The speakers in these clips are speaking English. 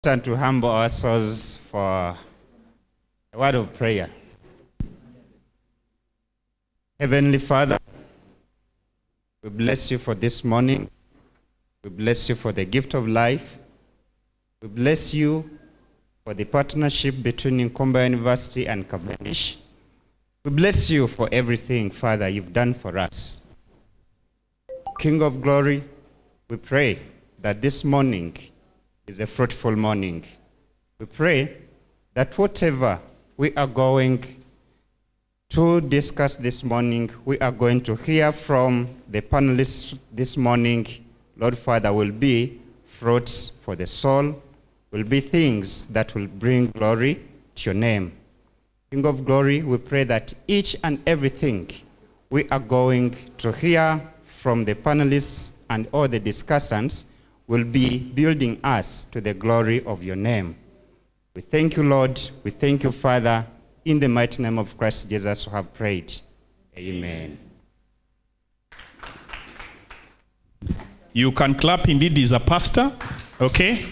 Turn to humble ourselves for a word of prayer. Heavenly Father, we bless you for this morning. We bless you for the gift of life. We bless you for the partnership between Nkumba University and Cavendish. We bless you for everything, Father, you've done for us. King of glory, we pray that this morning is a fruitful morning. We pray that whatever we are going to discuss this morning, we are going to hear from the panelists this morning, Lord Father, will be fruits for the soul, will be things that will bring glory to your name. King of glory, we pray that each and everything we are going to hear from the panelists and all the discussants will be building us to the glory of your name. We thank you, Lord. We thank you, Father. In the mighty name of Christ Jesus, we have prayed. Amen. You can clap. Indeed, he's a pastor. Okay.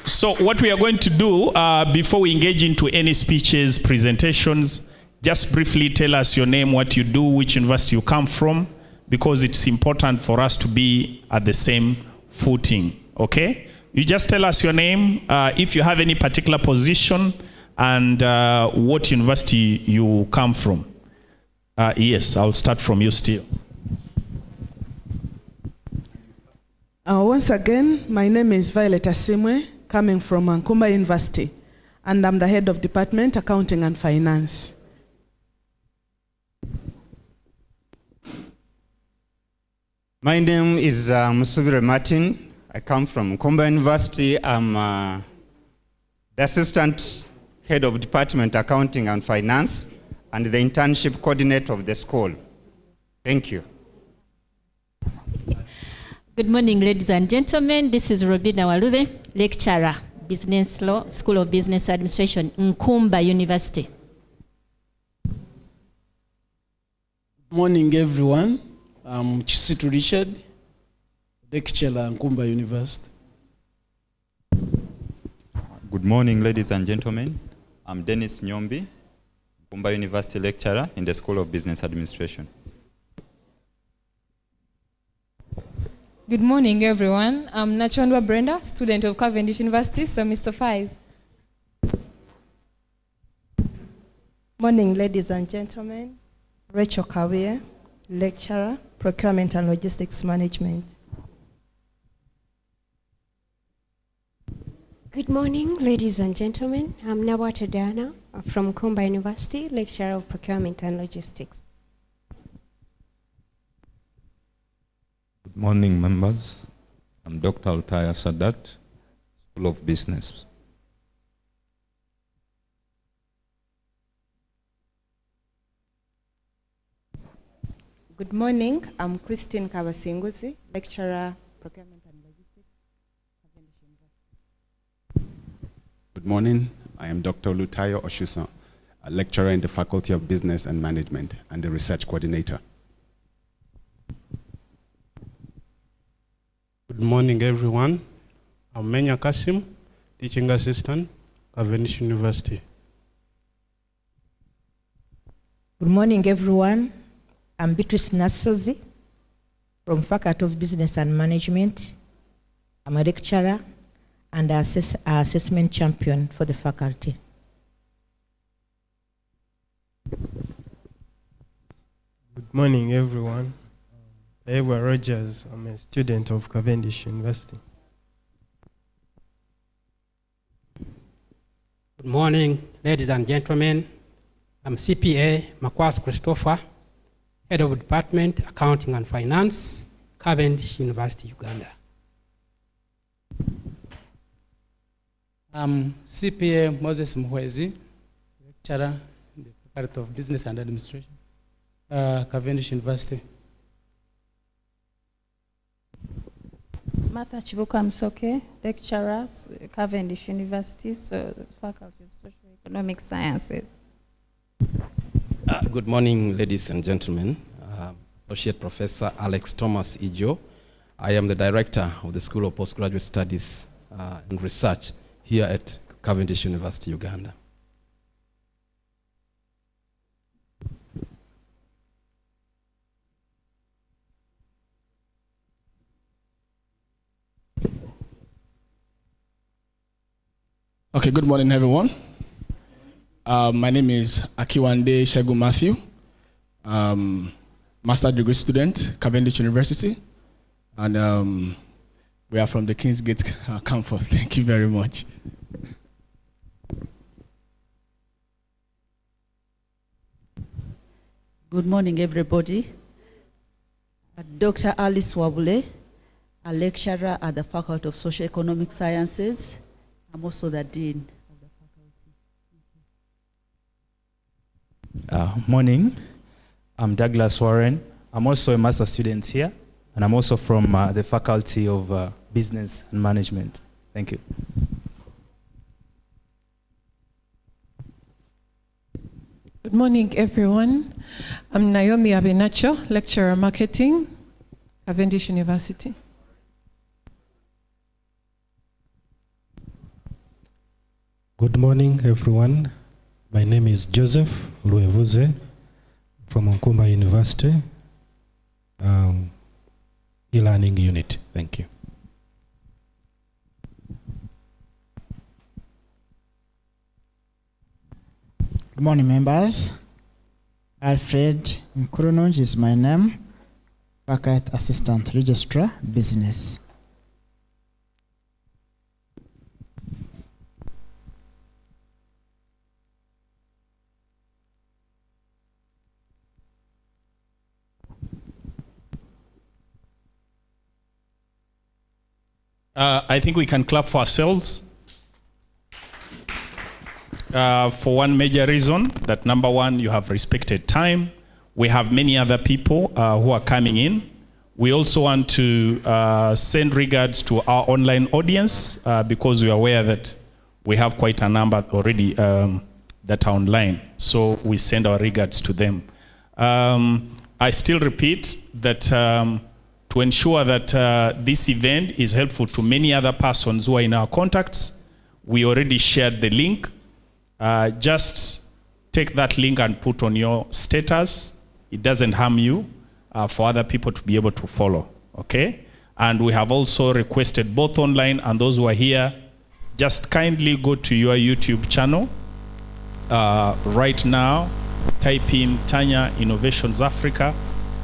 So what we are going to do before we engage into any speeches, presentations, just briefly tell us your name, what you do, which university you come from, because it's important for us to be at the same footing. Okay? You just tell us your name, if you have any particular position, and what university you come from. Yes, I'll start from you still. Once again, my name is Violet Asimwe, coming from Nkumba University, and I'm the head of Department, Accounting and Finance. My name is Musubire Martin. I come from Nkumba University. I'm the assistant head of Department, Accounting and Finance, and the internship coordinator of the school. Thank you. Good morning, ladies and gentlemen. This is Robina Walube, lecturer, Business Law, School of Business Administration, Nkumba University. Good morning, everyone. I'm Chisitu Richard, lecturer, Nkumba University. Good morning, ladies and gentlemen. I'm Dennis Nyombi, Nkumba University lecturer in the School of Business Administration. Good morning, everyone. I'm Nachondwa Brenda, student of Cavendish University, semester 5. Morning, ladies and gentlemen. Rachel Kawiye, lecturer, Procurement and Logistics Management. Good morning, ladies and gentlemen. I'm Nawata Dana from Nkumba University, lecturer of Procurement and Logistics. Good morning, members. I'm Dr. Altaya Sadat, School of Business. Good morning. I'm Christine Kabasinguzi, lecturer, Procurement and Logistics, Cavendish University. Good morning. I am Dr. Lutayo Oshusa, a lecturer in the Faculty of Business and Management and the research coordinator. Good morning, everyone. I'm Menya Kasim, teaching assistant, Cavendish University. Good morning, everyone. I'm Beatrice Nasozi from Faculty of Business and Management. I'm a lecturer and assessment champion for the faculty. Good morning, everyone. Ewa Rogers, I'm a student of Cavendish University. Good morning, ladies and gentlemen. I'm CPA Makwas Christopher, Head of Department, Accounting and Finance, Cavendish University, Uganda. I'm CPA Moses Muhwezi, lecturer in the Faculty of Business and Administration, Cavendish University. Martha Chibuka Msoke, lecturer, Cavendish University, so Faculty of Socio-Economic Sciences. Good morning, ladies and gentlemen. Associate Professor Alex Thomas Ijo. I am the director of the School of Postgraduate Studies and Research here at Cavendish University, Uganda. Okay, good morning, everyone. My name is Akiwande Shegun Matthew, master degree student, Cavendish University, and we are from the Kingsgate campus. Thank you very much. Good morning, everybody. Dr. Alice Wabule, a lecturer at the Faculty of Socio-Economic Sciences. I'm also the Dean of the faculty. Morning, I'm Douglas Warren. I'm also a master student here, and I'm also from the Faculty of Business and Management. Thank you. Good morning, everyone. I'm Naomi Abenacho, lecturer marketing, Cavendish University. Good morning, everyone. My name is Joseph Luevuze from Nkumba University, e-learning unit. Thank you. Good morning, members. Alfred Nkuruno is my name, Faculty Assistant Registrar, Business. I think we can clap for ourselves for one major reason, that number one, you have respected time. We have many other people who are coming in. We also want to send regards to our online audience because we are aware that we have quite a number already that are online. So we send our regards to them. I still repeat that to ensure that this event is helpful to many other persons who are in our contacts, we already shared the link. Just take that link and put on your status. It doesn't harm you for other people to be able to follow, okay? And we have also requested both online and those who are here, just kindly go to your YouTube channel. Right now, type in Tanya Innovations Africa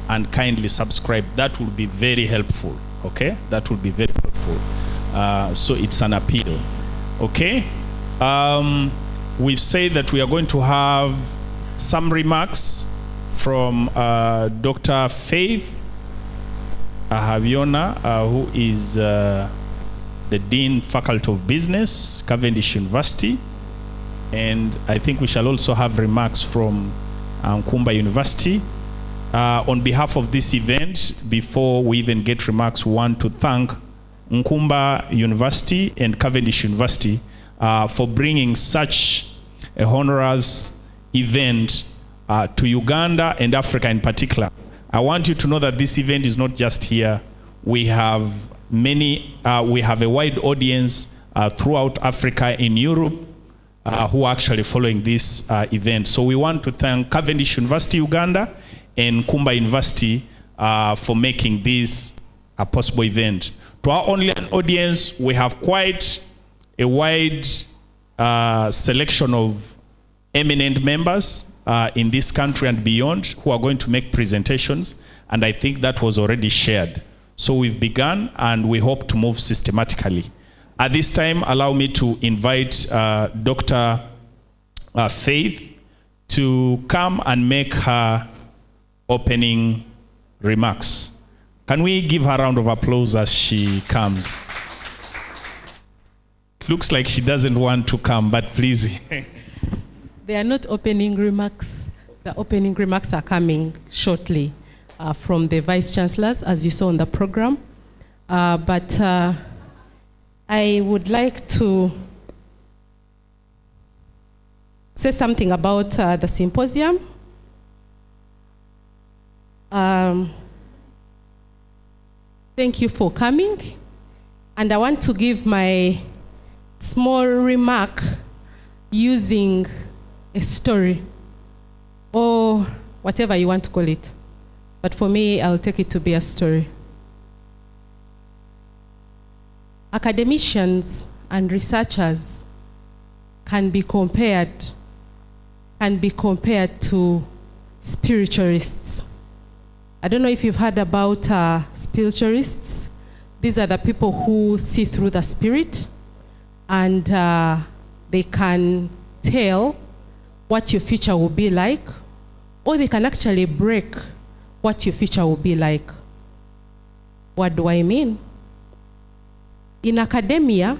and kindly subscribe. That will be very helpful, okay? That will be very helpful. So it's an appeal, okay? We've said that we are going to have some remarks from Dr. Faith Ahaviona, who is the Dean Faculty of Business, Cavendish University. And I think we shall also have remarks from Nkumba University. On behalf of this event, before we even get remarks, we want to thank Nkumba University and Cavendish University for bringing such a honorous event to Uganda and Africa in particular. I want you to know that this event is not just here. We have we have a wide audience throughout Africa, in Europe, who are actually following this event. So we want to thank Cavendish University Uganda and Nkumba University for making this a possible event. To our online audience, we have quite a wide selection of eminent members in this country and beyond who are going to make presentations, and I think that was already shared. So we've begun and we hope to move systematically. At this time, allow me to invite Dr. Faith to come and make her opening remarks. Can we give her a round of applause as she comes? Looks like she doesn't want to come, but please. They are not opening remarks. The opening remarks are coming shortly from the vice chancellors, as you saw on the program. But I would like to say something about the symposium. Thank you for coming. And I want to give my small remark using a story or whatever you want to call it. But for me, I'll take it to be a story. Academicians and researchers can be compared to spiritualists. I don't know if you've heard about spiritualists. These are the people who see through the spirit, and they can tell what your future will be like, or they can actually break what your future will be like. What do I mean? In academia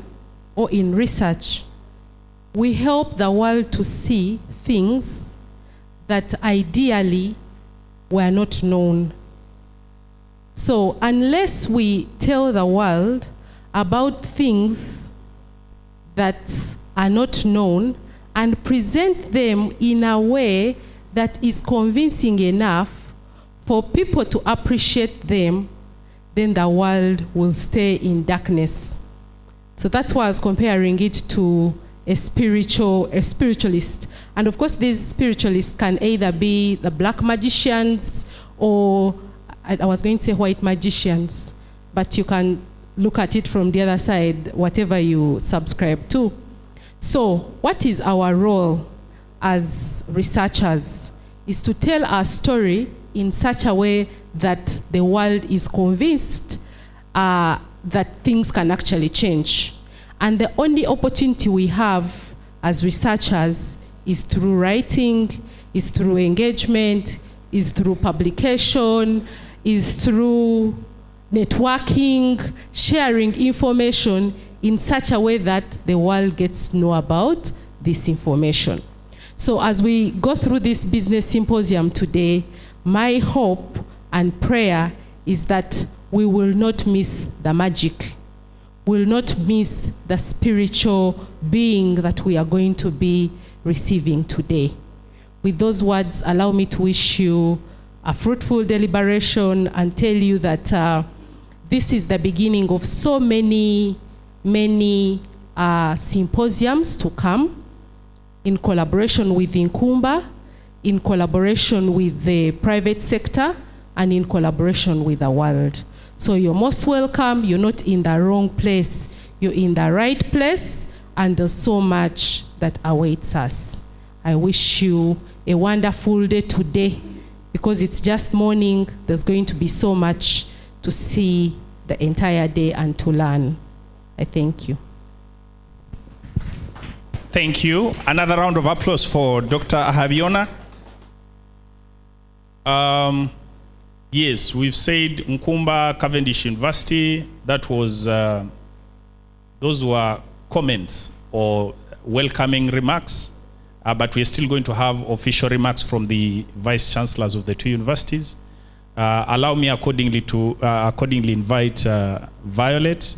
or in research, we help the world to see things that ideally were not known. So unless we tell the world about things that are not known and present them in a way that is convincing enough for people to appreciate them, then the world will stay in darkness. So that's why I was comparing it to a spiritualist. And of course, these spiritualists can either be the black magicians or, I was going to say white magicians, but you can look at it from the other side, whatever you subscribe to. So what is our role as researchers is to tell our story in such a way that the world is convinced that things can actually change. And the only opportunity we have as researchers is through writing, is through engagement, is through publication, is through networking, sharing information in such a way that the world gets to know about this information. So as we go through this business symposium today, my hope and prayer is that we will not miss the magic, will not miss the spiritual being that we are going to be receiving today. With those words, allow me to wish you a fruitful deliberation and tell you that this is the beginning of so many symposiums to come in collaboration with Nkumba, in collaboration with the private sector, and in collaboration with the world. So you're most welcome. You're not in the wrong place. You're in the right place, and there's so much that awaits us. I wish you a wonderful day today. Because it's just morning, there's going to be so much to see the entire day and to learn. I thank you. Thank you. Another round of applause for Dr. Ahaviona. Yes, we've said Nkumba, Cavendish University. That was, those were comments or welcoming remarks. But we're still going to have official remarks from the vice chancellors of the two universities. Allow me accordingly to invite Violet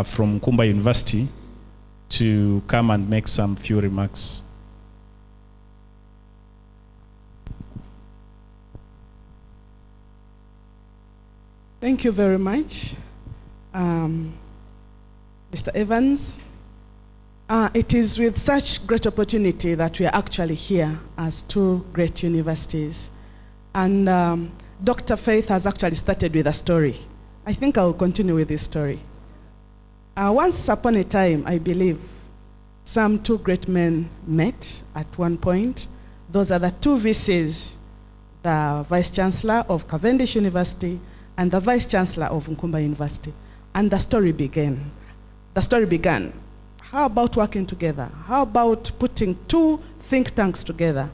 from Nkumba University to come and make some few remarks. Thank you very much, Mr. Evans. It is with such great opportunity that we are actually here as two great universities. And Dr. Faith has actually started with a story. I think I'll continue with this story. Once upon a time, I believe, some two great men met at one point. Those are the two VCs, the Vice Chancellor of Cavendish University and the Vice Chancellor of Nkumba University. And the story began. How about working together? How about putting two think tanks together?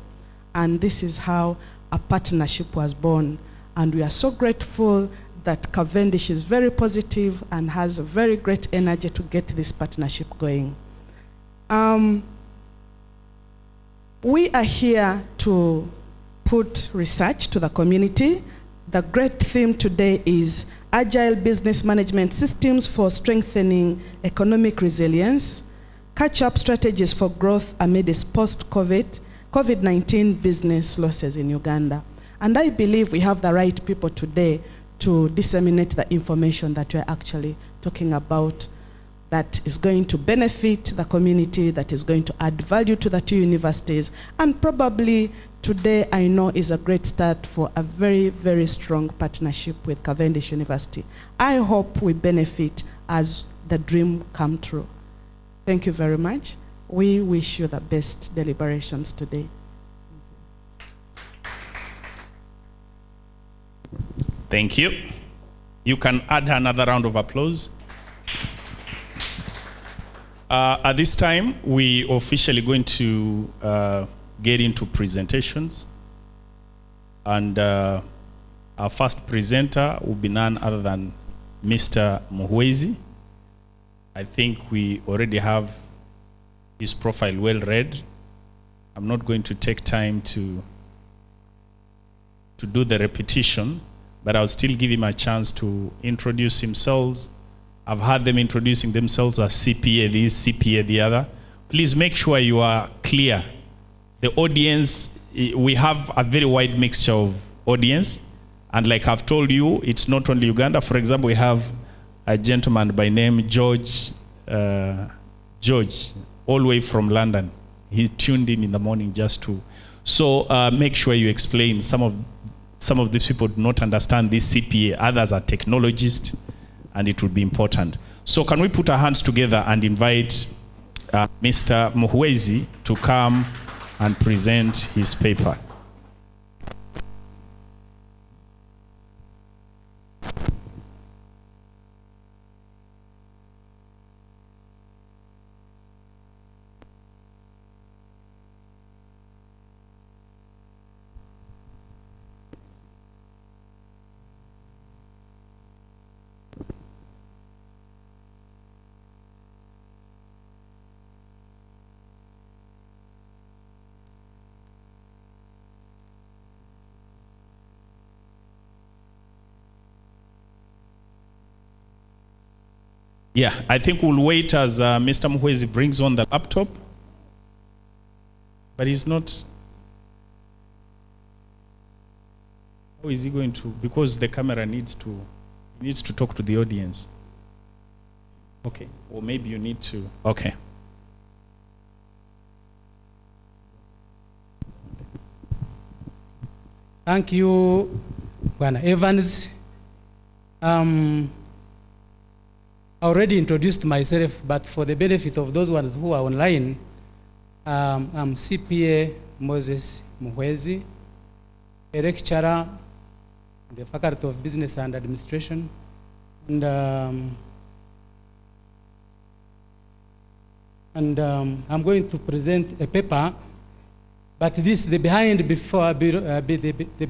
And this is how a partnership was born. And we are so grateful that Cavendish is very positive and has a very great energy to get this partnership going. We are here to put research to the community. The great theme today is Agile Business Management Systems for Strengthening Economic Resilience, Catch-up Strategies for Growth Amidst Post-COVID-19 Business Losses in Uganda. And I believe we have the right people today to disseminate the information that we're actually talking about. that is going to benefit the community, that is going to add value to the two universities, and probably today I know is a great start for a very, very strong partnership with Cavendish University. I hope we benefit as the dream come true. Thank you very much. We wish you the best deliberations today. Thank you. You can add another round of applause. At this time, we officially going to get into presentations. And our first presenter will be none other than Mr. Muhwezi. I think we already have his profile well read. I'm not going to take time to do the repetition, but I'll still give him a chance to introduce himself. I've heard them introducing themselves as CPA this, CPA the other. Please make sure you are clear. The audience, we have a very wide mixture of audience. And like I've told you, it's not only Uganda. For example, we have a gentleman by name George, all the way from London. He tuned in the morning just to. So make sure you explain. Some of these people do not understand this CPA. Others are technologists, and it would be important. So can we put our hands together and invite Mr. Muhwezi to come and present his paper. Yeah, I think we'll wait as Mr. Muhwezi brings on the laptop. But he's not. How is he going to? Because the camera needs to talk to the audience. Okay, or maybe you need to. Okay. Thank you, Bwana Evans. I already introduced myself, but for the benefit of those ones who are online, I'm CPA Moses Muhwezi, a lecturer in the Faculty of Business and Administration. And I'm going to present a paper, but this, the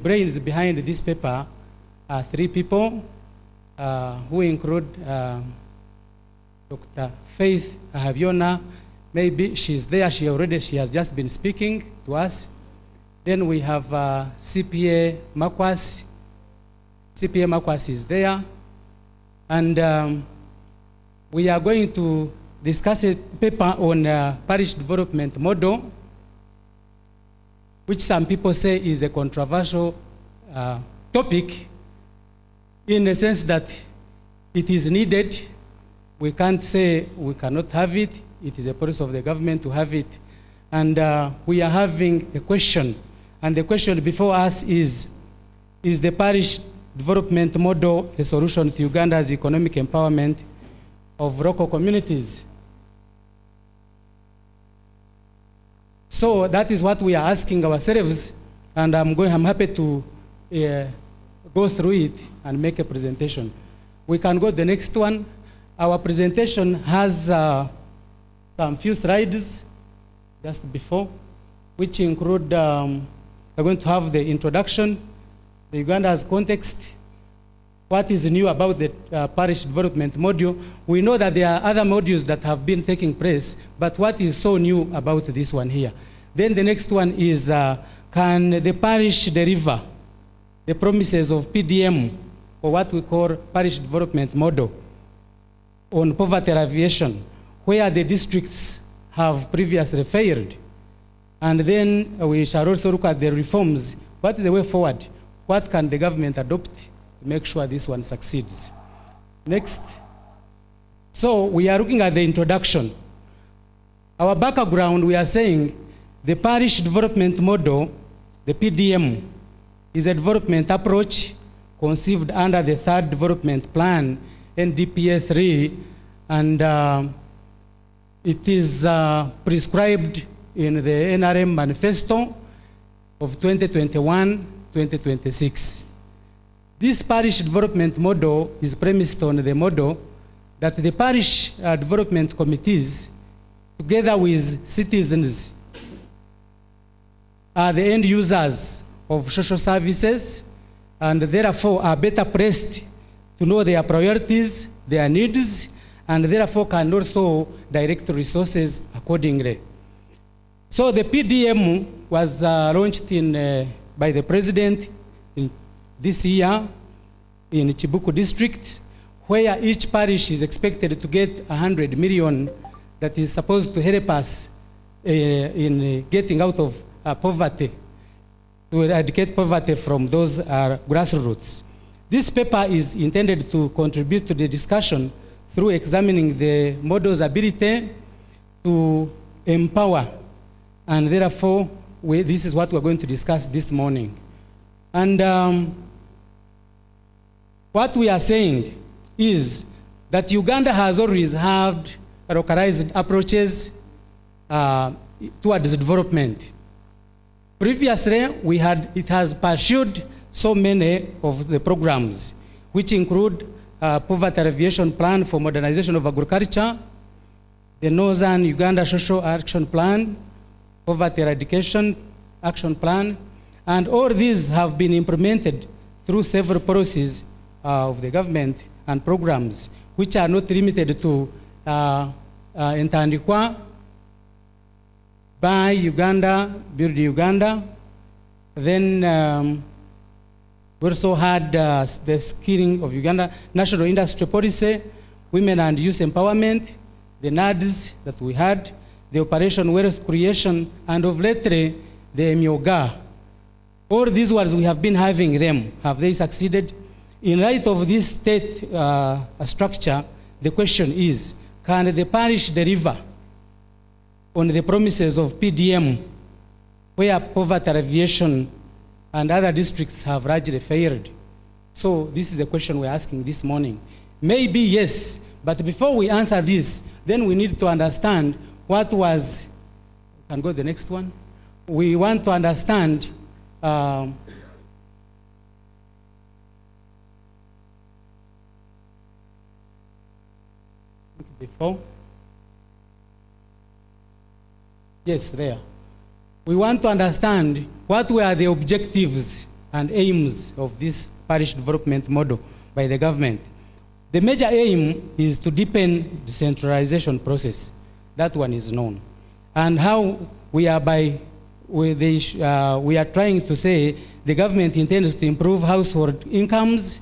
brains behind this paper are three people who include Dr. Faith Ahaviona. Maybe she's there, she has just been speaking to us. Then we have CPA Makwas. CPA Makwas is there. And we are going to discuss a paper on parish development model, which some people say is a controversial topic, in the sense that it is needed. We can't say we cannot have it. It is a policy of the government to have it. And we are having a question. And the question before us is the parish development model a solution to Uganda's economic empowerment of local communities? So that is what we are asking ourselves. And I'm happy to go through it and make a presentation. We can go to the next one. Our presentation has some few slides just before, which include, we're going to have the introduction, the Uganda's context, what is new about the parish development module. We know that there are other modules that have been taking place, but what is so new about this one here? Then the next one is, can the parish deliver the promises of PDM, or what we call parish development model, on poverty alleviation, where the districts have previously failed? And then we shall also look at the reforms. What is the way forward? What can the government adopt to make sure this one succeeds? Next. So we are looking at the introduction. Our background, we are saying the parish development model, the PDM, is a development approach conceived under the third development plan, NDPA 3, and it is prescribed in the NRM manifesto of 2021-2026. This parish development model is premised on the model that the parish development committees, together with citizens, are the end users of social services, and therefore are better placed to know their priorities, their needs, and therefore can also direct resources accordingly. So the PDM was launched by the president in this year in Chibuku district, where each parish is expected to get 100 million that is supposed to help us in getting out of poverty, to eradicate poverty from those grassroots. This paper is intended to contribute to the discussion through examining the model's ability to empower, and therefore this is what we're going to discuss this morning. And what we are saying is that Uganda has always had localized approaches towards development. Previously, it has pursued so many of the programs, which include Poverty Alleviation Plan for Modernization of Agriculture, the Northern Uganda Social Action Plan, Poverty Eradication Action Plan, and all these have been implemented through several policies of the government and programs, which are not limited to Entandikwa, Buy Uganda, Build Uganda. Then we also had the skilling of Uganda, National Industry Policy, Women and Youth Empowerment, the NADS that we had, the Operation Wealth Creation, and of lately, the Myoga. All these words we have been having them. Have they succeeded? In light of this state structure, the question is, can the parish deliver on the promises of PDM, where poverty alleviation and other districts have largely failed? So this is the question we're asking this morning. Maybe yes, but before we answer this, then we need to understand what was, can go the next one. We want to understand before. Yes, there. We want to understand what were the objectives and aims of this parish development model by the government. The major aim is to deepen the decentralization process. That one is known. And how we are we are trying to say the government intends to improve household incomes,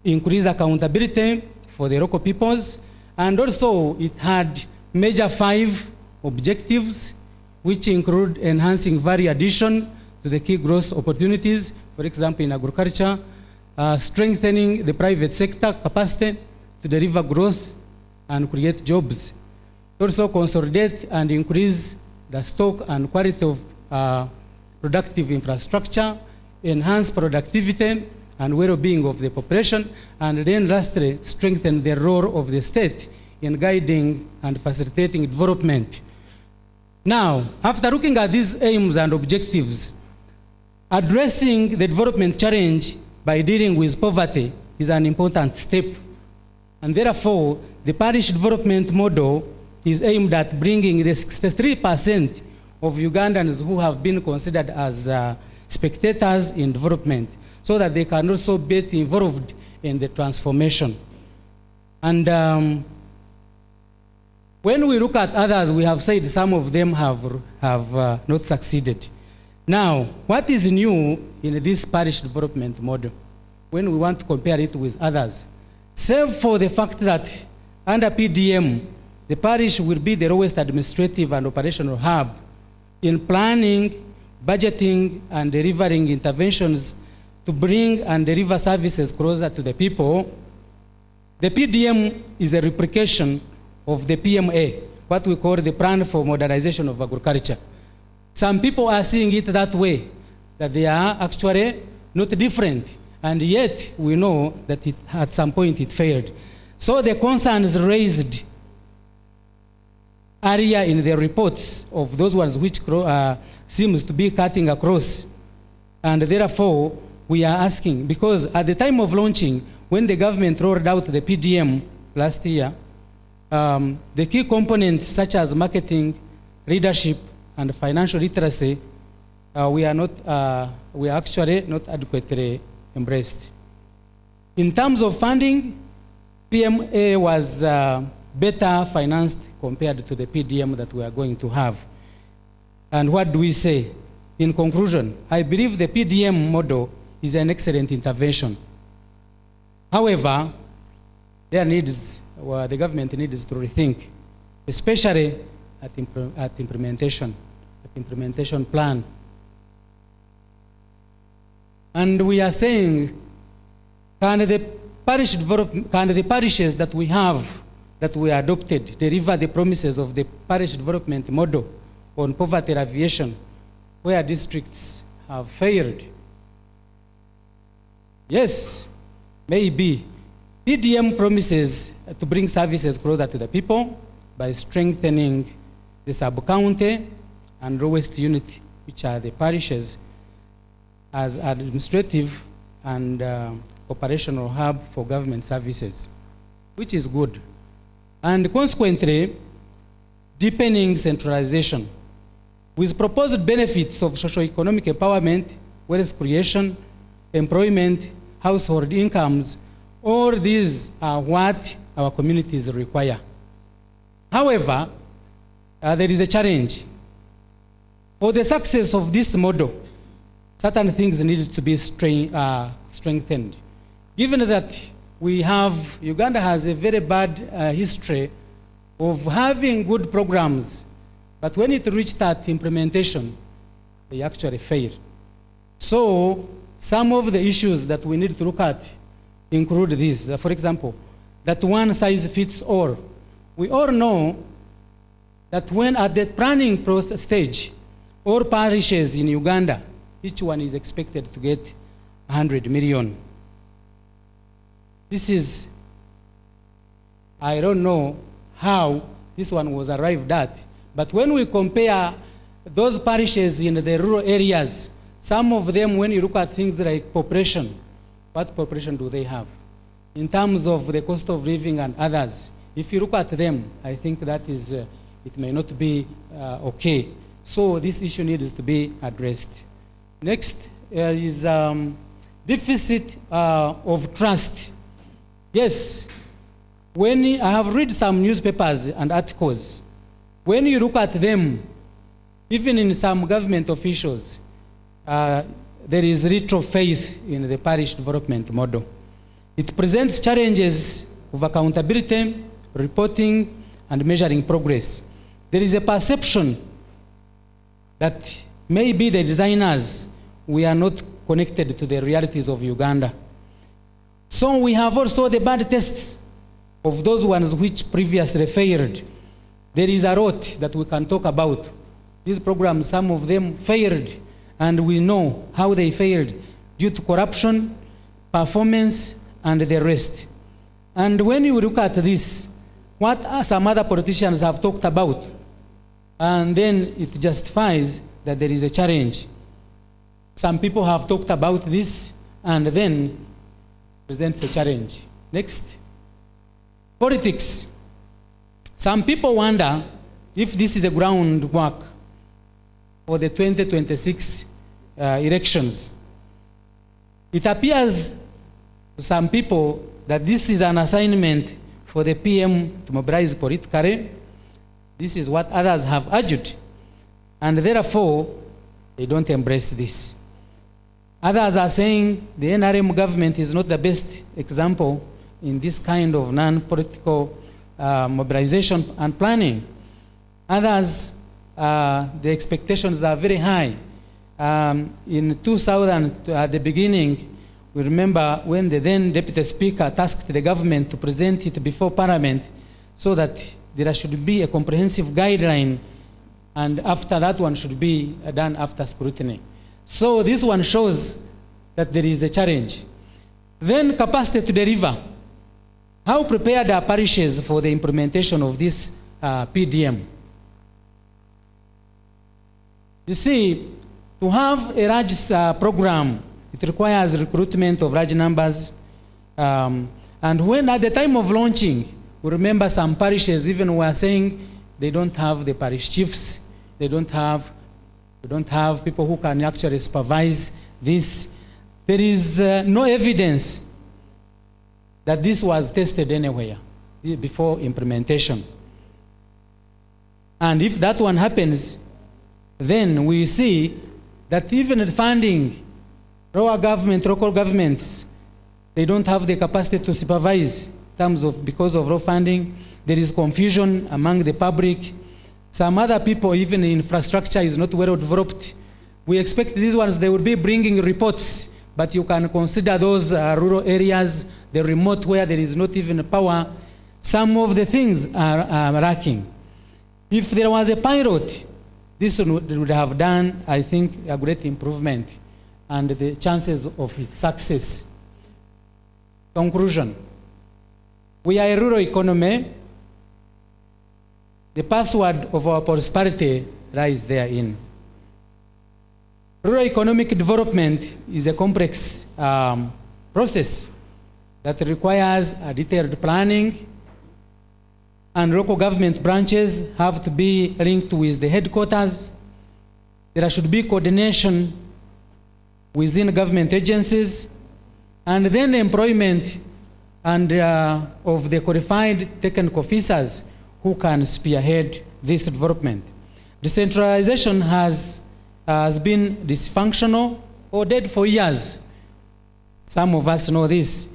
increase accountability for the local peoples, and also it had major 5 objectives, which include enhancing value addition to the key growth opportunities, for example, in agriculture, strengthening the private sector capacity to deliver growth and create jobs. Also consolidate and increase the stock and quality of productive infrastructure, enhance productivity and well-being of the population, and then lastly, strengthen the role of the state in guiding and facilitating development. Now, after looking at these aims and objectives, addressing the development challenge by dealing with poverty is an important step. And therefore, the parish development model is aimed at bringing the 63% of Ugandans who have been considered as spectators in development, so that they can also get involved in the transformation. And when we look at others, we have said some of them have not succeeded. Now, what is new in this parish development model when we want to compare it with others? Save for the fact that under PDM, the parish will be the lowest administrative and operational hub in planning, budgeting, and delivering interventions to bring and deliver services closer to the people. The PDM is a replication of the PMA, what we call the Plan for Modernization of Agriculture. Some people are seeing it that way, that they are actually not different, and yet we know that at some point it failed. So the concerns raised earlier in the reports of those ones which seems to be cutting across, and therefore we are asking, because at the time of launching, when the government rolled out the PDM last year, the key components such as marketing, leadership, and financial literacy, we are actually not adequately embraced. In terms of funding, PMA was better financed compared to the PDM that we are going to have. And what do we say? In conclusion, I believe the PDM model is an excellent intervention. However, the government needs to rethink, especially at implementation plan. And we are saying, can the parishes that we have, that we adopted, deliver the promises of the parish development model on poverty alleviation, where districts have failed? Yes, maybe. PDM promises to bring services closer to the people by strengthening the sub-county and lowest unit, which are the parishes, as administrative and operational hub for government services, which is good. And consequently, deepening centralization with proposed benefits of socio-economic empowerment, wealth creation, employment, household incomes. All these are what our communities require. However, there is a challenge. For the success of this model, certain things need to be strengthened. Given that Uganda has a very bad history of having good programs, but when it reached that implementation, they actually fail. So some of the issues that we need to look at include these. For example, that one size fits all. We all know that when at the planning process stage, all parishes in Uganda, each one is expected to get 100 million. This is, I don't know how this one was arrived at, but when we compare those parishes in the rural areas, some of them, when you look at things like population, what population do they have? In terms of the cost of living and others, if you look at them, I think that is, it may not be okay. So this issue needs to be addressed. Next is deficit of trust. Yes, when I have read some newspapers and articles, when you look at them, even in some government officials, there is little faith in the parish development model. It presents challenges of accountability, reporting, and measuring progress. There is a perception that maybe the designers, we are not connected to the realities of Uganda. So we have also the bad tests of those ones which previously failed. There is a lot that we can talk about. These programs, some of them failed, and we know how they failed due to corruption, performance, and the rest. And when you look at this, what some other politicians have talked about, and then it justifies that there is a challenge. Some people have talked about this, and then presents a challenge. Next. Politics. Some people wonder if this is a groundwork for the 2026 elections. It appears to some people that this is an assignment for the PM to mobilize politically. This is what others have argued, and therefore they don't embrace this. Others are saying the NRM government is not the best example in this kind of non-political mobilization and planning. Others, the expectations are very high. In 2000, at the beginning, We remember when the then Deputy Speaker tasked the government to present it before Parliament so that there should be a comprehensive guideline, and after that one should be done after scrutiny. So this one shows that there is a challenge. Then capacity to deliver. How prepared are parishes for the implementation of this PDM? You see, to have a large program, it requires recruitment of large numbers. And when at the time of launching, we remember some parishes even were saying they don't have the parish chiefs, they don't have people who can actually supervise this. There is no evidence that this was tested anywhere before implementation. And if that one happens, then we see that even the funding, lower government, local governments, they don't have the capacity to supervise in terms of, because of low funding. There is confusion among the public. Some other people, even the infrastructure is not well developed. We expect these ones, they will be bringing reports, but you can consider those rural areas, the remote where there is not even power. Some of the things are lacking. If there was a pilot, this would have done, I think, a great improvement and the chances of its success. Conclusion. We are a rural economy. The password of our prosperity lies therein. Rural economic development is a complex process that requires a detailed planning, and local government branches have to be linked with the headquarters. There should be coordination within government agencies, and then employment and of the qualified technical officers who can spearhead this development. Decentralization has been dysfunctional or dead for years. Some of us know this.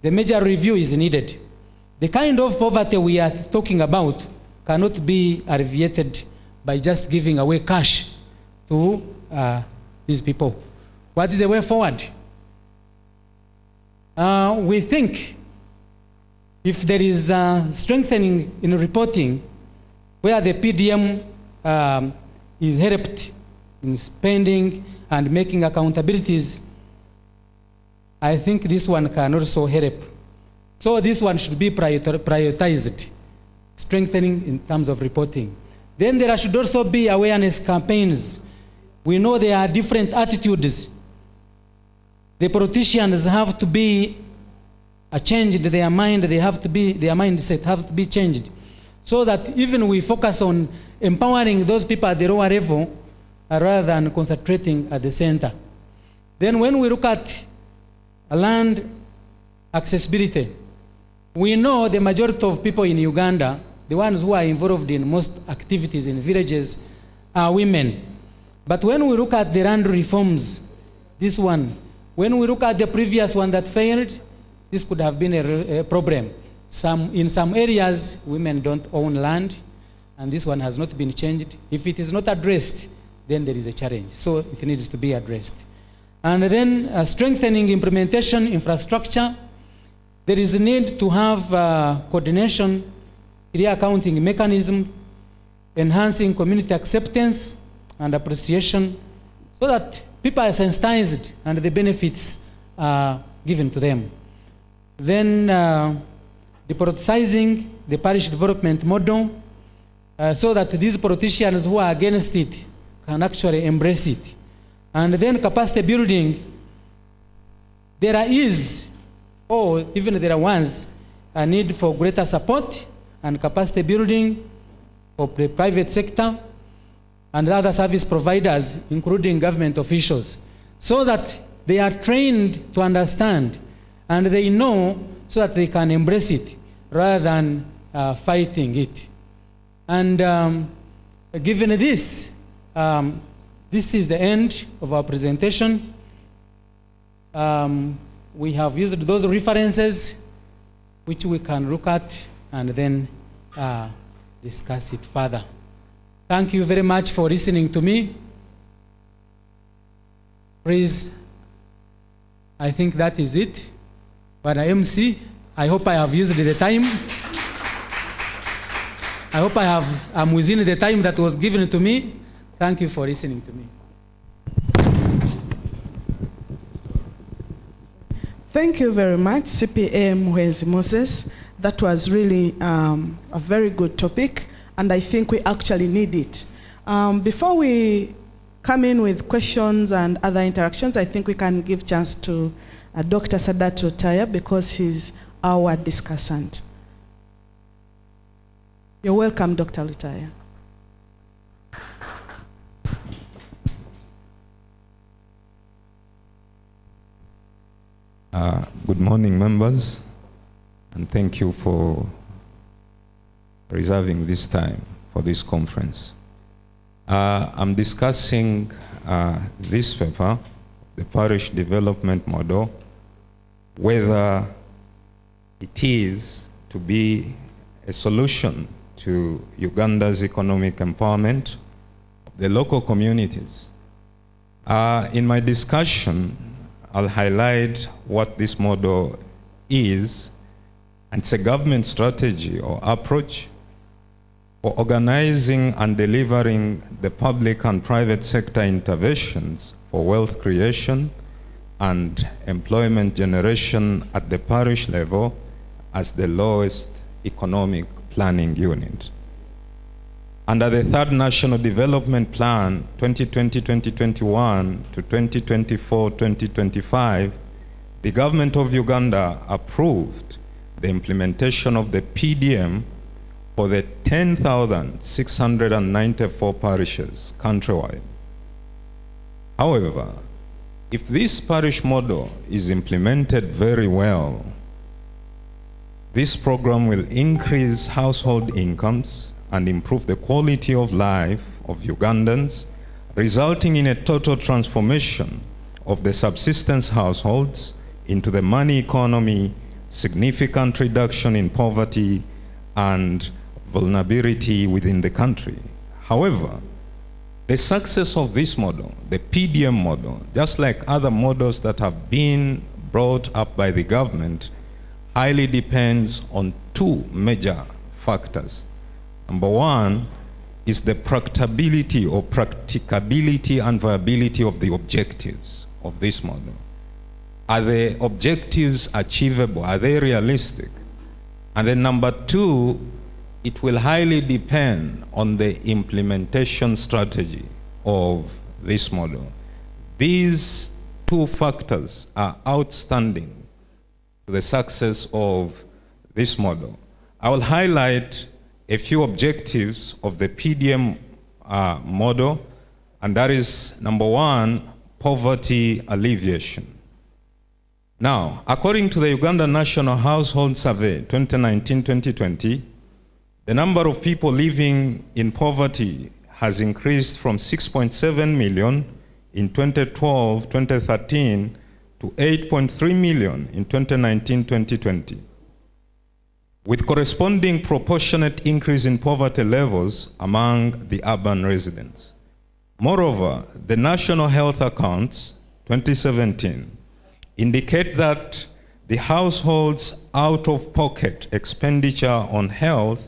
The major review is needed. The kind of poverty we are talking about cannot be alleviated by just giving away cash to these people. What is the way forward? We think if there is strengthening in reporting where the PDM is helped in spending and making accountabilities, I think this one can also help. So this one should be prioritized, strengthening in terms of reporting. Then there should also be awareness campaigns. We know there are different attitudes. The politicians have to be changed, their mind, their mindset have to be changed, so that even we focus on empowering those people at the lower level rather than concentrating at the center. Then when we look at land accessibility, we know the majority of people in Uganda, the ones who are involved in most activities in villages, are women. But when we look at the land reforms, this one, when we look at the previous one that failed, this could have been a problem. In some areas, women don't own land, and this one has not been changed. If it is not addressed, then there is a challenge. So it needs to be addressed. And then strengthening implementation infrastructure. There is a need to have coordination, clear accounting mechanism, enhancing community acceptance and appreciation, so that people are sensitized and the benefits are given to them. Then depoliticizing the parish development model, so that these politicians who are against it can actually embrace it. And then capacity building. There is, or even there was, a need for greater support and capacity building for the private sector and other service providers, including government officials, so that they are trained to understand and they know, so that they can embrace it rather than fighting it. And given this, this is the end of our presentation. We have used those references which we can look at and then discuss it further. Thank you very much for listening to me. Please I think that is it. But MC, I hope I have used the time. I hope I'm within the time that was given to me. Thank you for listening to me. Thank you very much, CPA Mwezi Moses. That was really a very good topic, and I think we actually need it. Before we come in with questions and other interactions, I think we can give chance to Dr. Sadat Lutaya, because he's our discussant. You're welcome, Dr. Lutaya. Good morning, members, and thank you for reserving this time for this conference. I'm discussing this paper, the Parish Development Model, whether it is to be a solution to Uganda's economic empowerment of the local communities. In my discussion, I'll highlight what this model is, and it's a government strategy or approach for organizing and delivering the public and private sector interventions for wealth creation and employment generation at the parish level as the lowest economic planning unit. Under the third National Development Plan 2020-2021 to 2024-2025, the government of Uganda approved the implementation of the PDM for the 10,694 parishes countrywide. However, if this parish model is implemented very well, this program will increase household incomes and improve the quality of life of Ugandans, resulting in a total transformation of the subsistence households into the money economy, significant reduction in poverty and vulnerability within the country. However, the success of this model, the PDM model, just like other models that have been brought up by the government, highly depends on two major factors. Number one is the practicability and viability of the objectives of this model. Are the objectives achievable? Are they realistic? And then number two, it will highly depend on the implementation strategy of this model. These two factors are outstanding to the success of this model. I will highlight a few objectives of the PDM model, and that is number one, poverty alleviation. Now, according to the Uganda National Household Survey 2019-2020, the number of people living in poverty has increased from 6.7 million in 2012-2013 to 8.3 million in 2019-2020. with corresponding proportionate increase in poverty levels among the urban residents. Moreover, the National Health Accounts 2017 indicate that the household's out-of-pocket expenditure on health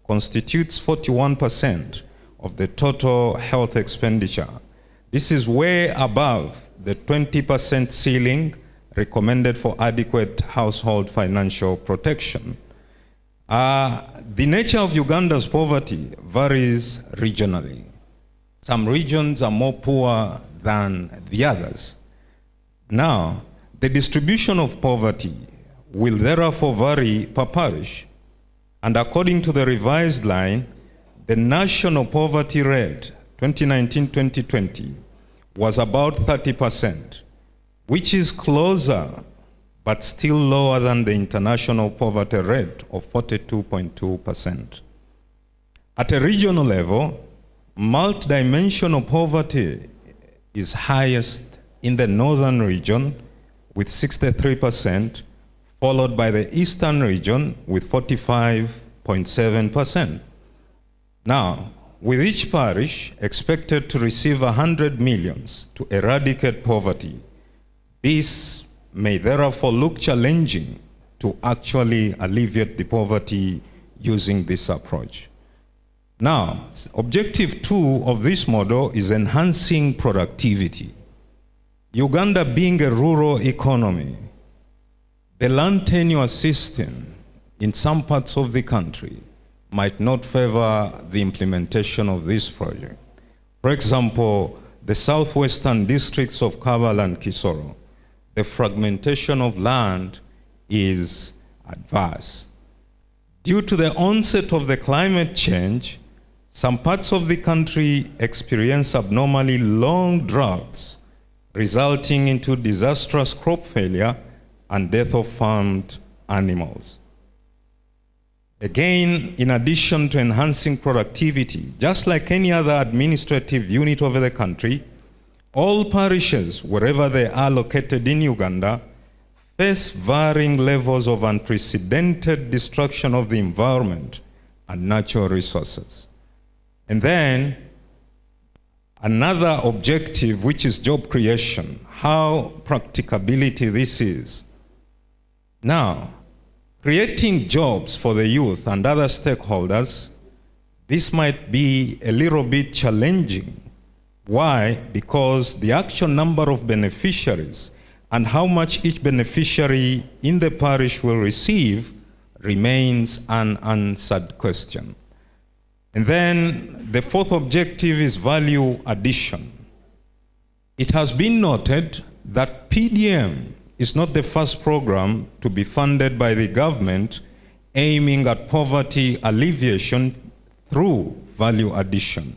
constitutes 41% of the total health expenditure. This is way above the 20% ceiling recommended for adequate household financial protection. The nature of Uganda's poverty varies regionally. Some regions are more poor than the others. Now, the distribution of poverty will therefore vary per parish. And according to the revised line, the national poverty rate 2019-2020 was about 30%, which is closer but still lower than the international poverty rate of 42.2%. At a regional level, multidimensional poverty is highest in the northern region with 63%, followed by the eastern region with 45.7%. Now, with each parish expected to receive 100 million to eradicate poverty, this may therefore look challenging to actually alleviate the poverty using this approach. Now, objective 2 of this model is enhancing productivity. Uganda being a rural economy, the land tenure system in some parts of the country might not favor the implementation of this project. For example, the southwestern districts of Kavala and Kisoro, the fragmentation of land is adverse. Due to the onset of the climate change, some parts of the country experience abnormally long droughts, resulting into disastrous crop failure and death of farmed animals. Again, in addition to enhancing productivity, just like any other administrative unit over the country, all parishes, wherever they are located in Uganda, face varying levels of unprecedented destruction of the environment and natural resources. And then, another objective, which is job creation, how practicability this is. Now, creating jobs for the youth and other stakeholders, this might be a little bit challenging. Why? Because the actual number of beneficiaries and how much each beneficiary in the parish will receive remains an unanswered question. And then the fourth objective is value addition. It has been noted that PDM is not the first program to be funded by the government aiming at poverty alleviation through value addition.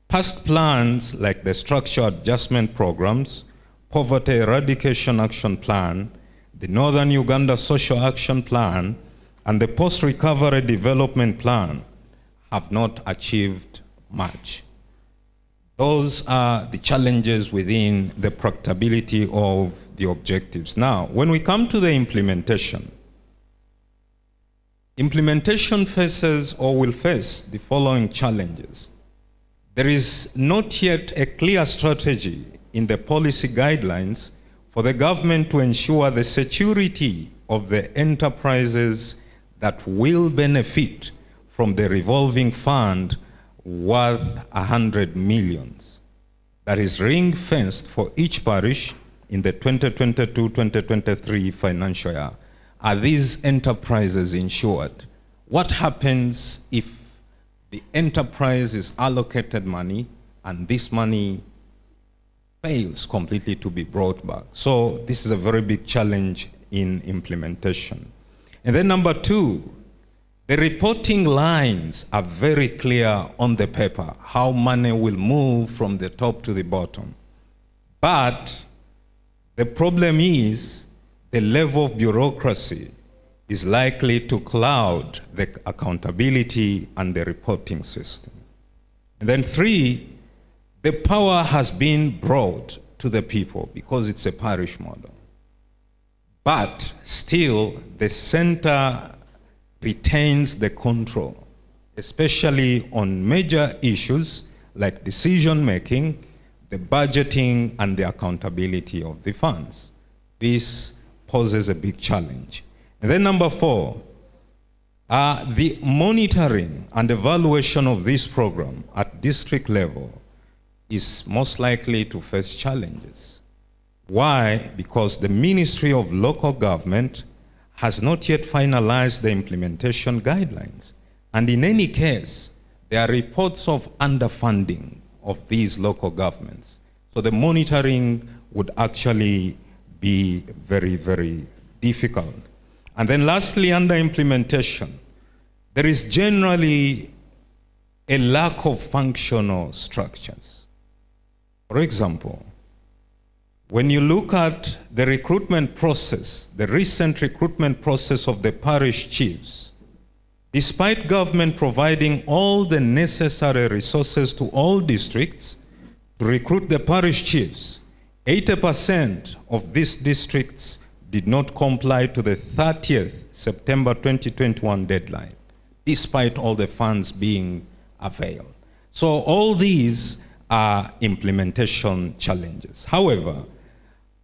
Past plans like the Structural Adjustment Programs, Poverty Eradication Action Plan, the Northern Uganda Social Action Plan, and the Post-Recovery Development Plan have not achieved much. Those are the challenges within the practicability of the objectives. Now, when we come to the implementation, implementation faces or will face the following challenges. There is not yet a clear strategy in the policy guidelines for the government to ensure the security of the enterprises that will benefit from the revolving fund worth 100 million. That is ring-fenced for each parish in the 2022-2023 financial year. Are these enterprises insured? What happens if the enterprise is allocated money and this money fails completely to be brought back? So this is a very big challenge in implementation. And then number 2, the reporting lines are very clear on the paper, how money will move from the top to the bottom. But the problem is the level of bureaucracy is likely to cloud the accountability and the reporting system. And then 3, the power has been brought to the people because it's a parish model. But still, the center retains the control, especially on major issues like decision-making, the budgeting, and the accountability of the funds. This poses a big challenge. And then number 4, the monitoring and evaluation of this program at district level is most likely to face challenges. Why? Because the Ministry of Local Government has not yet finalized the implementation guidelines. And in any case, there are reports of underfunding of these local governments. So the monitoring would actually be very, very difficult. And then lastly, under implementation, there is generally a lack of functional structures. For example, when you look at the recruitment process, the recent recruitment process of the parish chiefs, despite government providing all the necessary resources to all districts to recruit the parish chiefs, 80% of these districts did not comply to the 30th September 2021 deadline, despite all the funds being availed. So all these are implementation challenges. However,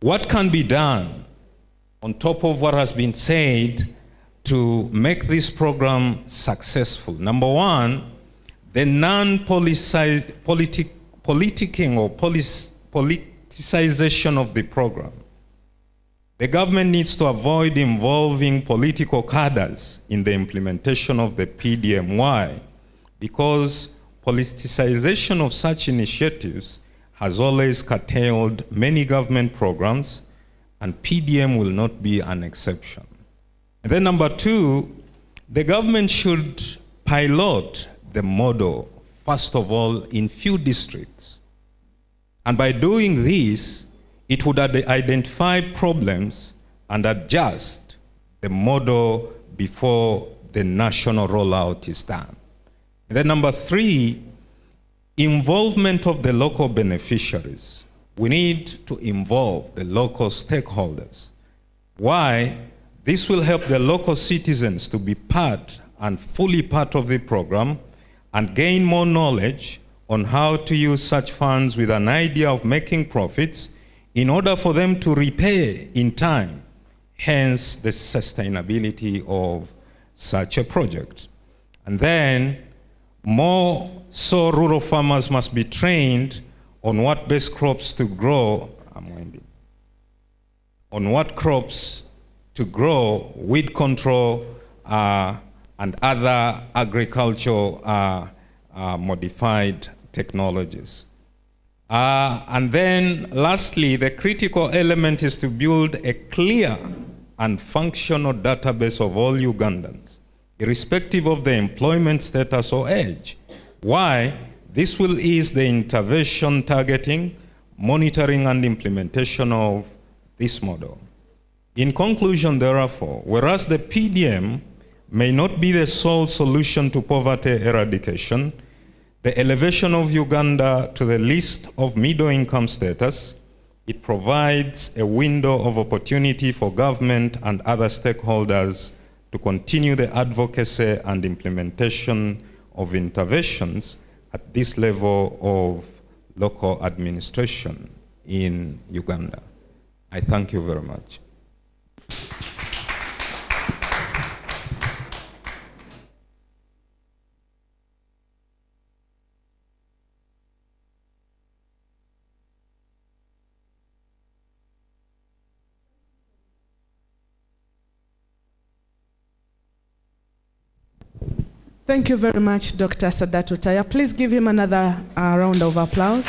what can be done on top of what has been said, to make this program successful. Number one, the non-politicking or politicization of the program. The government needs to avoid involving political cadres in the implementation of the PDM. Why? Because politicization of such initiatives has always curtailed many government programs, and PDM will not be an exception. And then number two, the government should pilot the model, first of all, in few districts. And by doing this, it would identify problems and adjust the model before the national rollout is done. And then number three, involvement of the local beneficiaries. We need to involve the local stakeholders. Why? This will help the local citizens to be part and fully part of the program and gain more knowledge on how to use such funds with an idea of making profits in order for them to repay in time, hence the sustainability of such a project. And then more so rural farmers must be trained on what best crops to grow, on what crops to grow, weed control, and other agricultural modified technologies. And then lastly, the critical element is to build a clear and functional database of all Ugandans, irrespective of their employment status or age. Why? This will ease the intervention targeting, monitoring, and implementation of this model. In conclusion, therefore, whereas the PDM may not be the sole solution to poverty eradication, the elevation of Uganda to the list of middle income status, it provides a window of opportunity for government and other stakeholders to continue the advocacy and implementation of interventions at this level of local administration in Uganda. I thank you very much. Thank you very much, Dr. Sadatu Taya. Please give him another round of applause.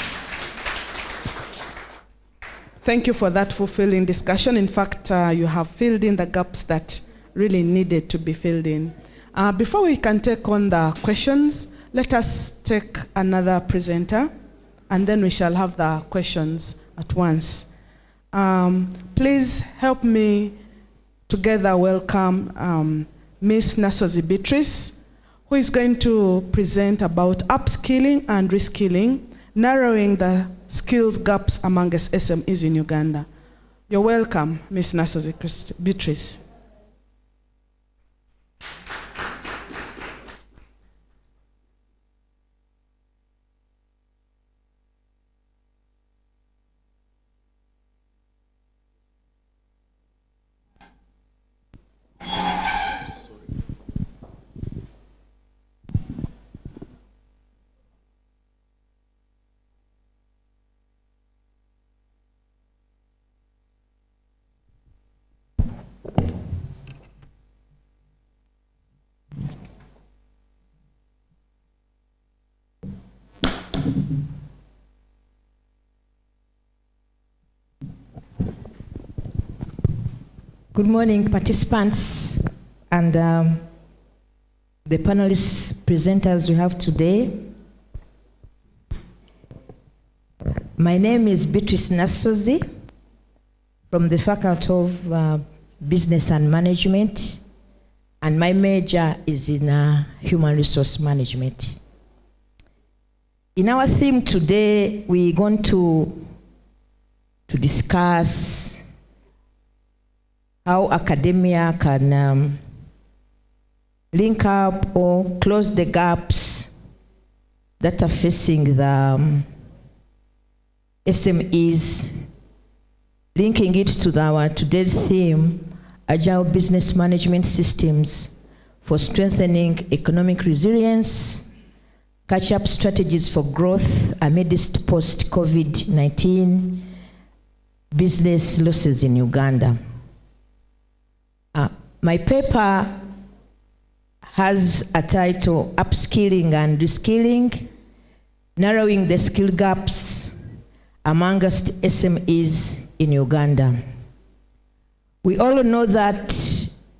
Thank you for that fulfilling discussion. In fact, you have filled in the gaps that really needed to be filled in. Before we can take on the questions, let us take another presenter, and then we shall have the questions at once. Please help me together welcome Ms. Nasozi Beatrice, who is going to present about upskilling and reskilling, narrowing the skills gaps amongst SMEs in Uganda. You're welcome, Ms. Nasozi Beatrice. Good morning, participants and the panelists, presenters we have today. My name is Beatrice Nasozi from the Faculty of Business and Management, and my major is in Human Resource Management. In our theme today, we're going to discuss how academia can link up or close the gaps that are facing the SMEs linking it to our today's theme, Agile Business Management Systems for Strengthening Economic Resilience, Catch-up Strategies for Growth Amidst Post-COVID-19 Business Losses in Uganda. My paper has a title, Upskilling and Reskilling, Narrowing the Skill Gaps Amongst SMEs in Uganda. We all know that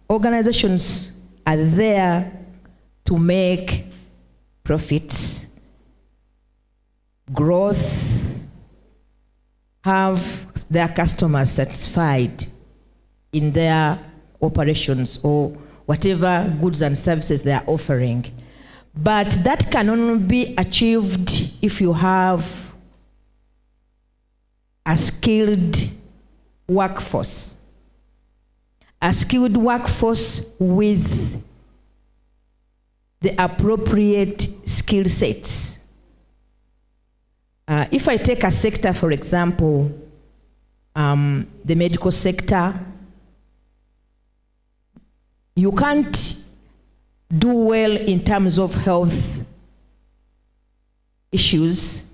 organizations are there to make profits, growth, have their customers satisfied in their operations or whatever goods and services they are offering. But that can only be achieved if you have a skilled workforce. A skilled workforce with the appropriate skill sets. If I take a sector, for example, the medical sector, you can't do well in terms of health issues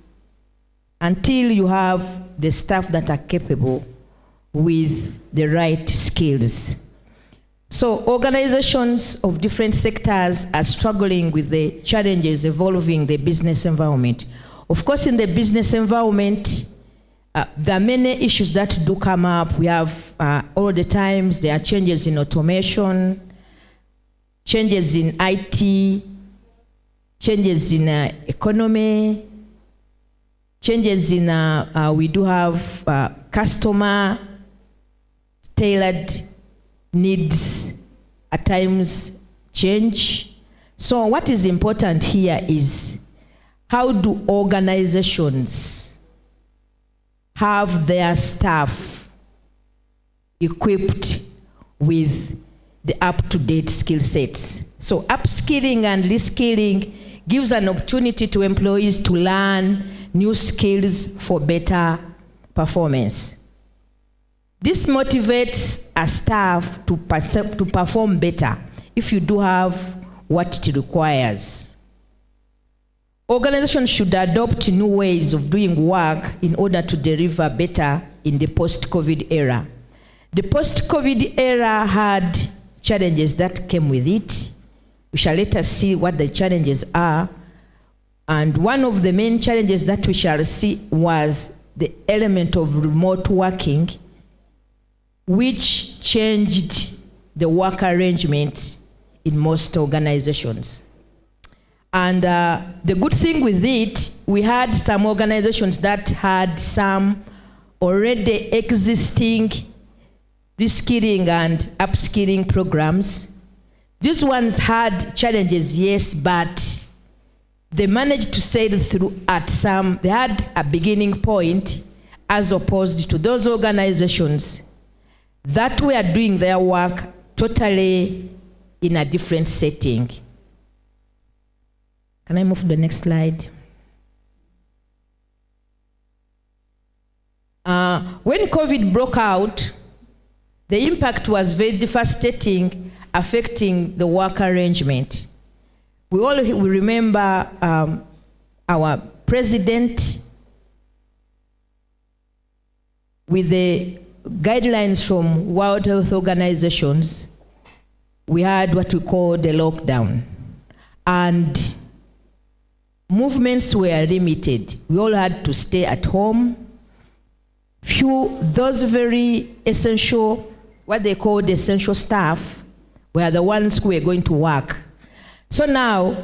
until you have the staff that are capable with the right skills. So organizations of different sectors are struggling with the challenges evolving the business environment. Of course, in the business environment, there are many issues that do come up. We have all the times, there are changes in automation, changes in IT, changes in economy, changes in, we do have customer tailored needs at times change. So what is important here is how do organizations have their staff equipped with the up-to-date skill sets. So upskilling and reskilling gives an opportunity to employees to learn new skills for better performance. This motivates a staff to perform better if you do have what it requires. Organizations should adopt new ways of doing work in order to deliver better in the post-COVID era. The post-COVID era had challenges that came with it. We shall later see what the challenges are. And one of the main challenges that we shall see was the element of remote working, which changed the work arrangement in most organizations. And the good thing with it, we had some organizations that had some already existing reskilling and upskilling programs. These ones had challenges, yes, but they managed to sail through at some, they had a beginning point as opposed to those organizations that were doing their work totally in a different setting. Can I move to the next slide? When COVID broke out, the impact was very devastating, affecting the work arrangement. We all remember our president with the guidelines from World Health Organizations. We had what we call the lockdown. And movements were limited. We all had to stay at home. Those very essential, what they call the essential staff, were the ones who were going to work. So now,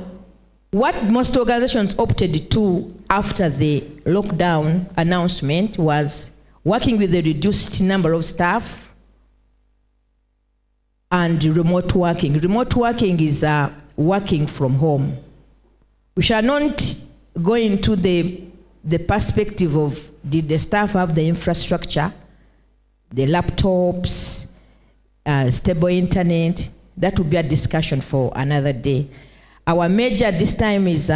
what most organizations opted to after the lockdown announcement was working with a reduced number of staff and remote working. Remote working is working from home. We shall not go into the perspective of did the staff have the infrastructure, the laptops, stable internet. That would be a discussion for another day. Our major this time is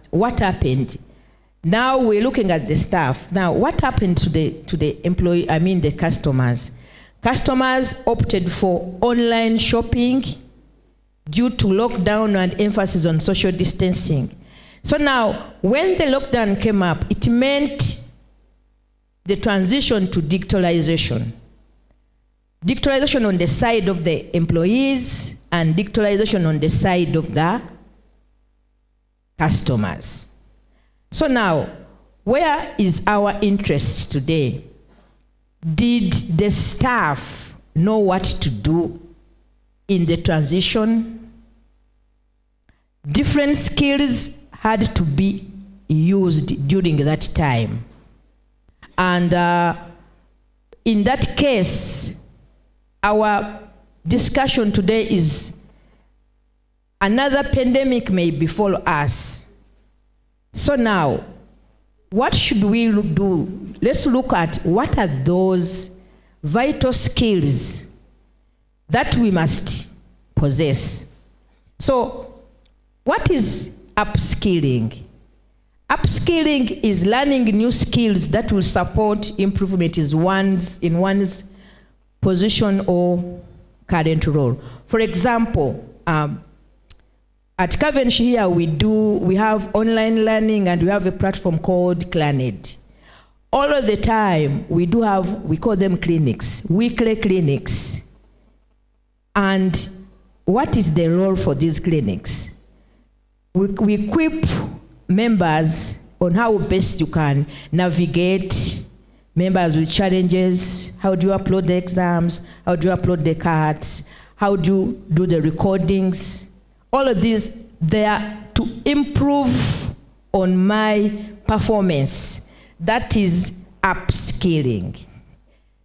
what happened. Now we're looking at the staff. Now, what happened to the employee, the customers? Customers opted for online shopping due to lockdown and emphasis on social distancing. So now, when the lockdown came up, it meant the transition to digitalization. Digitalization on the side of the employees and digitalization on the side of the customers. So now, where is our interest today? Did the staff know what to do in the transition? Different skills had to be used during that time. And in that case, our discussion today is another pandemic may befall us. So now, what should we do? Let's look at what are those vital skills that we must possess. So, what is upskilling? Upskilling is learning new skills that will support improvement in one's position or current role. For example, at Cavendish here, we have online learning and we have a platform called Keynote. All of the time, we call them clinics, weekly clinics. And what is the role for these clinics? We equip members on how best you can navigate members with challenges. How do you upload the exams? How do you upload the cards? How do you do the recordings? All of these, they are to improve on my performance. That is upskilling.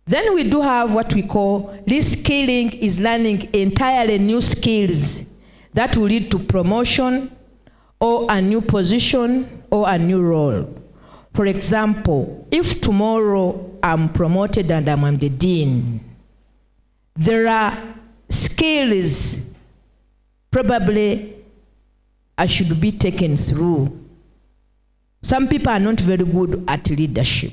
Then we do have what we call reskilling, is learning entirely new skills that will lead to promotion or a new position or a new role. For example, if tomorrow I'm promoted and I'm the dean, there are skills probably I should be taken through. Some people are not very good at leadership.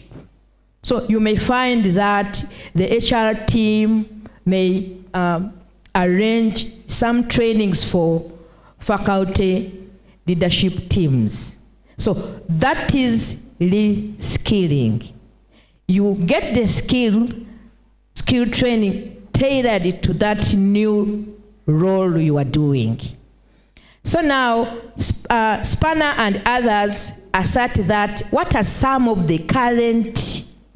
So you may find that the HR team may arrange some trainings for faculty leadership teams. So that is reskilling. You get the skill training tailored to that new role you are doing. So now, Spanner and others assert that what are some of the current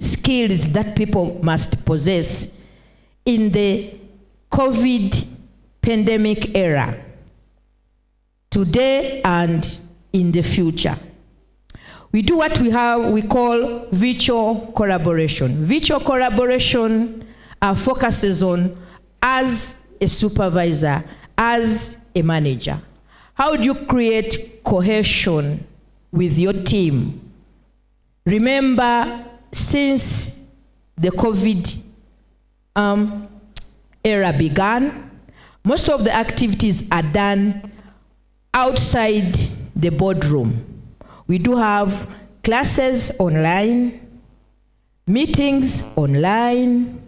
skills that people must possess in the COVID pandemic era, today and in the future. We do what we call virtual collaboration. Virtual collaboration focuses on, as a supervisor, as a manager, how do you create cohesion with your team? Remember, since the COVID era began, most of the activities are done outside the boardroom. We do have classes online, meetings online,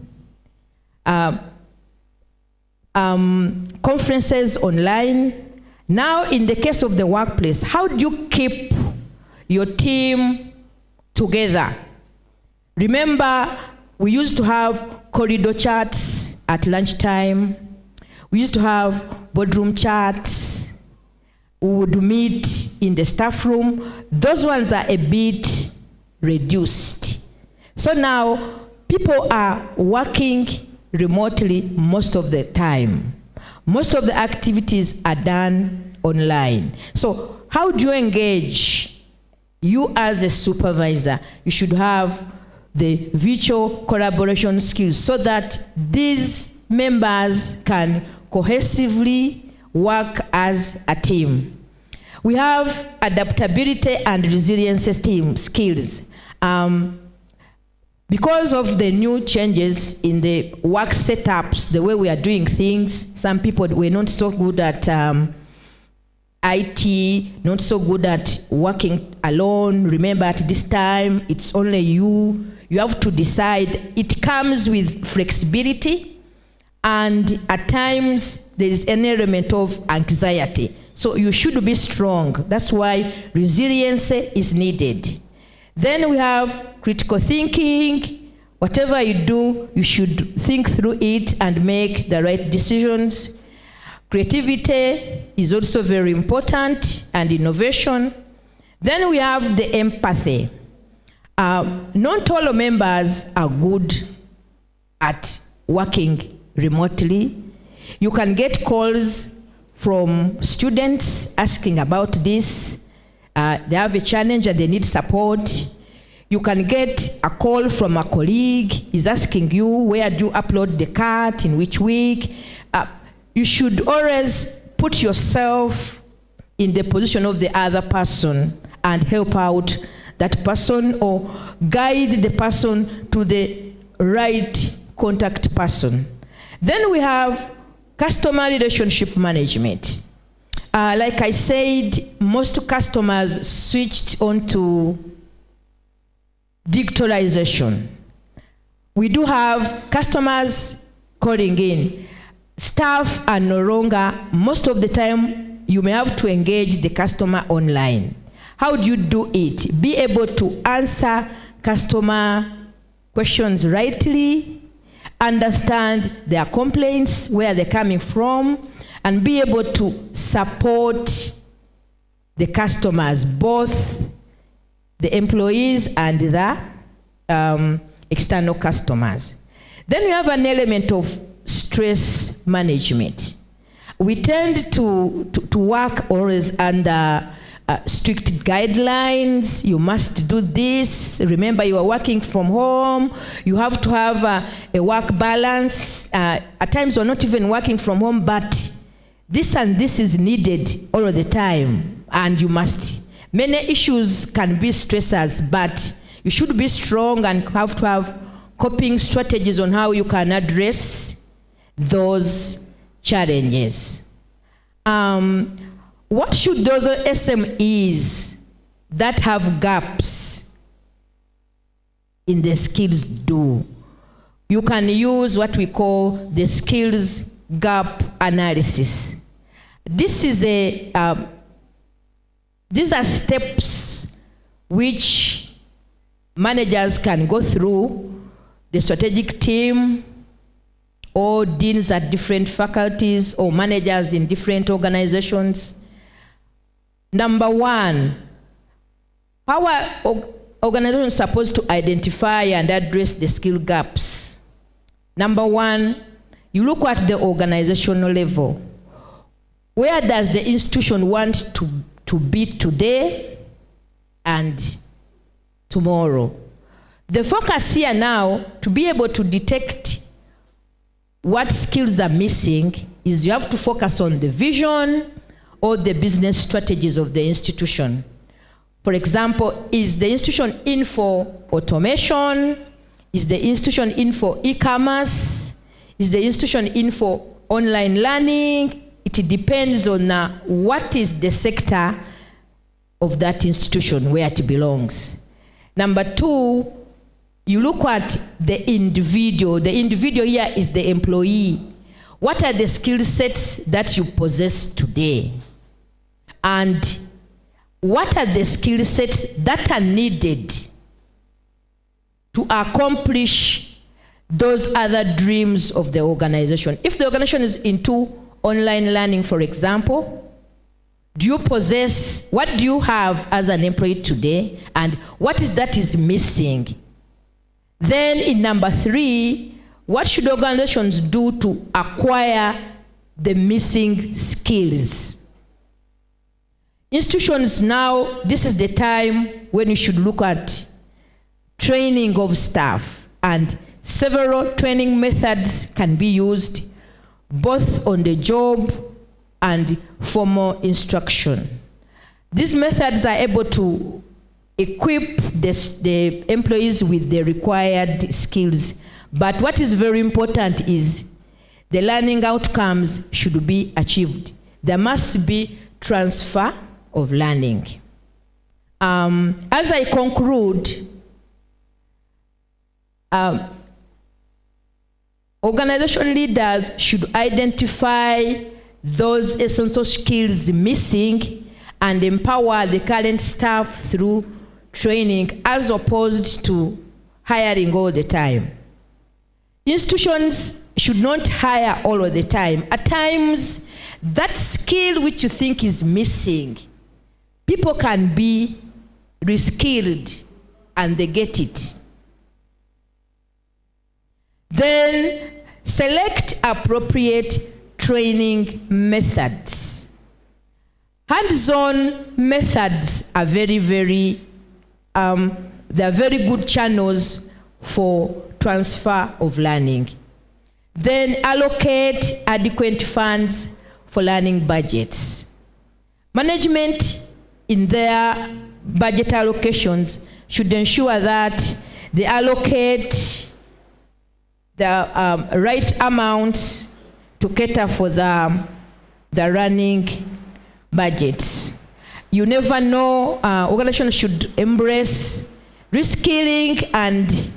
conferences online. Now, in the case of the workplace, how do you keep your team together? Remember, we used to have corridor chats at lunchtime. We used to have boardroom chats. We would meet in the staff room. Those ones are a bit reduced. So now, people are working remotely most of the time. Most of the activities are done online. So how do you engage? You as a supervisor, you should have the virtual collaboration skills so that these members can cohesively work as a team. We have adaptability and resilience skills. Because of the new changes in the work setups, the way we are doing things, some people were not so good at IT, not so good at working alone. Remember, at this time, it's only you. You have to decide. It comes with flexibility, and at times, there is an element of anxiety. So you should be strong. That's why resilience is needed. Then we have critical thinking. Whatever you do, you should think through it and make the right decisions. Creativity is also very important, and innovation. Then we have the empathy. Not all members are good at working remotely. You can get calls from students asking about this. They have a challenge and they need support. You can get a call from a colleague. He's asking you, where do you upload the card, in which week? You should always put yourself in the position of the other person and help out that person or guide the person to the right contact person. Then we have customer relationship management. Like I said, most customers switched on to digitalization. We do have customers calling in. Staff are no longer, most of the time, you may have to engage the customer online. How do you do it? Be able to answer customer questions rightly, understand their complaints, where they're coming from, and be able to support the customers, both the employees and the external customers. Then we have an element of stress management. We tend to work always under strict guidelines. You must do this. Remember, you are working from home. You have to have a work balance. At times, you're not even working from home, but this and this is needed all the time. And you must. Many issues can be stressors, but you should be strong and have to have coping strategies on how you can address those challenges. What should those SMEs that have gaps in the skills do? You can use what we call the skills gap analysis. This is these are steps which managers can go through, the strategic team, or deans at different faculties, or managers in different organizations. Number one, how are organizations supposed to identify and address the skill gaps? Number one, you look at the organizational level. Where does the institution want to be today and tomorrow? The focus here now, to be able to detect what skills are missing, is you have to focus on the vision or the business strategies of the institution. For example, is the institution in for automation? Is the institution in for e-commerce? Is the institution in for online learning? It depends on what is the sector of that institution, where it belongs. Number two, you look at the individual. The individual here is the employee. What are the skill sets that you possess today? And what are the skill sets that are needed to accomplish those other dreams of the organization? If the organization is into online learning, for example, do you possess, what do you have as an employee today, and what is that is missing? Then in number three, what should organizations do to acquire the missing skills? Institutions now, this is the time when you should look at training of staff, and several training methods can be used, both on the job and formal instruction. These methods are able to equip the employees with the required skills. But what is very important is the learning outcomes should be achieved. There must be transfer of learning. As I conclude, organization leaders should identify those essential skills missing and empower the current staff through training as opposed to hiring all the time. Institutions should not hire all of the time. At times, that skill which you think is missing, people can be reskilled and they get it. Then select appropriate training methods. Hands-on methods are very good channels for transfer of learning. Then allocate adequate funds for learning budgets. Management in their budget allocations should ensure that they allocate the right amount to cater for the running budgets. You never know, organizations should embrace reskilling and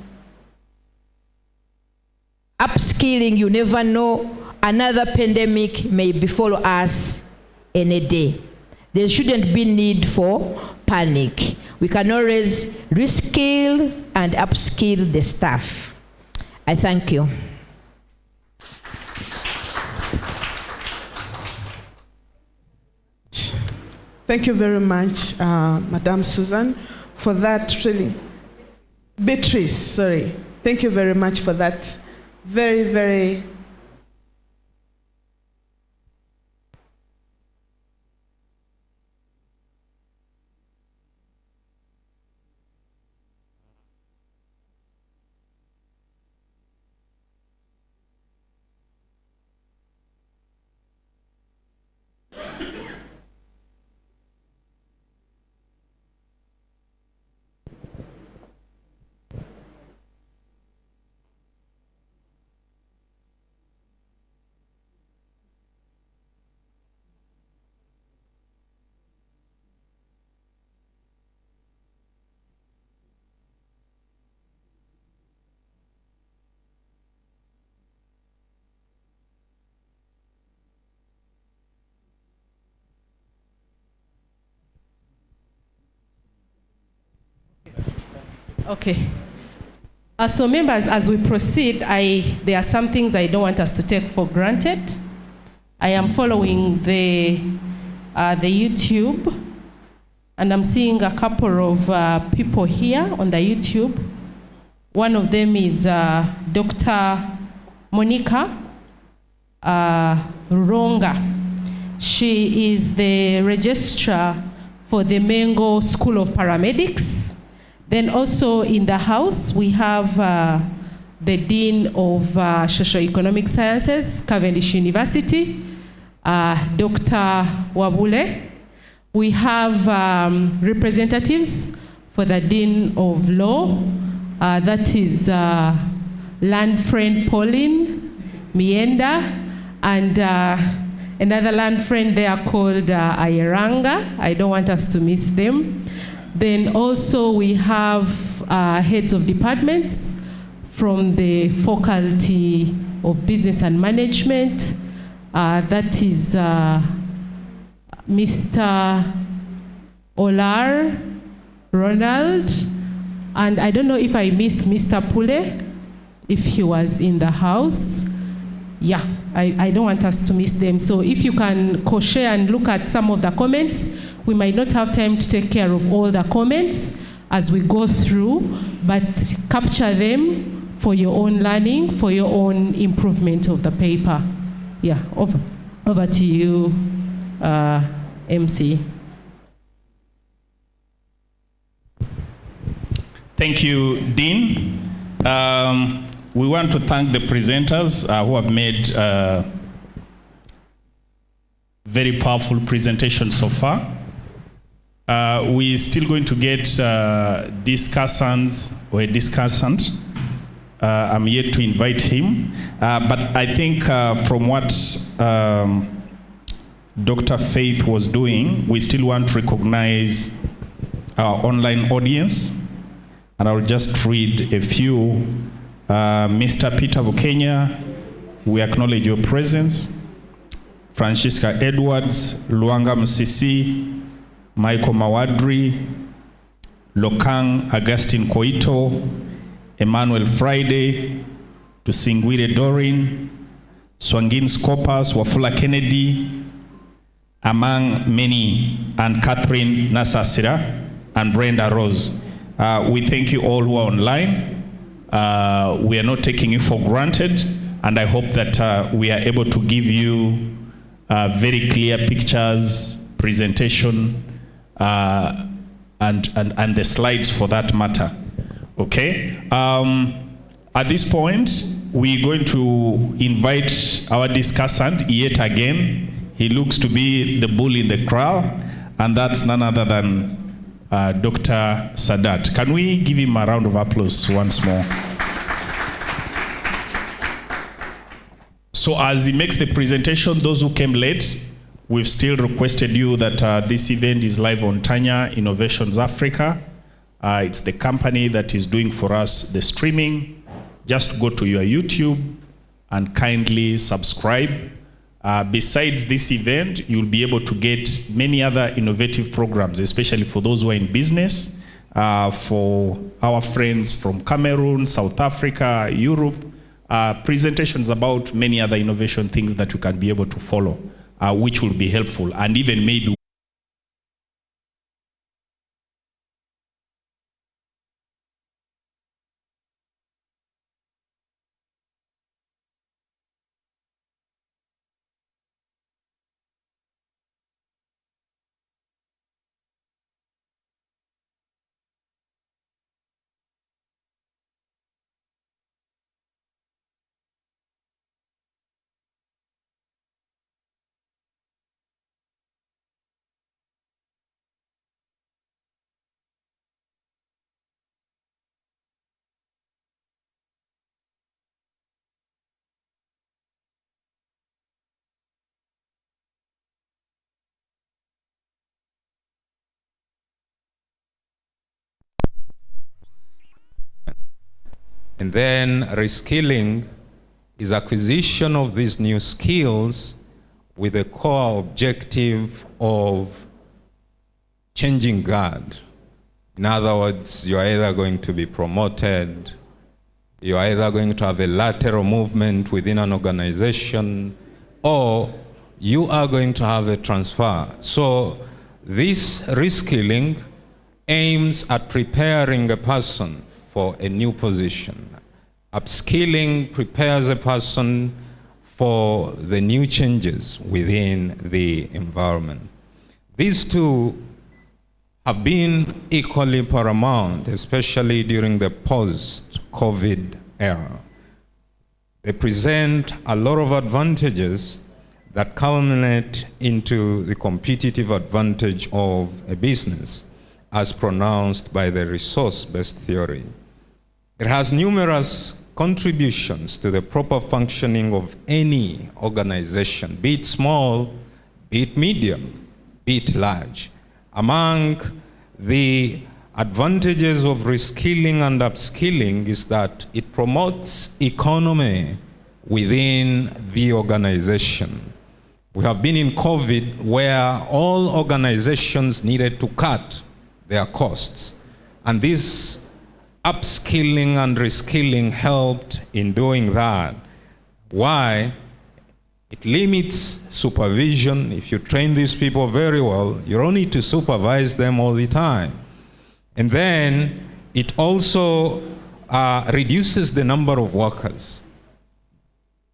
upskilling. You never know, another pandemic may befall us any day. There shouldn't be need for panic. We can always reskill and upskill the staff. I thank you. Thank you very much, Madam Susan, for that really. Beatrice, sorry. Thank you very much for that very Okay. So members, as we proceed, there are some things I don't want us to take for granted. I am following the YouTube, and I'm seeing a couple of people here on the YouTube. One of them is Dr. Monica Ruronga. She is the registrar for the Mengo School of Paramedics. Then also in the house, we have the Dean of Socio-Economic Sciences, Cavendish University, Dr. Wabule. We have representatives for the Dean of Law, that is land friend Pauline Mienda, and another land friend there called Ayeranga. I don't want us to miss them. Then also we have heads of departments from the Faculty of Business and Management. That is Mr. Olar Ronald. And I don't know if I missed Mr. Pule, if he was in the house. Yeah, I don't want us to miss them. So if you can co-share and look at some of the comments, we might not have time to take care of all the comments as we go through, but capture them for your own learning, for your own improvement of the paper. Yeah, over to you, MC. Thank you, Dean. We want to thank the presenters who have made very powerful presentation so far. We're still going to get discussants or a discussant. I'm yet to invite him. But I think from what Dr. Faith was doing, we still want to recognize our online audience. And I'll just read a few. Mr. Peter Bukenya, we acknowledge your presence. Francisca Edwards, Luanga Musisi, Michael Mawadri, Lokang Augustine Koito, Emmanuel Friday, Tusingwire Dorin, Swangin Skopas, Wafula Kennedy, among many, and Catherine Nasasira and Brenda Rose. We thank you all who are online. We are not taking you for granted, and I hope that we are able to give you very clear pictures, presentation, and the slides for that matter. Okay? At this point, we're going to invite our discussant yet again. He looks to be the bull in the corral, and that's none other than Dr. Sadat. Can we give him a round of applause once more? So as he makes the presentation, those who came late, we've still requested you that this event is live on Tanya Innovations Africa. It's the company that is doing for us the streaming. Just go to your YouTube and kindly subscribe. Besides this event, you'll be able to get many other innovative programs, especially for those who are in business, for our friends from Cameroon, South Africa, Europe, presentations about many other innovation things that you can be able to follow, which will be helpful, and even maybe And then reskilling is acquisition of these new skills with a core objective of changing guard. In other words, you're either going to be promoted, you're either going to have a lateral movement within an organization, or you are going to have a transfer. So this reskilling aims at preparing a person for a new position. Upskilling prepares a person for the new changes within the environment. These two have been equally paramount, especially during the post-COVID era. They present a lot of advantages that culminate into the competitive advantage of a business, as pronounced by the resource-based theory. It has numerous contributions to the proper functioning of any organization, be it small, be it medium, be it large. Among the advantages of reskilling and upskilling is that it promotes economy within the organization. We have been in COVID where all organizations needed to cut their costs, and this upskilling and reskilling helped in doing that. Why? It limits supervision. If you train these people very well, you don't need to supervise them all the time. And then it also reduces the number of workers.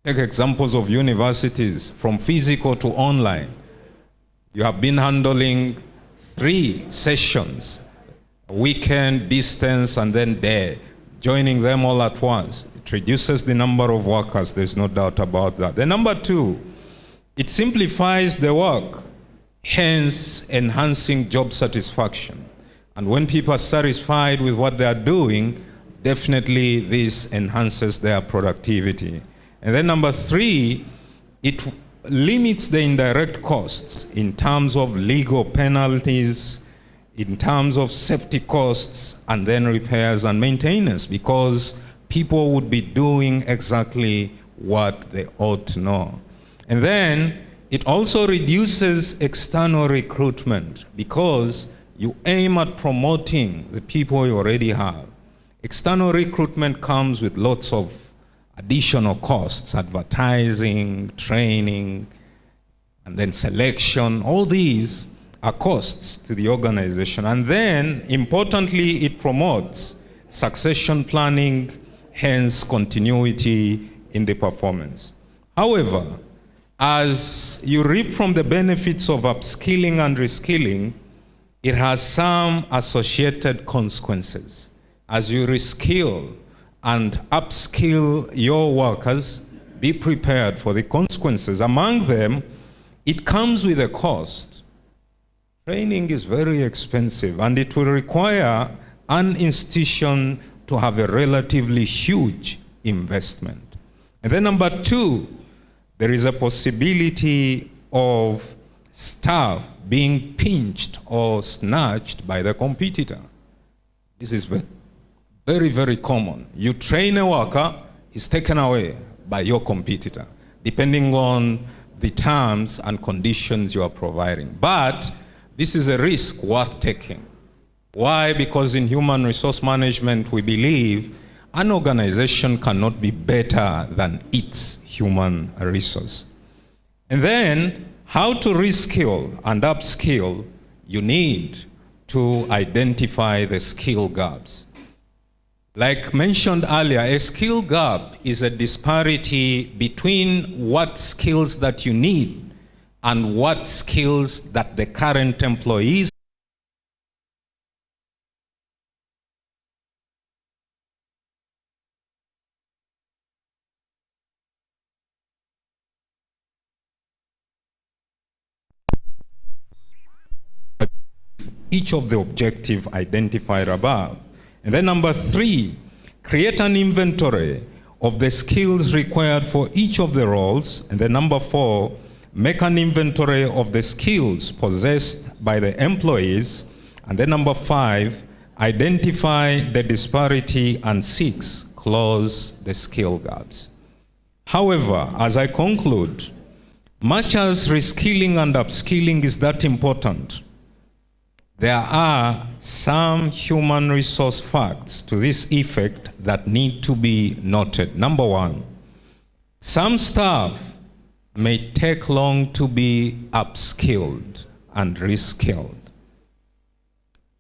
Take examples of universities from physical to online. You have been handling 3 sessions, weekend, distance, and then day, joining them all at once. It reduces the number of workers, there's no doubt about that. The number 2, it simplifies the work, hence enhancing job satisfaction. And when people are satisfied with what they are doing, definitely this enhances their productivity. And then number 3, it limits the indirect costs in terms of legal penalties, in terms of safety costs, and then repairs and maintenance, because people would be doing exactly what they ought to know. And then it also reduces external recruitment, because you aim at promoting the people you already have. External recruitment comes with lots of additional costs, advertising, training, and then selection. All these are costs to the organization. And then, importantly, it promotes succession planning, hence continuity in the performance. However, as you reap from the benefits of upskilling and reskilling, it has some associated consequences. As you reskill and upskill your workers, be prepared for the consequences. Among them, it comes with a cost. Training is very expensive, and it will require an institution to have a relatively huge investment. And then number two, there is a possibility of staff being pinched or snatched by the competitor. This is very, very common. You train a worker, he's taken away by your competitor, depending on the terms and conditions you are providing. But this is a risk worth taking. Why? Because in human resource management, we believe an organization cannot be better than its human resource. And then, how to reskill and upskill, you need to identify the skill gaps. Like mentioned earlier, a skill gap is a disparity between what skills that you need and what skills that the current employees each of the objective identified above. And then number three, create an inventory of the skills required for each of the roles. And then number four, make an inventory of the skills possessed by the employees. And then number five, identify the disparity, and six, close the skill gaps. However, as I conclude, much as reskilling and upskilling is that important, there are some human resource facts to this effect that need to be noted. Number one, some staff may take long to be upskilled and reskilled,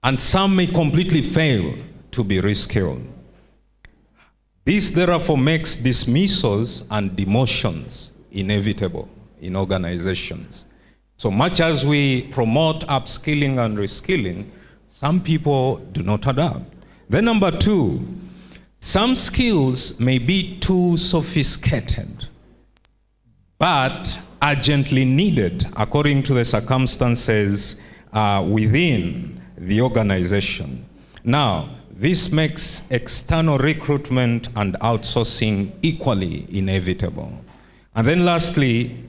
and some may completely fail to be reskilled. This therefore makes dismissals and demotions inevitable in organizations. So much as we promote upskilling and reskilling, some people do not adapt. Then number two, some skills may be too sophisticated, but urgently needed according to the circumstances within the organization. Now, this makes external recruitment and outsourcing equally inevitable. And then lastly,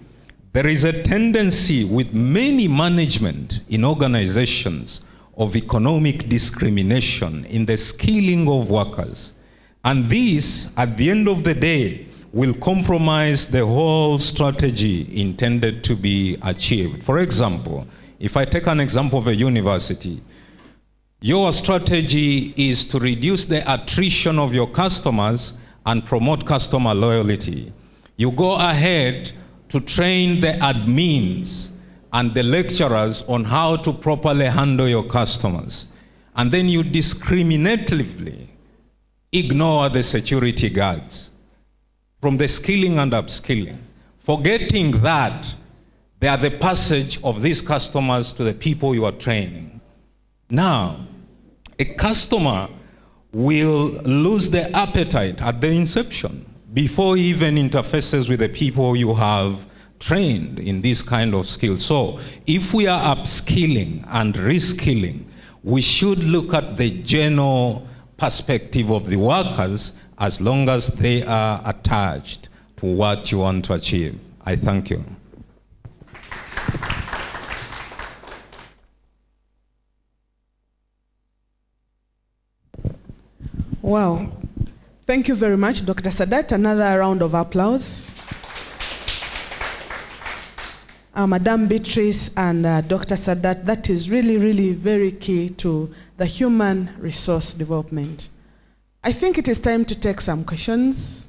there is a tendency with many management in organizations of economic discrimination in the skilling of workers. And this, at the end of the day, will compromise the whole strategy intended to be achieved. For example, if I take an example of a university, your strategy is to reduce the attrition of your customers and promote customer loyalty. You go ahead to train the admins and the lecturers on how to properly handle your customers. And then you discriminatively ignore the security guards from the skilling and upskilling, forgetting that they are the passage of these customers to the people you are training. Now, a customer will lose their appetite at the inception before he even interfaces with the people you have trained in this kind of skills. So if we are upskilling and reskilling, we should look at the general perspective of the workers as long as they are attached to what you want to achieve. I thank you. Wow. Thank you very much, Dr. Sadat. Another round of applause. Madam Beatrice and Dr. Sadat, that is really, really very key to the human resource development. I think it is time to take some questions.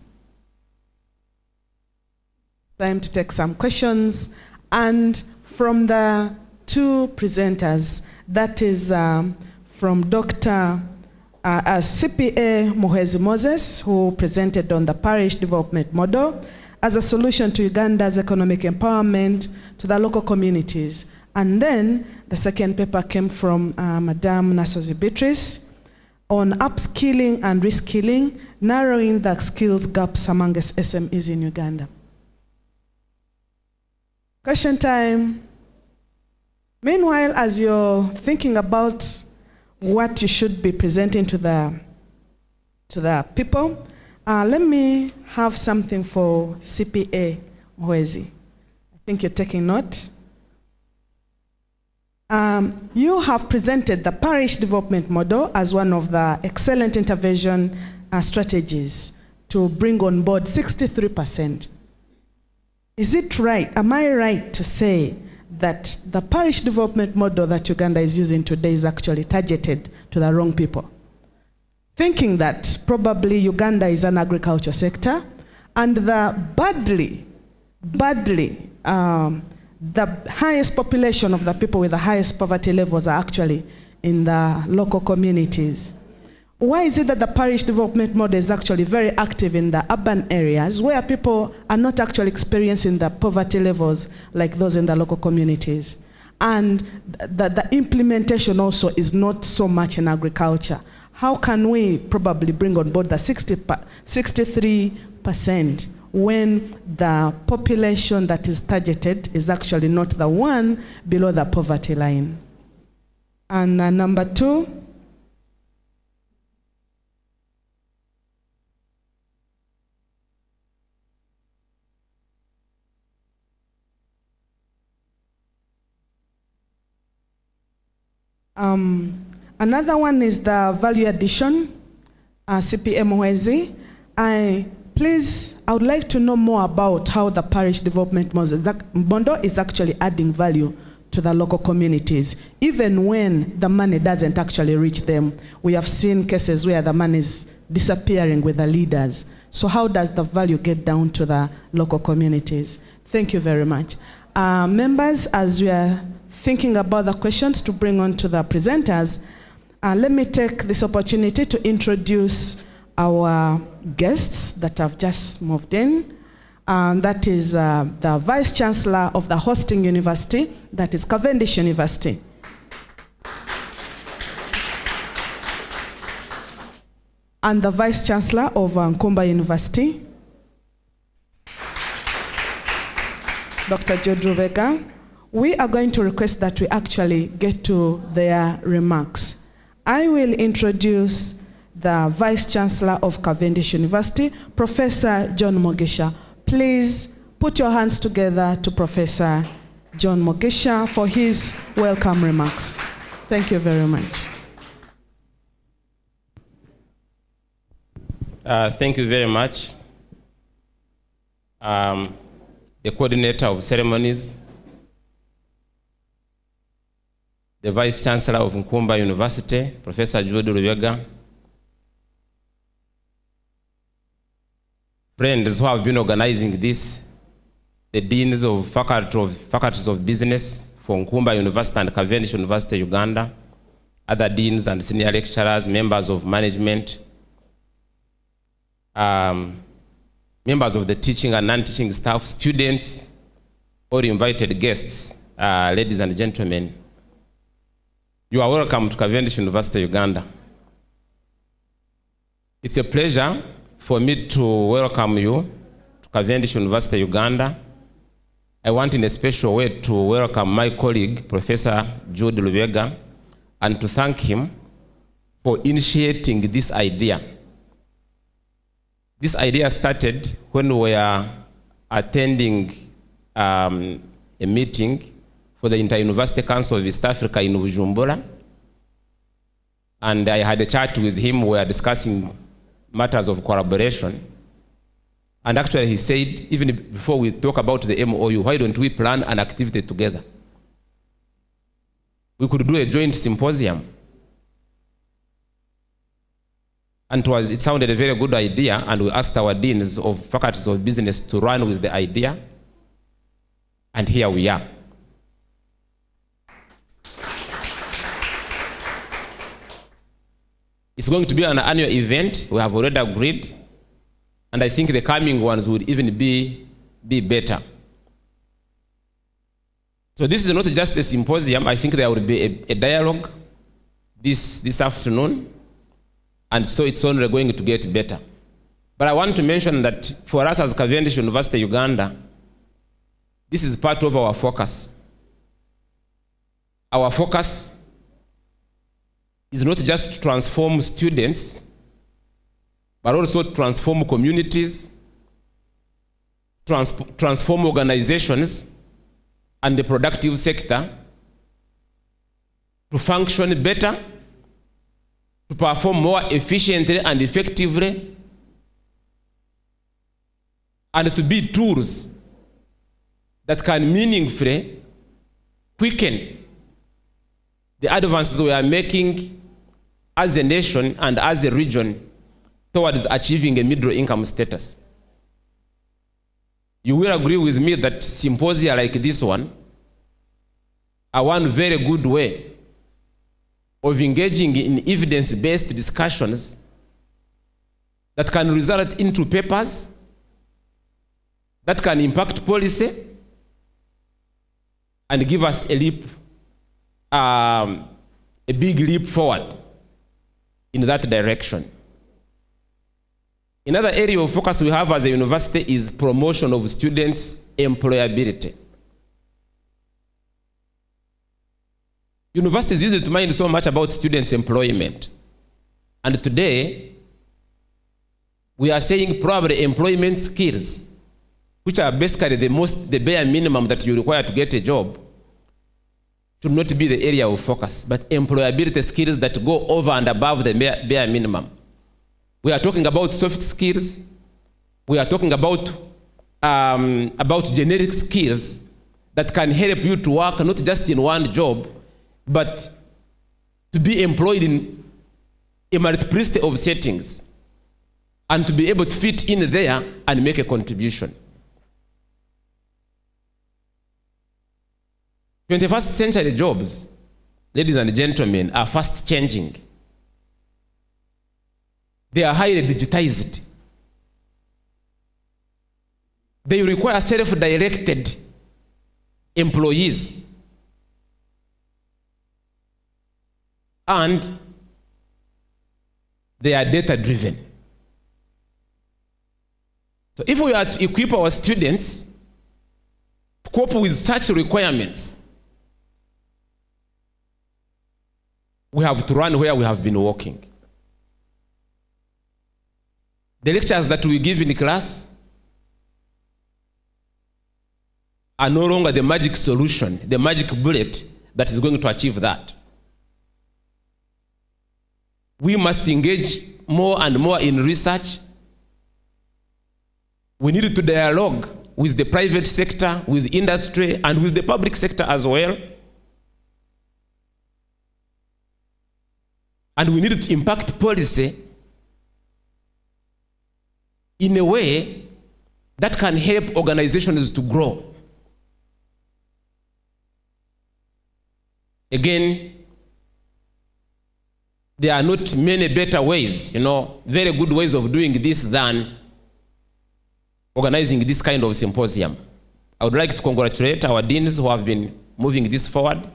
Time to take some questions. And from the two presenters, that is from Dr. CPA Muhwezi Moses, who presented on the Parish development model as a solution to Uganda's economic empowerment to the local communities. And then the second paper came from Madame Nasozi Beatrice on upskilling and reskilling, narrowing the skills gaps amongst SMEs in Uganda. Question time. Meanwhile, as you're thinking about what you should be presenting to the people, let me have something for CPA Muhwezi. I think you're taking note. You have presented the parish development model as one of the excellent intervention strategies to bring on board 63%. Is it right, am I right to say that the parish development model that Uganda is using today is actually targeted to the wrong people? Thinking that probably Uganda is an agriculture sector, and the the highest population of the people with the highest poverty levels are actually in the local communities. Why is it that the parish development model is actually very active in the urban areas where people are not actually experiencing the poverty levels like those in the local communities? And the implementation also is not so much in agriculture. How can we probably bring on board the 63% when the population that is targeted is actually not the one below the poverty line? And number two, another one is the value addition, CPA Muhwezi. I would like to know more about how the parish development model is actually adding value to the local communities, even when the money doesn't actually reach them. We have seen cases where the money is disappearing with the leaders. So how does the value get down to the local communities? Thank you very much. Members, as we are thinking about the questions to bring on to the presenters, let me take this opportunity to introduce our guests that have just moved in. That is the Vice Chancellor of the hosting university, that is Cavendish University. And the Vice Chancellor of Nkumba University, Dr. Jude Rubega. We are going to request that we actually get to their remarks. I will introduce the Vice Chancellor of Cavendish University, Professor John Mugisha. Please put your hands together to Professor John Mugisha for his welcome remarks. Thank you very much. Thank you very much. The coordinator of ceremonies, the Vice Chancellor of Nkumba University, Professor Jude Rubega, friends who have been organizing this, the deans of faculties of business for Nkumba University and Cavendish University, Uganda, other deans and senior lecturers, members of management, members of the teaching and non-teaching staff, students, all invited guests, ladies and gentlemen. You are welcome to Cavendish University, Uganda. It's a pleasure for me to welcome you to Cavendish University, Uganda. I want in a special way to welcome my colleague, Professor Jude Rubega, and to thank him for initiating this idea. This idea started when we were attending a meeting for the Inter-University Council of East Africa in Bujumbura. And I had a chat with him. We were discussing matters of collaboration. And actually he said, even before we talk about the MOU, why don't we plan an activity together? We could do a joint symposium. And it sounded a very good idea, and we asked our deans of faculties of business to run with the idea. And here we are. It's going to be an annual event. We have already agreed. And I think the coming ones would even be better. So this is not just a symposium. I think there will be a dialogue this afternoon. And so it's only going to get better. But I want to mention that for us as Cavendish University Uganda, this is part of our focus. Our focus is not just to transform students, but also to transform communities, transform organizations and the productive sector to function better, to perform more efficiently and effectively, and to be tools that can meaningfully quicken the advances we are making as a nation and as a region towards achieving a middle income status. You will agree with me that symposia like this one are one very good way of engaging in evidence-based discussions that can result into papers that can impact policy and give us a big leap forward in that direction. Another area of focus we have as a university is promotion of students' employability. Universities used to mind so much about students' employment. And today, we are saying probably employment skills, which are basically the bare minimum that you require to get a job, should not be the area of focus, but employability skills that go over and above the bare minimum. We are talking about soft skills. We are talking about generic skills that can help you to work not just in one job, but to be employed in a multiplicity of settings and to be able to fit in there and make a contribution. 21st century jobs, ladies and gentlemen, are fast changing. They are highly digitized. They require self-directed employees. And they are data-driven. So if we are to equip our students to cope with such requirements, we have to run where we have been working. The lectures that we give in class are no longer the magic solution, the magic bullet that is going to achieve that. We must engage more and more in research. We need to dialogue with the private sector, with industry, and with the public sector as well. And we need to impact policy in a way that can help organizations to grow. Again, there are not many better ways, very good ways of doing this than organizing this kind of symposium. I would like to congratulate our deans who have been moving this forward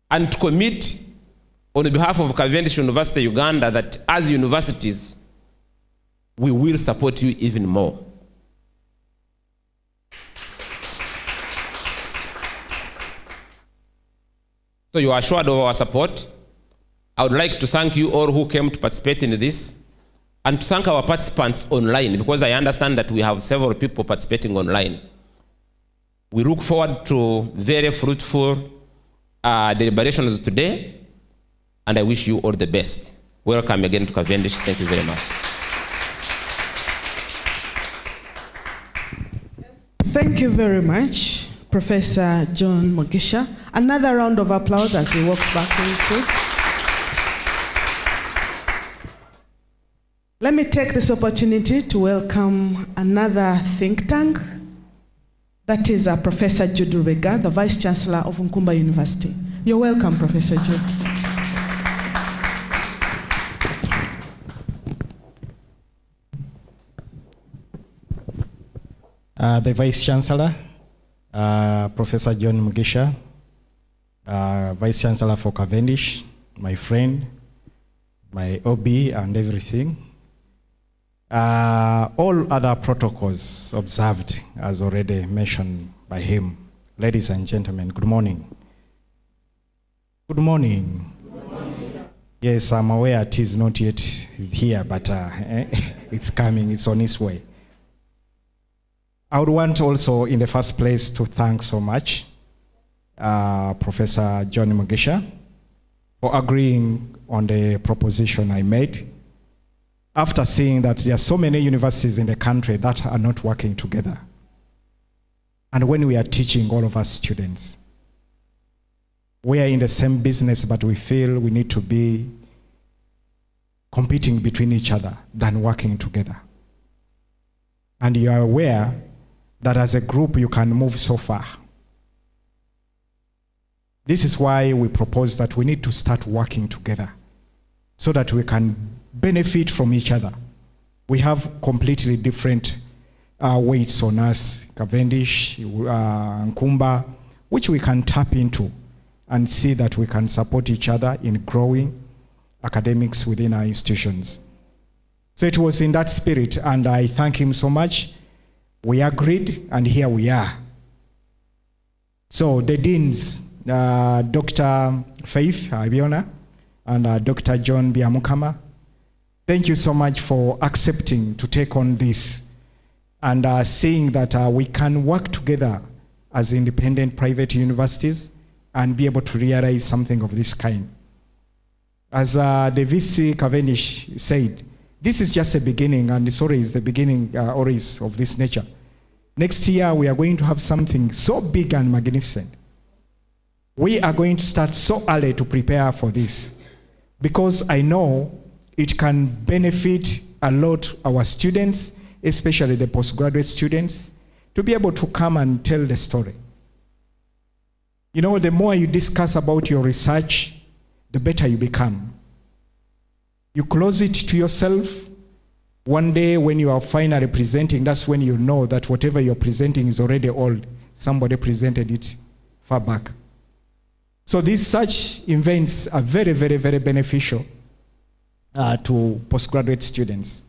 and to commit on behalf of Cavendish University Uganda that as universities, we will support you even more. So you are assured of our support. I would like to thank you all who came to participate in this and to thank our participants online, because I understand that we have several people participating online. We look forward to very fruitful deliberations today, and I wish you all the best. Welcome again to Cavendish. Thank you very much. Thank you very much, Professor John Mugisha. Another round of applause as he walks back to his seat. Let me take this opportunity to welcome another think tank. That is Professor Jude Lubega, the Vice Chancellor of Nkumba University. You're welcome, Professor Jude. The Vice Chancellor, Professor John Mugisha, Vice Chancellor for Cavendish, my friend, my OB and everything. All other protocols observed as already mentioned by him. Ladies and gentlemen, good morning. Good morning. Good morning. Yes, I'm aware it is not yet here, but it's coming, it's on its way. I would want also in the first place to thank so much Professor John Mugisha for agreeing on the proposition I made after seeing that there are so many universities in the country that are not working together. And when we are teaching all of us students, we are in the same business, but we feel we need to be competing between each other than working together. And you are aware that as a group you can move so far. This is why we propose that we need to start working together so that we can benefit from each other. We have completely different weights on us, Cavendish, Nkumba, which we can tap into and see that we can support each other in growing academics within our institutions. So it was in that spirit, and I thank him so much. We agreed, and here we are. So the deans, Dr. Faith Abiona and Dr. John Biamukama, thank you so much for accepting to take on this and saying that we can work together as independent private universities and be able to realize something of this kind. As the VC Cavendish said, this is just a beginning, and it's always the beginning always of this nature. Next year, we are going to have something so big and magnificent. We are going to start so early to prepare for this, because I know it can benefit a lot our students, especially the postgraduate students, to be able to come and tell the story. You know, the more you discuss about your research, the better you become. You close it to yourself. One day when you are finally presenting, that's when you know that whatever you're presenting is already old. Somebody presented it far back. So these such events are very, very, very beneficial to postgraduate students.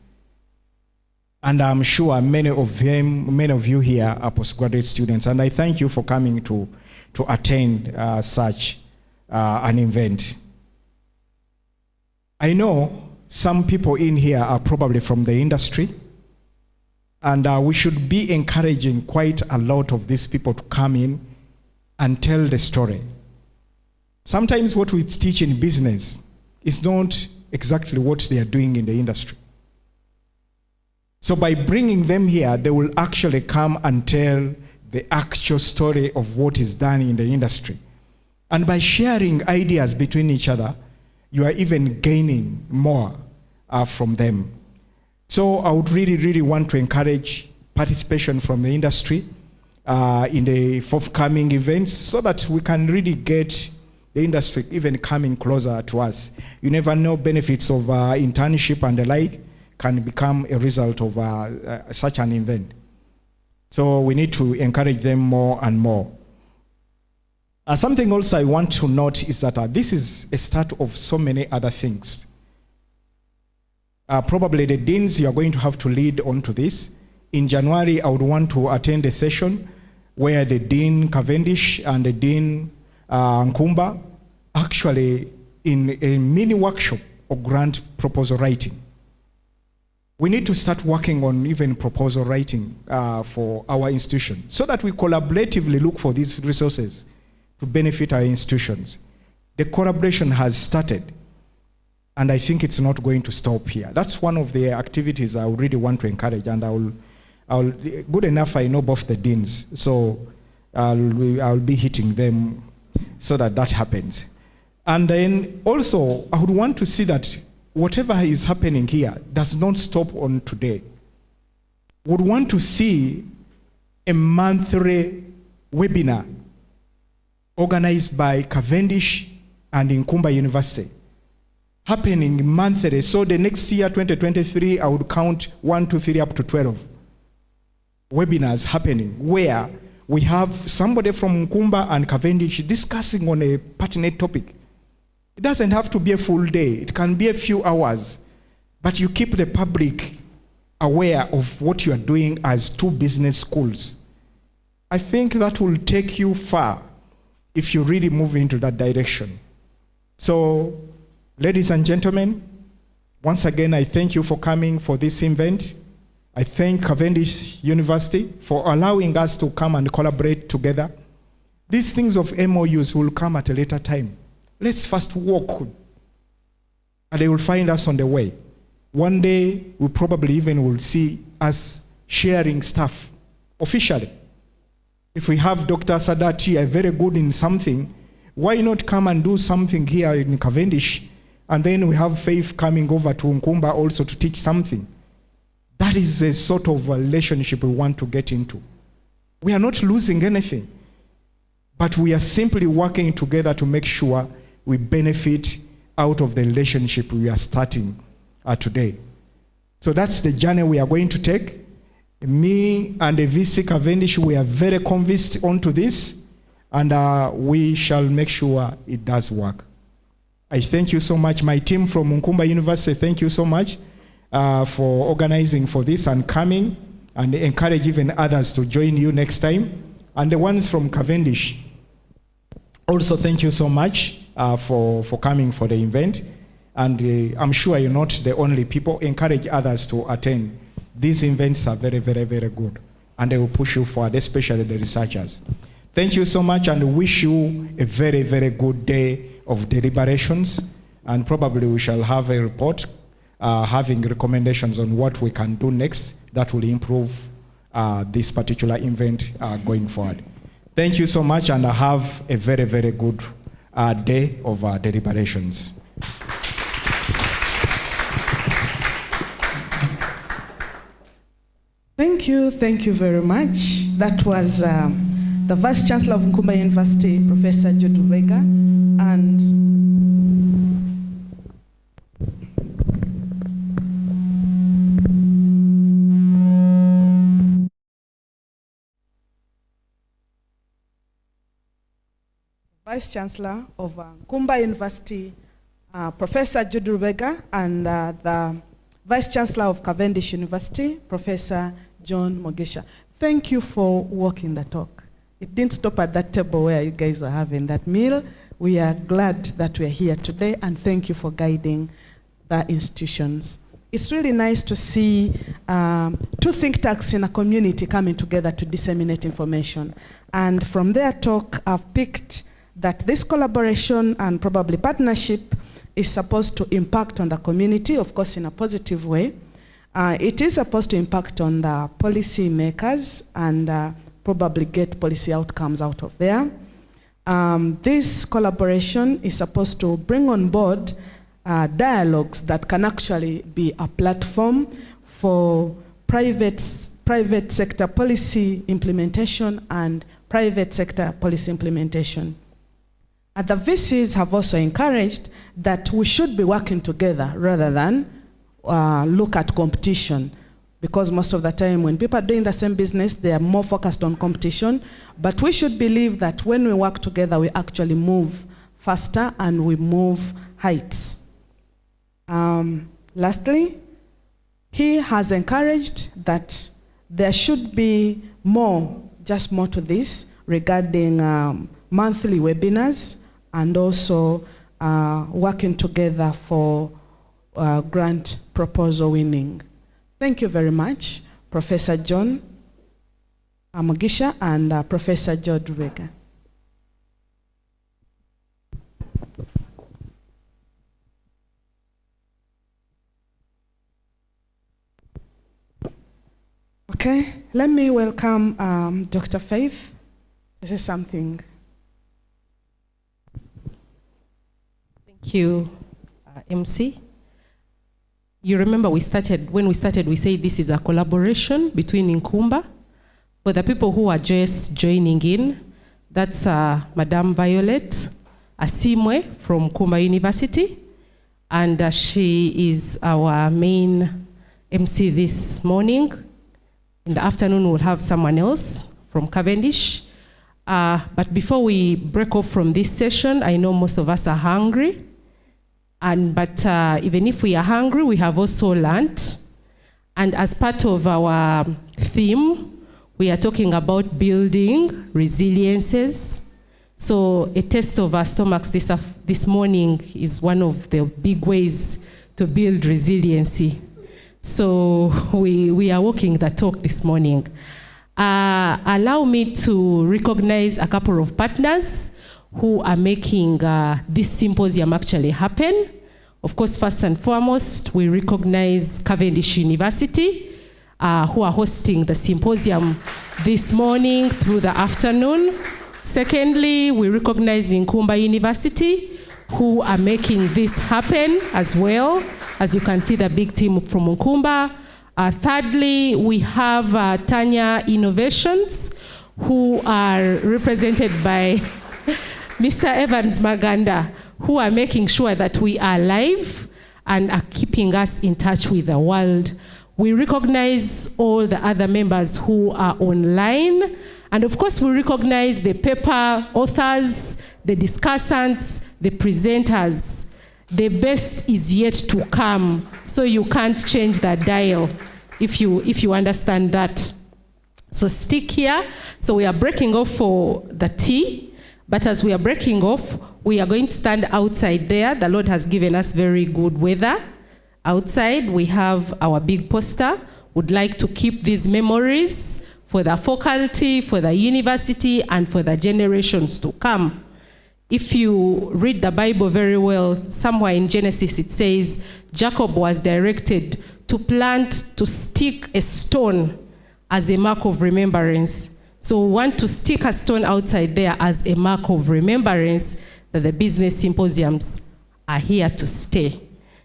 And I'm sure many of you here are postgraduate students, and I thank you for coming to attend such an event. I know some people in here are probably from the industry, and we should be encouraging quite a lot of these people to come in and tell the story. Sometimes what we teach in business is not exactly what they are doing in the industry. So by bringing them here, they will actually come and tell the actual story of what is done in the industry. And by sharing ideas between each other, you are even gaining more from them. So I would really, really want to encourage participation from the industry in the forthcoming events so that we can really get the industry even coming closer to us. You never know, benefits of internship and the like can become a result of such an event. So we need to encourage them more and more. Something also I want to note is that this is a start of so many other things. Probably the deans, you are going to have to lead on to this. In January, I would want to attend a session where the Dean Cavendish and the Dean Nkumba actually in a mini workshop of grant proposal writing. We need to start working on even proposal writing for our institution so that we collaboratively look for these resources to benefit our institutions. The collaboration has started. And I think it's not going to stop here. That's one of the activities I really want to encourage, and I'll good enough, I know both the deans, so I'll be hitting them so that happens. And then also, I would want to see that whatever is happening here does not stop on today. Would want to see a monthly webinar organized by Cavendish and Nkumba University, happening monthly. So the next year, 2023, I would count 1, 2, 3, up to 12 webinars happening where we have somebody from Nkumba and Cavendish discussing on a pertinent topic. It doesn't have to be a full day. It can be a few hours, but you keep the public aware of what you are doing as two business schools. I think that will take you far if you really move into that direction. So, ladies and gentlemen, once again, I thank you for coming for this event. I thank Cavendish University for allowing us to come and collaborate together. These things of MOUs will come at a later time. Let's first walk, and they will find us on the way. One day, we probably even will see us sharing stuff officially. If we have Dr. Sadati very good in something, why not come and do something here in Cavendish? And then we have Faith coming over to Nkumba also to teach something. That is a sort of a relationship we want to get into. We are not losing anything, but we are simply working together to make sure we benefit out of the relationship we are starting today. So that's the journey we are going to take. Me and the VC Cavendish, we are very convinced onto this, and we shall make sure it does work. I thank you so much. My team from Nkumba University, thank you so much for organizing for this and coming, and encourage even others to join you next time. And the ones from Cavendish, also thank you so much for coming for the event. And I'm sure you're not the only people. Encourage others to attend. These events are very, very, very good, and they will push you forward, especially the researchers. Thank you so much, and wish you a very, very good day of deliberations, and probably we shall have a report having recommendations on what we can do next that will improve this particular event going forward. Thank you so much, and have a very, very good day of deliberations. Thank you very much. That was the Vice Chancellor of Nkumba University, Professor Jude Vega, and Vice Chancellor of Nkumba University, Professor Jude Vega, and the Vice Chancellor of Cavendish University, Professor John Mogisha. Thank you for walking the talk. It didn't stop at that table where you guys were having that meal. We are glad that we are here today, and thank you for guiding the institutions. It's really nice to see two think tanks in a community coming together to disseminate information. And from their talk, I've picked that this collaboration and probably partnership is supposed to impact on the community, of course, in a positive way. It is supposed to impact on the policy makers and probably get policy outcomes out of there. This collaboration is supposed to bring on board dialogues that can actually be a platform for private sector policy implementation and private sector policy implementation. And the VCs have also encouraged that we should be working together rather than look at competition, because most of the time when people are doing the same business, they are more focused on competition. But we should believe that when we work together, we actually move faster and we move heights. Lastly, he has encouraged that there should be more to this regarding monthly webinars and also working together for grant proposal winning. Thank you very much, Professor John Mogisha and Professor George Vega. Okay, let me welcome Dr. Faith to say something. Thank you, MC. You remember when we started, we said this is a collaboration between Nkumba. For the people who are just joining in, that's Madame Violet Asimwe from Nkumba University, and she is our main MC this morning. In the afternoon, we'll have someone else from Cavendish. But before we break off from this session, I know most of us are hungry. But even if we are hungry, we have also learned. And as part of our theme, we are talking about building resiliences. So a taste of our stomachs this morning is one of the big ways to build resiliency. So we are walking the talk this morning. Allow me to recognize a couple of partners who are making this symposium actually happen. Of course, first and foremost, we recognize Cavendish University, who are hosting the symposium this morning through the afternoon. Secondly, we recognize Nkumba University, who are making this happen as well. As you can see, the big team from Nkumba. Thirdly, we have Tanya Innovations, who are represented by Mr. Evans Maganda, who are making sure that we are live and are keeping us in touch with the world. We recognize all the other members who are online. And of course, we recognize the paper authors, the discussants, the presenters. The best is yet to come, so you can't change the dial if you understand that. So stick here. So we are breaking off for the tea, but as we are breaking off, we are going to stand outside there. The Lord has given us very good weather. Outside, we have our big poster. Would like to keep these memories for the faculty, for the university, and for the generations to come. If you read the Bible very well, somewhere in Genesis it says, Jacob was directed to stick a stone as a mark of remembrance. So we want to stick a stone outside there as a mark of remembrance that the business symposiums are here to stay.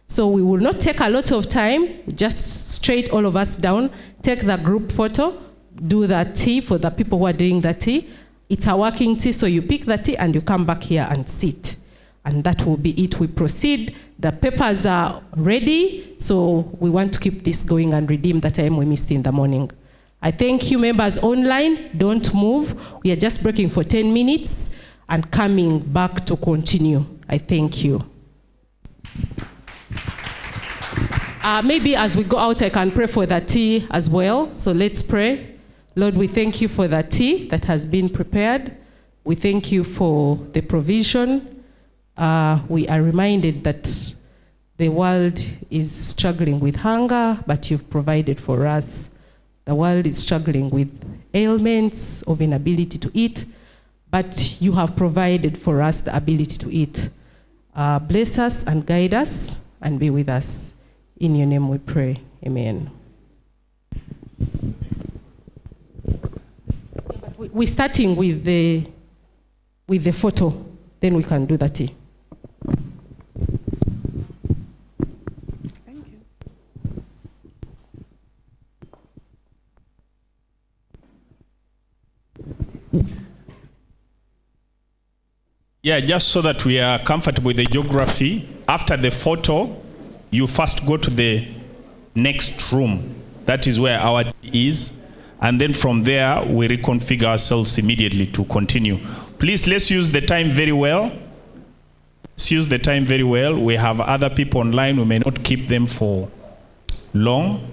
So we will not take a lot of time, just straight all of us down, take the group photo, do the tea for the people who are doing the tea. It's a working tea, so you pick the tea and you come back here and sit. And that will be it. We proceed. The papers are ready, so we want to keep this going and redeem the time we missed in the morning. I thank you members online. Don't move. We are just breaking for 10 minutes and coming back to continue. I thank you. Maybe as we go out, I can pray for the tea as well. So let's pray. Lord, we thank you for the tea that has been prepared. We thank you for the provision. We are reminded that the world is struggling with hunger, but you've provided for us. The world is struggling with ailments of inability to eat, but you have provided for us the ability to eat. Bless us and guide us and be with us. In your name we pray. Amen. We're starting with the photo, then we can do the tea. Thank you. Yeah, just so that we are comfortable with the geography, after the photo, you first go to the next room. That is where our tea is. And then from there, we reconfigure ourselves immediately to continue. Please, let's use the time very well. Let's use the time very well. We have other people online. We may not keep them for long.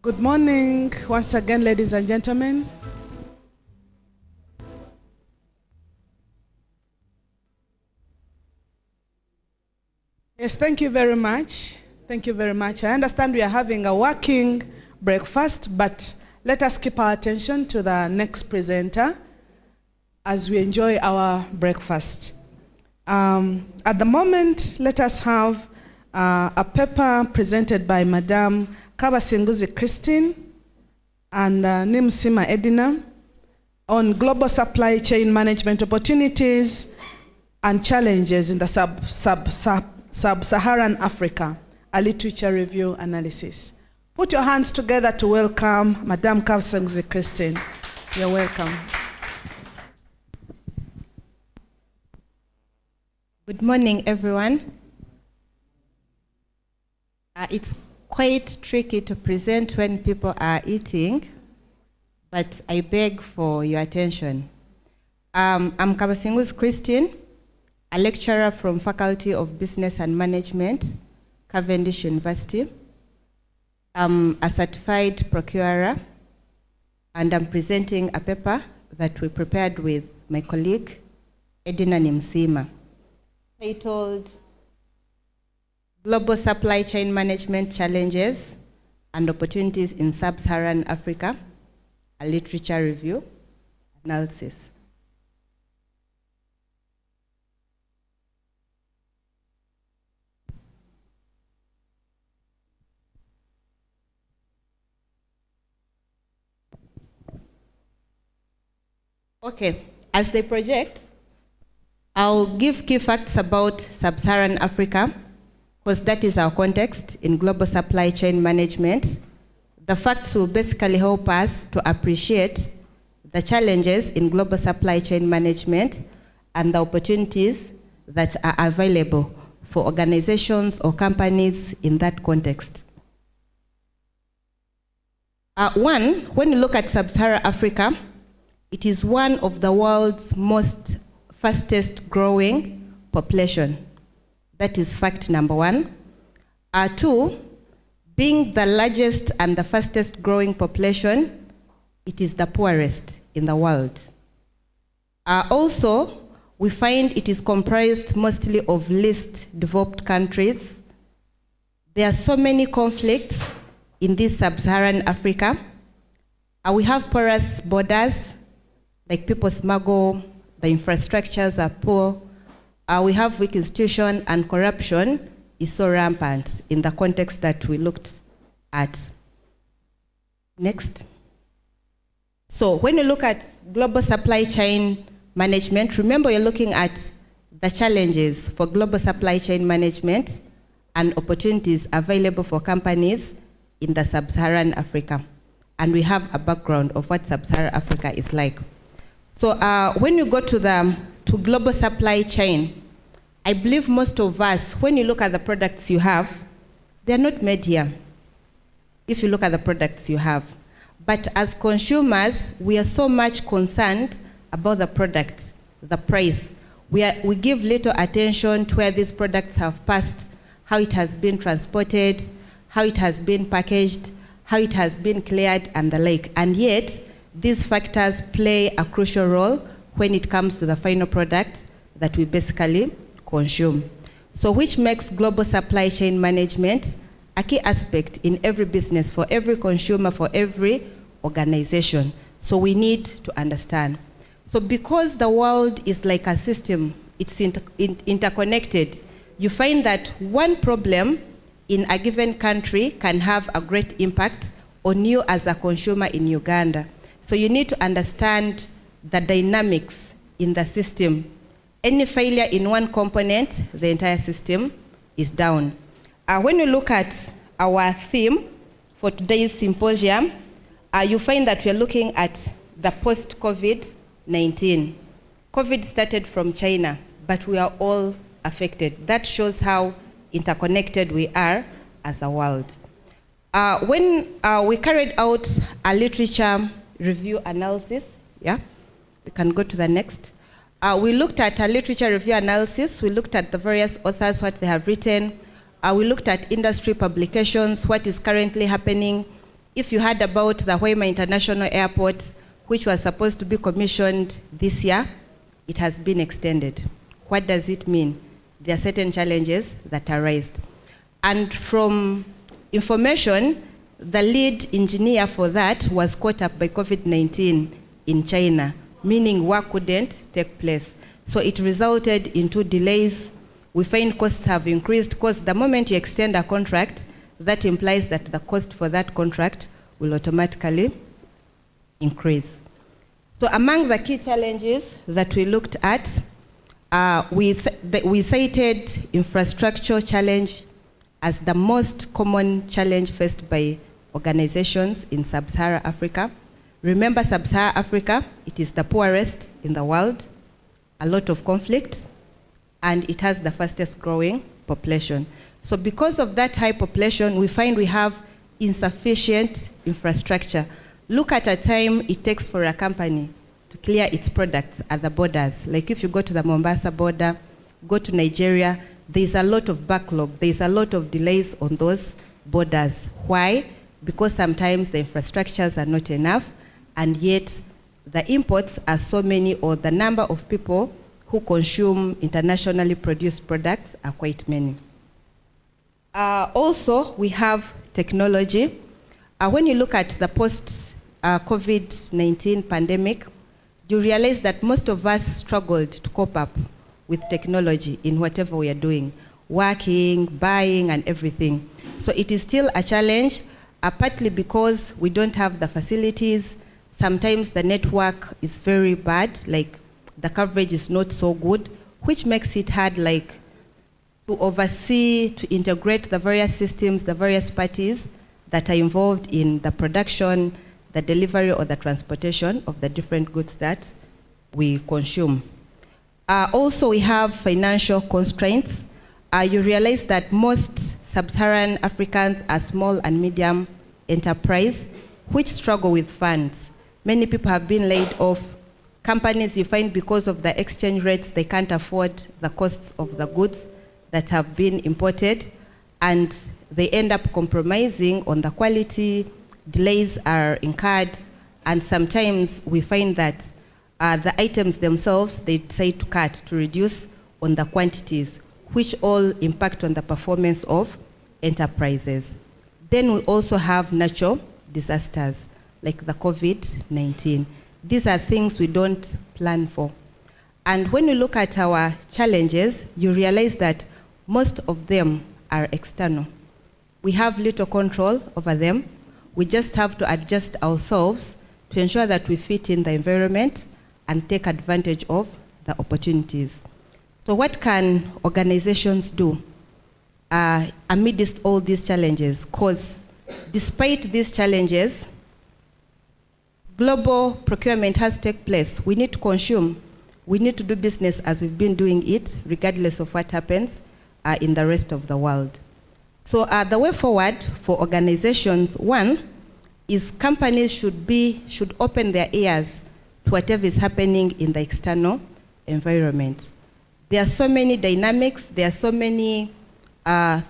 Good morning once again, ladies and gentlemen. Yes, thank you very much. Thank you very much. I understand we are having a working breakfast, but let us keep our attention to the next presenter as we enjoy our breakfast. At the moment, let us have a paper presented by Madame Kabasinguzi Christine and Nimsima Edina on global supply chain management opportunities and challenges in the sub-Saharan Africa, a literature review analysis. Put your hands together to welcome Madame Kabasinguzi Christine. You're welcome. Good morning, everyone. It's quite tricky to present when people are eating, but I beg for your attention. I'm Kabasinguzi Christine, a lecturer from Faculty of Business and Management, Cavendish University. I'm a certified procurer, and I'm presenting a paper that we prepared with my colleague, Edina Nimsima, titled Global Supply Chain Management Challenges and Opportunities in Sub-Saharan Africa, a literature review analysis. Okay, as they project, I'll give key facts about Sub-Saharan Africa, because that is our context in global supply chain management. The facts will basically help us to appreciate the challenges in global supply chain management and the opportunities that are available for organizations or companies in that context. One, when you look at Sub-Saharan Africa, it is one of the world's most fastest growing population. That is fact number one. Two, being the largest and the fastest growing population, it is the poorest in the world. Also, we find it is comprised mostly of least developed countries. There are so many conflicts in this Sub-Saharan Africa. We have porous borders, like people smuggle, the infrastructures are poor. We have weak institutions, and corruption is so rampant in the context that we looked at. Next. So when you look at global supply chain management, remember you're looking at the challenges for global supply chain management and opportunities available for companies in the Sub-Saharan Africa. And we have a background of what Sub-Saharan Africa is like. So when you go to global supply chain, I believe most of us, when you look at the products you have, they're not made here, if you look at the products you have. But as consumers, we are so much concerned about the products, the price. We give little attention to where these products have passed, how it has been transported, how it has been packaged, how it has been cleared, and the like. And yet, these factors play a crucial role when it comes to the final product that we basically consume. So which makes global supply chain management a key aspect in every business, for every consumer, for every organization. So we need to understand. So because the world is like a system, it's interconnected, you find that one problem in a given country can have a great impact on you as a consumer in Uganda. So you need to understand the dynamics in the system. Any failure in one component, the entire system is down. When you look at our theme for today's symposium, you find that we're looking at the post-COVID-19. COVID started from China, but we are all affected. That shows how interconnected we are as a world. When we carried out a literature review analysis, yeah, we can go to the next. We looked at a literature review analysis. We looked at the various authors, what they have written. We looked at industry publications, what is currently happening If you heard about the Hoima International Airport, which was supposed to be commissioned this year, it has been extended. What does it mean? There are certain challenges that arise. And from information, the lead engineer for that was caught up by COVID-19 in China, meaning work couldn't take place. So it resulted in 2 delays. We find costs have increased because the moment you extend a contract, that implies that the cost for that contract will automatically increase. So among the key challenges that we looked at, we cited infrastructure challenge as the most common challenge faced by organizations in Sub-Saharan Africa. Remember, Sub-Saharan Africa, it is the poorest in the world, a lot of conflicts, and it has the fastest growing population. So because of that high population, we find we have insufficient infrastructure. Look at a time it takes for a company to clear its products at the borders. Like if you go to the Mombasa border, go to Nigeria, there's a lot of backlog, there's a lot of delays on those borders. Why? Because sometimes the infrastructures are not enough, and yet the imports are so many, or the number of people who consume internationally produced products are quite many. Also, we have technology. When you look at the post-COVID-19 pandemic, you realize that most of us struggled to cope up with technology in whatever we are doing, working, buying, and everything. So it is still a challenge, partly because we don't have the facilities. Sometimes the network is very bad, like the coverage is not so good, which makes it hard, like to oversee, to integrate the various systems, the various parties that are involved in the production, the delivery, or the transportation of the different goods that we consume. Also, we have financial constraints. You realize that most Sub-Saharan Africans are small and medium enterprise, which struggle with funds. Many people have been laid off. Companies, you find because of the exchange rates, they can't afford the costs of the goods that have been imported, and they end up compromising on the quality, delays are incurred, and sometimes we find that the items themselves, they decide to cut, to reduce on the quantities, which all impact on the performance of enterprises. Then we also have natural disasters, like the COVID-19. These are things we don't plan for. And when you look at our challenges, you realize that most of them are external. We have little control over them. We just have to adjust ourselves to ensure that we fit in the environment and take advantage of the opportunities. So what can organizations do amidst all these challenges? Because despite these challenges, global procurement has taken place. We need to consume. We need to do business as we've been doing it, regardless of what happens in the rest of the world. So the way forward for organizations, one, is companies should open their ears to whatever is happening in the external environment. There are so many dynamics, there are so many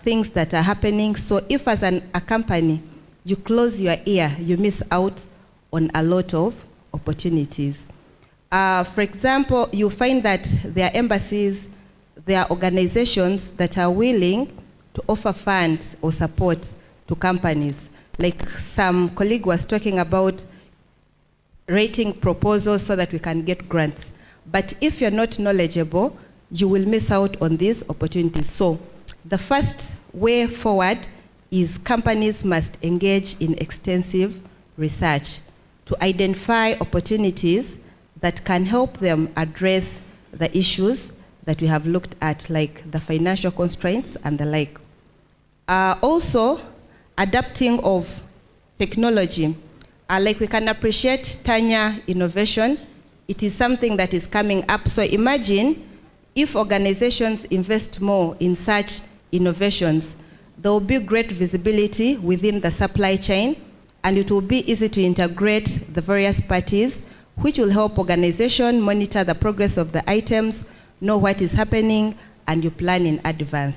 things that are happening. So if as a company, you close your ear, you miss out on a lot of opportunities. For example, you find that there are embassies, there are organizations that are willing to offer funds or support to companies. Like some colleague was talking about rating proposals so that we can get grants. But if you're not knowledgeable, you will miss out on these opportunities. So the first way forward is companies must engage in extensive research to identify opportunities that can help them address the issues that we have looked at, like the financial constraints and the like. Also, adapting of technology. Like we can appreciate Tanya innovation. It is something that is coming up. So imagine if organizations invest more in such innovations, there will be great visibility within the supply chain, and it will be easy to integrate the various parties, which will help organizations monitor the progress of the items, know what is happening, and you plan in advance.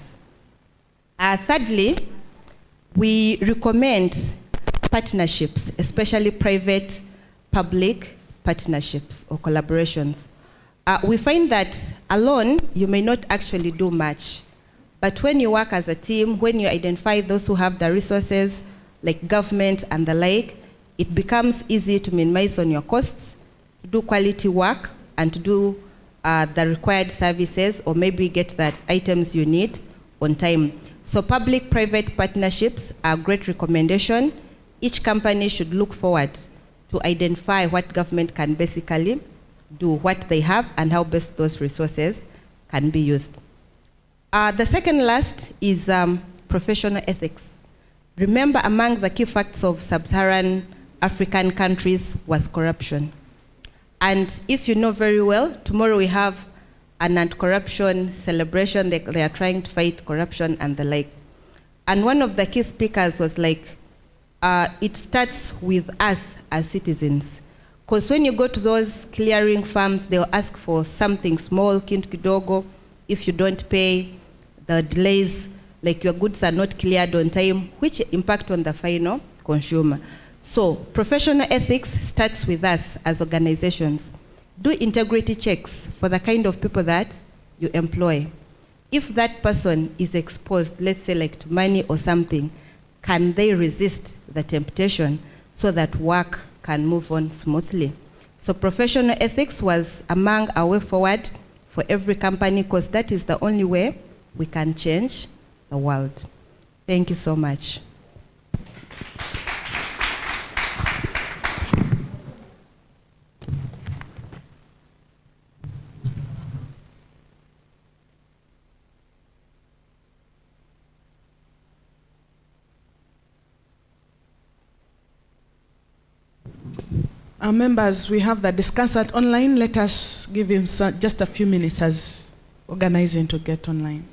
Thirdly, we recommend partnerships, especially private-public partnerships or collaborations. We find that alone, you may not actually do much. But when you work as a team, when you identify those who have the resources, like government and the like, it becomes easy to minimize on your costs, to do quality work, and to do the required services, or maybe get the items you need on time. So public-private partnerships are a great recommendation. Each company should look forward to identify what government can basically do, what they have, and how best those resources can be used. The second last is professional ethics. Remember, among the key facts of sub-Saharan African countries was corruption. And if you know very well, tomorrow we have an anti-corruption celebration. They are trying to fight corruption and the like. And one of the key speakers was like, it starts with us as citizens. Because when you go to those clearing firms, they'll ask for something small, kintu kidogo. If you don't pay, the delays, like your goods are not cleared on time, which impact on the final consumer. So professional ethics starts with us as organizations. Do integrity checks for the kind of people that you employ. If that person is exposed, let's say like to money or something, can they resist the temptation so that work can move on smoothly? So professional ethics was among our way forward for every company, because that is the only way we can change the world. Thank you so much. Our members, we have the discussant online. Let us give him just a few minutes as organizing to get online.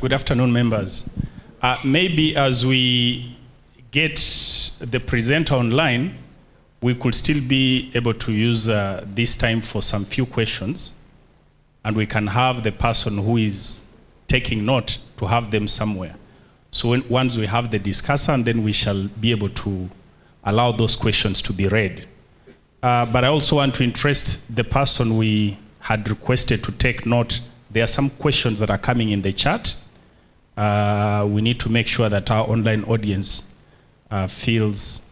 Good afternoon, members. Maybe as we get the presenter online, we could still be able to use this time for some few questions, and we can have the person who is taking note to have them somewhere. So once we have the discussant, then we shall be able to allow those questions to be read. But I also want to interest the person we had requested to take note. There are some questions that are coming in the chat. We need to make sure that our online audience feels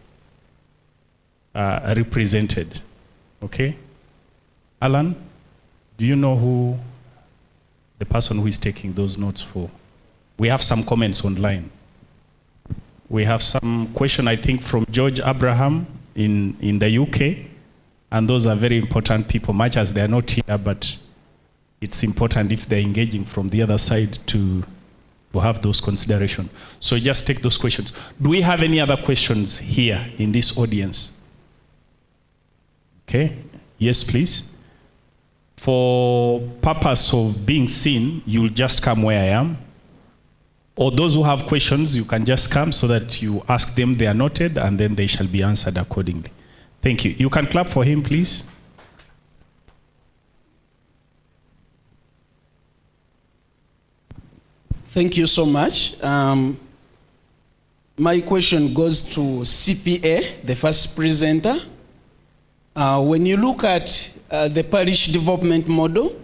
represented. Okay? Alan, do you know who the person who is taking those notes for? We have some comments online. We have some question, I think, from George Abraham in the UK. And those are very important people, much as they are not here, but it's important if they're engaging from the other side to have those considerations. So just take those questions. Do we have any other questions here in this audience? Okay, yes, please. For purpose of being seen, you'll just come where I am. Or those who have questions, you can just come so that you ask them, they are noted, and then they shall be answered accordingly. Thank you. You can clap for him, please. Thank you so much. My question goes to CPA, the first presenter. When you look at the parish development model,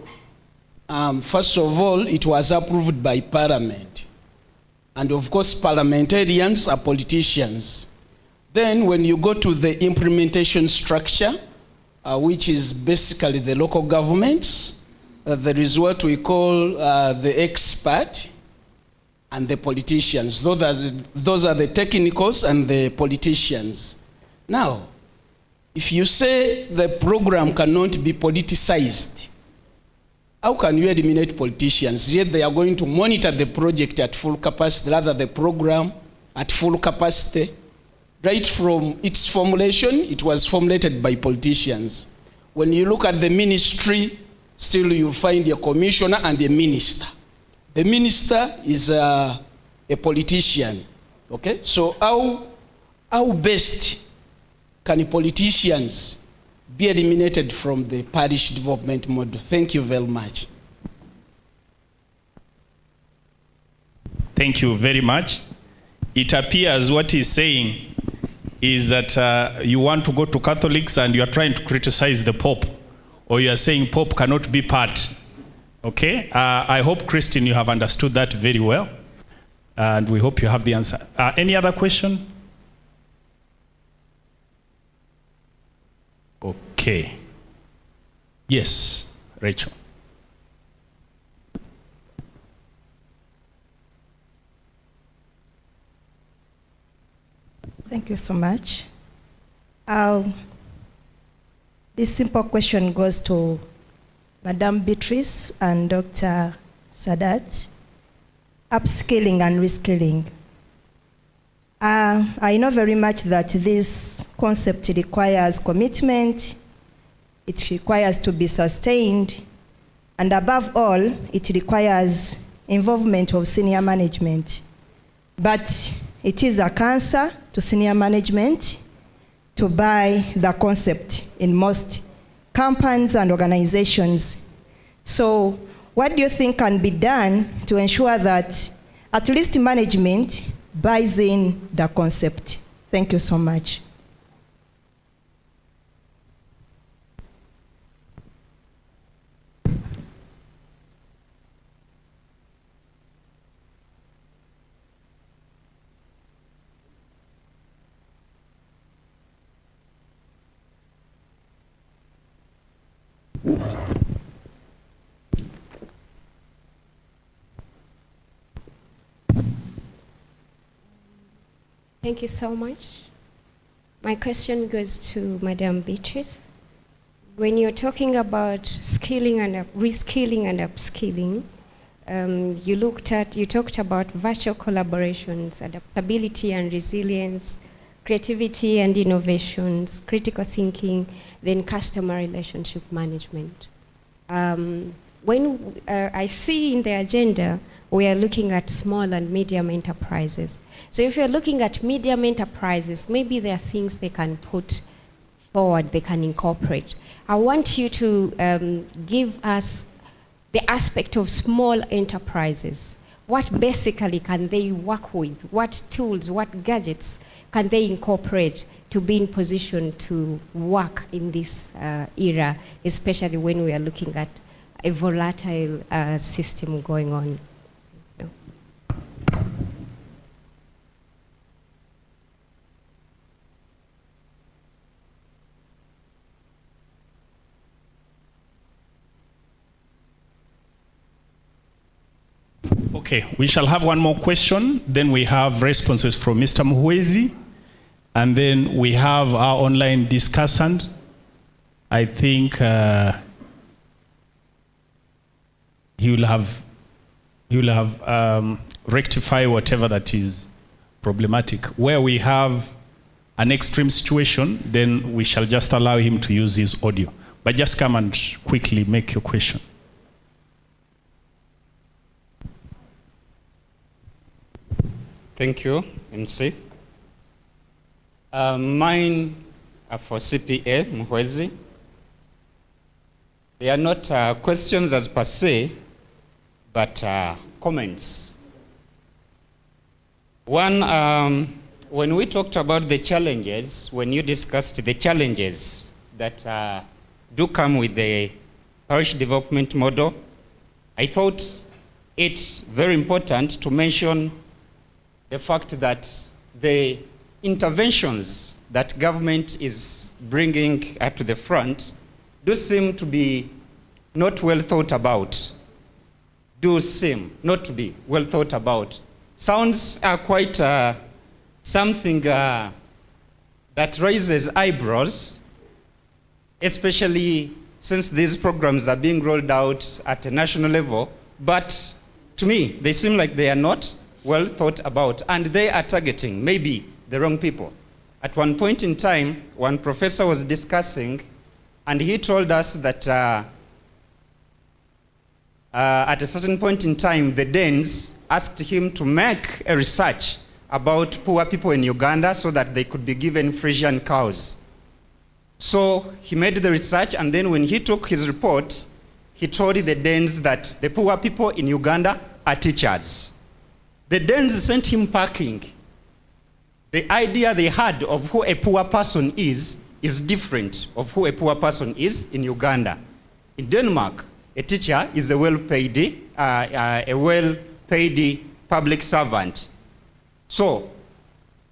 first of all, it was approved by Parliament. And of course, parliamentarians are politicians. Then when you go to the implementation structure, which is basically the local governments, there is what we call the expert and the politicians. Those are the technicals and the politicians. Now, if you say the program cannot be politicized, how can you eliminate politicians, yet they are going to monitor the project at full capacity, rather the program at full capacity? Right from its formulation, it was formulated by politicians. When you look at the ministry, still you'll find a commissioner and a minister. The minister is a politician, okay? So how best can politicians be eliminated from the parish development model? Thank you very much. Thank you very much. It appears what he's saying is that you want to go to Catholics and you are trying to criticize the Pope, or you are saying Pope cannot be part. Okay? I hope, Christine, you have understood that very well, and we hope you have the answer. Any other question? Okay. Yes, Rachel. Thank you so much. This simple question goes to Madam Beatrice and Dr. Sadat. Upskilling and reskilling. I know very much that this concept requires commitment, it requires to be sustained, and above all, it requires involvement of senior management. But it is a cancer to senior management to buy the concept in most companies and organizations. So what do you think can be done to ensure that at least management buys in the concept? Thank you so much. Thank you so much. My question goes to Madam Beatrice. When you're talking about skilling and reskilling and upskilling, you talked about virtual collaborations, adaptability and resilience, creativity and innovations, critical thinking, then customer relationship management. When I see in the agenda, we are looking at small and medium enterprises. So if you're looking at medium enterprises, maybe there are things they can put forward, they can incorporate. I want you to give us the aspect of small enterprises. What basically can they work with? What tools, what gadgets can they incorporate to be in position to work in this era, especially when we are looking at a volatile system going on? Okay, we shall have one more question. Then we have responses from Mr. Muhwezi. And then we have our online discussant. I think he will have rectify whatever that is problematic. Where we have an extreme situation, then we shall just allow him to use his audio. But just come and quickly make your question. Thank you, MC. Mine are for CPA, Muhwezi. They are not questions as per se, but comments. One, when we talked about the challenges, when you discussed the challenges that do come with the parish development model, I thought it's very important to mention the fact that the interventions that government is bringing to the front do seem to be not well thought about. Do seem not to be well thought about. Sounds quite something that raises eyebrows, especially since these programs are being rolled out at a national level, but to me, they seem like they are not well thought about, and they are targeting maybe the wrong people. At one point in time, one professor was discussing, and he told us that at a certain point in time, the Danes asked him to make a research about poor people in Uganda so that they could be given Frisian cows. So he made the research, and then when he took his report, he told the Danes that the poor people in Uganda are teachers. The Danes sent him packing. The idea they had of who a poor person is different of who a poor person is in Uganda. In Denmark, a teacher is a well-paid public servant. So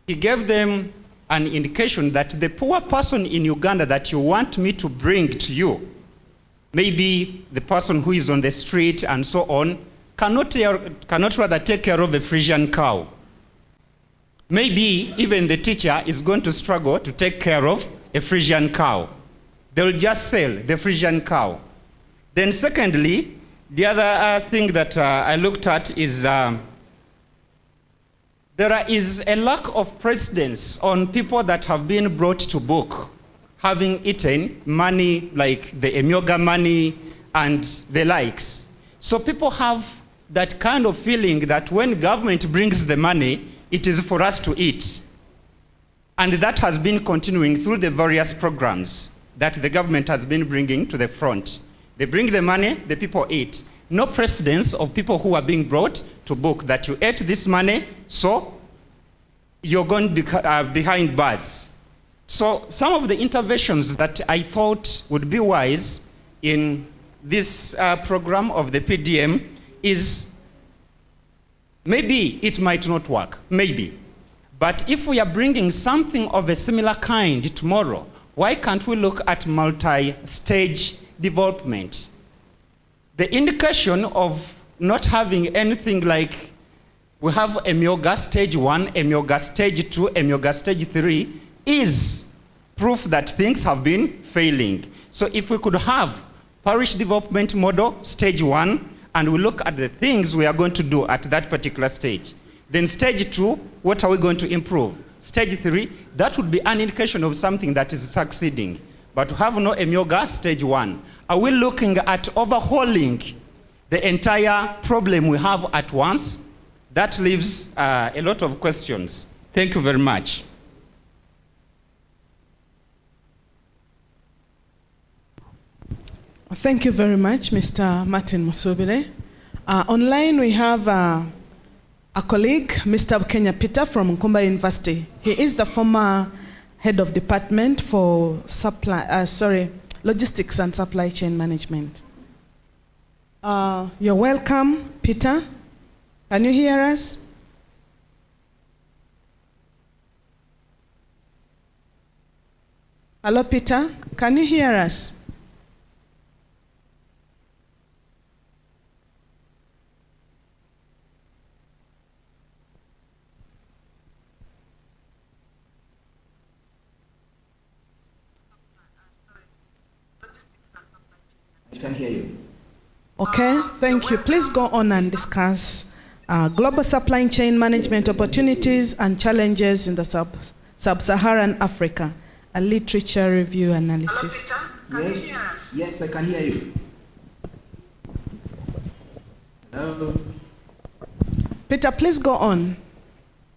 he gave them an indication that the poor person in Uganda that you want me to bring to you, maybe the person who is on the street and so on, cannot rather take care of a Frisian cow. Maybe even the teacher is going to struggle to take care of a Frisian cow. They'll just sell the Frisian cow. Then secondly, the other thing that I looked at is there is a lack of precedence on people that have been brought to book having eaten money like the Emyoga money and the likes. So people have that kind of feeling that when government brings the money, it is for us to eat. And that has been continuing through the various programs that the government has been bringing to the front. They bring the money, the people eat. No precedence of people who are being brought to book that you ate this money, so you're going behind bars. So some of the interventions that I thought would be wise in this program of the PDM is maybe it might not work, maybe. But if we are bringing something of a similar kind tomorrow, why can't we look at multi-stage development? The indication of not having anything like we have Emyoga stage 1, Emyoga stage 2, Emyoga stage 3 is proof that things have been failing. So if we could have parish development model stage 1, and we look at the things we are going to do at that particular stage. Then stage 2, what are we going to improve? Stage 3, that would be an indication of something that is succeeding. But to have no Emyoga stage 1, are we looking at overhauling the entire problem we have at once? That leaves a lot of questions. Thank you very much. Thank you very much, Mr. Martin Musubire. Online we have a colleague, Mr. Kenya Peter from Nkumba University. He is the former head of department for logistics and supply chain management. You're welcome, Peter. Can you hear us? Hello, Peter. Can you hear us? I can hear you. Okay, thank you. Please go on and discuss global supply chain management opportunities and challenges in the sub-Saharan Africa, a literature review analysis. Hello, Peter. Can you hear us? Yes, I can hear you. Hello. Peter, please go on.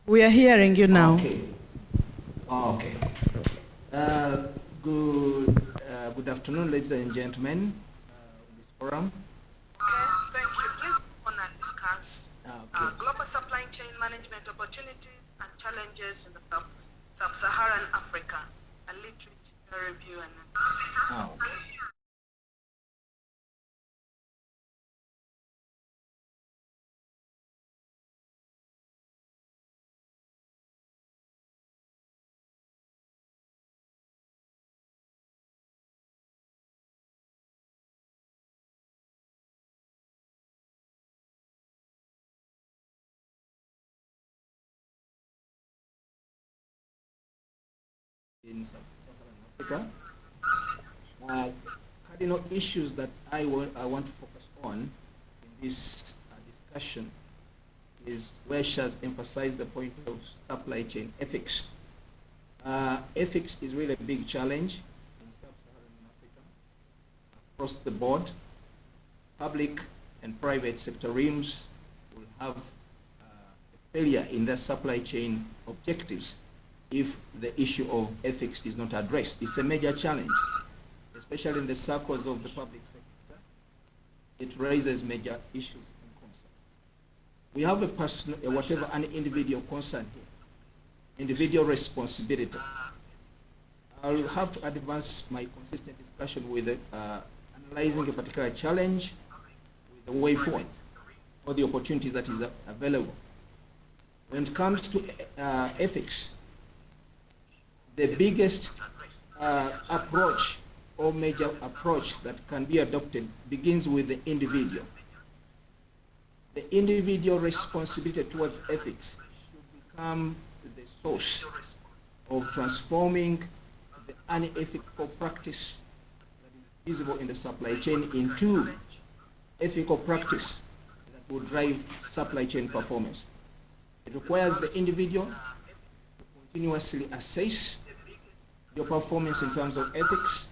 We are hearing you now. Okay. Okay. Good afternoon, ladies and gentlemen, in this forum. Okay, thank you. Please go on and discuss global supply chain management opportunities and challenges in the sub-Saharan Africa, a literature review analysis. Okay. In sub-Saharan Africa. cardinal issues that I want to focus on in this discussion is where she has emphasized the point of supply chain ethics. Ethics is really a big challenge in sub-Saharan Africa across the board. Public and private sector realms will have a failure in their supply chain objectives if the issue of ethics is not addressed. It's a major challenge, especially in the circles of the public sector. It raises major issues and concerns. We have a personal, whatever an individual concern here, individual responsibility. I'll have to advance my consistent discussion with analyzing a particular challenge with the way forward or the opportunities that is available. When it comes to ethics, the biggest approach or major approach that can be adopted begins with the individual. The individual responsibility towards ethics should become the source of transforming the unethical practice that is visible in the supply chain into ethical practice that will drive supply chain performance. It requires the individual to continuously assess your performance in terms of ethics,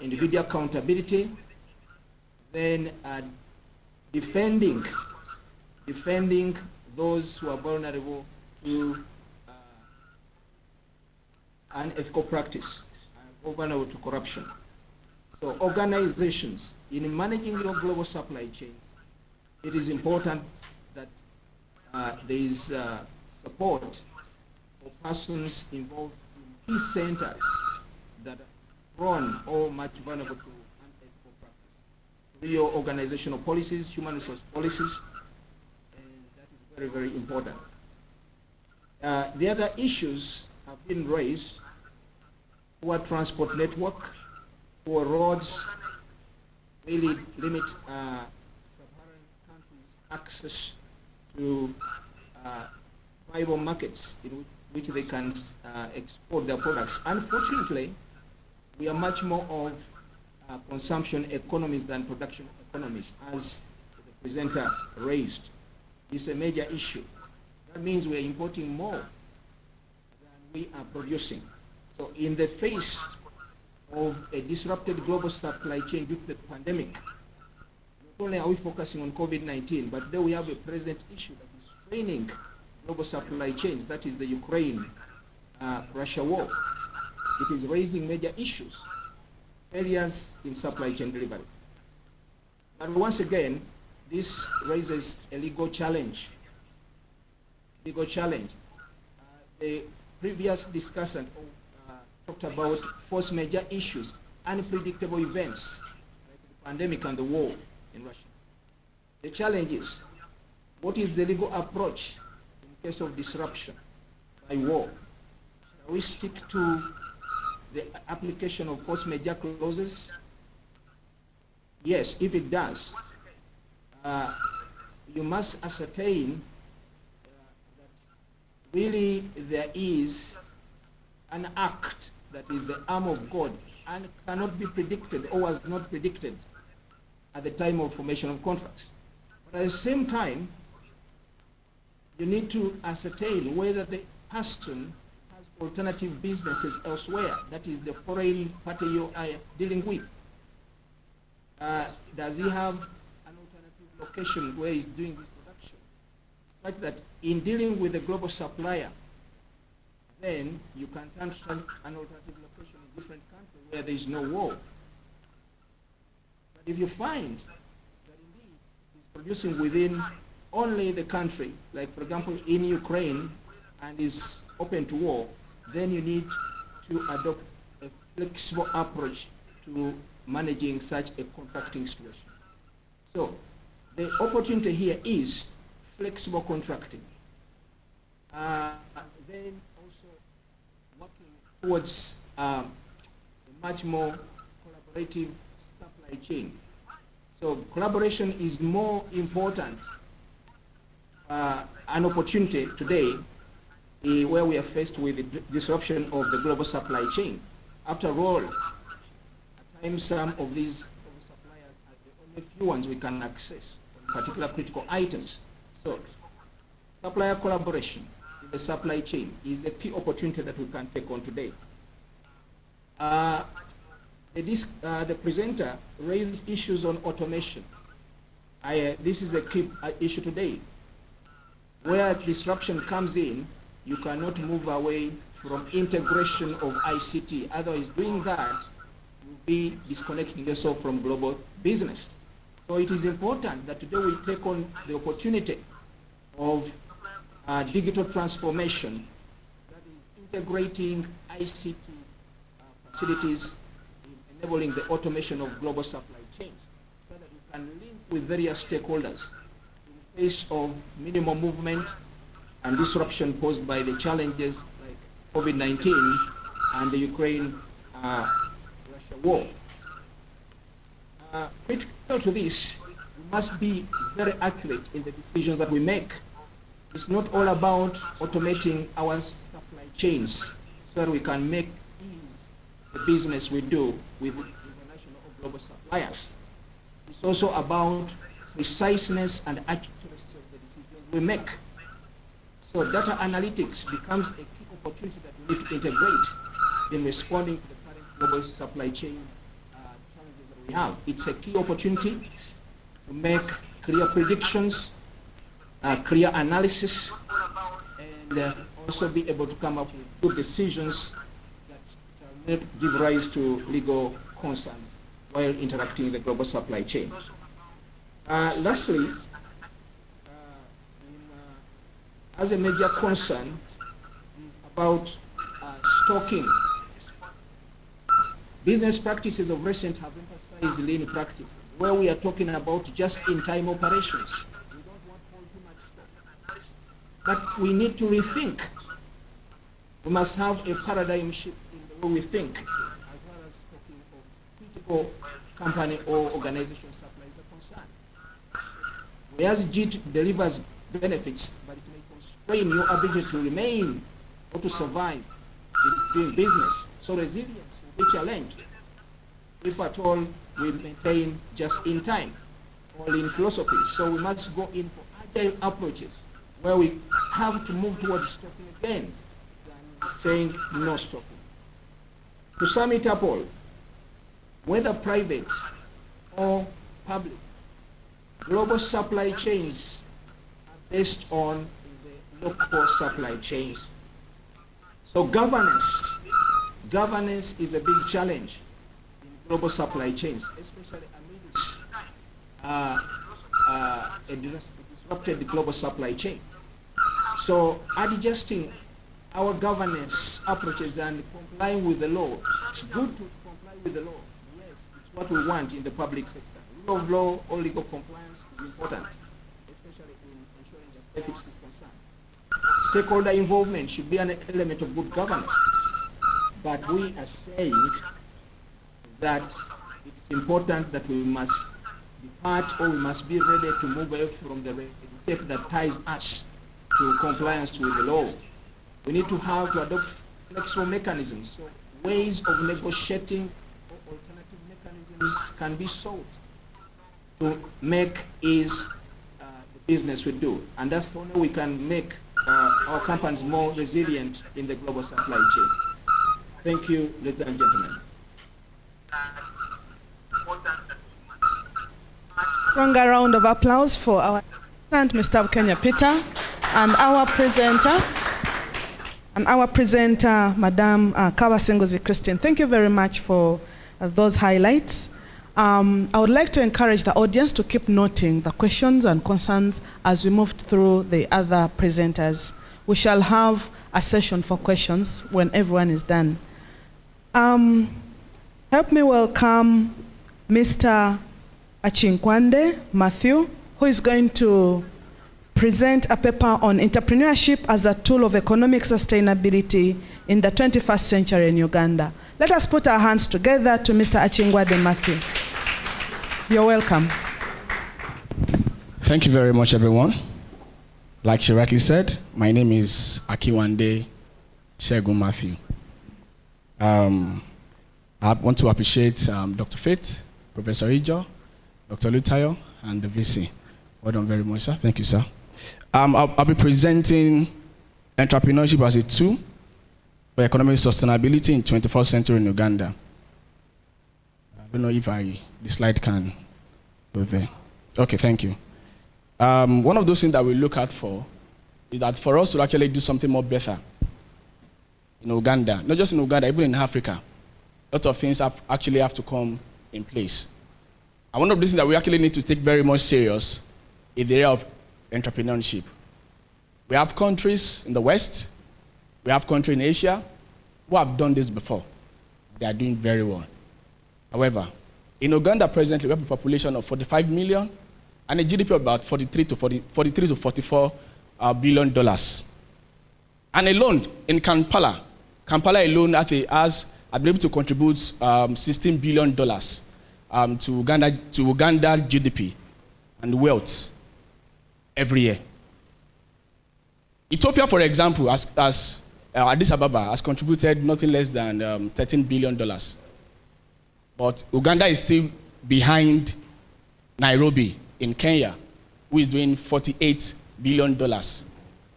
individual accountability, then defending those who are vulnerable to unethical practice or vulnerable to corruption. So organizations, in managing your global supply chains, it is important that there is support for persons involved in key centers that are prone or much vulnerable to unethical practice. Real organizational policies, human resource policies, and that is very, very important. The other issues have been raised: poor transport network, poor roads, really limit Sub-Saharan countries' access to viable markets in which they can export their products. Unfortunately, we are much more of consumption economies than production economies, as the presenter raised. It's a major issue. That means we are importing more than we are producing. So in the face of a disrupted global supply chain due to the pandemic, not only are we focusing on COVID-19, but then we have a present issue that is straining global supply chains. That is the Ukraine-Russia war. It is raising major issues, failures in supply chain delivery. But once again, this raises a legal challenge. The previous discussant talked about force major issues, unpredictable events, like the pandemic and the war in Russia. The challenge is, what is the legal approach in case of disruption by war? Shall we stick to the application of force major clauses? Yes, if it does, you must ascertain that really there is an act that is the arm of God and cannot be predicted or was not predicted at the time of formation of contracts. But at the same time, you need to ascertain whether the person has alternative businesses elsewhere. That is the foreign party you are dealing with. Does he have an alternative location where he's doing his production? Such that in dealing with the global supplier, then you can turn to an alternative location in different countries where there is no war. But if you find that indeed he's producing within only the country, like for example in Ukraine, and is open to war, then you need to adopt a flexible approach to managing such a contracting situation. So the opportunity here is flexible contracting. Then also working towards a much more collaborative supply chain. So collaboration is more important, an opportunity today where we are faced with the disruption of the global supply chain. After all, at times some of these suppliers are the only few ones we can access on particular critical items. So supplier collaboration in the supply chain is a key opportunity that we can take on today. The presenter raised issues on automation. This is a key issue today. Where disruption comes in, you cannot move away from integration of ICT. Otherwise, doing that will be disconnecting yourself from global business. So it is important that today we take on the opportunity of digital transformation, that is integrating ICT facilities, enabling the automation of global supply chains, so that we can link with various stakeholders in the face of minimum movement and disruption posed by the challenges like COVID-19 and the Ukraine-Russia war. Critical to this, we must be very accurate in the decisions that we make. It's not all about automating our supply chains so that we can make the business we do with international or global suppliers. It's also about preciseness and accuracy of the decisions we make. So data analytics becomes a key opportunity that we need to integrate in responding to the current global supply chain challenges that we have. It's a key opportunity to make clear predictions, clear analysis, and also be able to come up with good decisions that give rise to legal concerns while interacting in the global supply chain. Lastly, as a major concern is about stocking. Business practices of recent have emphasized lean practices, where we are talking about just-in-time operations. We don't want too much stock. But we need to rethink. We must have a paradigm shift in the way we think, as well as talking of critical company or organization supplies are concerned. Whereas JIT delivers benefits, but it may constrain your ability to remain or to survive in doing business. So resilience will be challenged. If at all, we maintain just in time or lean philosophy. So we must go in for agile approaches where we have to move towards stocking again than saying no stocking. To sum it up all, whether private or public, global supply chains are based on the local supply chains. So governance is a big challenge in global supply chains, especially amidst a disrupted global supply chain. So adjusting our governance approaches and complying with the law. It's good to comply with the law. Yes, it's what we want in the public sector. Rule of law or legal compliance is important, especially in ensuring that ethics is concerned. Stakeholder involvement should be an element of good governance. But we are saying that it's important that we must depart or we must be ready to move away from the red tape that ties us to compliance with the law. We need to adopt flexible mechanisms, so ways of negotiating or alternative mechanisms can be sought to make ease the business we do. And that's the only way we can make our companies more resilient in the global supply chain. Thank you, ladies and gentlemen. Stronger round of applause for our Mr. Kenya Peter and our presenter, Madam Kawasengozi Christine. Thank you very much for those highlights. I would like to encourage the audience to keep noting the questions and concerns as we move through the other presenters. We shall have a session for questions when everyone is done. Help me welcome Mr. Achinkwande Matthew, who is going to present a paper on entrepreneurship as a tool of economic sustainability in the 21st century in Uganda. Let us put our hands together to Mr. Achinkwande Matthew. You're welcome. Thank you very much, everyone. Like she rightly said, my name is Akiwande Shegun Matthew. I want to appreciate Dr. Faith, Professor Ijo, Dr. Lutayo, and the VC. Well done very much, sir. Thank you, sir. I'll be presenting entrepreneurship as a tool for economic sustainability in 21st century in Uganda. I don't know if the slide can go there. Okay, thank you. One of those things that we look out for is that for us to actually do something more better in Uganda, not just in Uganda, even in Africa, a lot of things actually have to come in place. And one of the things that we actually need to take very much serious is the area of entrepreneurship. We have countries in the West, we have countries in Asia who have done this before. They are doing very well. However, in Uganda presently, we have a population of 45 million and a GDP of about 43 to 44 billion dollars. And alone in Kampala alone has been able to contribute $16 billion to Uganda GDP and wealth every year. Ethiopia, for example, Addis Ababa has contributed nothing less than $13 billion. But Uganda is still behind Nairobi in Kenya, who is doing $48 billion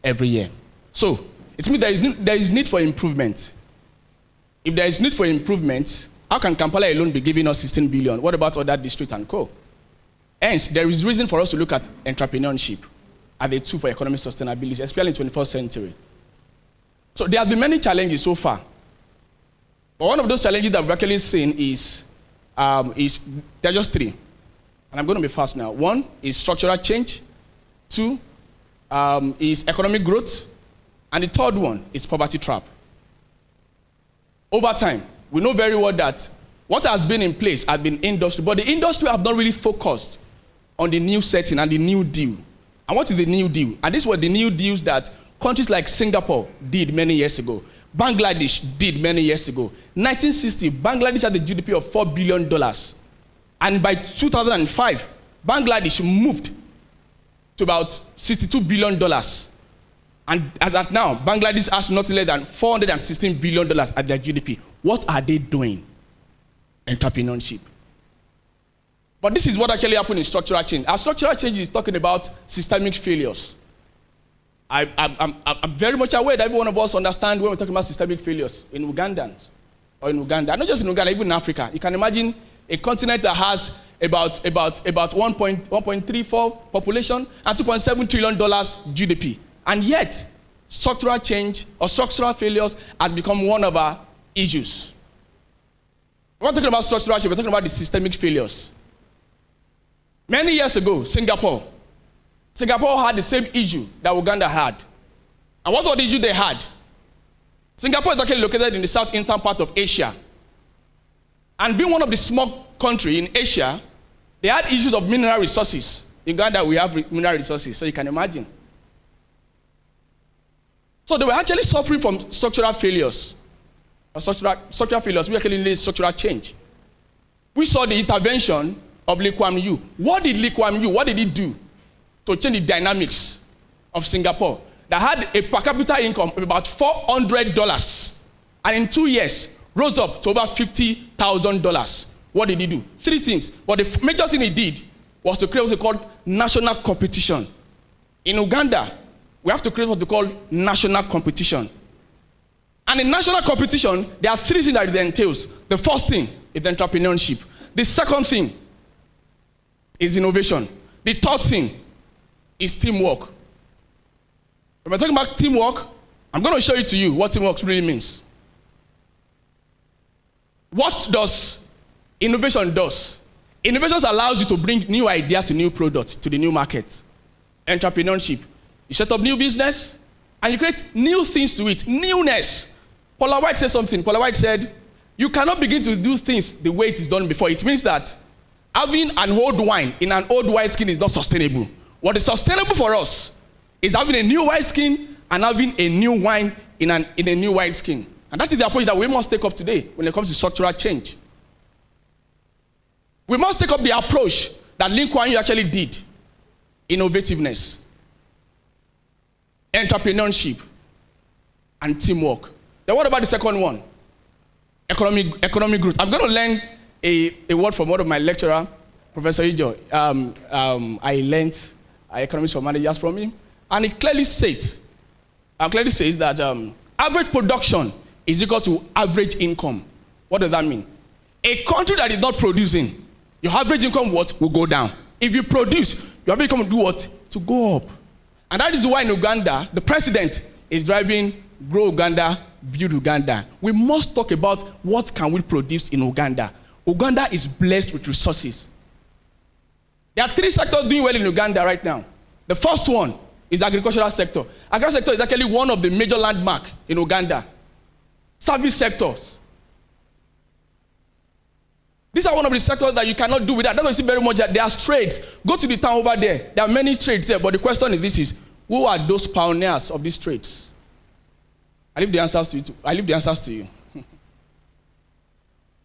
every year. So, it means there is need for improvement. If there is need for improvement, how can Kampala alone be giving us 16 billion? What about other districts and co? Hence, there is reason for us to look at entrepreneurship as a tool for economic sustainability, especially in the 21st century. So there have been many challenges so far. But one of those challenges that we've actually seen is there are just three. And I'm going to be fast now. One is structural change. Two is economic growth. And the third one is poverty trap. Over time, we know very well that what has been in place has been industry, but the industry have not really focused on the new setting and the new deal. And what is the new deal? And these were the new deals that countries like Singapore did many years ago. Bangladesh did many years ago. 1960, Bangladesh had a GDP of $4 billion. And by 2005, Bangladesh moved to about $62 billion. And as at now, Bangladesh has nothing less than $416 billion at their GDP. What are they doing? Entrepreneurship. But this is what actually happened in structural change. Our structural change is talking about systemic failures. I'm very much aware that every one of us understand when we're talking about systemic failures in Ugandans or in Uganda. Not just in Uganda, even in Africa. You can imagine a continent that has about 1.34 population and $2.7 trillion GDP. And yet, structural change or structural failures has become one of our issues. We're not talking about structural change, we're talking about the systemic failures. Many years ago, Singapore had the same issue that Uganda had. And what was the issue they had? Singapore is actually located in the southeastern part of Asia. And being one of the small countries in Asia, they had issues of mineral resources. In Uganda, we have mineral resources, so you can imagine. So they were actually suffering from structural failures. Structural failures, we actually need structural change. We saw the intervention of Lee Kuan Yew. What did Lee Kuan Yew, what did he do to change the dynamics of Singapore? That had a per capita income of about $400. And in 2 years, rose up to over $50,000. What did he do? Three things. But the major thing he did was to create what they called national competition. In Uganda, we have to create what they call national competition. And in national competition, there are three things that it entails. The first thing is entrepreneurship. The second thing is innovation. The third thing is teamwork. When we're talking about teamwork, I'm going to show it to you what teamwork really means. What does innovation do? Innovation allows you to bring new ideas to new products, to the new market. Entrepreneurship. You set up new business, and you create new things to it. Newness. Paula White said something. Paula White said, you cannot begin to do things the way it is done before. It means that having an old wine in an old wine skin is not sustainable. What is sustainable for us is having a new wine skin and having a new wine in a new wine skin. And that is the approach that we must take up today when it comes to structural change. We must take up the approach that Lee Kuan Yew actually did. Innovativeness, entrepreneurship, and teamwork. Then what about the second one? economic growth. I'm going to learn a word from one of my lecturer, Professor Ijo. I learned economics for managers from him, and he clearly says that average production is equal to average income. What does that mean? A country that is not producing, your average income will go down. If you produce, your average income will do what? To go up. And that is why in Uganda, the president is driving Grow Uganda, Build Uganda. We must talk about what can we produce in Uganda. Uganda is blessed with resources. There are 3 sectors doing well in Uganda right now. The first one is the agricultural sector. Agricultural sector is actually one of the major landmarks in Uganda. Service sectors. These are one of the sectors that you cannot do without. That's why you see very much that there are trades. Go to the town over there. There are many trades there, but the question is who are those pioneers of these trades? I leave the answers to you.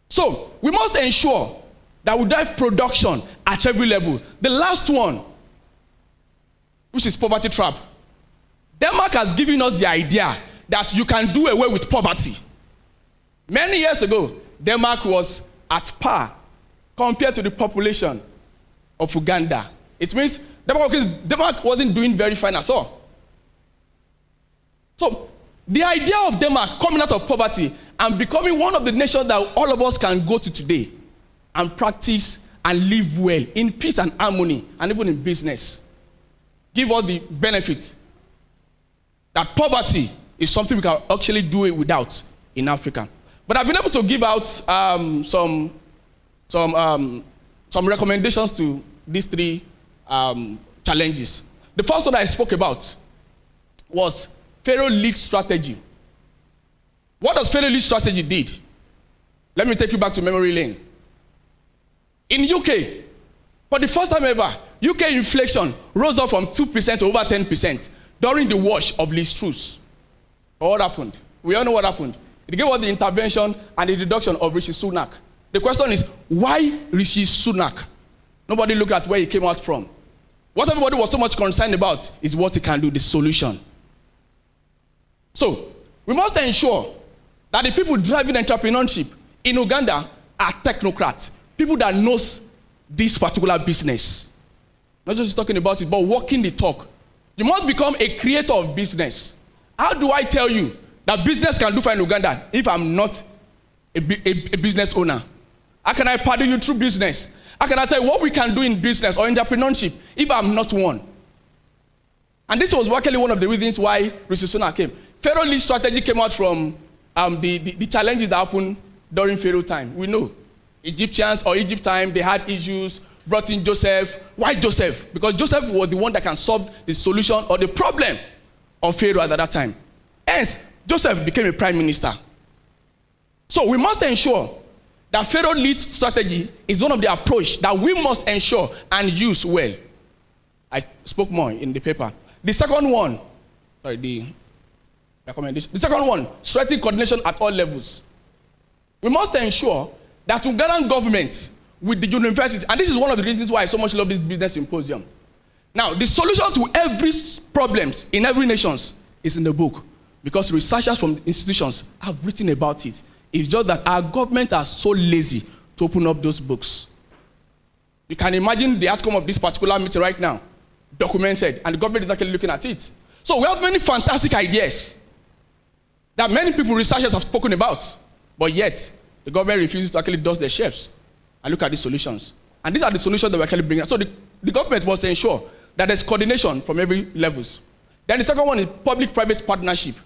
So, we must ensure that we drive production at every level. The last one, which is poverty trap. Denmark has given us the idea that you can do away with poverty. Many years ago, Denmark was at par compared to the population of Uganda. It means Denmark wasn't doing very fine at all. So, the idea of Denmark coming out of poverty and becoming one of the nations that all of us can go to today and practice and live well in peace and harmony and even in business. Give us the benefit that poverty is something we can actually do it without in Africa. But I've been able to give out some recommendations to these 3 challenges. The first one I spoke about was Pharaoh-led strategy. What does Pharaoh-led strategy did? Let me take you back to memory lane. In UK, for the first time ever, UK inflation rose up from 2% to over 10% during the wash of Liz Truss. But what happened? We all know what happened. It gave us the intervention and the deduction of Rishi Sunak. The question is, why Rishi Sunak? Nobody looked at where he came out from. What everybody was so much concerned about is what he can do, the solution. So, we must ensure that the people driving entrepreneurship in Uganda are technocrats, people that knows this particular business. Not just talking about it, but walking the talk. You must become a creator of business. How do I tell you that business can do fine in Uganda if I'm not a business owner? How can I paddle you through business? How can I tell you what we can do in business or entrepreneurship if I'm not one? And this was actually one of the reasons why Rishi Sunak came. Pharaoh-led strategy came out from the challenges that happened during Pharaoh time. We know Egyptians or Egypt time, they had issues, brought in Joseph. Why Joseph? Because Joseph was the one that can solve the solution or the problem of Pharaoh at that time. Hence, Joseph became a prime minister. So we must ensure that Pharaoh-led strategy is one of the approach that we must ensure and use well. I spoke more in the paper. The second one, the second one, strengthening coordination at all levels. We must ensure that Ugandan government with the universities, and this is one of the reasons why I so much love this business symposium. Now, the solution to every problems in every nation is in the book, because researchers from institutions have written about it. It's just that our government are so lazy to open up those books. You can imagine the outcome of this particular meeting right now, documented, and the government is actually looking at it. So we have many fantastic ideas that many people, researchers, have spoken about, but yet the government refuses to actually dust their shelves and look at these solutions. And these are the solutions that we're actually bringing. So the government must ensure that there's coordination from every levels. Then the second one is public-private partnership.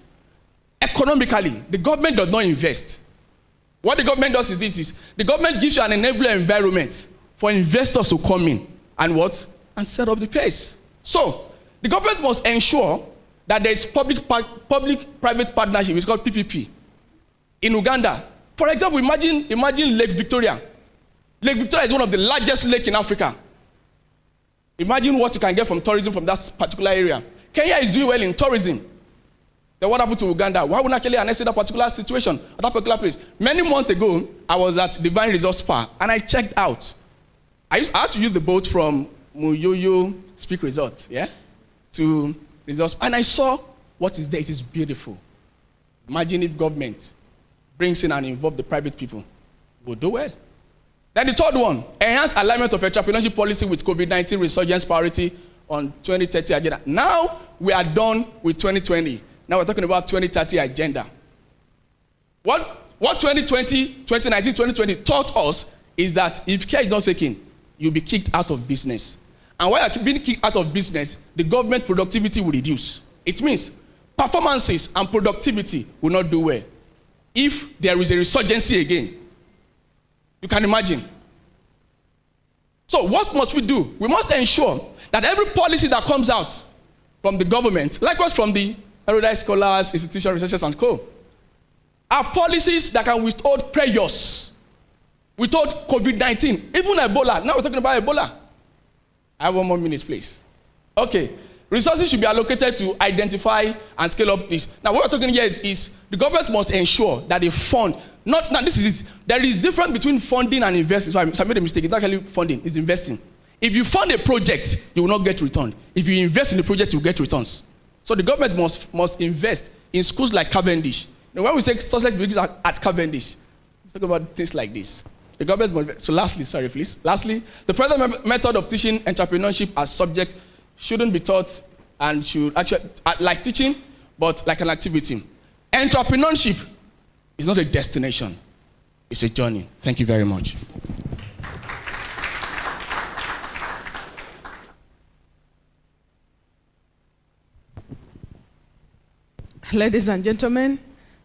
Economically, the government does not invest. What the government does is this: the government gives you an enabler environment for investors to come in and what? And set up the pace. So the government must ensure that there is public-private partnership. It's called PPP. In Uganda, for example, imagine Lake Victoria. Lake Victoria is one of the largest lakes in Africa. Imagine what you can get from tourism from that particular area. Kenya is doing well in tourism. Then what happened to Uganda? Why would actually analyze that particular situation at that particular place? Many months ago, I was at Divine Resort Spa, and I checked out. I had to use the boat from Muyoyo Speak Resort, to Resort Spa, and I saw what is there. It is beautiful. Imagine if government brings in and involves the private people, will do well. Then the third one, enhanced alignment of entrepreneurship policy with COVID-19 resurgence priority on 2030 agenda. Now we are done with 2020. Now we're talking about 2030 agenda. What 2020, 2019, 2020 taught us is that if care is not taken, you'll be kicked out of business. And while you're being kicked out of business, the government productivity will reduce. It means performances and productivity will not do well if there is a resurgency again. You can imagine. So what must we do? We must ensure that every policy that comes out from the government, likewise from the erudite scholars, institutional researchers, and co, are policies that can withhold pressures, withhold COVID-19, even Ebola. Now we're talking about Ebola. I have 1 more minute, please. Okay. Resources should be allocated to identify and scale up this. Now, what we're talking here is the government must ensure that they fund. Now, this is it. There is difference between funding and investing. So I made a mistake. It's not actually funding, it's investing. If you fund a project, you will not get returned. If you invest in the project, you will get returns. So the government must invest in schools like Cavendish. Now, when we say success begins at Cavendish, we talk about things like this. The government must. So lastly, sorry, please. Lastly, the present method of teaching entrepreneurship as subject shouldn't be taught and should actually, like teaching, but like an activity. Entrepreneurship is not a destination, it's a journey. Thank you very much. Ladies and gentlemen,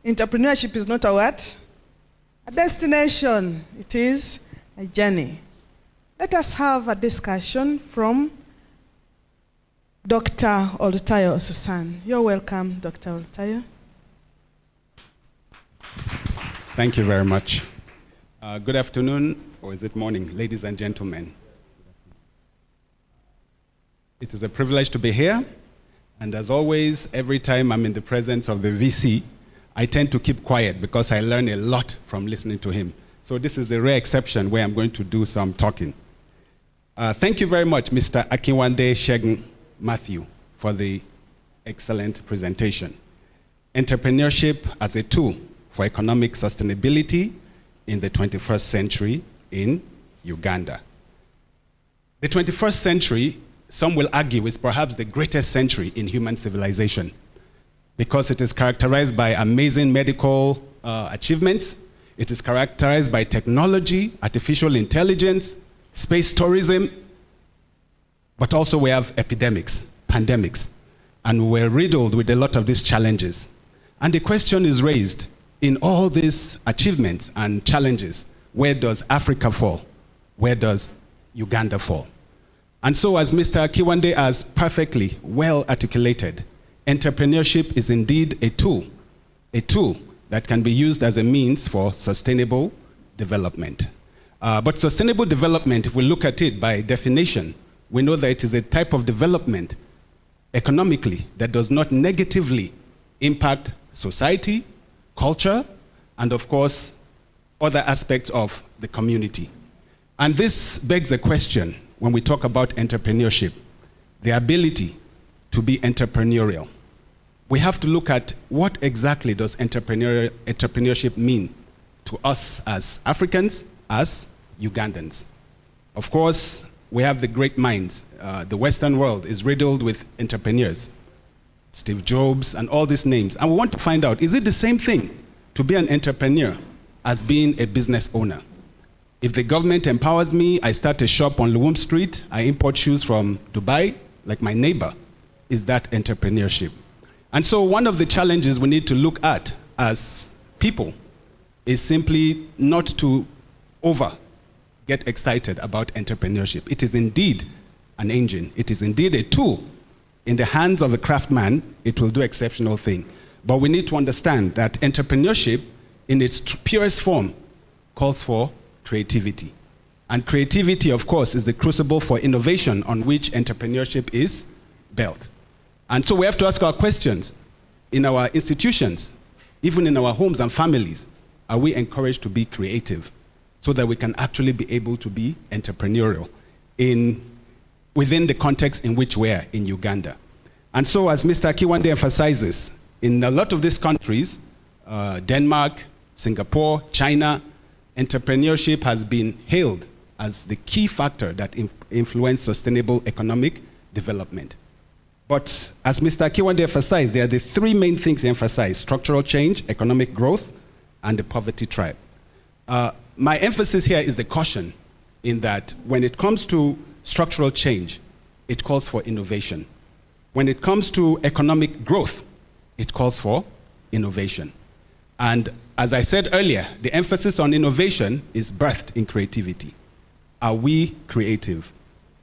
entrepreneurship is not a what? A destination. It is a journey. Let us have a discussion from Dr. Olutayo Susan. You're welcome, Dr. Olutayo. Thank you very much. Good afternoon, or is it morning, ladies and gentlemen. It is a privilege to be here, and as always, every time I'm in the presence of the VC, I tend to keep quiet because I learn a lot from listening to him. So this is the rare exception where I'm going to do some talking. Thank you very much, Mr. Akinwande Shegun Matthew, for the excellent presentation. Entrepreneurship as a tool for economic sustainability in the 21st century in Uganda. The 21st century, some will argue, is perhaps the greatest century in human civilization because it is characterized by amazing medical achievements. It is characterized by technology, artificial intelligence, space tourism, but also we have epidemics, pandemics, and we're riddled with a lot of these challenges. And the question is raised, in all these achievements and challenges, where does Africa fall? Where does Uganda fall? And so as Mr. Akiwande has perfectly well articulated, entrepreneurship is indeed a tool that can be used as a means for sustainable development. But sustainable development, if we look at it by definition, we know that it is a type of development economically that does not negatively impact society, culture, and of course, other aspects of the community. And this begs a question when we talk about entrepreneurship, the ability to be entrepreneurial. We have to look at what exactly does entrepreneurship mean to us as Africans, as Ugandans. Of course, we have the great minds. The Western world is riddled with entrepreneurs. Steve Jobs and all these names. And we want to find out, is it the same thing to be an entrepreneur as being a business owner? If the government empowers me, I start a shop on Luwum Street, I import shoes from Dubai, like my neighbor, is that entrepreneurship? And so one of the challenges we need to look at as people is simply not to get excited about entrepreneurship. It is indeed an engine. It is indeed a tool. In the hands of a craftsman, it will do exceptional things. But we need to understand that entrepreneurship, in its purest form, calls for creativity. And creativity, of course, is the crucible for innovation on which entrepreneurship is built. And so we have to ask our questions. In our institutions, even in our homes and families, are we encouraged to be creative so that we can actually be able to be entrepreneurial within the context in which we are in Uganda? And so, as Mr. Akiwande emphasizes, in a lot of these countries, Denmark, Singapore, China, entrepreneurship has been hailed as the key factor that influences sustainable economic development. But as Mr. Kiwande emphasized, there are the three main things he emphasized: structural change, economic growth, and the poverty trap. My emphasis here is the caution in that when it comes to structural change, it calls for innovation. When it comes to economic growth, it calls for innovation. And as I said earlier, the emphasis on innovation is birthed in creativity. Are we creative?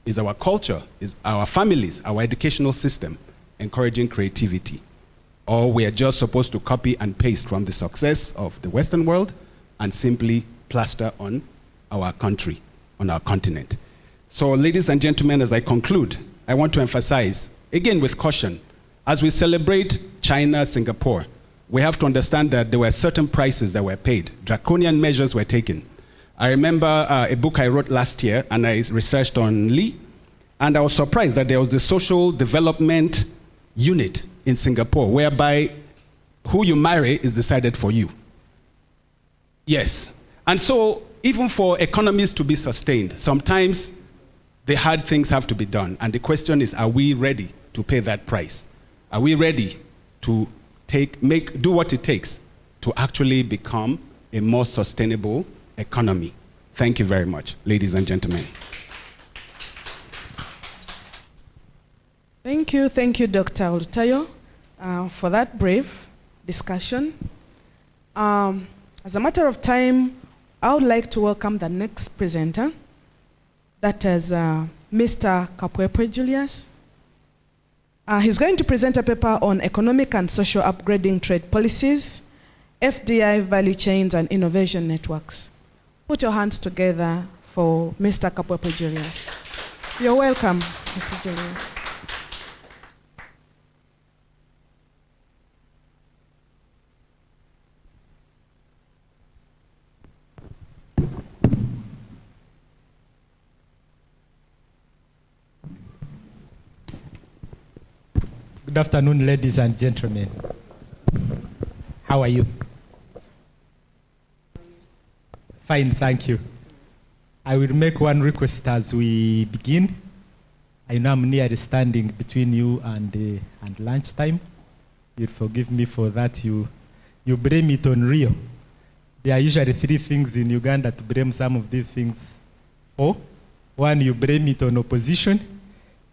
Is our culture, is our families, our educational system encouraging creativity? Or we are just supposed to copy and paste from the success of the Western world and simply plaster on our country, on our continent? So, ladies and gentlemen, as I conclude, I want to emphasize, again with caution, as we celebrate China, Singapore, we have to understand that there were certain prices that were paid. Draconian measures were taken. I remember a book I wrote last year, and I researched on Lee, and I was surprised that there was the social development unit in Singapore, whereby who you marry is decided for you. Yes. And so, even for economies to be sustained, sometimes the hard things have to be done. And the question is, are we ready to pay that price? Are we ready to do what it takes to actually become a more sustainable economy? Thank you very much, ladies and gentlemen. Thank you, Dr. Olutayo, for that brief discussion. As a matter of time, I would like to welcome the next presenter. That is Mr. Kapwepwe Julius. He's going to present a paper on economic and social upgrading trade policies, FDI value chains, and innovation networks. Put your hands together for Mr. Kapwepwe Julius. You're welcome, Mr. Julius. Good afternoon, ladies and gentlemen. How are you? Fine, thank you. I will make one request as we begin. I know I'm nearly standing between you and lunchtime. You'll forgive me for that. You blame it on Rio. There are usually three things in Uganda to blame some of these things for. One, you blame it on opposition.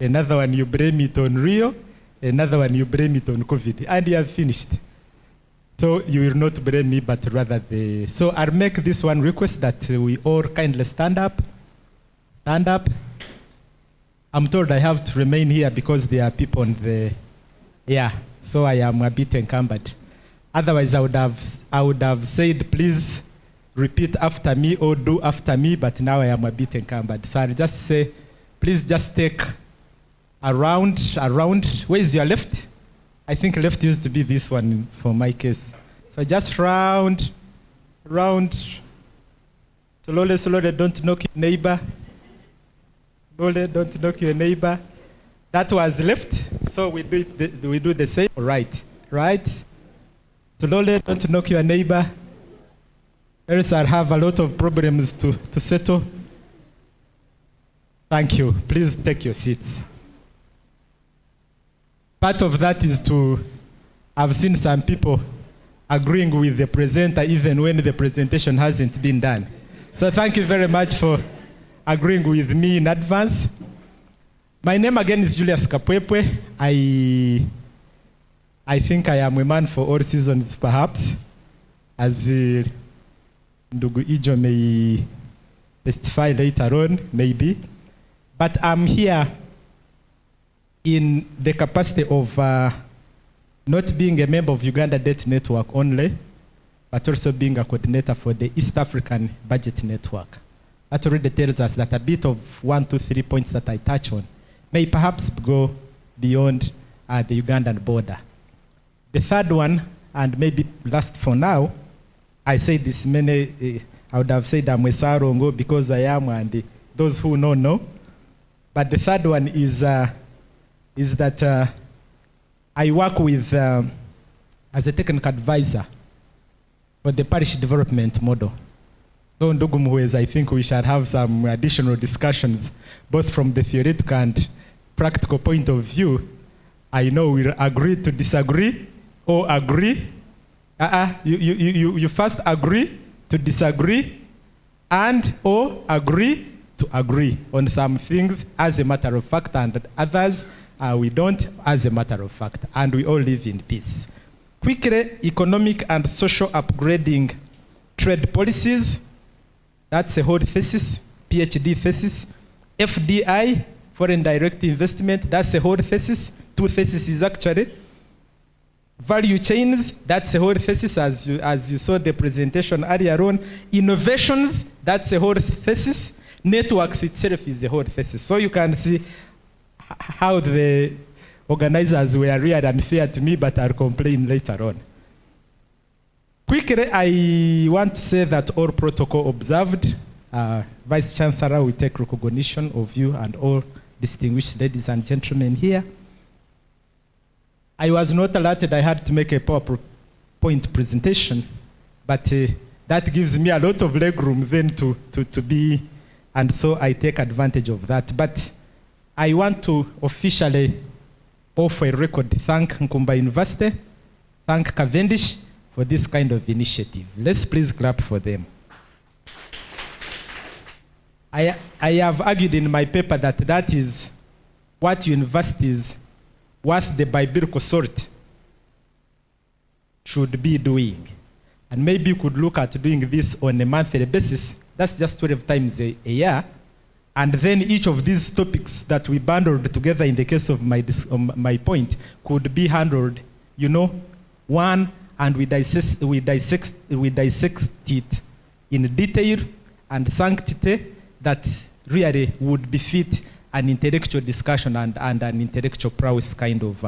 Another one, you blame it on Rio. Another one, you blame it on COVID. And you have finished. So you will not blame me, but rather the... So I'll make this one request that we all kindly stand up. Stand up. I'm told I have to remain here because there are people on the... Yeah, so I am a bit encumbered. Otherwise, I would have said, please repeat after me or do after me, but now I am a bit encumbered. So I'll just say, please just take around. Where is your left? I think left used to be this one for my case. So just round. Slowly, don't knock your neighbor. Slowly, don't knock your neighbor. That was left, so we do the same. Right. Slowly, don't knock your neighbor. Else I'll have a lot of problems to settle. Thank you. Please take your seats. Part of that is I've seen some people agreeing with the presenter even when the presentation hasn't been done. So thank you very much for agreeing with me in advance. My name again is Julius Kapwepwe. I think I am a man for all seasons, perhaps, as Ndugu Ijo may testify later on, maybe. But I'm here in the capacity of not being a member of Uganda Debt Network only, but also being a coordinator for the East African Budget Network. That already tells us that a bit of 1, 2, 3 points that I touch on may perhaps go beyond the Ugandan border. The third one, and maybe last for now, I say this many, I would have said I'm a Sarongo because I am, and those who know. But the third one is that I work with, as a technical advisor for the parish development model. So, ndugu Muhwezi, I think we should have some additional discussions, both from the theoretical and practical point of view. I know we'll agree to disagree, or agree. You first agree to disagree, and or agree to agree on some things as a matter of fact, and others we don't as a matter of fact, and we all live in peace. Quickly, economic and social upgrading trade policies. That's a whole thesis, PhD thesis. FDI, foreign direct investment, that's a whole thesis. 2 theses actually. Value chains, that's a whole thesis as you saw the presentation earlier on. Innovations, that's a whole thesis. Networks itself is a whole thesis. So you can see how the organizers were really unfair to me, but I'll complain later on. Quickly, I want to say that all protocol observed. Vice Chancellor, we take recognition of you and all distinguished ladies and gentlemen here. I was not allotted, I had to make a PowerPoint presentation, but that gives me a lot of leg room then to be, and so I take advantage of that. But I want to officially offer a record, thank Nkumba University, thank Cavendish for this kind of initiative. Let's please clap for them. I have argued in my paper that is what universities, what the biblical sort should be doing. And maybe you could look at doing this on a monthly basis. That's just 12 times a year. And then each of these topics that we bundled together in the case of my point could be handled, one, and we dissect it in detail and sanctity that really would befit an intellectual discussion and an intellectual prowess kind of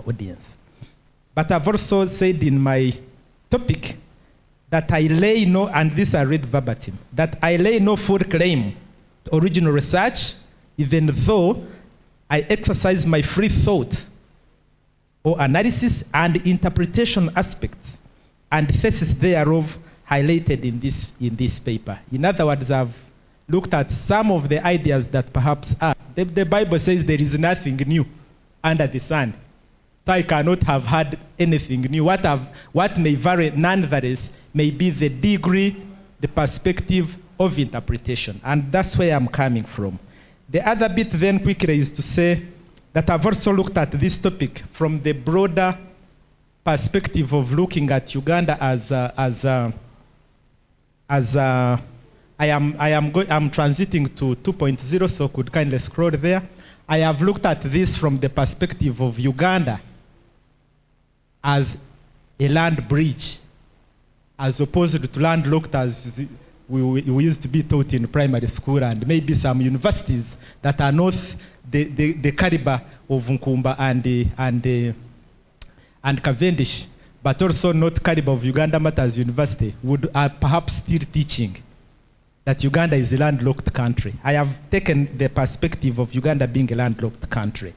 audience. But I've also said in my topic that I lay no, and this I read verbatim, that I lay no full claim to original research, even though I exercise my free thought or analysis and interpretation aspects and thesis thereof highlighted in this paper. In other words, I've looked at some of the ideas that perhaps are. The Bible says there is nothing new under the sun. So I cannot have had anything new. What may vary nonetheless may be the degree, the perspective of interpretation. And that's where I'm coming from. The other bit then quickly is to say that I've also looked at this topic from the broader perspective of looking at Uganda I'm transiting to 2.0, so could kindly scroll there. I have looked at this from the perspective of Uganda as a land bridge, as opposed to landlocked as we used to be taught in primary school, and maybe some universities that are not the caliber of Nkumba and Cavendish, but also not caliber of Uganda Matters University, are perhaps still teaching that Uganda is a landlocked country. I have taken the perspective of Uganda being a landlocked country.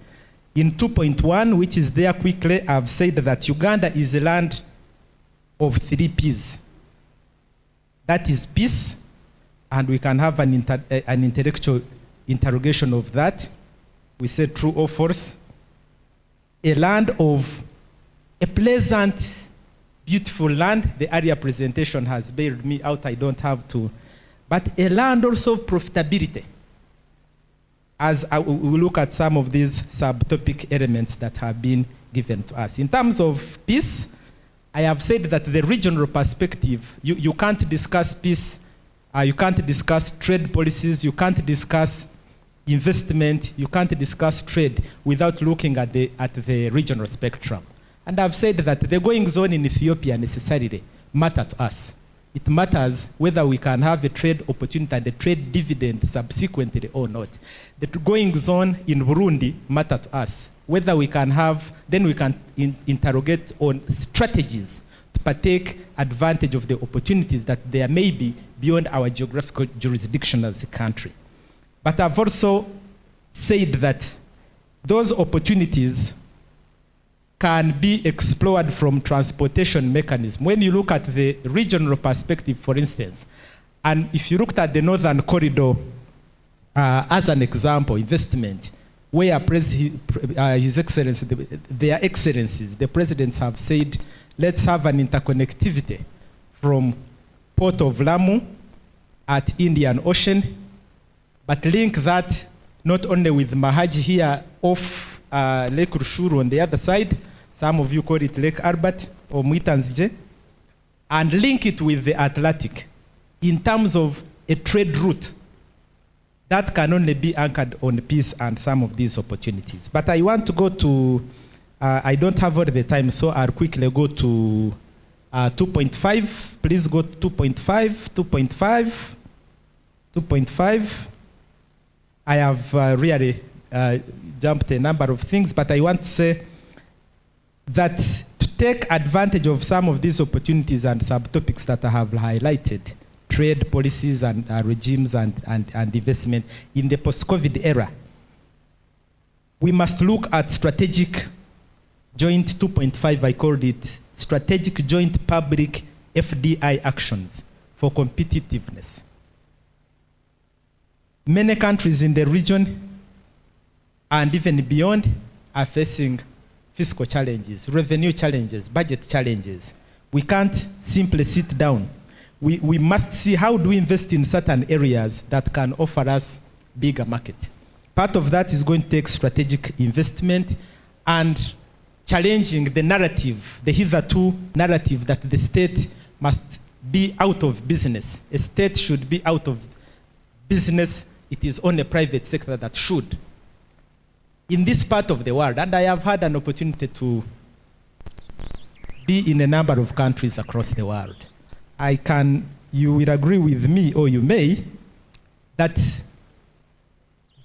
In 2.1, which is there quickly, I've said that Uganda is a land of 3 P's. That is peace, and we can have an intellectual interrogation of that. We say true or false. A land of a pleasant, beautiful land. The earlier presentation has bailed me out, I don't have to. But a land also of profitability. As we look at some of these subtopic elements that have been given to us. In terms of peace, I have said that the regional perspective, you can't discuss peace, you can't discuss trade policies, you can't discuss investment, you can't discuss trade without looking at the regional spectrum. And I've said that the goings on in Ethiopia necessarily matter to us. It matters whether we can have a trade opportunity and a trade dividend subsequently or not. The goings on in Burundi matter to us. Whether we can have, then we can interrogate on strategies to partake advantage of the opportunities that there may be beyond our geographical jurisdiction as a country. But I've also said that those opportunities can be explored from transportation mechanism. When you look at the regional perspective, for instance, and if you looked at the Northern Corridor as an example, investment, where His Excellency, their excellencies, the presidents have said, let's have an interconnectivity from Port of Lamu at Indian Ocean, but link that not only with Mahaji here off Lake Rushuru on the other side, some of you call it Lake Albert or Mwitanzije, and link it with the Atlantic in terms of a trade route that can only be anchored on peace and some of these opportunities. But I want to go to, I don't have all the time, so I'll quickly go to 2.5. Please go to 2.5, 2.5, 2.5. I have really jumped a number of things, but I want to say that to take advantage of some of these opportunities and subtopics that I have highlighted, trade policies and regimes and investment in the post-COVID era, we must look at strategic joint 2.5, I called it, strategic joint public FDI actions for competitiveness. Many countries in the region and even beyond are facing fiscal challenges, revenue challenges, budget challenges. We can't simply sit down. We must see how do we invest in certain areas that can offer us bigger market. Part of that is going to take strategic investment and challenging the narrative, the hitherto narrative that the state must be out of business. A state should be out of business. It is only a private sector that should. In this part of the world, and I have had an opportunity to be in a number of countries across the world, you will agree with me, or you may, that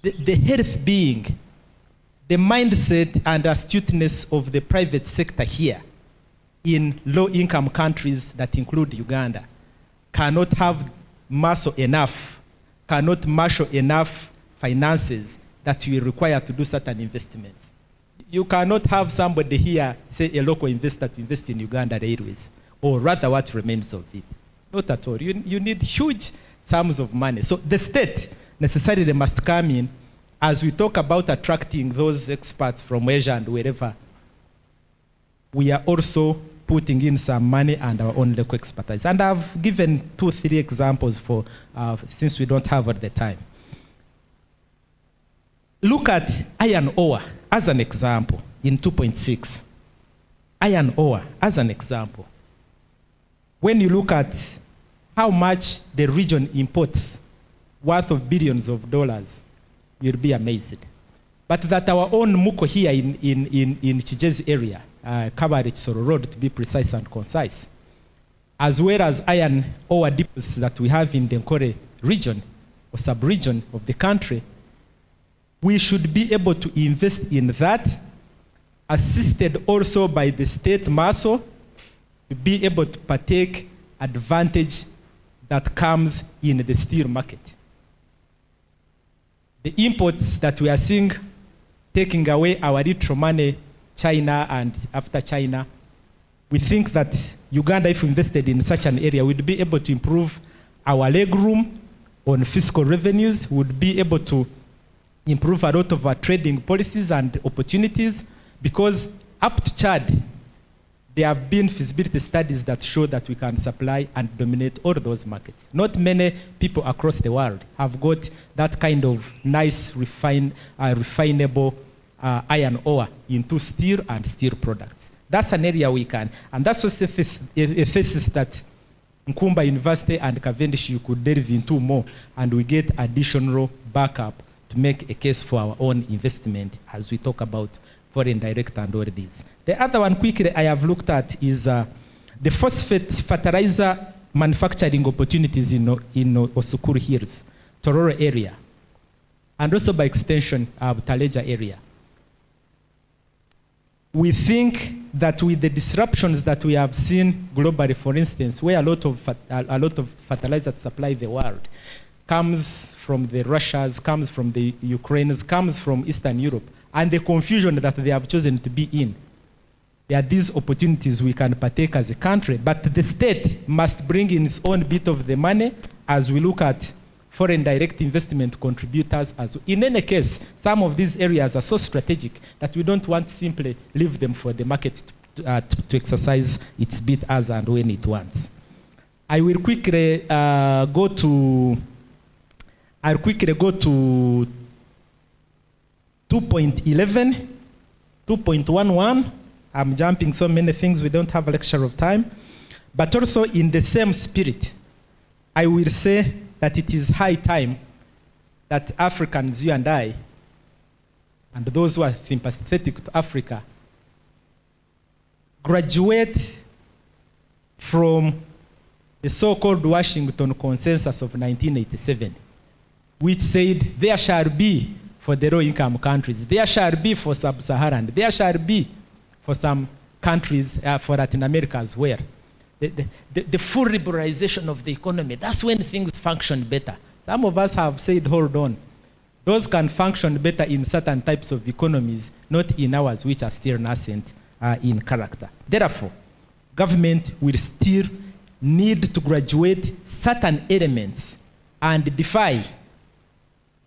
the health being, the mindset and astuteness of the private sector here in low-income countries that include Uganda cannot have muscle enough, cannot marshal enough finances that you require to do certain investments. You cannot have somebody here, say a local investor, to invest in Uganda Railways, or rather what remains of it. Not at all. You need huge sums of money. So the state necessarily must come in as we talk about attracting those experts from Asia and wherever. We are also putting in some money and our own local expertise. And I've given 2 or 3 examples for, since we don't have all the time. Look at iron ore as an example in 2.6. Iron ore as an example. When you look at how much the region imports, worth of billions of dollars, you'll be amazed. But that our own Muko here in Chijezi area, Cavendish Soro Road to be precise and concise, as well as iron ore depots that we have in the Nkore region or sub-region of the country, we should be able to invest in that, assisted also by the state muscle, to be able to partake advantage that comes in the steel market. The imports that we are seeing taking away our little money, China and after China, we think that Uganda, if we invested in such an area, would be able to improve our legroom on fiscal revenues, would be able to improve a lot of our trading policies and opportunities, because up to Chad, there have been feasibility studies that show that we can supply and dominate all those markets. Not many people across the world have got that kind of nice, refinable iron ore into steel and steel products. That's an area we can, and that's also a thesis that Nkumba University and Cavendish you could delve into more, and we get additional backup to make a case for our own investment as we talk about foreign direct and all these. The other one quickly I have looked at is the phosphate fertilizer manufacturing opportunities in Osukuru Hills, Tororo area, and also by extension Taleja area. We think that with the disruptions that we have seen globally, for instance, where a lot of fertilizer to supply the world comes from the Russias, comes from the Ukrainians, comes from Eastern Europe, and the confusion that they have chosen to be in, There are these opportunities we can partake as a country, but the state must bring in its own bit of the money as we look at foreign direct investment contributors. In any case, some of these areas are so strategic that we don't want to simply leave them for the market to exercise its bit as and when it wants. I will quickly go to 2.11, 2.11. I'm jumping so many things, we don't have a lecture of time. But also in the same spirit, I will say that it is high time that Africans, you and I, and those who are sympathetic to Africa, graduate from the so-called Washington Consensus of 1987, which said there shall be for the low-income countries, there shall be for sub-Saharan, there shall be for some countries, for Latin America as well. The full liberalization of the economy, that's when things function better. Some of us have said, hold on. Those can function better in certain types of economies, not in ours, which are still nascent in character. Therefore, government will still need to graduate certain elements and defy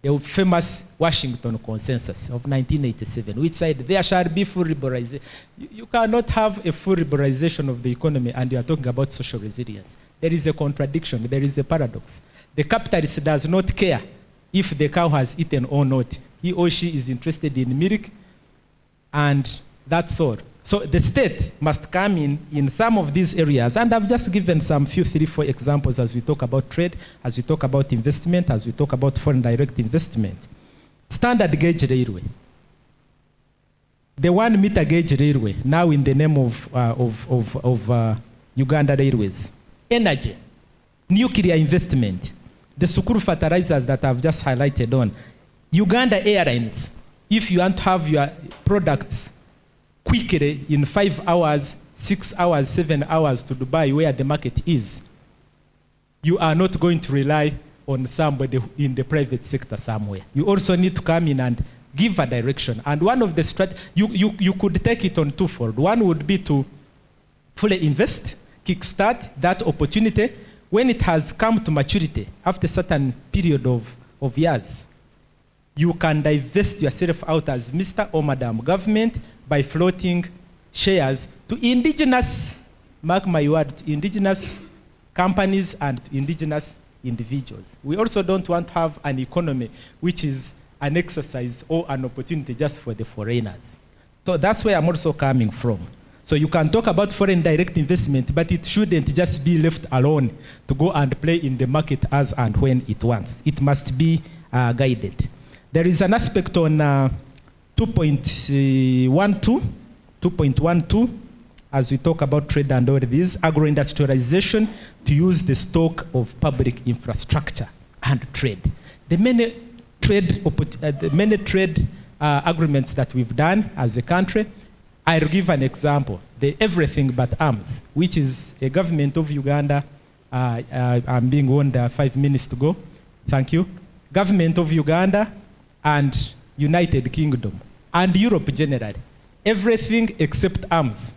the famous Washington Consensus of 1987, which said there shall be full liberalization. You cannot have a full liberalization of the economy and you are talking about social resilience. There is a contradiction, there is a paradox. The capitalist does not care if the cow has eaten or not. He or she is interested in milk, and that's all. So the state must come in some of these areas, and I've just given some few 3-4 examples as we talk about trade, as we talk about investment, as we talk about foreign direct investment. Standard gauge railway. The 1 meter gauge railway, now in the name of Uganda Railways. Energy, nuclear investment, the Sukuru fertilizers that I've just highlighted on. Uganda Airlines, if you want to have your products quickly in 5 hours, 6 hours, 7 hours to Dubai where the market is, you are not going to rely on somebody in the private sector somewhere. You also need to come in and give a direction. And one of the you could take it on twofold. One would be to fully invest, kickstart that opportunity when it has come to maturity after a certain period of years. You can divest yourself out as Mr. or Madam Government by floating shares to indigenous, mark my word, to indigenous companies and to indigenous individuals. We also don't want to have an economy which is an exercise or an opportunity just for the foreigners. So that's where I'm also coming from. So you can talk about foreign direct investment, but it shouldn't just be left alone to go and play in the market as and when it wants. It must be guided. There is an aspect on 2.12, as we talk about trade and all these, agro-industrialization to use the stock of public infrastructure and trade. The many trade agreements that we've done as a country, I'll give an example. The Everything But Arms, which is a government of Uganda. I'm being warned 5 minutes to go. Thank you. Government of Uganda and United Kingdom and Europe generally. Everything except arms.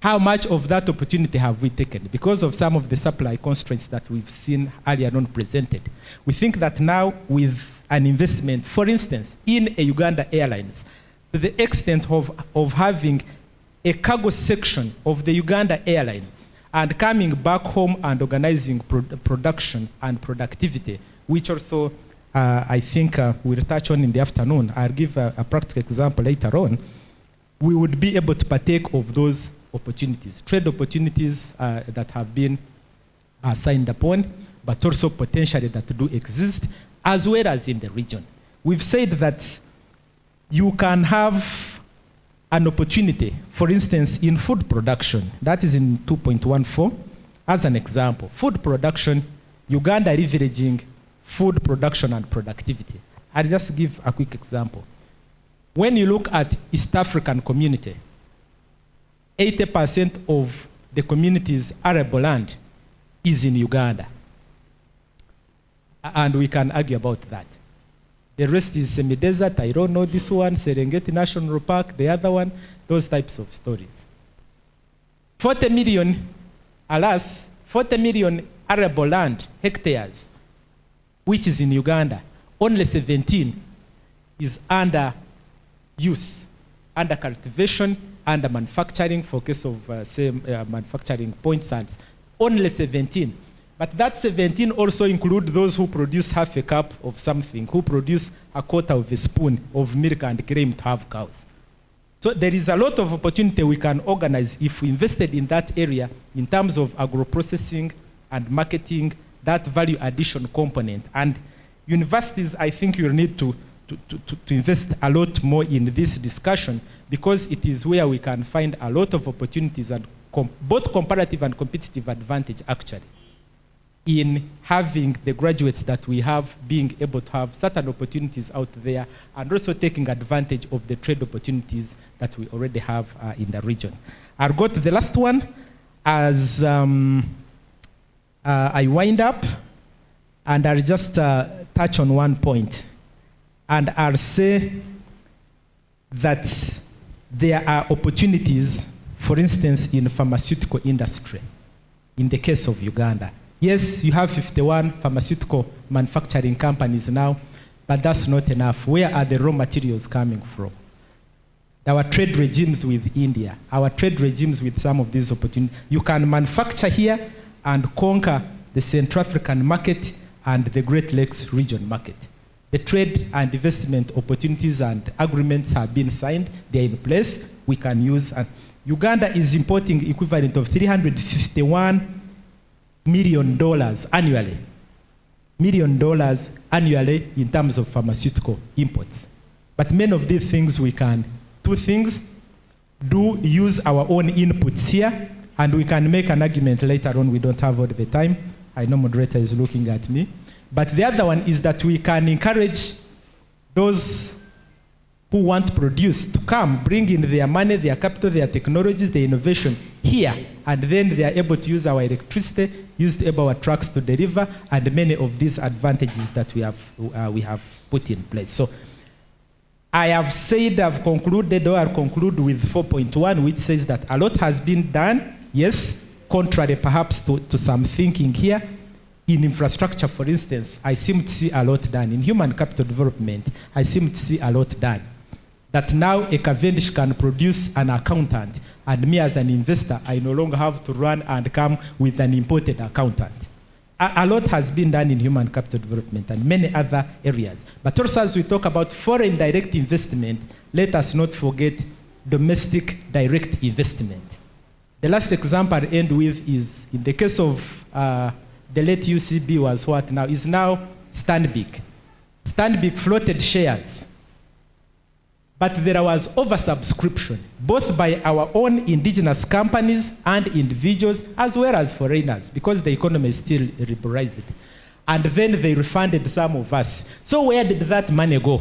How much of that opportunity have we taken? Because of some of the supply constraints that we've seen earlier on presented. We think that now with an investment, for instance, in a Uganda Airlines, to the extent of having a cargo section of the Uganda Airlines and coming back home and organizing production and productivity, which also I think we'll touch on in the afternoon. I'll give a practical example later on. We would be able to partake of those opportunities, trade opportunities that have been signed upon, but also potentially that do exist, as well as in the region. We've said that you can have an opportunity, for instance, in food production. That is in 2.14. As an example, food production, Uganda leveraging food production and productivity. I'll just give a quick example. When you look at East African community, 80% of the community's arable land is in Uganda. And we can argue about that. The rest is semi-desert. I don't know this one, Serengeti National Park, the other one, those types of stories. 40 million, alas, 40 million arable land, hectares, which is in Uganda. Only 17 is under use, under cultivation, under manufacturing, for case of manufacturing points and only 17. But that 17 also include those who produce half a cup of something, who produce a quarter of a spoon of milk and cream to have cows. So there is a lot of opportunity we can organize if we invested in that area in terms of agro-processing and marketing, that value addition component. And universities, I think you'll need to invest a lot more in this discussion, because it is where we can find a lot of opportunities and both comparative and competitive advantage actually in having the graduates that we have being able to have certain opportunities out there, and also taking advantage of the trade opportunities that we already have in the region. I'll go to the last one as I wind up, and I'll just touch on one point. And I'll say that there are opportunities, for instance, in pharmaceutical industry, in the case of Uganda. Yes, you have 51 pharmaceutical manufacturing companies now, but that's not enough. Where are the raw materials coming from? Our trade regimes with India, our trade regimes with some of these opportunities. You can manufacture here and conquer the Central African market and the Great Lakes region market. The trade and investment opportunities and agreements have been signed, they're in place, we can use. And Uganda is importing equivalent of $351 million annually. Annually in terms of pharmaceutical imports. But many of these things we can, two things, use our own inputs here, and we can make an argument later on, we don't have all the time. I know moderator is looking at me. But the other one is that we can encourage those who want to produce to come, bring in their money, their capital, their technologies, their innovation here, and then they are able to use our electricity, use our trucks to deliver, and many of these advantages that we have put in place. So I have said, I've concluded, or I'll conclude with 4.1, which says that a lot has been done, yes, contrary perhaps to some thinking here. In infrastructure, for instance, I seem to see a lot done. In human capital development, I seem to see a lot done. That now a Cavendish can produce an accountant, and me as an investor, I no longer have to run and come with an imported accountant. A lot has been done in human capital development and many other areas. But also as we talk about foreign direct investment, let us not forget domestic direct investment. The last example I'll end with is in the case of the late UCB was what now? Is now Stanbic. Stanbic floated shares. But there was oversubscription, both by our own indigenous companies and individuals, as well as foreigners, because the economy is still liberalized. And then they refunded some of us. So where did that money go?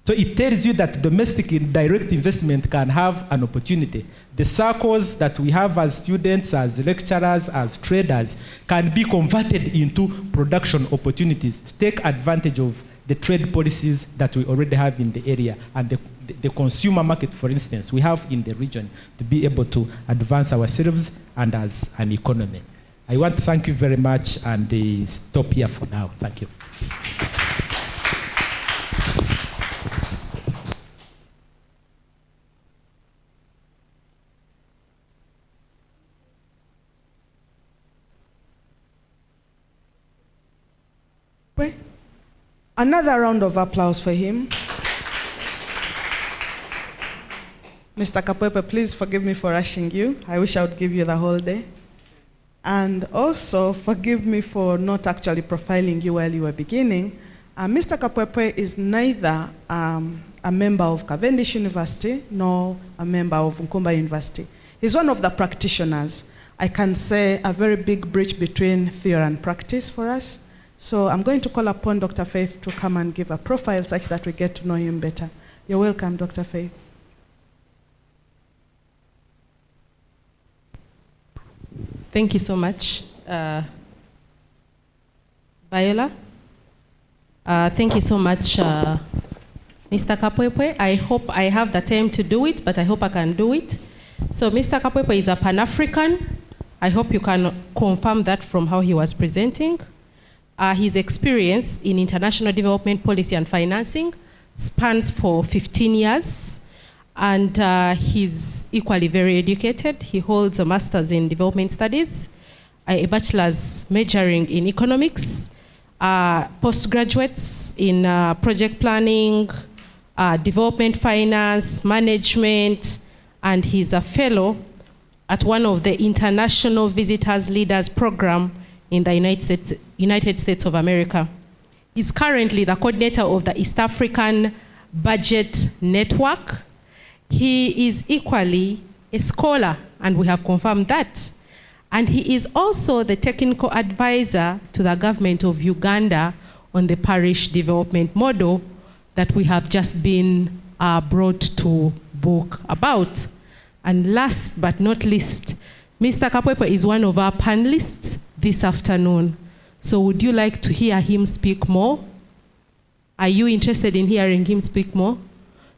So it tells you that domestic direct investment can have an opportunity. The circles that we have as students, as lecturers, as traders, can be converted into production opportunities to take advantage of the trade policies that we already have in the area and the consumer market, for instance, we have in the region to be able to advance ourselves and as an economy. I want to thank you very much and stop here for now. Thank you. Another round of applause for him. Mr. Kapwepe, please forgive me for rushing you. I wish I would give you the whole day. And also forgive me for not actually profiling you while you were beginning. Mr. Kapwepe is neither a member of Cavendish University nor a member of Nkumba University. He's one of the practitioners. I can say a very big bridge between theory and practice for us. So I'm going to call upon Dr. Faith to come and give a profile such that we get to know him better. You're welcome, Dr. Faith. Thank you so much. Viola, Thank you so much, Mr. Kapwepwe. I hope I have the time to do it, but I hope I can do it. So Mr. Kapwepwe is a Pan-African. I hope you can confirm that from how he was presenting. His experience in international development policy and financing spans for 15 years. And he's equally very educated. He holds a master's in development studies, a bachelor's majoring in economics, postgraduates in project planning, development finance, management, and he's a fellow at one of the International Visitors Leaders Program in the United States of America. He's currently the coordinator of the East African Budget Network. He is equally a scholar, and we have confirmed that. And he is also the technical advisor to the government of Uganda on the Parish development model that we have just been brought to book about. And last but not least, Mr. Kapwepwe is one of our panelists this afternoon. So would you like to hear him speak more? Are you interested in hearing him speak more?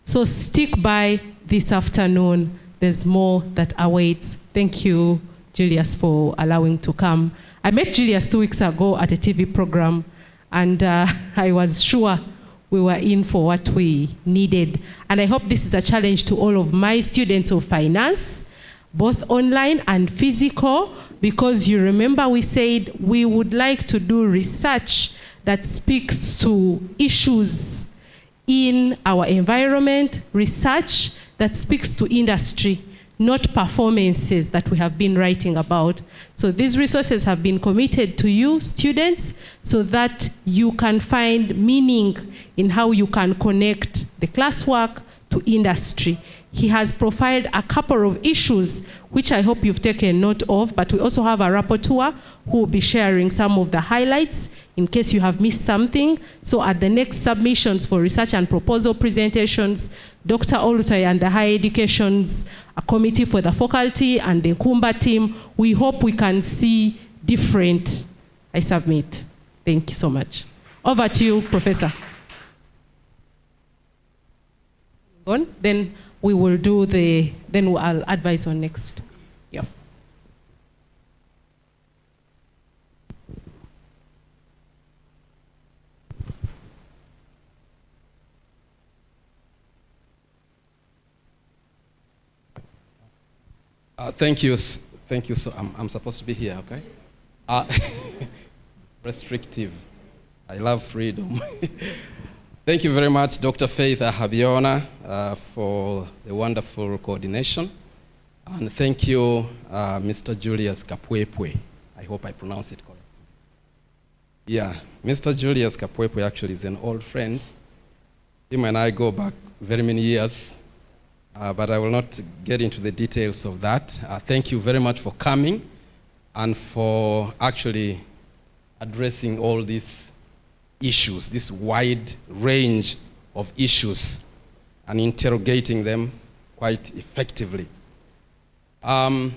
So stick by this afternoon. There's more that awaits. Thank you, Julius, for allowing to come. I met Julius 2 weeks ago at a TV program, and I was sure we were in for what we needed. And I hope this is a challenge to all of my students of finance, both online and physical, because you remember we said we would like to do research that speaks to issues in our environment, research that speaks to industry, not performances that we have been writing about. So these resources have been committed to you, students, so that you can find meaning in how you can connect the classwork to industry. He has profiled a couple of issues, which I hope you've taken note of, but we also have a rapporteur who will be sharing some of the highlights in case you have missed something. So at the next submissions for research and proposal presentations, Dr. Olutoy and the Higher Education's Committee for the Faculty and the Nkumba team, we hope we can see different. I submit. Thank you so much. Over to you, Professor. Then we will do then I'll advise on next. Yeah. Thank you. Thank you. So I'm supposed to be here, okay? Restrictive. I love freedom. Thank you very much, Dr. Faith Habiona, for the wonderful coordination. And thank you, Mr. Julius Kapwepwe. I hope I pronounce it correctly. Yeah, Mr. Julius Kapwepwe actually is an old friend. Him and I go back very many years, but I will not get into the details of that. Thank you very much for coming and for actually addressing all these issues, this wide range of issues, and interrogating them quite effectively. I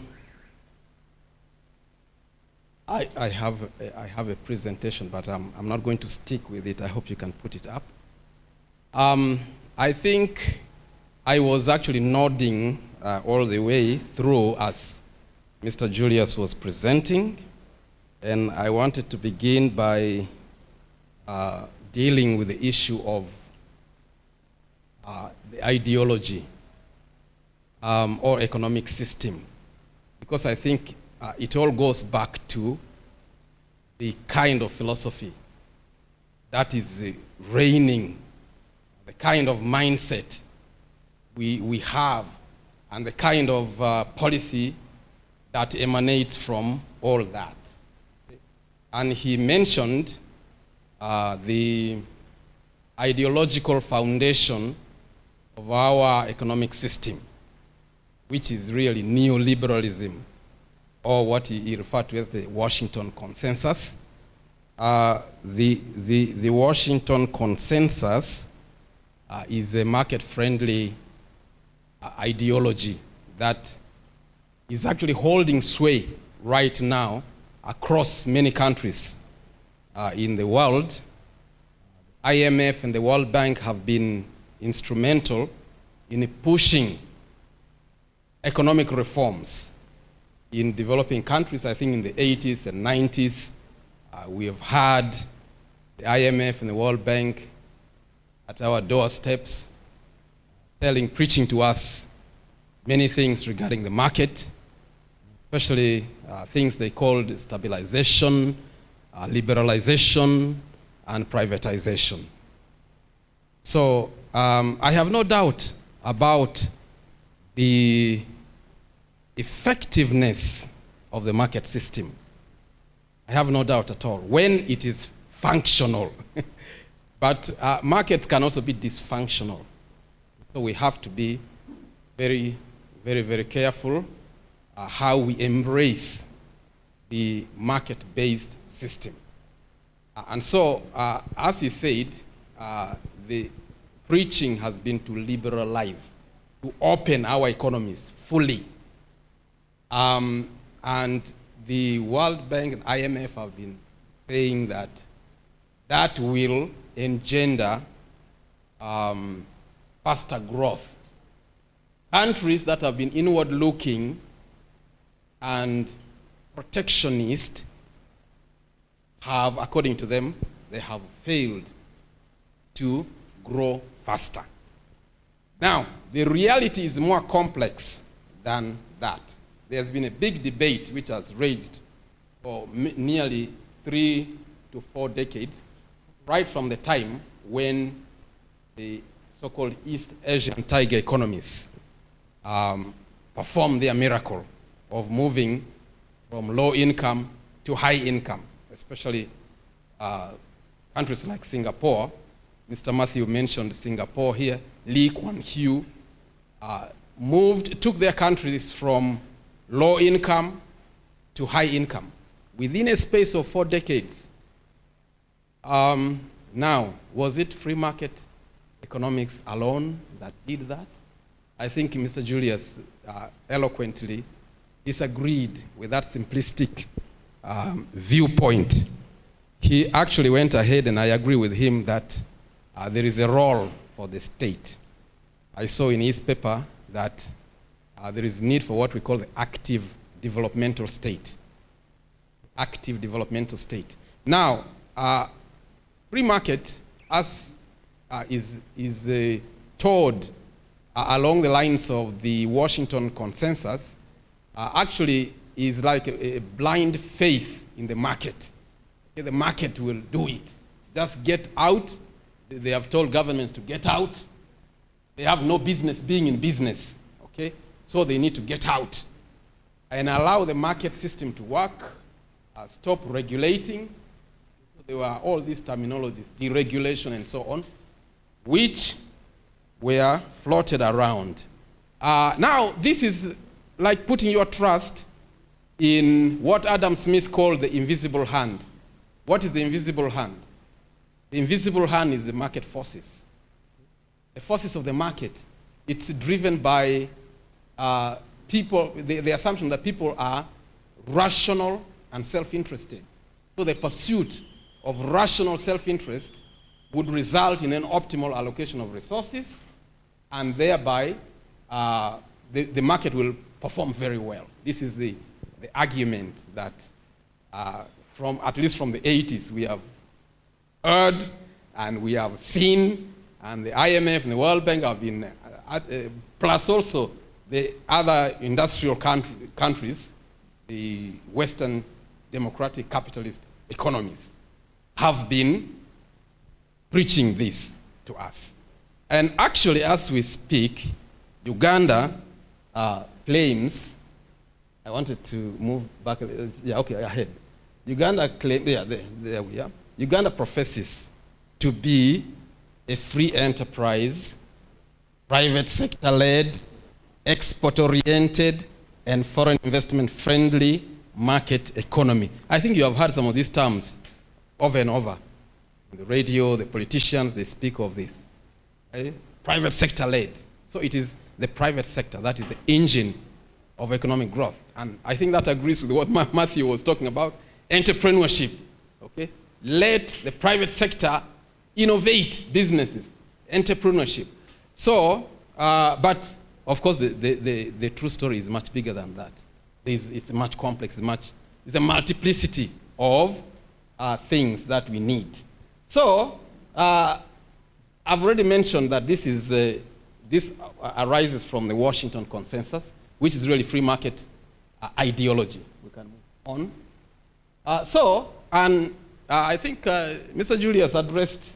have a presentation, but I'm not going to stick with it. I hope you can put it up. I think I was actually nodding all the way through as Mr. Julius was presenting, and I wanted to begin by dealing with the issue of the ideology or economic system, because I think it all goes back to the kind of philosophy that is reigning, the kind of mindset we have, and the kind of policy that emanates from all that. And he mentioned the ideological foundation of our economic system, which is really neoliberalism, or what he referred to as the Washington Consensus. The Washington Consensus is a market-friendly ideology that is actually holding sway right now across many countries in the world. IMF and the World Bank have been instrumental in pushing economic reforms in developing countries. I think in the 80s and 90s, we have had the IMF and the World Bank at our doorsteps, preaching to us many things regarding the market, especially things they called stabilization, liberalization, and privatization. So I have no doubt about the effectiveness of the market system. I have no doubt at all when it is functional. But markets can also be dysfunctional. So we have to be very, very, very careful how we embrace the market-based system. And so, as he said, the preaching has been to liberalize, to open our economies fully. And the World Bank and IMF have been saying that that will engender faster growth. Countries that have been inward-looking and protectionist have, according to them, they have failed to grow faster. Now, the reality is more complex than that. There's been a big debate which has raged for nearly 3 to 4 decades, right from the time when the so-called East Asian tiger economies performed their miracle of moving from low income to high income, especially countries like Singapore. Mr. Matthew mentioned Singapore here. Lee Kuan Yew took their countries from low income to high income within a space of 4 decades. Now, was it free market economics alone that did that? I think Mr. Julius eloquently disagreed with that simplistic viewpoint. He actually went ahead, and I agree with him, that there is a role for the state. I saw in his paper that there is need for what we call the active developmental state. Active developmental state. Now, free market, as is towed along the lines of the Washington Consensus, actually is like a blind faith in the market. Okay, the market will do it. Just get out. They have told governments to get out. They have no business being in business. Okay, so they need to get out and allow the market system to work, stop regulating. There were all these terminologies, deregulation and so on, which were floated around. Now, this is like putting your trust in what Adam Smith called the invisible hand. What is the invisible hand? The invisible hand is the market forces. The forces of the market. It's driven by people, the assumption that people are rational and self-interested. So the pursuit of rational self-interest would result in an optimal allocation of resources, and thereby the market will perform very well. This is the argument that, at least from the 80s, we have heard and we have seen, and the IMF and the World Bank have been, plus also the other industrial countries, the Western democratic capitalist economies, have been preaching this to us. And actually, as we speak, Uganda claims, I wanted to move back a little, yeah, okay, ahead. Uganda claims, yeah, there we are. Uganda professes to be a free enterprise, private sector-led, export-oriented, and foreign investment-friendly market economy. I think you have heard some of these terms over and over. On the radio, the politicians, they speak of this. Right? Private sector-led. So it is the private sector that is the engine of economic growth. And I think that agrees with what Matthew was talking about, entrepreneurship. Okay? Let the private sector innovate businesses, entrepreneurship. So, but of course, the true story is much bigger than that. It's much complex, it's a multiplicity of things that we need. So, I've already mentioned that this arises from the Washington Consensus, which is really free market ideology. We can move on. I think Mr. Julius addressed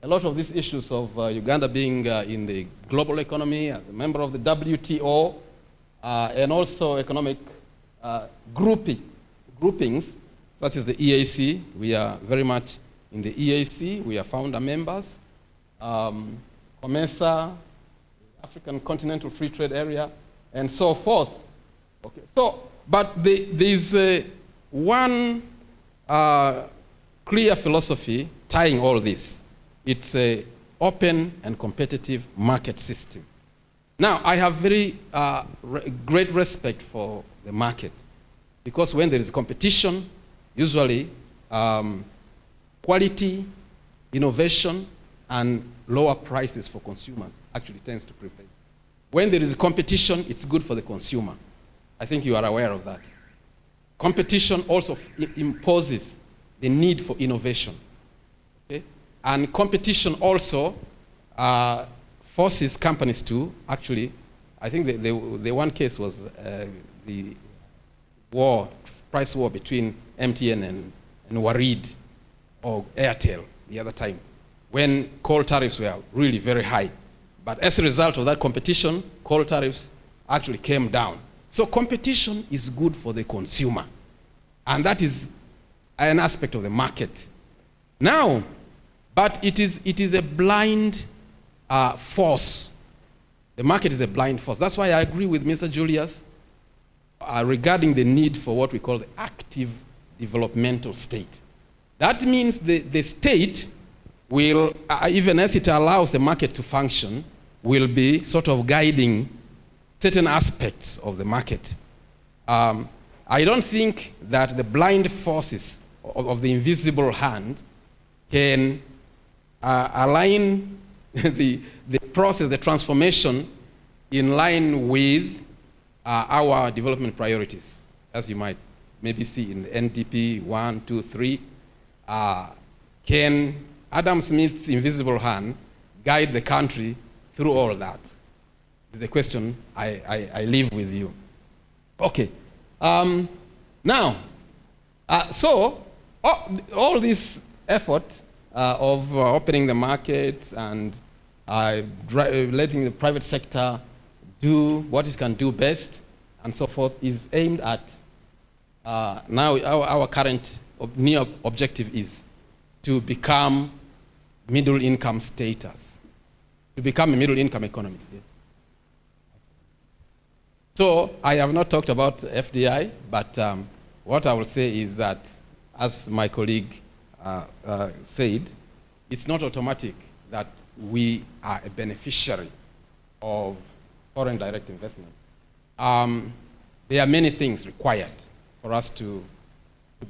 a lot of these issues of Uganda being in the global economy, as a member of the WTO, and also economic groupings, such as the EAC. We are very much in the EAC. We are founder members. COMESA, African Continental Free Trade Area, and so forth. Okay. But there's one clear philosophy tying all this. It's an open and competitive market system. Now, I have very great respect for the market, because when there is competition, usually quality, innovation, and lower prices for consumers actually tends to prevail. When there is competition, it's good for the consumer. I think you are aware of that. Competition also imposes the need for innovation. Okay? And competition also forces companies to actually, I think the one case was the price war between MTN and Warid or Airtel the other time, when coal tariffs were really very high. But as a result of that competition, coal tariffs actually came down. So competition is good for the consumer. And that is an aspect of the market. Now, but it is a blind force. The market is a blind force. That's why I agree with Mr. Julius regarding the need for what we call the active developmental state. That means the state will, even as it allows the market to function, will be sort of guiding certain aspects of the market. I don't think that the blind forces of the invisible hand can align the process, the transformation, in line with our development priorities, as you might maybe see in the NDP 1, 2, 3. Can Adam Smith's invisible hand guide the country through all that? Is the question I leave with you. Okay. Now, so all this effort of opening the markets and letting the private sector do what it can do best and so forth is aimed at now our current near objective is to become middle income status, to become a middle income economy. Yes. So I have not talked about FDI, but what I will say is that, as my colleague said, it's not automatic that we are a beneficiary of foreign direct investment. There are many things required for us to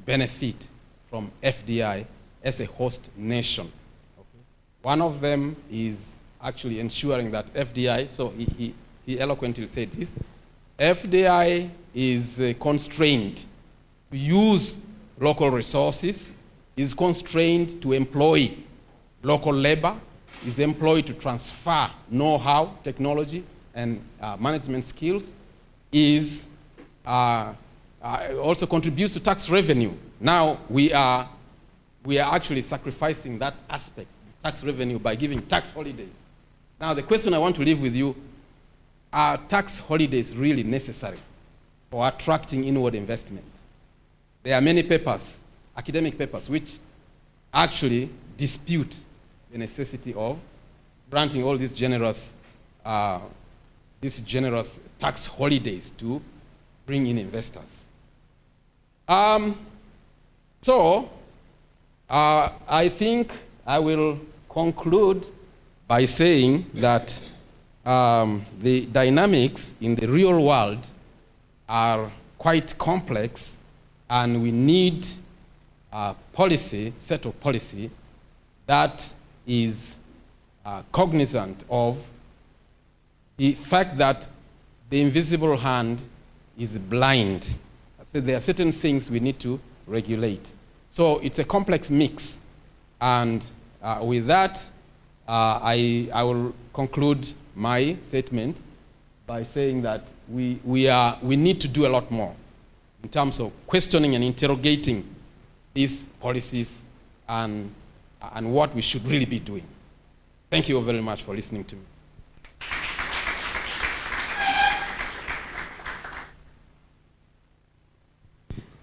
benefit from FDI as a host nation. Okay. One of them is actually ensuring that FDI, so he eloquently said this, FDI is constrained to use local resources, is constrained to employ local labor, is employed to transfer know-how, technology, and management skills, is also contributes to tax revenue. Now we are actually sacrificing that aspect, tax revenue, by giving tax holidays. Now the question I want to leave with you, are tax holidays really necessary for attracting inward investment? There are many papers, academic papers, which actually dispute the necessity of granting all these generous tax holidays to bring in investors. So I think I will conclude by saying that the dynamics in the real world are quite complex, and we need a policy, set of policy, that is cognizant of the fact that the invisible hand is blind. I said there are certain things we need to regulate. So it's a complex mix. And with that, I will conclude my statement by saying that we need to do a lot more in terms of questioning and interrogating these policies and what we should really be doing. Thank you very much for listening to me.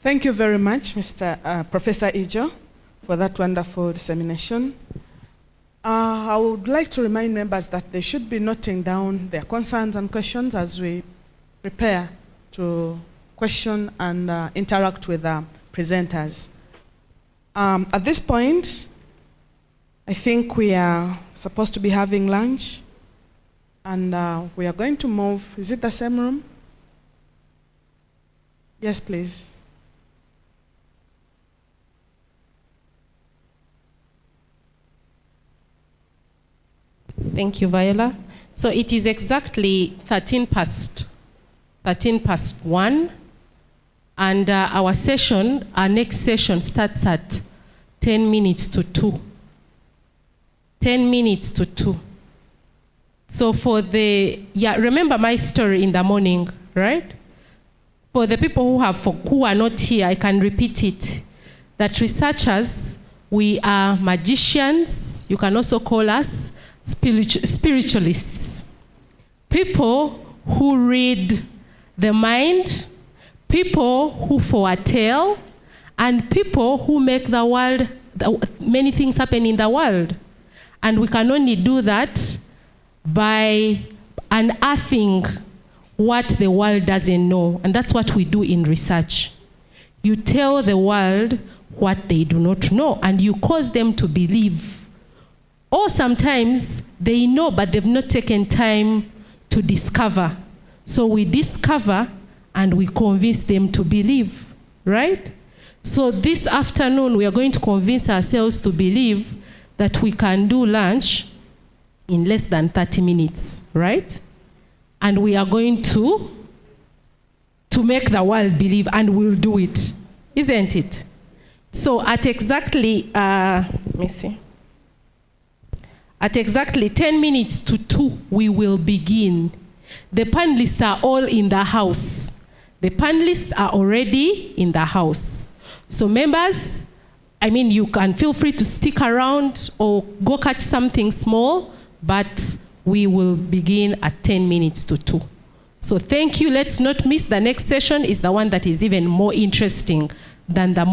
Thank you very much, Professor Ijo, for that wonderful dissemination. I would like to remind members that they should be noting down their concerns and questions as we prepare to question and interact with the presenters. At this point, I think we are supposed to be having lunch, and we are going to move. Is it the same room? Yes, please. Thank you, Viola. So it is exactly 13 past 1, and our next session starts at 10 minutes to 2. 10 minutes to 2. So remember my story in the morning, right? For the people who are not here, I can repeat it. That researchers, we are magicians. You can also call us spiritualists. People who read the mind, people who foretell, and people who make the world, many things happen in the world. And we can only do that by unearthing what the world doesn't know. And that's what we do in research. You tell the world what they do not know, and you cause them to believe. Or sometimes they know, but they've not taken time to discover. So we discover and we convince them to believe, right? So this afternoon, we are going to convince ourselves to believe that we can do lunch in less than 30 minutes, right? And we are going to make the world believe, and we'll do it, isn't it? So at exactly, let me see. At exactly 10 minutes to 2, we will begin. The panelists are all in the house. The panelists are already in the house. So members, you can feel free to stick around or go catch something small, but we will begin at 10 minutes to 2. So thank you. Let's not miss the next session. Is the one that is even more interesting than the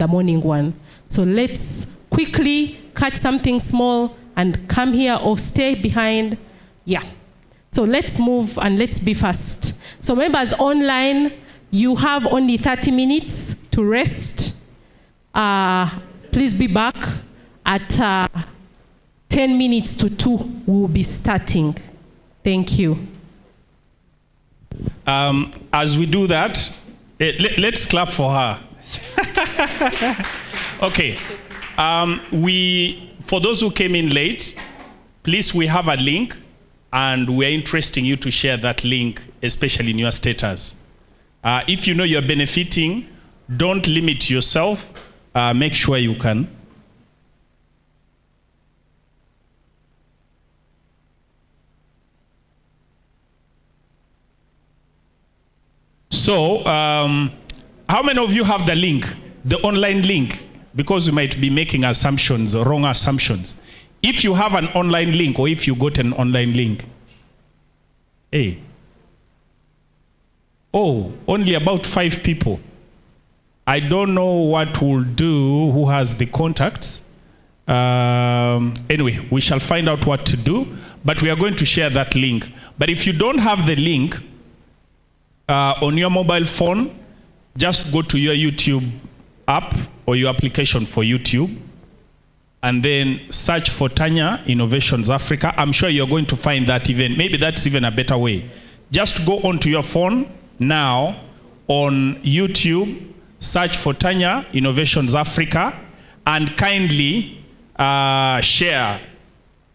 morning one. So let's quickly catch something small and come here or stay behind. Yeah. So let's move and let's be fast. So members online, you have only 30 minutes to rest. Please be back at 10 minutes to 2. We'll be starting. Thank you. As we do that, let's clap for her. Okay. For those who came in late, please, we have a link, and we're interesting you to share that link, especially in your status. If you know you're benefiting, don't limit yourself. Make sure you can. So, how many of you have the link, the online link? Because we might be making assumptions, wrong assumptions. If you have an online link, or if you got an online link, hey. Oh, only about 5 people. I don't know what we'll do, who has the contacts. Anyway, we shall find out what to do, but we are going to share that link. But if you don't have the link on your mobile phone, just go to your YouTube app or your application for YouTube, and then search for Tanya Innovations Africa. I'm sure you're going to find that maybe that's even a better way. Just go onto your phone now on YouTube, search for Tanya Innovations Africa, and kindly share.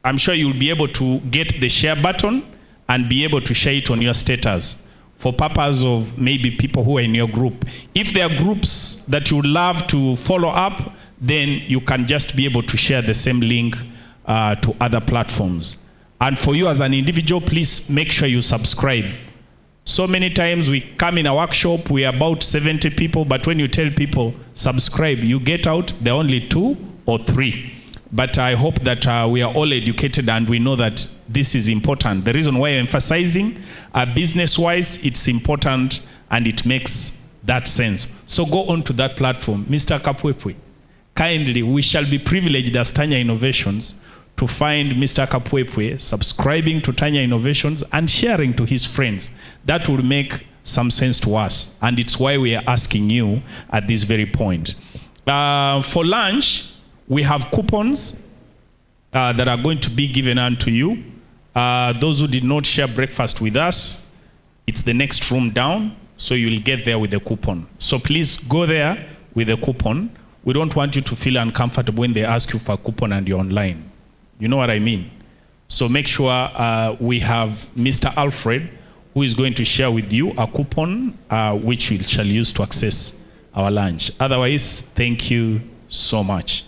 I'm sure you'll be able to get the share button and be able to share it on your status for purpose of maybe people who are in your group. If there are groups that you would love to follow up, then you can just be able to share the same link to other platforms. And for you as an individual, please make sure you subscribe. So many times we come in a workshop, we are about 70 people, but when you tell people subscribe, you get out, there are only 2 or 3. But I hope that we are all educated and we know that this is important. The reason why I'm emphasizing business-wise, it's important and it makes that sense. So go on to that platform. Mr. Kapwepwe, kindly, we shall be privileged as Tanya Innovations to find Mr. Kapwepwe subscribing to Tanya Innovations and sharing to his friends. That will make some sense to us. And it's why we are asking you at this very point. For lunch, we have coupons that are going to be given unto you. Those who did not share breakfast with us, it's the next room down, so you'll get there with a coupon. So please go there with a coupon. We don't want you to feel uncomfortable when they ask you for a coupon and you're online. You know what I mean? So make sure we have Mr. Alfred, who is going to share with you a coupon which we shall use to access our lunch. Otherwise, thank you so much.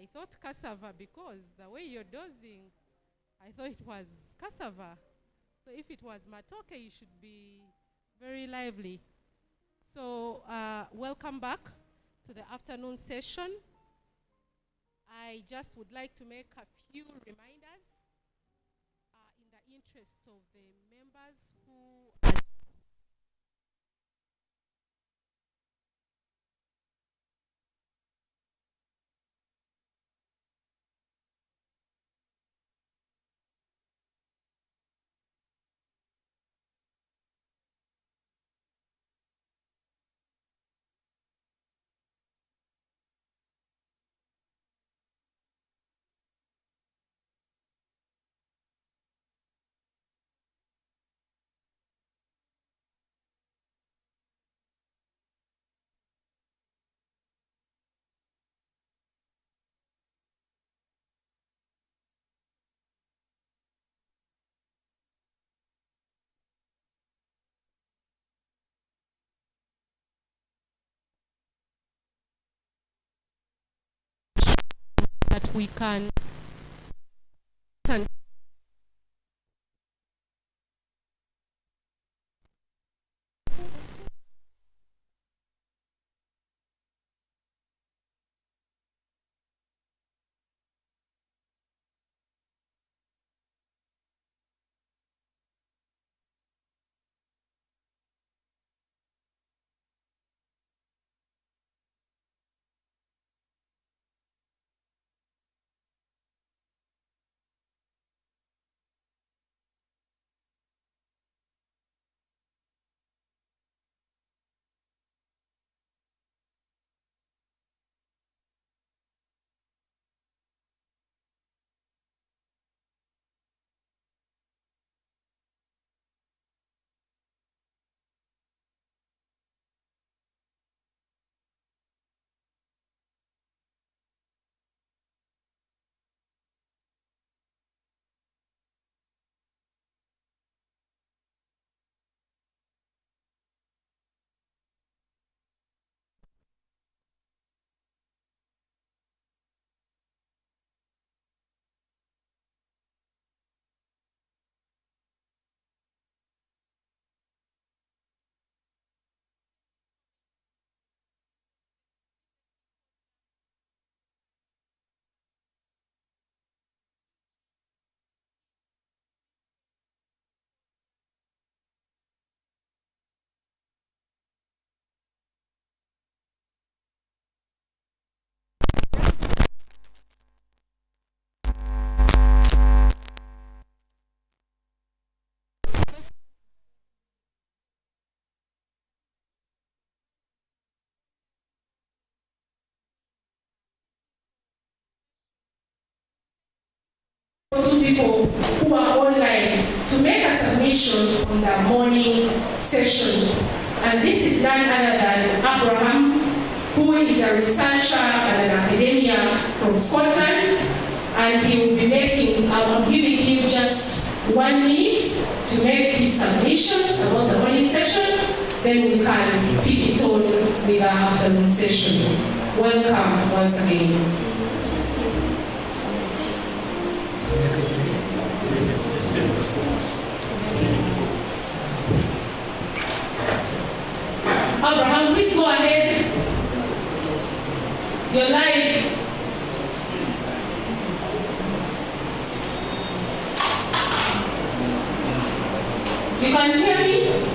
I thought cassava because the way you're dozing, I thought it was cassava. So if it was matoke, you should be very lively. So welcome back to the afternoon session. I just would like to make a few reminders in the interests of the members who are that we can to people who are online to make a submission on the morning session. And this is none other than Abraham, who is a researcher and an academia from Scotland. And he will be making, I'm giving him just 1 minute to make his submissions about the morning session. Then we can pick it on with the afternoon session. Welcome once again. Abraham, please go ahead. You're live. You can hear me?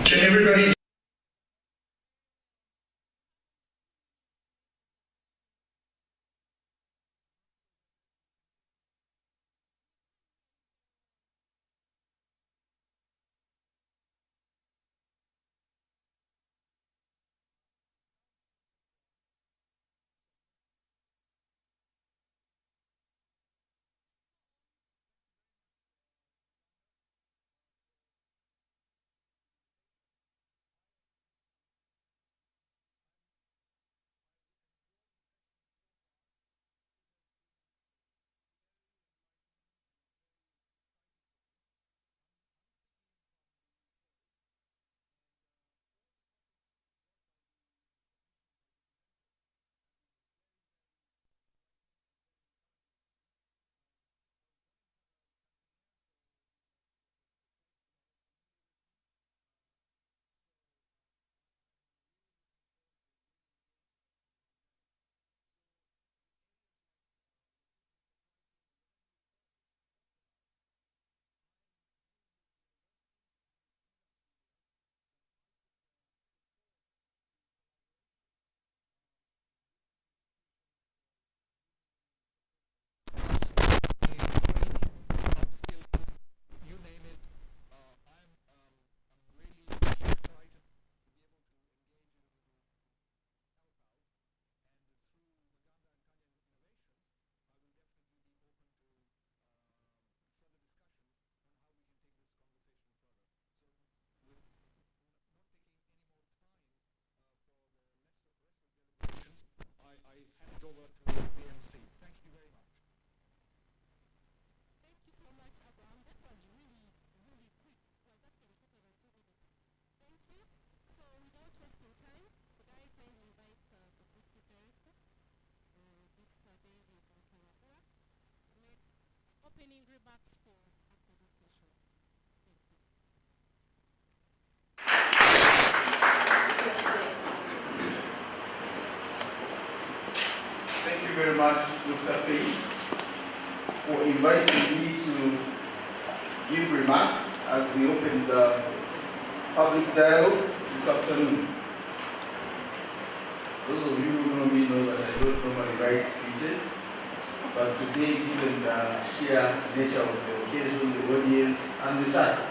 Can everybody over to PMC. Thank you very much. Thank you so much, Abraham. That was really, really quick. It was actually quicker than 2 minutes. Thank you. So without wasting time, could I kindly invite the Deputy Director, Mr. David Okarabua, to make opening remarks for after this session. Thank you. Thank you very much, Dr. Faith, for inviting me to give remarks as we open the public dialogue this afternoon. Those of you who know me know that I don't normally write speeches, but today, given the sheer nature of the occasion, the audience, and the task,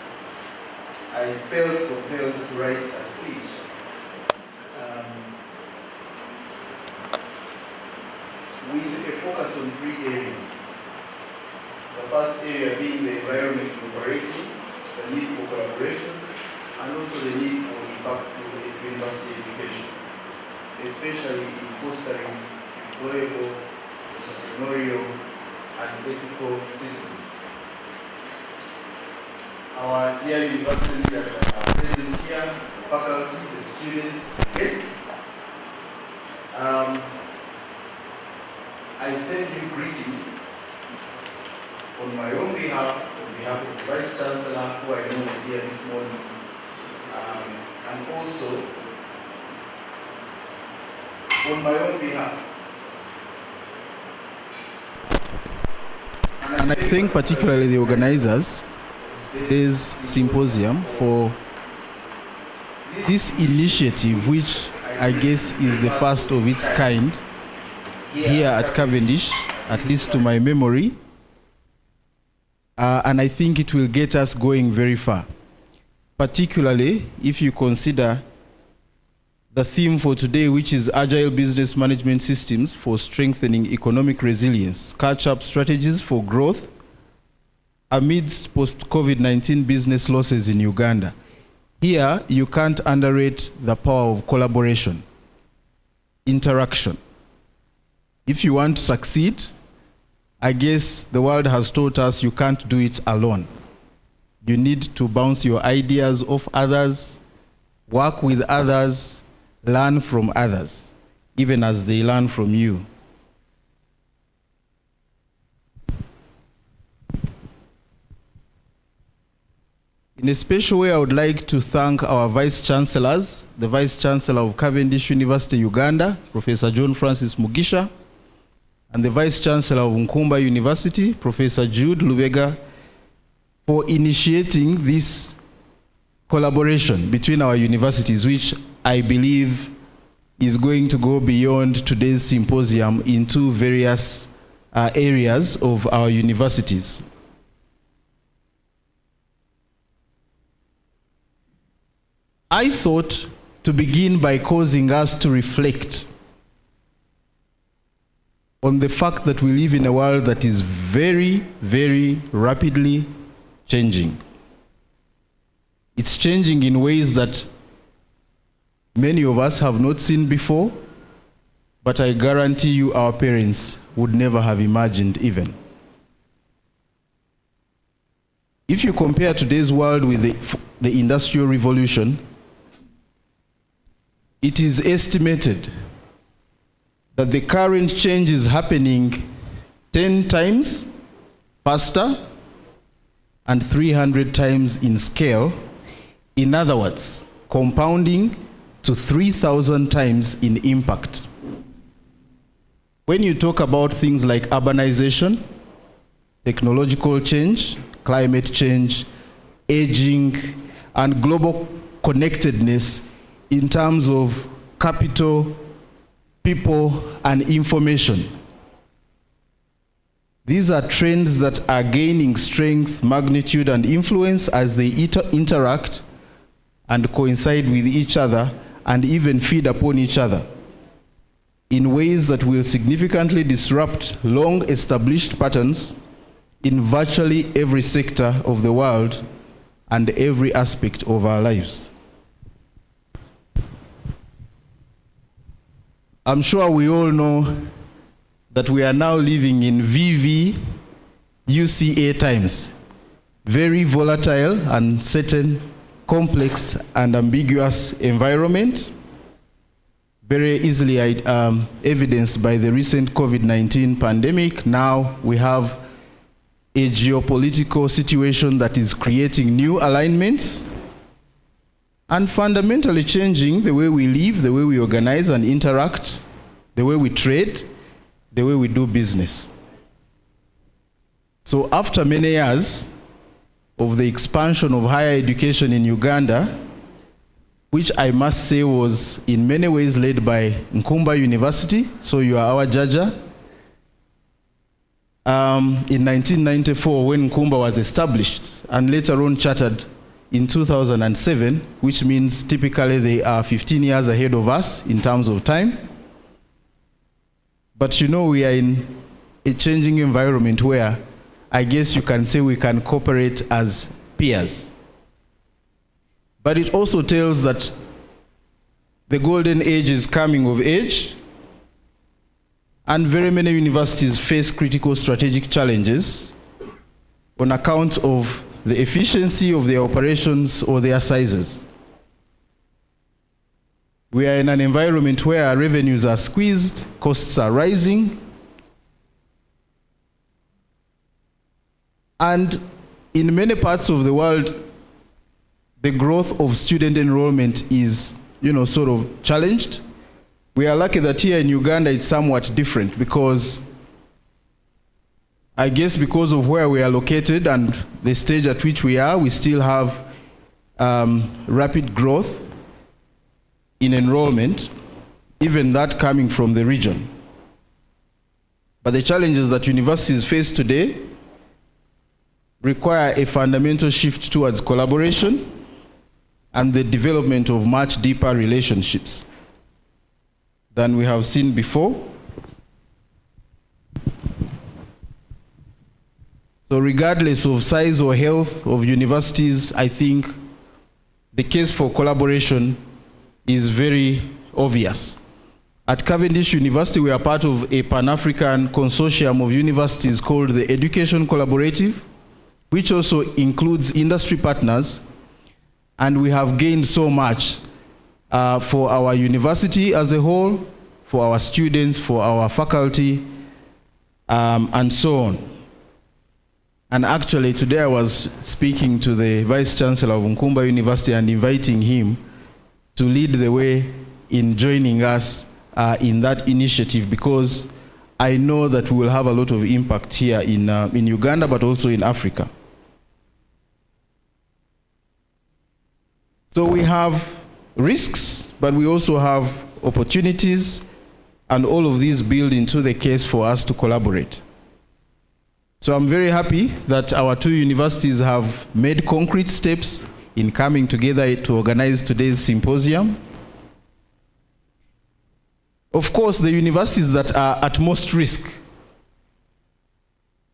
I felt compelled to write a speech. With a focus on 3 areas. The first area being the environment we operate in, the need for collaboration, and also the need for impactful university education, especially in fostering employable, entrepreneurial, and ethical citizens. Our dear university leaders are present here, the faculty, the students, guests. I send you greetings on my own behalf, on behalf of the Vice Chancellor, who I know is here this morning, and also on my own behalf. And I thank particularly the organizers of this symposium for this initiative, which I guess is the first of its kind here at Cavendish, at least to my memory, and I think it will get us going very far, particularly if you consider the theme for today, which is Agile Business Management Systems for Strengthening Economic Resilience, Catch-up Strategies for Growth amidst post-COVID-19 business losses in Uganda. Here, you can't underrate the power of collaboration, interaction. If you want to succeed, I guess the world has taught us you can't do it alone. You need to bounce your ideas off others, work with others, learn from others, even as they learn from you. In a special way, I would like to thank our Vice Chancellors, the Vice Chancellor of Cavendish University, Uganda, Professor John Francis Mugisha, and the Vice Chancellor of Nkumba University, Professor Jude Lubega, for initiating this collaboration between our universities, which I believe is going to go beyond today's symposium into various areas of our universities. I thought to begin by causing us to reflect on the fact that we live in a world that is very, very rapidly changing. It's changing in ways that many of us have not seen before, but I guarantee you our parents would never have imagined even. If you compare today's world with the Industrial Revolution, it is estimated that the current change is happening 10 times faster and 300 times in scale. In other words, compounding to 3,000 times in impact. When you talk about things like urbanization, technological change, climate change, aging, and global connectedness in terms of capital, people, and information. These are trends that are gaining strength, magnitude, and influence as they interact and coincide with each other and even feed upon each other in ways that will significantly disrupt long-established patterns in virtually every sector of the world and every aspect of our lives. I'm sure we all know that we are now living in VVUCA times. Very volatile, uncertain, complex, and ambiguous environment. Very easily evidenced by the recent COVID-19 pandemic. Now we have a geopolitical situation that is creating new alignments and fundamentally changing the way we live, the way we organize and interact, the way we trade, the way we do business. So after many years of the expansion of higher education in Uganda, which I must say was in many ways led by Nkumba University, so you are our judge. In 1994, when Nkumba was established and later on chartered in 2007, which means typically they are 15 years ahead of us in terms of time. But you know, we are in a changing environment where I guess you can say we can cooperate as peers. But it also tells that the golden age is coming of age, and very many universities face critical strategic challenges on account of the efficiency of their operations or their sizes. We are in an environment where revenues are squeezed, costs are rising, and in many parts of the world, the growth of student enrollment is, sort of challenged. We are lucky that here in Uganda it's somewhat different because I guess because of where we are located and the stage at which we are, we still have rapid growth in enrollment, even that coming from the region. But the challenges that universities face today require a fundamental shift towards collaboration and the development of much deeper relationships than we have seen before. So regardless of size or health of universities, I think the case for collaboration is very obvious. At Cavendish University, we are part of a Pan-African consortium of universities called the Education Collaborative, which also includes industry partners, and we have gained so much for our university as a whole, for our students, for our faculty, and so on. And actually today I was speaking to the Vice Chancellor of Nkumba University and inviting him to lead the way in joining us in that initiative, because I know that we will have a lot of impact here in Uganda, but also in Africa. So we have risks, but we also have opportunities, and all of these build into the case for us to collaborate. So I'm very happy that our two universities have made concrete steps in coming together to organize today's symposium. Of course, the universities that are at most risk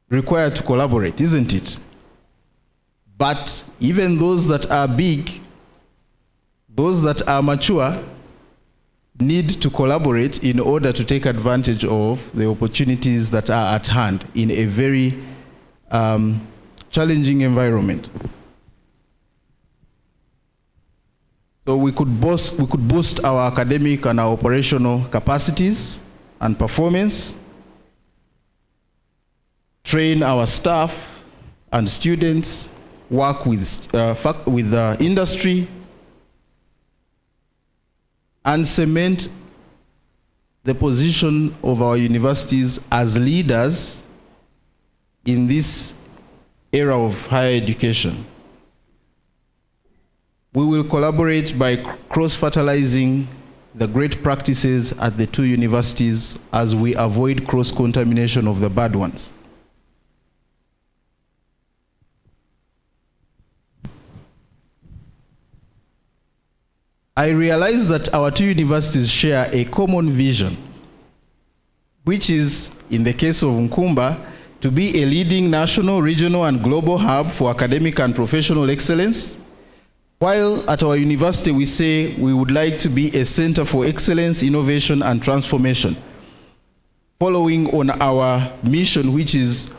require to collaborate, isn't it? But even those that are big, those that are mature, need to collaborate in order to take advantage of the opportunities that are at hand in a very challenging environment. So we could boost our academic and our operational capacities and performance, train our staff and students, work with industry, and cement the position of our universities as leaders in this era of higher education. We will collaborate by cross-fertilizing the great practices at the two universities as we avoid cross-contamination of the bad ones. I realize that our two universities share a common vision, which is, in the case of Nkumba, to be a leading national, regional, and global hub for academic and professional excellence, while at our university we say we would like to be a center for excellence, innovation, and transformation. following on our mission, which is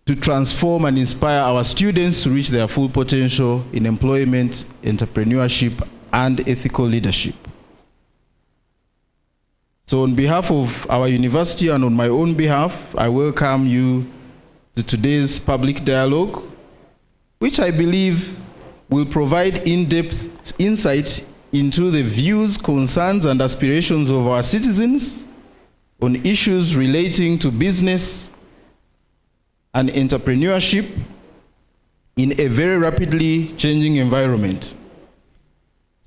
to transform and inspire our students to reach their full potential in employment, entrepreneurship, and ethical leadership. So on behalf of our university and on my own behalf, I welcome you to today's public dialogue, which I believe will provide in-depth insight into the views, concerns, and aspirations of our citizens on issues relating to business and entrepreneurship in a very rapidly changing environment.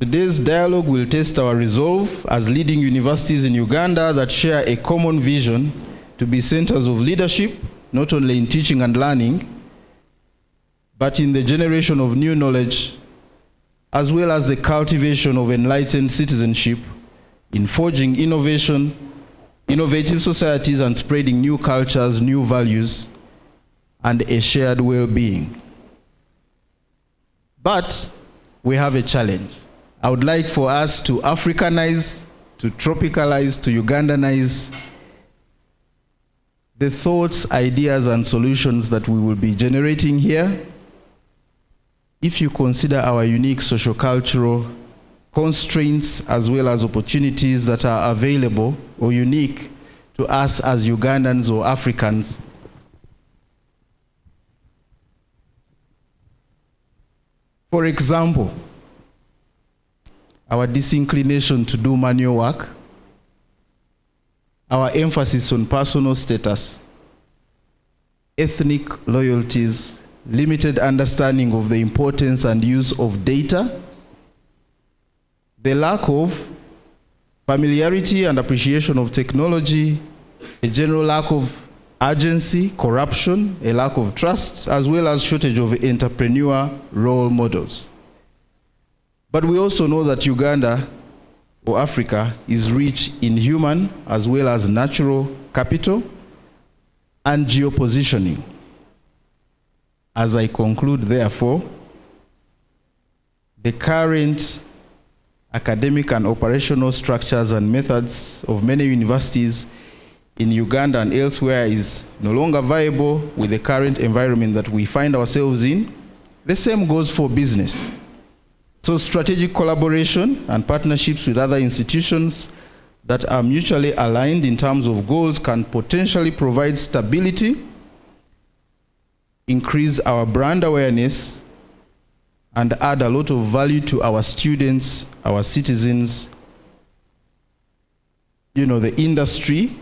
Today's dialogue will test our resolve as leading universities in Uganda that share a common vision to be centers of leadership, not only in teaching and learning, but in the generation of new knowledge, as well as the cultivation of enlightened citizenship in forging innovative societies and spreading new cultures, new values, and a shared well-being. But we have a challenge. I would like for us to Africanize, to tropicalize, to Ugandanize the thoughts, ideas, and solutions that we will be generating here. If you consider our unique socio-cultural constraints as well as opportunities that are available or unique to us as Ugandans or Africans, for example, our disinclination to do manual work, our emphasis on personal status, ethnic loyalties, limited understanding of the importance and use of data, the lack of familiarity and appreciation of technology, a general lack of urgency, corruption, a lack of trust, as well as shortage of entrepreneur role models. But we also know that Uganda or Africa is rich in human as well as natural capital and geopositioning. As I conclude, therefore, the current academic and operational structures and methods of many universities in Uganda and elsewhere is no longer viable with the current environment that we find ourselves in. The same goes for business. So strategic collaboration and partnerships with other institutions that are mutually aligned in terms of goals can potentially provide stability, increase our brand awareness, and add a lot of value to our students, our citizens, the industry,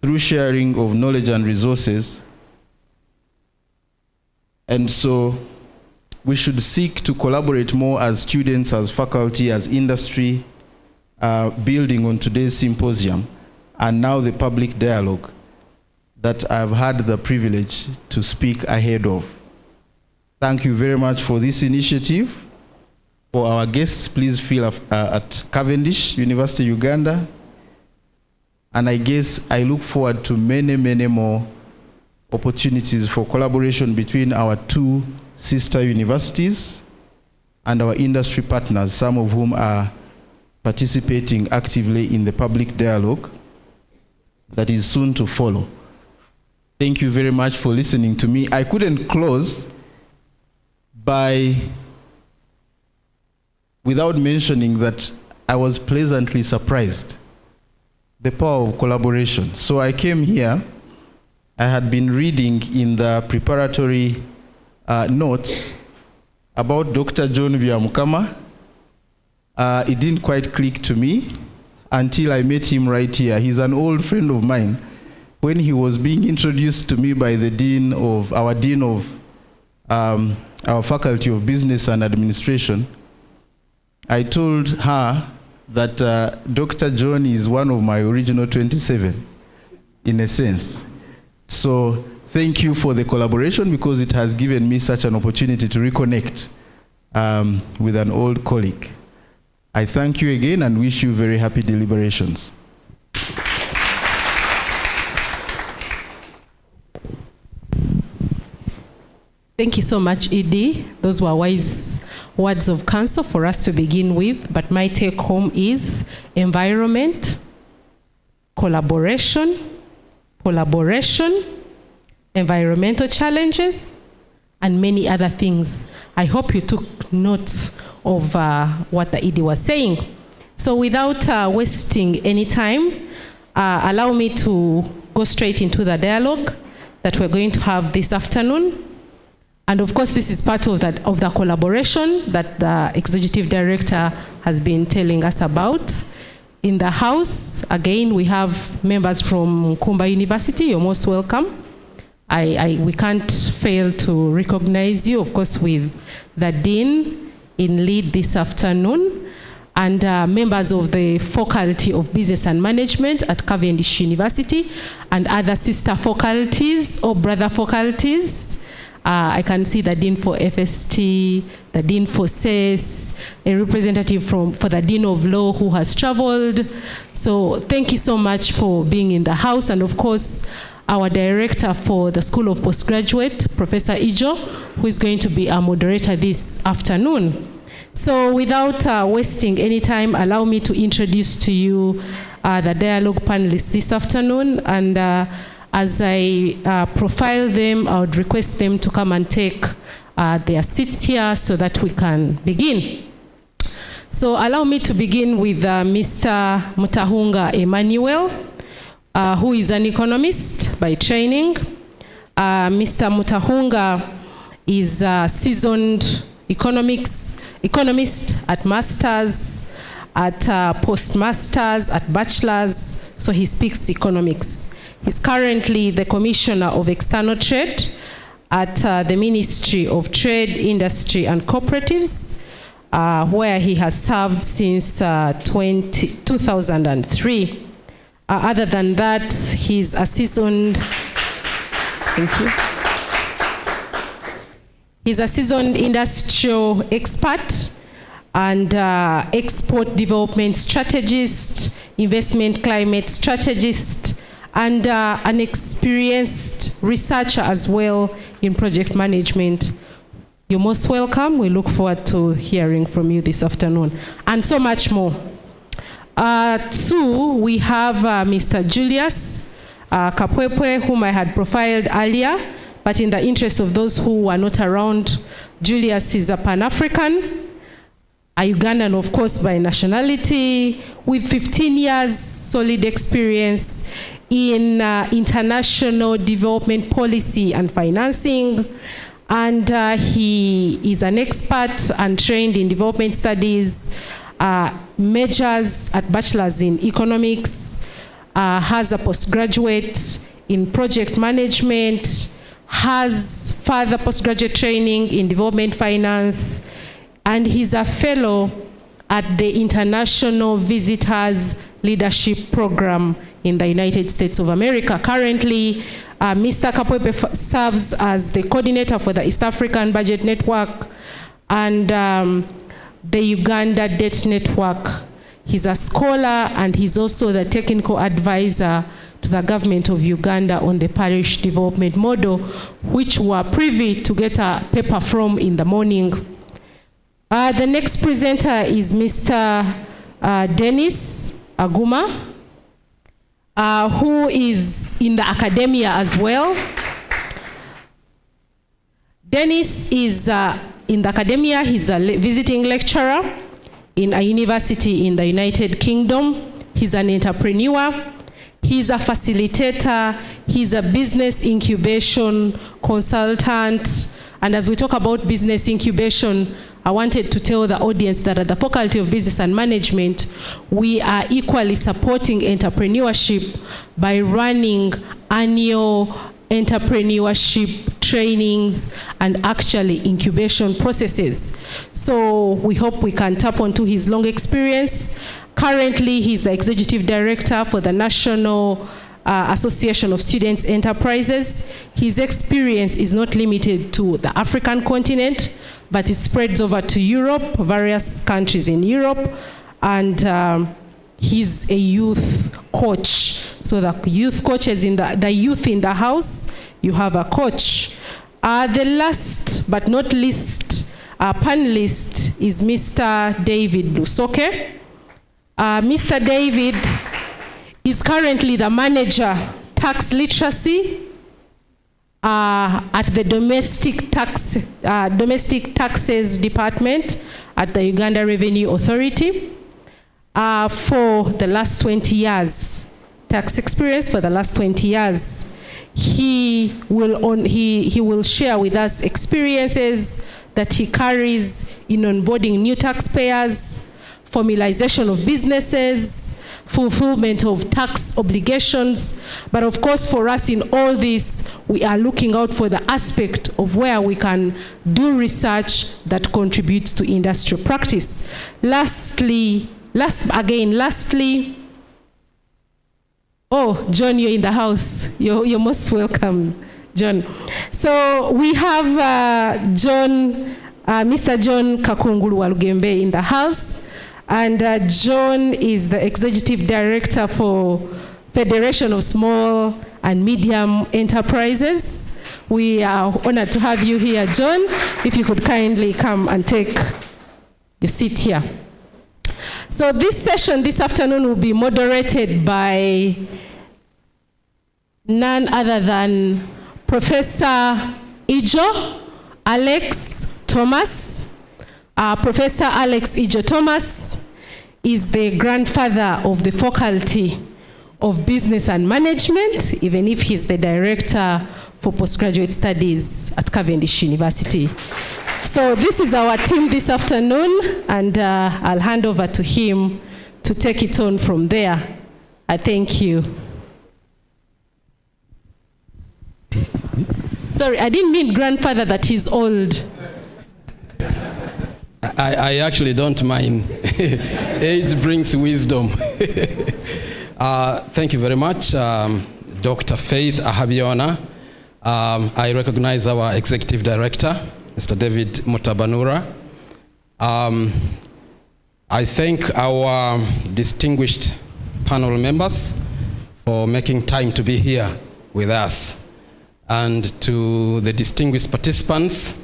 through sharing of knowledge and resources. And so we should seek to collaborate more as students, as faculty, as industry, building on today's symposium and now the public dialogue that I've had the privilege to speak ahead of. Thank you very much for this initiative. For our guests, please feel at Cavendish, University of Uganda. And I guess I look forward to many, many more opportunities for collaboration between our two sister universities and our industry partners, some of whom are participating actively in the public dialogue that is soon to follow. Thank you very much for listening to me. I couldn't close without mentioning that I was pleasantly surprised, the power of collaboration. So I came here, I had been reading in the preparatory notes about Dr. John Byamukama. It didn't quite click to me until I met him right here. He's an old friend of mine. When he was being introduced to me by the dean of our Faculty of Business and Administration, I told her that Dr. John is one of my original 27, in a sense. So thank you for the collaboration, because it has given me such an opportunity to reconnect with an old colleague. I thank you again and wish you very happy deliberations. Thank you so much, Edie. Those were wise words of counsel for us to begin with, but my take home is environment, collaboration, collaboration, environmental challenges, and many other things. I hope you took note of what the ED was saying. So without wasting any time, allow me to go straight into the dialogue that we're going to have this afternoon. And of course, this is part of the collaboration that the Executive Director has been telling us about. In the house, again, we have members from Nkumba University. You're most welcome. We can't fail to recognize you, of course, with the Dean in lead this afternoon, and members of the Faculty of Business and Management at Cavendish University, and other sister faculties or brother faculties. I can see the Dean for FST, the Dean for CES, a representative for the Dean of Law who has traveled. So thank you so much for being in the house, and of course, our director for the School of Postgraduate, Professor Ijo, who is going to be our moderator this afternoon. So without wasting any time, allow me to introduce to you the dialogue panelists this afternoon. And as I profile them, I would request them to come and take their seats here so that we can begin. So allow me to begin with Mr. Mutahunga Emmanuel, who is an economist by training. Mr. Mutahunga is a seasoned economist at master's, at postmasters, at bachelor's, so he speaks economics. He's currently the Commissioner of External Trade at the Ministry of Trade, Industry and Cooperatives, where he has served since 2003. Other than that, he's a seasoned, thank you. He's a seasoned industrial expert and export development strategist, investment climate strategist, and an experienced researcher as well in project management. You're most welcome. We look forward to hearing from you this afternoon, and so much more. Two, we have Mr. Julius Kapwepwe, whom I had profiled earlier, but in the interest of those who are not around, Julius is a Pan-African, a Ugandan, of course, by nationality, with 15 years solid experience in international development policy and financing. And he is an expert and trained in development studies, majors at bachelor's in economics, has a postgraduate in project management, has further postgraduate training in development finance, and he's a fellow at the International Visitors Leadership Program in the United States of America. Currently, Mr. Kapwepe serves as the coordinator for the East African Budget Network and the Uganda Debt Network. He's a scholar, and he's also the technical advisor to the government of Uganda on the Parish development model, which we are privy to get a paper from in the morning. The next presenter is Mr. Dennis Aguma, who is in the academia as well. Dennis is in the academia. He's a visiting lecturer in a university in the United Kingdom. He's an entrepreneur. He's a facilitator. He's a business incubation consultant. And as we talk about business incubation, I wanted to tell the audience that at the Faculty of Business and Management, we are equally supporting entrepreneurship by running annual entrepreneurship trainings and actually incubation processes. So we hope we can tap onto his long experience. Currently, he's the Executive Director for the National Association of Students Enterprises. His experience is not limited to the African continent, but it spreads over to Europe, various countries in Europe, and he's a youth coach. So the youth coaches in the youth in the house, you have a coach. The last but not least panelist is Mr. David Lusoke. Mr. David is currently the manager tax literacy at the domestic taxes department at the Uganda Revenue Authority for the last 20 years. Tax experience for the last 20 years. He will share with us experiences that he carries in onboarding new taxpayers, formalization of businesses, fulfillment of tax obligations. But of course, for us in all this, we are looking out for the aspect of where we can do research that contributes to industrial practice. Lastly, oh, John, you're in the house. You're most welcome, John. So we have Mr. John Kakungulu Walugembe in the house. And John is the Executive Director for Federation of Small and Medium Enterprises. We are honored to have you here, John. If you could kindly come and take your seat here. So this session this afternoon will be moderated by none other than Professor Ijo Alex Thomas. Professor Alex Ijo Thomas is the grandfather of the Faculty of Business and Management, even if he's the Director for Postgraduate Studies at Cavendish University. So this is our team this afternoon, and I'll hand over to him to take it on from there. I thank you. Sorry, I didn't mean grandfather that he's old. I actually don't mind. Age brings wisdom. Thank you very much, Dr. Faith Ahabiona. I recognize our Executive Director, Mr. David Mutabanura. I thank our distinguished panel members for making time to be here with us. And to the distinguished participants,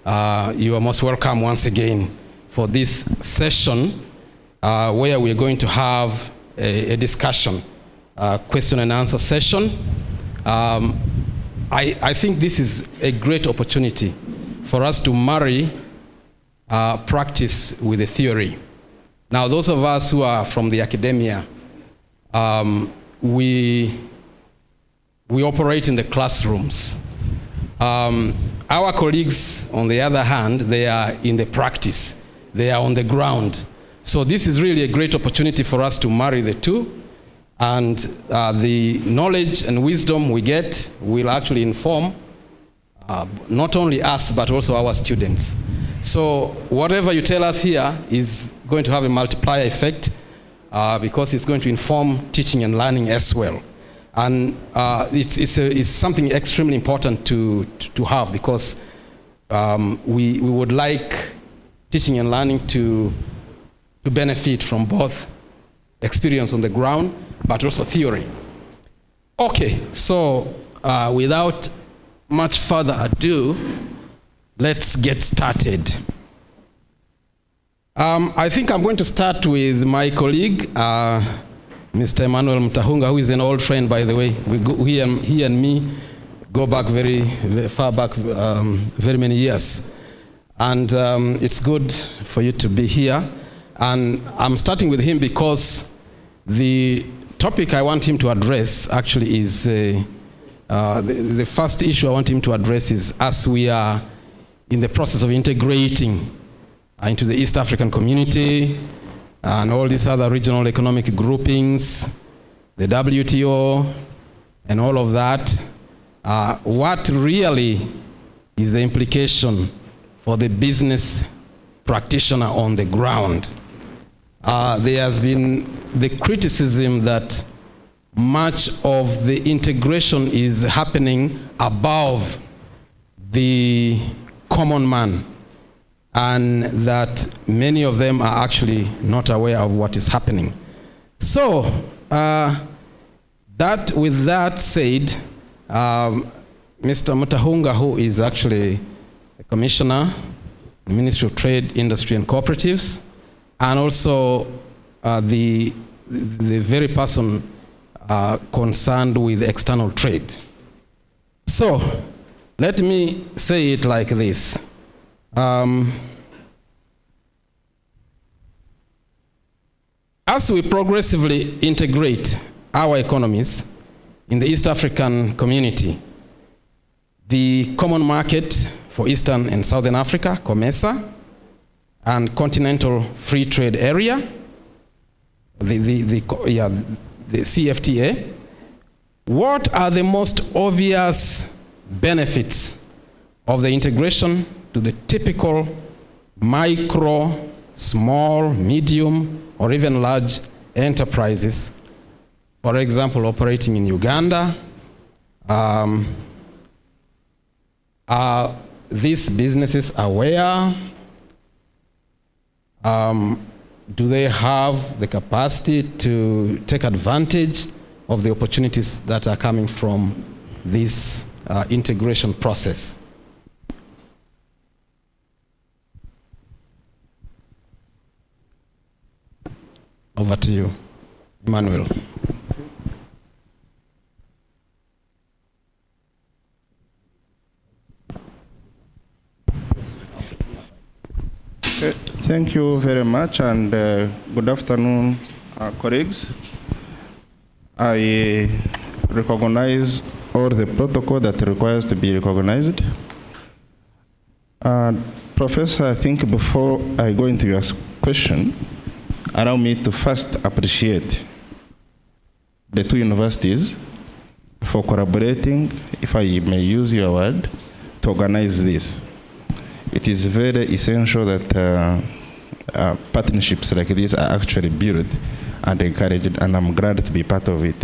you are most welcome once again for this session where we're going to have a discussion, question and answer session. I think this is a great opportunity for us to marry practice with the theory. Now, those of us who are from the academia, we operate in the classrooms. Our colleagues, on the other hand, they are in the practice. They are on the ground. So this is really a great opportunity for us to marry the two. And the knowledge and wisdom we get will actually inform not only us, but also our students. So whatever you tell us here is going to have a multiplier effect because it's going to inform teaching and learning as well. And it's something extremely important to have because we would like teaching and learning to benefit from both experience on the ground, but also theory. Okay, so without much further ado, let's get started. I think I'm going to start with my colleague, Mr. Emmanuel Mutahunga, who is an old friend, by the way. He and me go back very far back, very many years. And it's good for you to be here. And I'm starting with him because the topic I want him to address actually is, the first issue I want him to address is as we are in the process of integrating into the East African community and all these other regional economic groupings, the WTO, and all of that, what really is the implication for the business practitioner on the ground? There has been the criticism that much of the integration is happening above the common man, and that many of them are actually not aware of what is happening. So, with that said, Mr. Mutahunga, who is actually a commissioner, the Ministry of Trade, Industry and Cooperatives, and also the very person concerned with external trade. So, let me say it like this. As we progressively integrate our economies in the East African community, the Common Market for Eastern and Southern Africa, COMESA, and Continental Free Trade Area, the CFTA, what are the most obvious benefits of the integration to the typical micro, small, medium, or even large enterprises, for example, operating in Uganda? Are these businesses aware? Do they have the capacity to take advantage of the opportunities that are coming from this integration process? Over to you, Emmanuel. Thank you very much, and good afternoon, colleagues. I recognize all the protocol that requires to be recognized. Professor, I think before I go into your question, allow me to first appreciate the two universities for collaborating, if I may use your word, to organize this. It is very essential that partnerships like this are actually built and encouraged, and I'm glad to be part of it.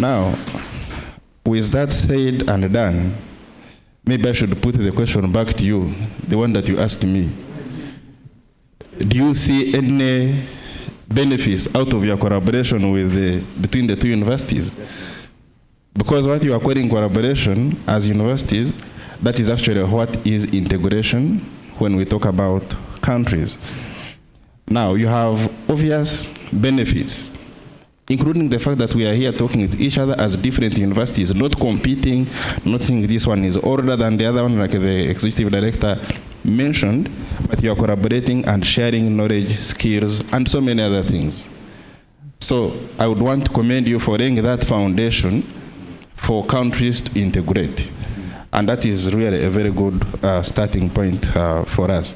Now, with that said and done, maybe I should put the question back to you, the one that you asked me. Do you see any benefits out of your collaboration with between the two universities? Because what you are calling collaboration as universities, that is actually what is integration when we talk about countries. Now, you have obvious benefits, including the fact that we are here talking to each other as different universities, not competing, not saying this one is older than the other one, like the executive director mentioned, but you are collaborating and sharing knowledge, skills, and so many other things. So I would want to commend you for laying that foundation for countries to integrate. And that is really a very good starting point for us.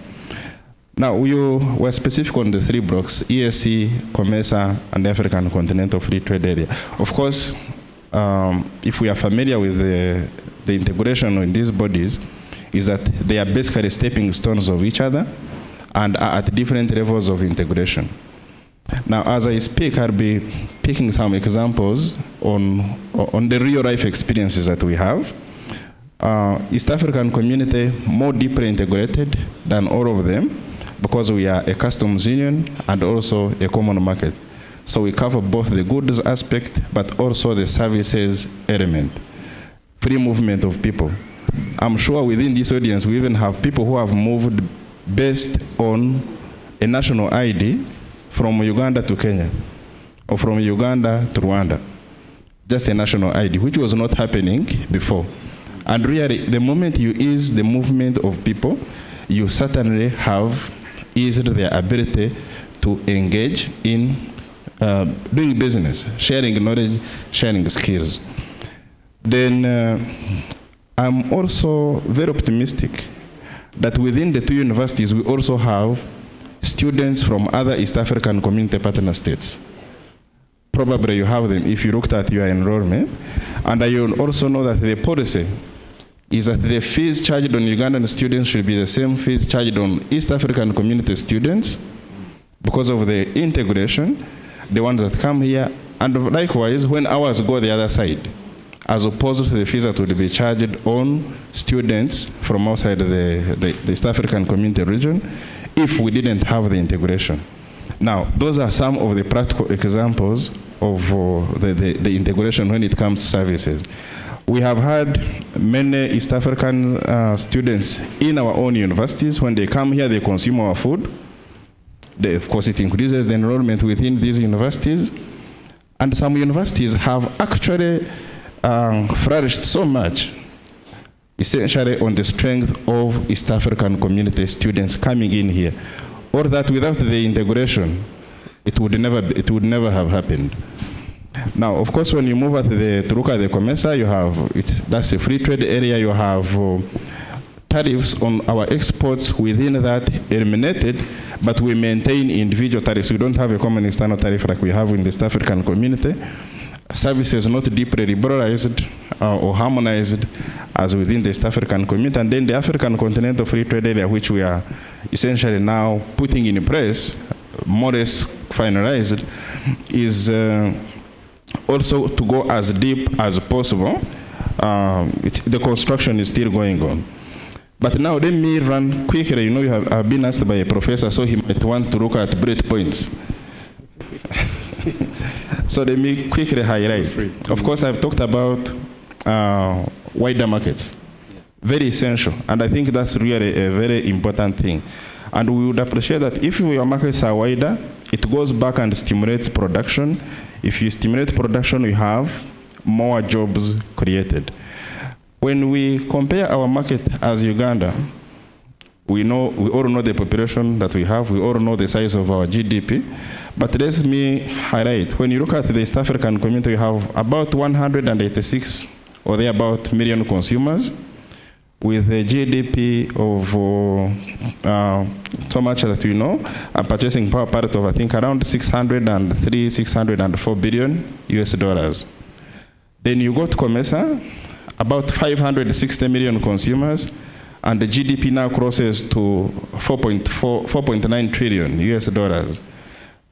Now, we were specific on the three blocks, ESC, COMESA, and the African Continental Free Trade Area. Of course, if we are familiar with the integration in these bodies, is that they are basically stepping stones of each other and are at different levels of integration. Now, as I speak, I'll be picking some examples on the real life experiences that we have. East African community more deeply integrated than all of them because we are a customs union and also a common market. So we cover both the goods aspect but also the services element. Free movement of people. I'm sure within this audience we even have people who have moved based on a national ID from Uganda to Kenya or from Uganda to Rwanda. Just a national ID, which was not happening before. And really, the moment you ease the movement of people, you certainly have eased their ability to engage in doing business, sharing knowledge, sharing skills. Then I'm also very optimistic that within the two universities, we also have students from other East African community partner states. Probably you have them if you looked at your enrollment. And you also know that the policy is that the fees charged on Ugandan students should be the same fees charged on East African community students because of the integration, the ones that come here, and likewise when ours go the other side, as opposed to the fees that would be charged on students from outside the East African community region if we didn't have the integration. Now, those are some of the practical examples of the integration when it comes to services. We have had many East African students in our own universities. When they come here, they consume our food. Of course, it increases the enrollment within these universities. And some universities have actually flourished so much, essentially on the strength of East African community students coming in here. Or that without the integration, it would never have happened. Now, of course, when you move to look at the COMESA, you have, that's a free trade area, you have tariffs on our exports within that eliminated, but we maintain individual tariffs. We don't have a common external tariff like we have in the East African community. Services not deeply liberalized or harmonized as within the East African community. And then the African Continental Free Trade Area, which we are essentially now putting in place, more or less finalized, is also to go as deep as possible. The construction is still going on. But now let me run quickly. You know, I've been asked by a professor, so he might want to look at bullet points. So let me quickly highlight. Of course, I've talked about wider markets. Very essential. And I think that's really a very important thing. And we would appreciate that if your markets are wider, it goes back and stimulates production. If you stimulate production, we have more jobs created. When we compare our market as Uganda, we all know the population that we have, we all know the size of our GDP, but let me highlight, when you look at the East African community, we have about 186 or thereabout million consumers, with a GDP of so much that we know, a purchasing power part of I think around 603, 604 billion US dollars. Then you go to COMESA, about 560 million consumers, and the GDP now crosses to 4.9 trillion US dollars.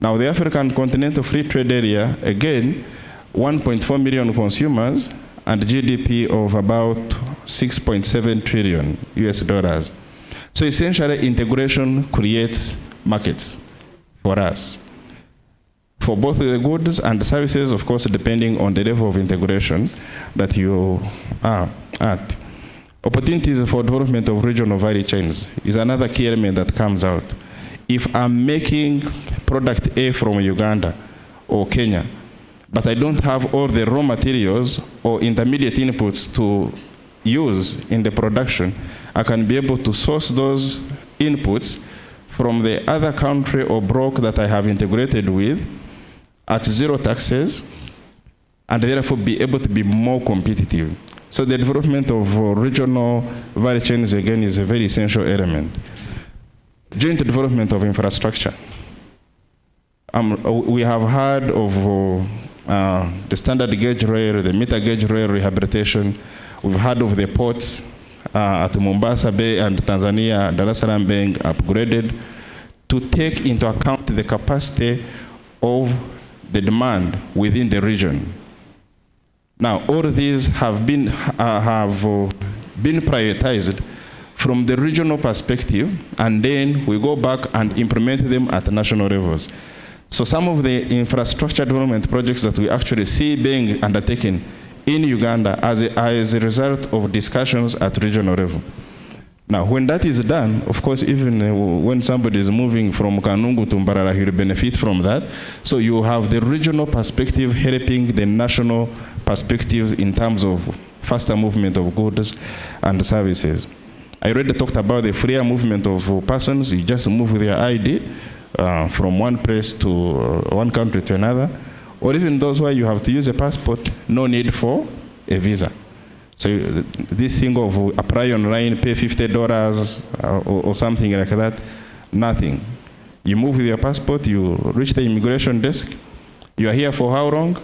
Now the African Continental Free Trade Area, again, 1.4 million consumers and GDP of about 6.7 trillion US dollars. So essentially integration creates markets for us, for both the goods and the services, of course, depending on the level of integration that you are at. Opportunities for development of regional value chains is another key element that comes out. If I'm making product A from Uganda or Kenya, but I don't have all the raw materials or intermediate inputs to use in the production, I can be able to source those inputs from the other country or bloc that I have integrated with at zero taxes, and therefore be able to be more competitive. So the development of regional value chains, again, is a very essential element. Joint development of infrastructure. We have heard of the standard gauge rail, the meter gauge rail rehabilitation. We've heard of the ports at Mombasa Bay and Tanzania, Dar es Salaam being upgraded to take into account the capacity of the demand within the region. Now, all these have been prioritized from the regional perspective, and then we go back and implement them at national levels. So some of the infrastructure development projects that we actually see being undertaken in Uganda as a result of discussions at regional level. Now, when that is done, of course, even when somebody is moving from Kanungu to Mbarara, he will benefit from that. So you have the regional perspective helping the national perspective in terms of faster movement of goods and services. I already talked about the freer movement of persons. You just move their ID from one place to one country to another, or even those where you have to use a passport, no need for a visa. So this thing of apply online, pay $50 or something like that, nothing. You move with your passport, you reach the immigration desk, you are here for how long?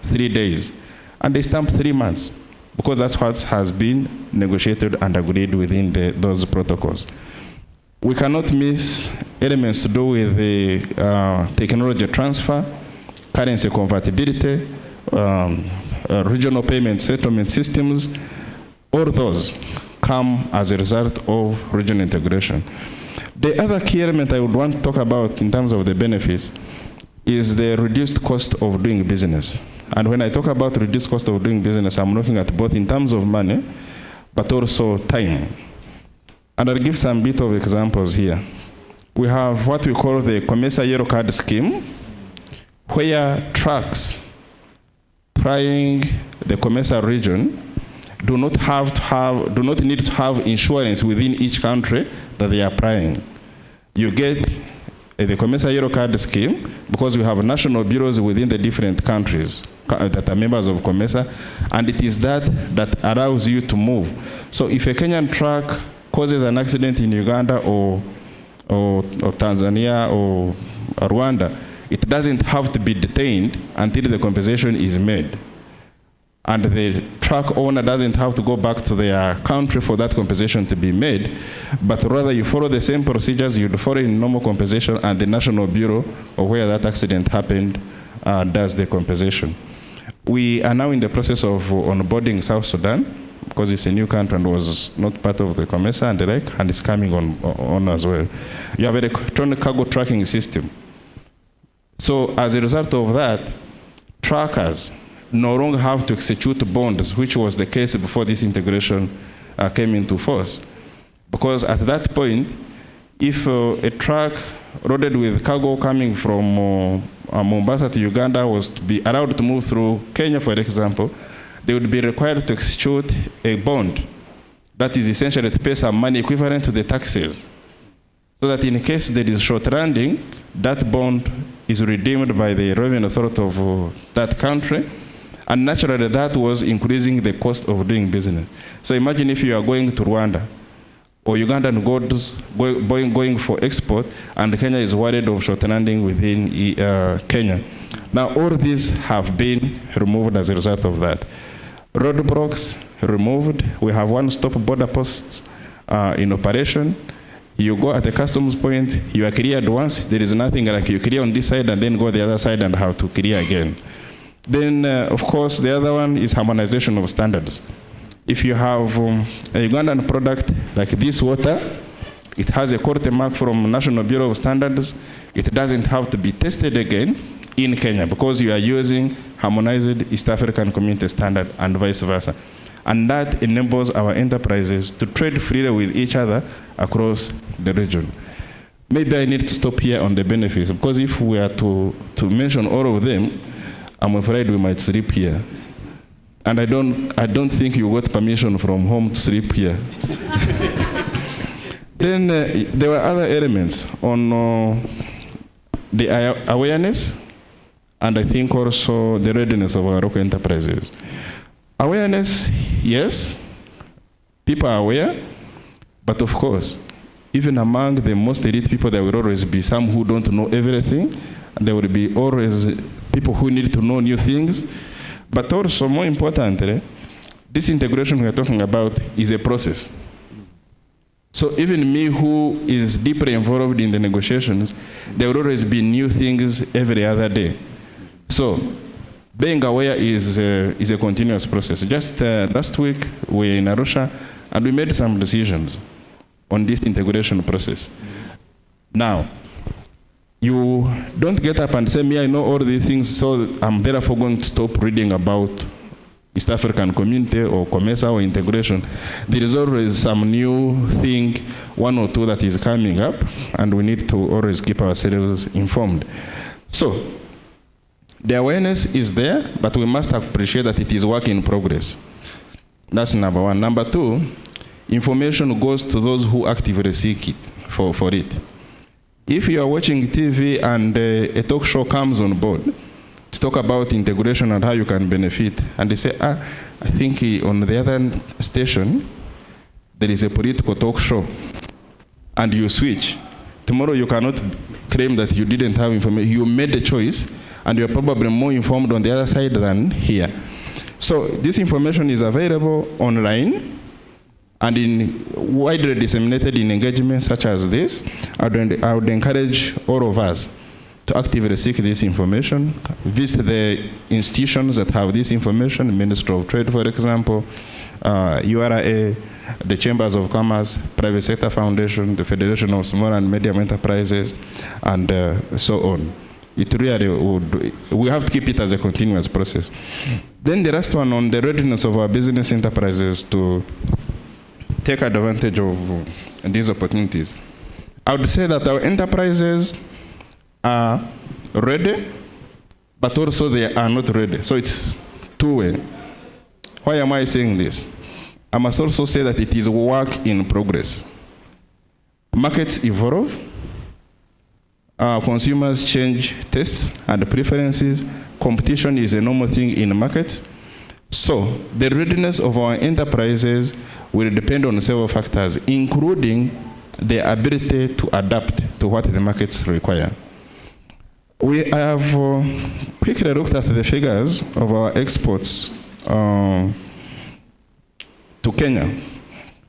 3 days. And they stamp 3 months, because that's what has been negotiated and agreed within those protocols. We cannot miss elements to do with the technology transfer, currency convertibility, regional payment settlement systems. All those come as a result of regional integration. The other key element I would want to talk about in terms of the benefits is the reduced cost of doing business. And when I talk about reduced cost of doing business, I'm looking at both in terms of money, but also time. And I'll give some bit of examples here. we have what we call the COMESA Yellow Card Scheme, where trucks plying the COMESA region do not need to have insurance within each country that they are plying. You get the COMESA Yellow Card Scheme because we have national bureaus within the different countries that are members of COMESA, and it is that allows you to move. So if a Kenyan truck causes an accident in Uganda or Tanzania or Rwanda, it doesn't have to be detained until the compensation is made. And the truck owner doesn't have to go back to their country for that compensation to be made, but rather you follow the same procedures you'd follow in normal compensation, and the National Bureau of where that accident happened does the compensation. We are now in the process of onboarding South Sudan, because it's a new country and was not part of the COMESA and the like, and it's coming on as well. You have an electronic cargo tracking system. So as a result of that, truckers no longer have to execute bonds, which was the case before this integration came into force. Because at that point, if a truck loaded with cargo coming from Mombasa to Uganda was to be allowed to move through Kenya, for example, they would be required to execute a bond that is essentially to pay some money equivalent to the taxes, so that in case there is short landing, that bond is redeemed by the revenue authority of that country, and naturally that was increasing the cost of doing business. So imagine if you are going to Rwanda or Ugandan goods going for export, and Kenya is worried of short landing within Kenya. Now all these have been removed as a result of that. Roadblocks removed. We have one-stop border posts in operation. You go at the customs point, you are cleared once. There is nothing like you clear on this side and then go the other side and have to clear again. Then, of course, the other one is harmonization of standards. If you have a Ugandan product like this water, it has a quality mark from National Bureau of Standards. It doesn't have to be tested again in Kenya because you are using harmonized East African Community standard and vice versa. And that enables our enterprises to trade freely with each other across the region. Maybe I need to stop here on the benefits, because if we are to mention all of them, I'm afraid we might sleep here. And I don't think you got permission from home to sleep here. Then there were other elements on the awareness, and I think also the readiness of our local enterprises. Awareness, yes, people are aware, but of course, even among the most elite people, there will always be some who don't know everything, and there will be always people who need to know new things. But also, more importantly, this integration we are talking about is a process. So even me, who is deeply involved in the negotiations, there will always be new things every other day. So being aware is a continuous process. Just last week, we were in Arusha, and we made some decisions on this integration process. Now, you don't get up and say, me, I know all these things, so I'm therefore going to stop reading about East African Community or COMESA or integration. There is always some new thing, one or two that is coming up, and we need to always keep ourselves informed. So, the awareness is there, but we must appreciate that it is work in progress. That's number one. Number two, information goes to those who actively seek it for it. If you are watching TV and a talk show comes on board to talk about integration and how you can benefit, and they say, I think on the other station, there is a political talk show, and you switch. Tomorrow you cannot claim that you didn't have information. You made a choice, and you're probably more informed on the other side than here. So this information is available online and widely disseminated in engagements such as this. I would encourage all of us to actively seek this information, visit the institutions that have this information, Ministry of Trade, for example, URA, the Chambers of Commerce, Private Sector Foundation, the Federation of Small and Medium Enterprises, and so on. It really we have to keep it as a continuous process. Then the last one on the readiness of our business enterprises to take advantage of these opportunities. I would say that our enterprises are ready, but also they are not ready. So it's two-way. Why am I saying this? I must also say that it is work in progress. Markets evolve, consumers change tastes and preferences, competition is a normal thing in markets. So the readiness of our enterprises will depend on several factors, including the ability to adapt to what the markets require. We have quickly looked at the figures of our exports to Kenya.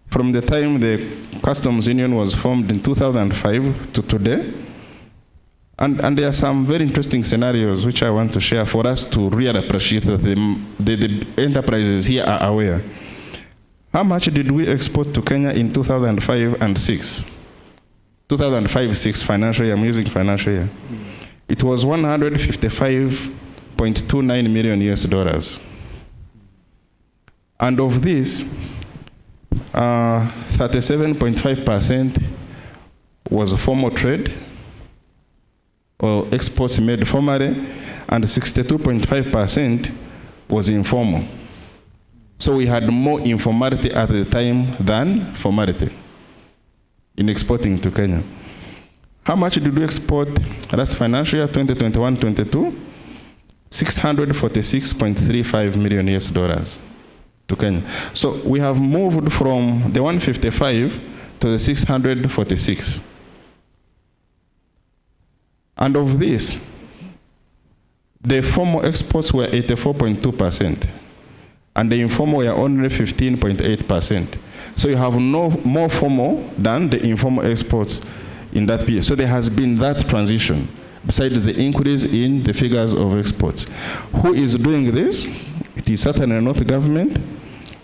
From the time the Customs Union was formed in 2005 to today. And there are some very interesting scenarios which I want to share for us to really appreciate that the enterprises here are aware. How much did we export to Kenya in 2005 and 6? 2005-6 financial year, I'm using financial year. It was 155.29 million US dollars. And of this, 37.5% was formal trade, or exports made formally, and 62.5% was informal. So we had more informality at the time than formality in exporting to Kenya. How much did we export last financial year, 2021-22? 646.35 million US dollars to Kenya. So we have moved from the 155 to the 646. And of this, the formal exports were 84.2%, and the informal were only 15.8%. So you have no more formal than the informal exports in that period. So there has been that transition, besides the increase in the figures of exports. Who is doing this? It is certainly not the government.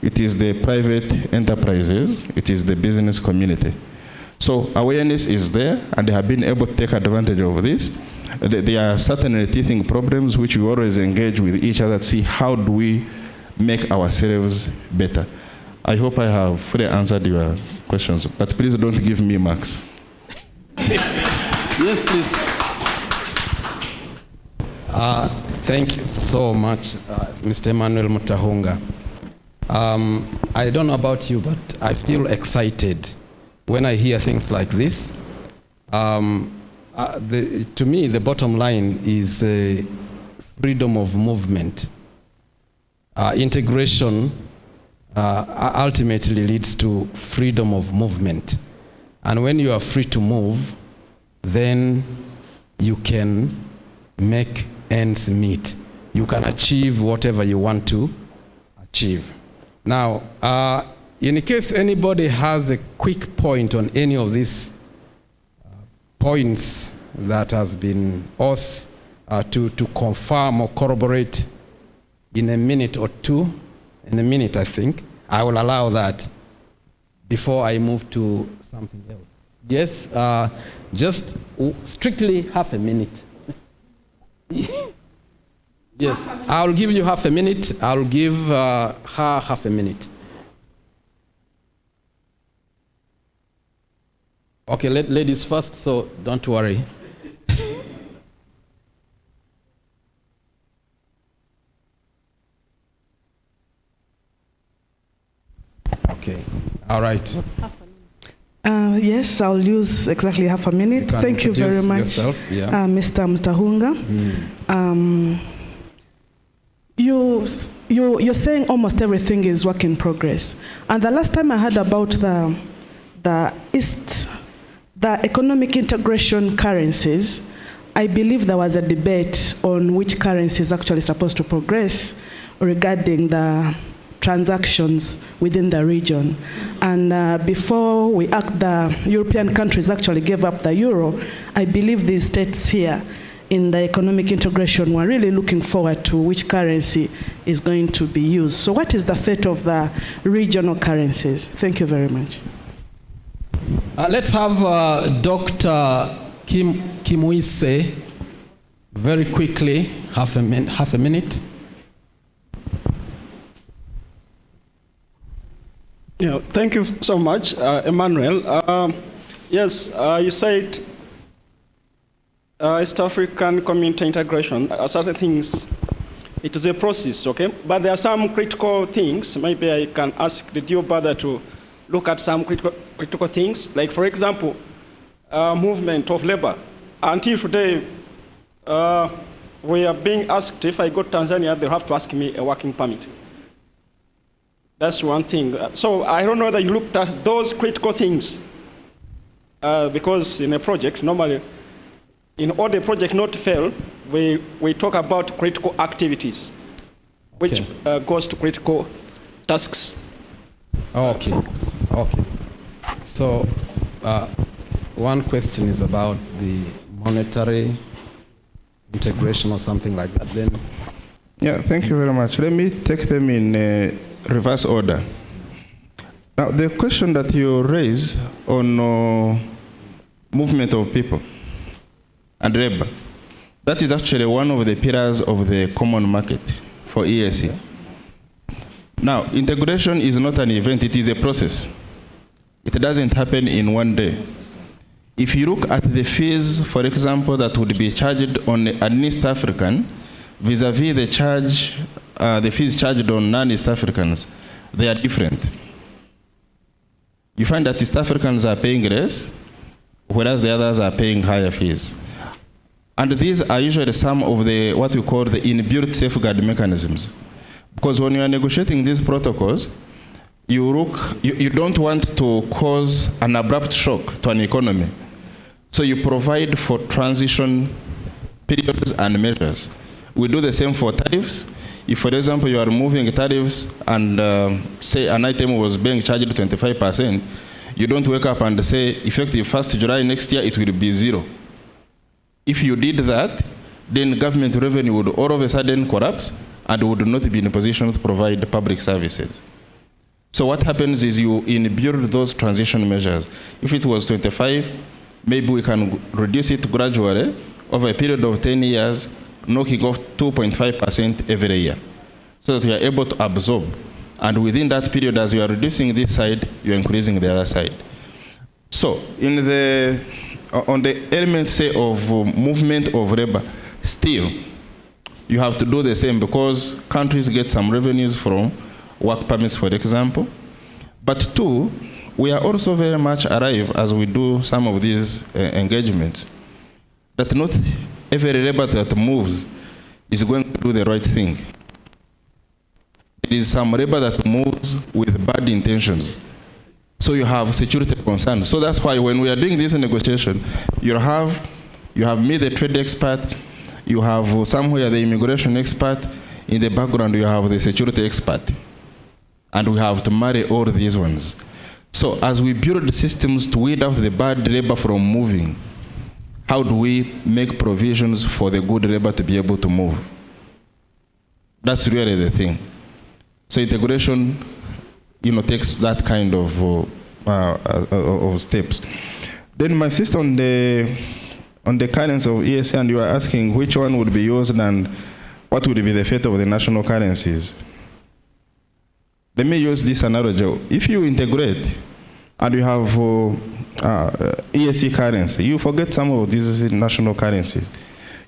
It is the private enterprises. It is the business community. So awareness is there, and they have been able to take advantage of this. There are certainly teething problems which we always engage with each other to see how do we make ourselves better. I hope I have fully answered your questions, but please don't give me marks. Yes, please. Thank you so much, Mr. Emmanuel Mutahunga. I don't know about you, but I feel excited when I hear things like this. To me, the bottom line is freedom of movement. Integration ultimately leads to freedom of movement. And when you are free to move, then you can make ends meet. You can achieve whatever you want to achieve. Now, in case anybody has a quick point on any of these points that has been asked to confirm or corroborate in a minute or two, in a minute I think, I will allow that before I move to something else. Yes, just strictly half a minute. Yes, I'll give you half a minute. I'll give her half a minute. Okay, ladies first, so don't worry. Okay, all right. Yes, I'll use exactly half a minute. Thank you very much, Mr. Mutahunga. You're saying almost everything is work in progress. And the last time I heard about the economic integration currencies, I believe there was a debate on which currency is actually supposed to progress regarding the transactions within the region. And before the European countries actually gave up the euro, I believe these states here in the economic integration were really looking forward to which currency is going to be used. So what is the fate of the regional currencies? Thank you very much. Let's have Dr. Kimuise very quickly, half a minute. Yeah, thank you so much, Emmanuel. Yes, you said East African community integration, certain things, it is a process, okay? But there are some critical things. Maybe I can ask the dear brother to look at some critical things. Like, for example, movement of labor. Until today, we are being asked, if I go to Tanzania, they'll have to ask me a working permit. That's one thing. So I don't know that you looked at those critical things. Because in a project, normally, in order the project not to fail, we talk about critical activities, which goes to critical tasks. Okay, okay. So one question is about the monetary integration or something like that. Then, yeah, thank you very much. Let me take them in reverse order. Now, the question that you raise on movement of people and labor, that is actually one of the pillars of the common market for EAC. Now, integration is not an event, it is a process. It doesn't happen in one day. If you look at the fees, for example, that would be charged on an East African vis-a-vis the fees charged on non-East Africans, they are different. You find that East Africans are paying less, whereas the others are paying higher fees. And these are usually some of the, what we call the inbuilt safeguard mechanisms. Because when you are negotiating these protocols, you don't want to cause an abrupt shock to an economy. So you provide for transition periods and measures. We do the same for tariffs. If, for example, you are moving tariffs and say an item was being charged 25%, you don't wake up and say, effective 1st July next year, it will be 0. If you did that, then government revenue would all of a sudden collapse and would not be in a position to provide public services. So what happens is you inbuild those transition measures. If it was 25, maybe we can reduce it gradually over a period of 10 years, knocking off 2.5% every year, so that we are able to absorb. And within that period, as you are reducing this side, you are increasing the other side. So on the element, say, of movement of labor, still, you have to do the same because countries get some revenues from work permits, for example. But two, we are also very much alive as we do some of these engagements, that not every labor that moves is going to do the right thing. There is some labor that moves with bad intentions. So you have security concerns. So that's why when we are doing this negotiation, you have me, the trade expert, you have somewhere the immigration expert, in the background you have the security expert. And we have to marry all these ones. So as we build systems to weed out the bad labor from moving, how do we make provisions for the good labor to be able to move? That's really the thing. So integration, takes that kind of steps. Then my sister on the currency of EAC, and you are asking which one would be used and what would be the fate of the national currencies. Let me use this analogy. If you integrate and you have EAC currency, you forget some of these national currencies.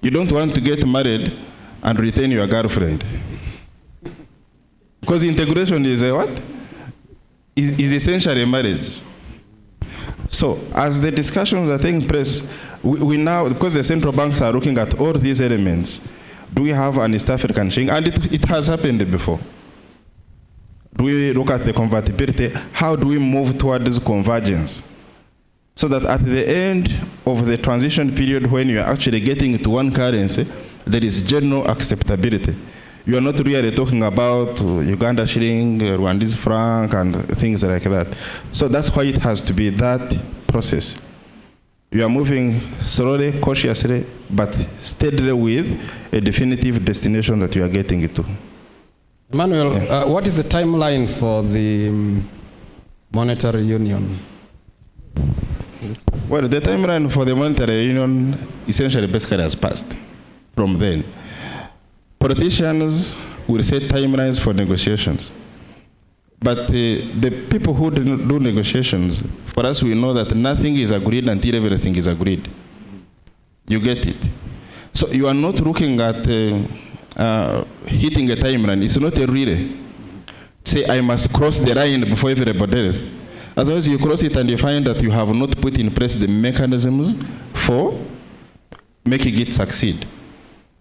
You don't want to get married and retain your girlfriend. Because integration is a what? Is essentially a marriage. So as the discussions are taking place, we now, because the central banks are looking at all these elements, do we have an East African shilling? And it has happened before. Do we look at the convertibility? How do we move towards convergence? So that at the end of the transition period, when you are actually getting to one currency, there is general acceptability. You are not really talking about Uganda shilling, Rwandese franc, and things like that. So that's why it has to be that process. You are moving slowly, cautiously, but steadily with a definitive destination that you are getting to. Emmanuel, what is the timeline for the monetary union? Well, the timeline for the monetary union essentially basically has passed from then. Politicians will set timelines for negotiations. But the people who do negotiations, for us, we know that nothing is agreed until everything is agreed. You get it? So you are not looking at hitting a timeline. It's not a relay. Say, I must cross the line before everybody else. Otherwise, you cross it and you find that you have not put in place the mechanisms for making it succeed.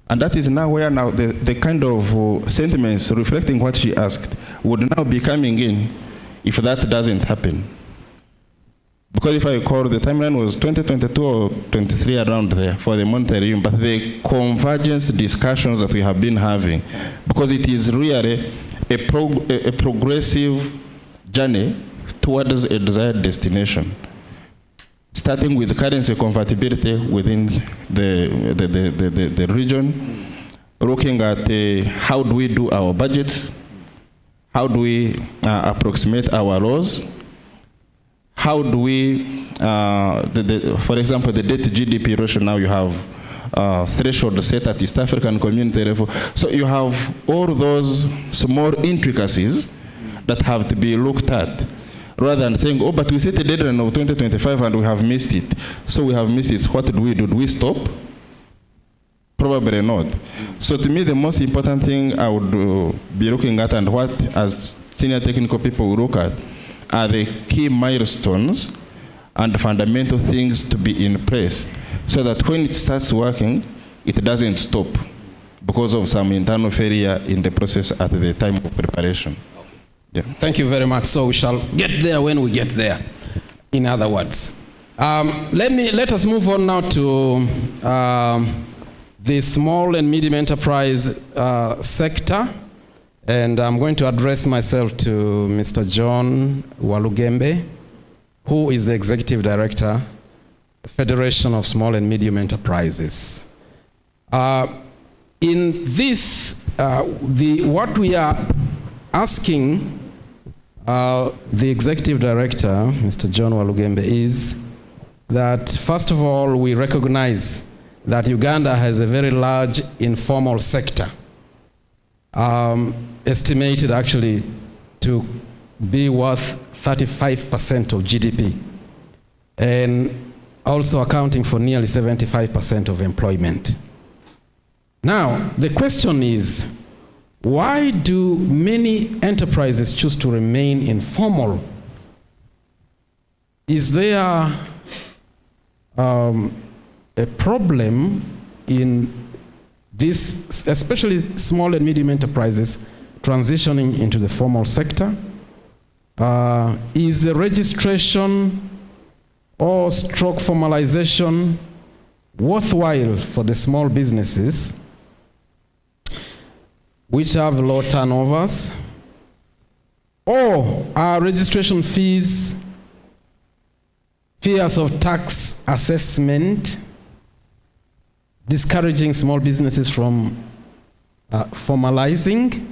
And that is now where now the kind of sentiments reflecting what she asked would now be coming in if that doesn't happen. Because if I recall, the timeline was 2022 or 23 around there for the monetary union, but the convergence discussions that we have been having, because it is really a progressive journey towards a desired destination, starting with currency convertibility within the region, looking at how do we do our budgets, how do we approximate our laws, how do we, for example, the debt to GDP ratio, now you have threshold set at East African community level. So you have all those small intricacies that have to be looked at, rather than saying, oh, but we set a deadline of 2025 and we have missed it. So we have missed it. What do we do? Do we stop? Probably not. So to me, the most important thing I would be looking at, and what as senior technical people will look at, are the key milestones and fundamental things to be in place, so that when it starts working, it doesn't stop because of some internal failure in the process at the time of preparation. Yeah. Thank you very much. So we shall get there when we get there, in other words. Let us move on now to the small and medium enterprise sector. And I'm going to address myself to Mr. John Walugembe, who is the Executive Director, Federation of Small and Medium Enterprises. In this, what we are asking the Executive Director, Mr. John Walugembe, is that, first of all, we recognize that Uganda has a very large informal sector, estimated actually to be worth 35% of GDP, and also accounting for nearly 75% of employment. Now, the question is, why do many enterprises choose to remain informal? Is there a problem in this, especially small and medium enterprises, transitioning into the formal sector? Is the registration or stroke formalization worthwhile for the small businesses which have low turnovers? Or are registration fees, fears of tax assessment, discouraging small businesses from formalizing?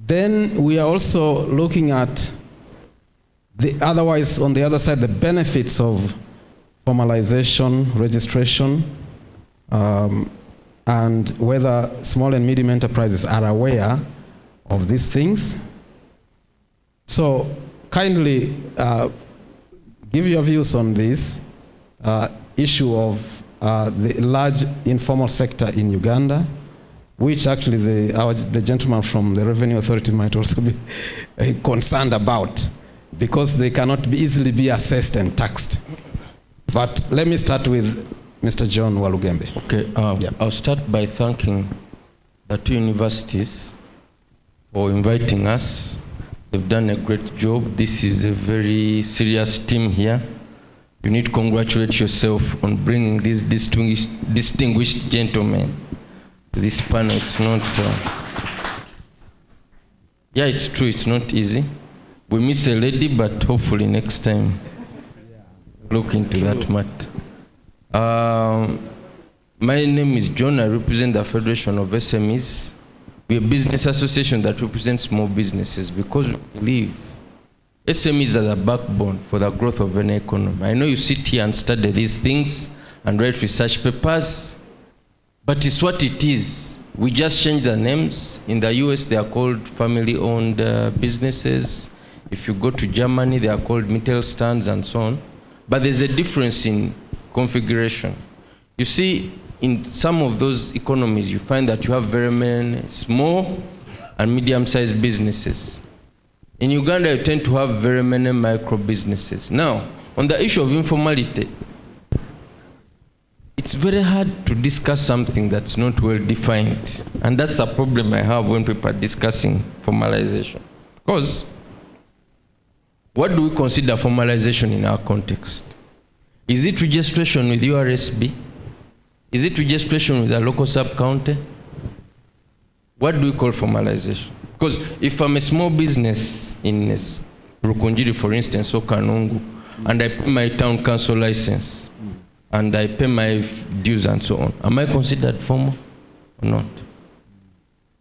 Then we are also looking at on the other side, the benefits of formalization, registration, and whether small and medium enterprises are aware of these things. So kindly give your views on this issue of the large informal sector in Uganda, which actually the gentleman from the Revenue Authority might also be concerned about, because they cannot easily be assessed and taxed. But let me start with Mr. John Walugembe. Okay, I'll start by thanking the two universities for inviting us. They've done a great job. This is a very serious team here. You need to congratulate yourself on bringing these distinguished gentlemen to this panel. It's not, yeah, it's true, it's not easy. We miss a lady, but hopefully next time look into that matter. My name is John. I represent the Federation of SMEs. We're a business association that represents small businesses because we believe SMEs are the backbone for the growth of any economy. I know you sit here and study these things and write research papers, but it's what it is. We just changed the names. In the US, they are called family-owned businesses. If you go to Germany, they are called Mittelstands and so on. But there's a difference in configuration. You see, in some of those economies, you find that you have very many small and medium-sized businesses. In Uganda, you tend to have very many micro businesses. Now, on the issue of informality, it's very hard to discuss something that's not well defined. And that's the problem I have when people are discussing formalization. Because what do we consider formalization in our context? Is it registration with URSB? Is it registration with a local sub-county? What do we call formalization? Because if I'm a small business in Rukunjiri, for instance, or Kanungu, and I pay my town council license, and I pay my dues and so on, am I considered formal or not?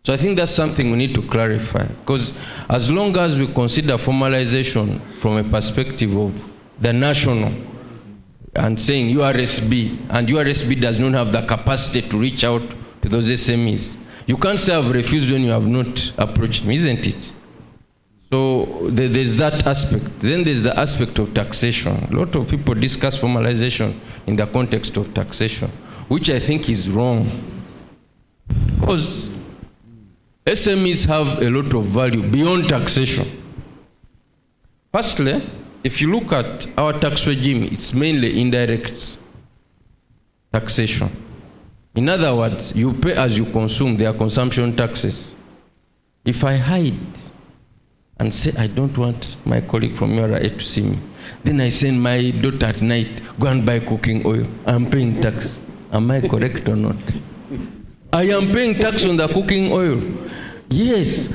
So I think that's something we need to clarify, because as long as we consider formalization from a perspective of the national, and saying URSB, and URSB does not have the capacity to reach out to those SMEs, you can't say I've refused when you have not approached me, isn't it? So there's that aspect. Then there's the aspect of taxation. A lot of people discuss formalization in the context of taxation, which I think is wrong. Because SMEs have a lot of value beyond taxation. Firstly, if you look at our tax regime, it's mainly indirect taxation. In other words, you pay as you consume, their consumption taxes. If I hide and say, I don't want my colleague from URA to see me, then I send my daughter at night, go and buy cooking oil, I'm paying tax. Am I correct or not? I am paying tax on the cooking oil. Yes.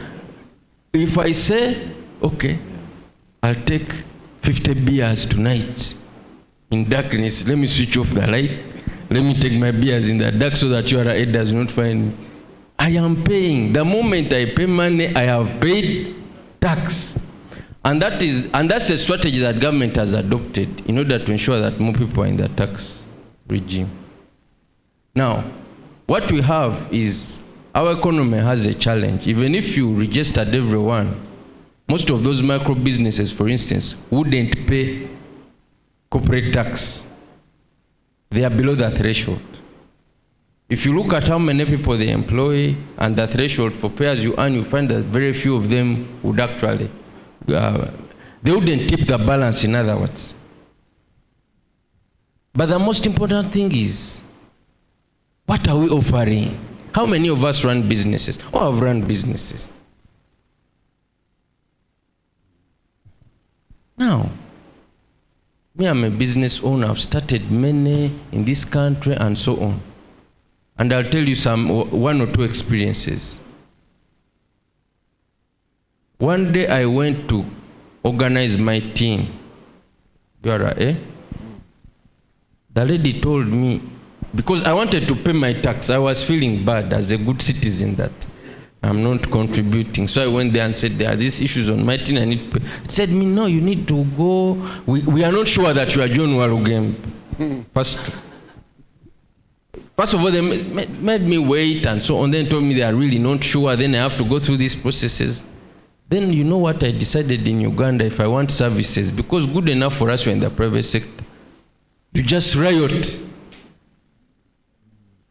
If I say, okay, I'll take 50 beers tonight in darkness, let me switch off the light, let me take my beers in the dark so that URA does not find me. I am paying. The moment I pay money, I have paid tax. And that's a strategy that government has adopted in order to ensure that more people are in the tax regime. Now, what we have is our economy has a challenge. Even if you registered everyone, most of those micro businesses, for instance, wouldn't pay corporate tax. They are below the threshold. If you look at how many people they employ and the threshold for pay as you earn, you find that very few of them would actually, they wouldn't tip the balance, in other words. But the most important thing is, what are we offering? How many of us run businesses or have run businesses? Now, me, I'm a business owner. I've started many in this country and so on. And I'll tell you one or two experiences. One day I went to organize my team. The lady told me, because I wanted to pay my tax, I was feeling bad as a good citizen that I'm not contributing. So I went there and said, there are these issues on my team, I need to pay. She said me, no, you need to go. We are not sure that you are John Warugem. First of all, they made me wait and so on, then told me they are really not sure, then I have to go through these processes. Then you know what I decided in Uganda, if I want services, because good enough for us, we're in the private sector, you just riot.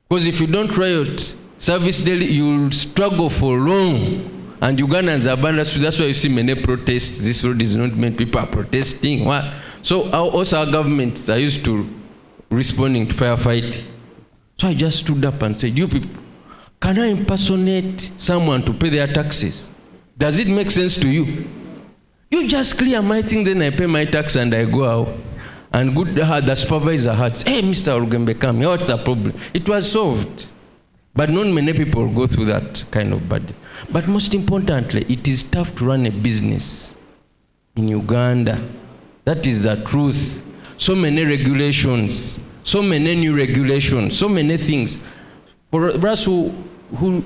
Because if you don't riot, service daily, you'll struggle for long. And Ugandans are abandoned, so that's why you see many protests. This road is not meant, people are protesting. What? So also our governments are used to responding to firefight. So I just stood up and said, you people, can I impersonate someone to pay their taxes? Does it make sense to you? You just clear my thing, then I pay my tax and I go out. And the supervisor had, hey, Mr. Orugembe, come here, what's the problem? It was solved. But not many people go through that kind of burden. But most importantly, it is tough to run a business in Uganda. That is the truth. So many regulations, so many new regulations, so many things. For us who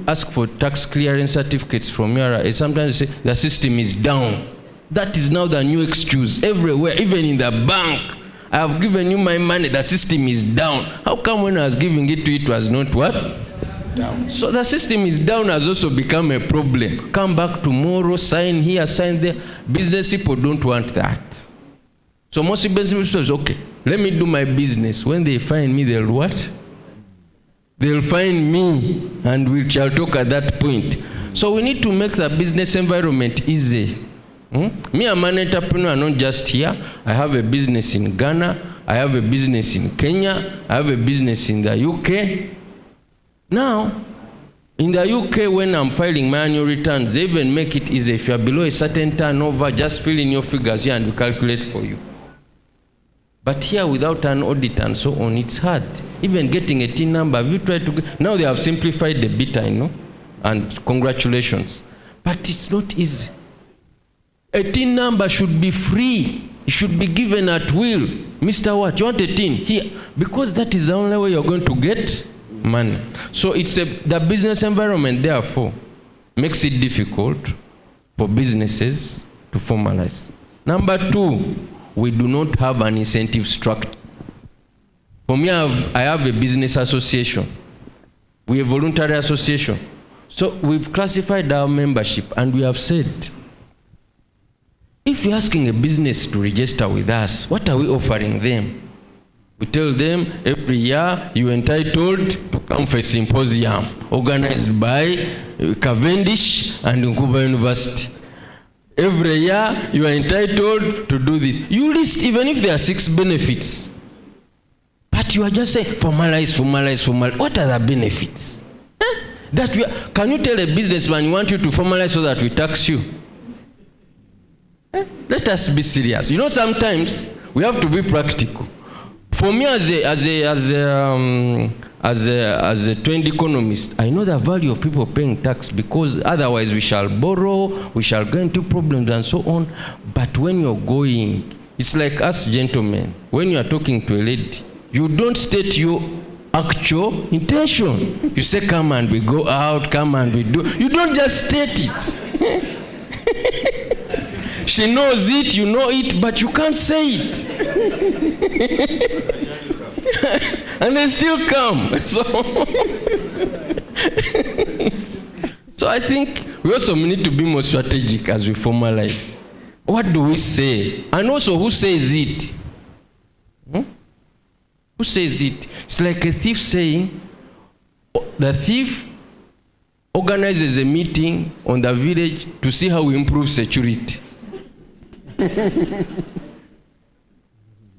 ask for tax clearance certificates from URA, sometimes say the system is down. That is now the new excuse everywhere, even in the bank. I have given you my money, the system is down. How come when I was giving it to you, it was not what? Down. So the system is down has also become a problem. Come back tomorrow, sign here, sign there. Business people don't want that. So most business people say, okay, let me do my business. When they find me, they'll what? They'll find me, and we shall talk at that point. So we need to make the business environment easy. Me, I'm an entrepreneur, not just here. I have a business in Ghana. I have a business in Kenya. I have a business in the UK. Now, in the UK, when I'm filing my annual returns, they even make it easy. If you're below a certain turnover, just fill in your figures here and we calculate for you. But here, without an audit and so on, it's hard. Even getting a TIN number, have you tried to get? Now they have simplified the bit, I know, and congratulations. But it's not easy. A TIN number should be free. It should be given at will. Mr. What, you want a TIN? Here. Because that is the only way you're going to get money. So it's the business environment, therefore, makes it difficult for businesses to formalize. Number two, we do not have an incentive structure. For me, I have a business association. We have a voluntary association. So we've classified our membership and we have said, if you're asking a business to register with us, what are we offering them? We tell them every year you're entitled to come for a symposium organized by Cavendish and Nkumba University. Every year you are entitled to do this. You list even if there are 6 benefits. But you are just saying formalize. What are the benefits? Can you tell a businessman you want you to formalize so that we tax you? Let us be serious. You know, sometimes we have to be practical. For me, as a trained economist, I know the value of people paying tax, because otherwise we shall borrow, we shall go into problems and so on. But when you're going, it's like us gentlemen, when you are talking to a lady, you don't state your actual intention. You say, come and we go out, come and we do. You don't just state it. She knows it, you know it, but you can't say it. And they still come. So I think we also need to be more strategic as we formalize. What do we say? And also, who says it? Who says it? It's like a thief saying, the thief organizes a meeting on the village to see how we improve security.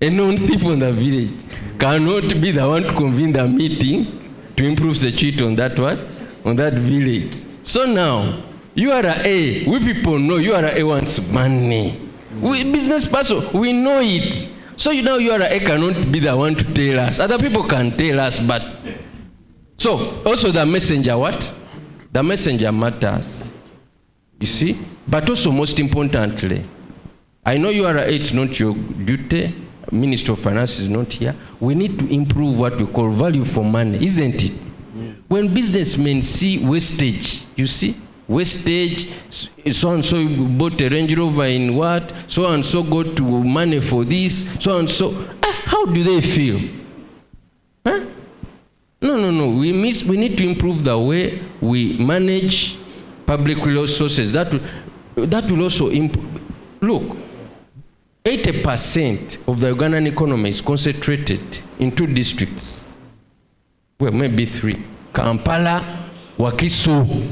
A known thief on the village cannot be the one to convene the meeting to improve security on that what? On that village. So now, URA, we people know URA wants money. We business person, we know it. So now URA cannot be the one to tell us. Other people can tell us, but so also the messenger what? The messenger matters. You see? But also most importantly, I know URA, it's not your duty. Minister of Finance is not here. We need to improve what we call value for money, isn't it? Yeah. When businessmen see wastage, you see, wastage, so and so bought a Range Rover in what, so and so got to money for this, so and so. How do they feel? Huh? No. We need to improve the way we manage public resources. That will also improve. Look, 80% of the Ugandan economy is concentrated in 2 districts. Well, maybe 3. Kampala, Wakiso.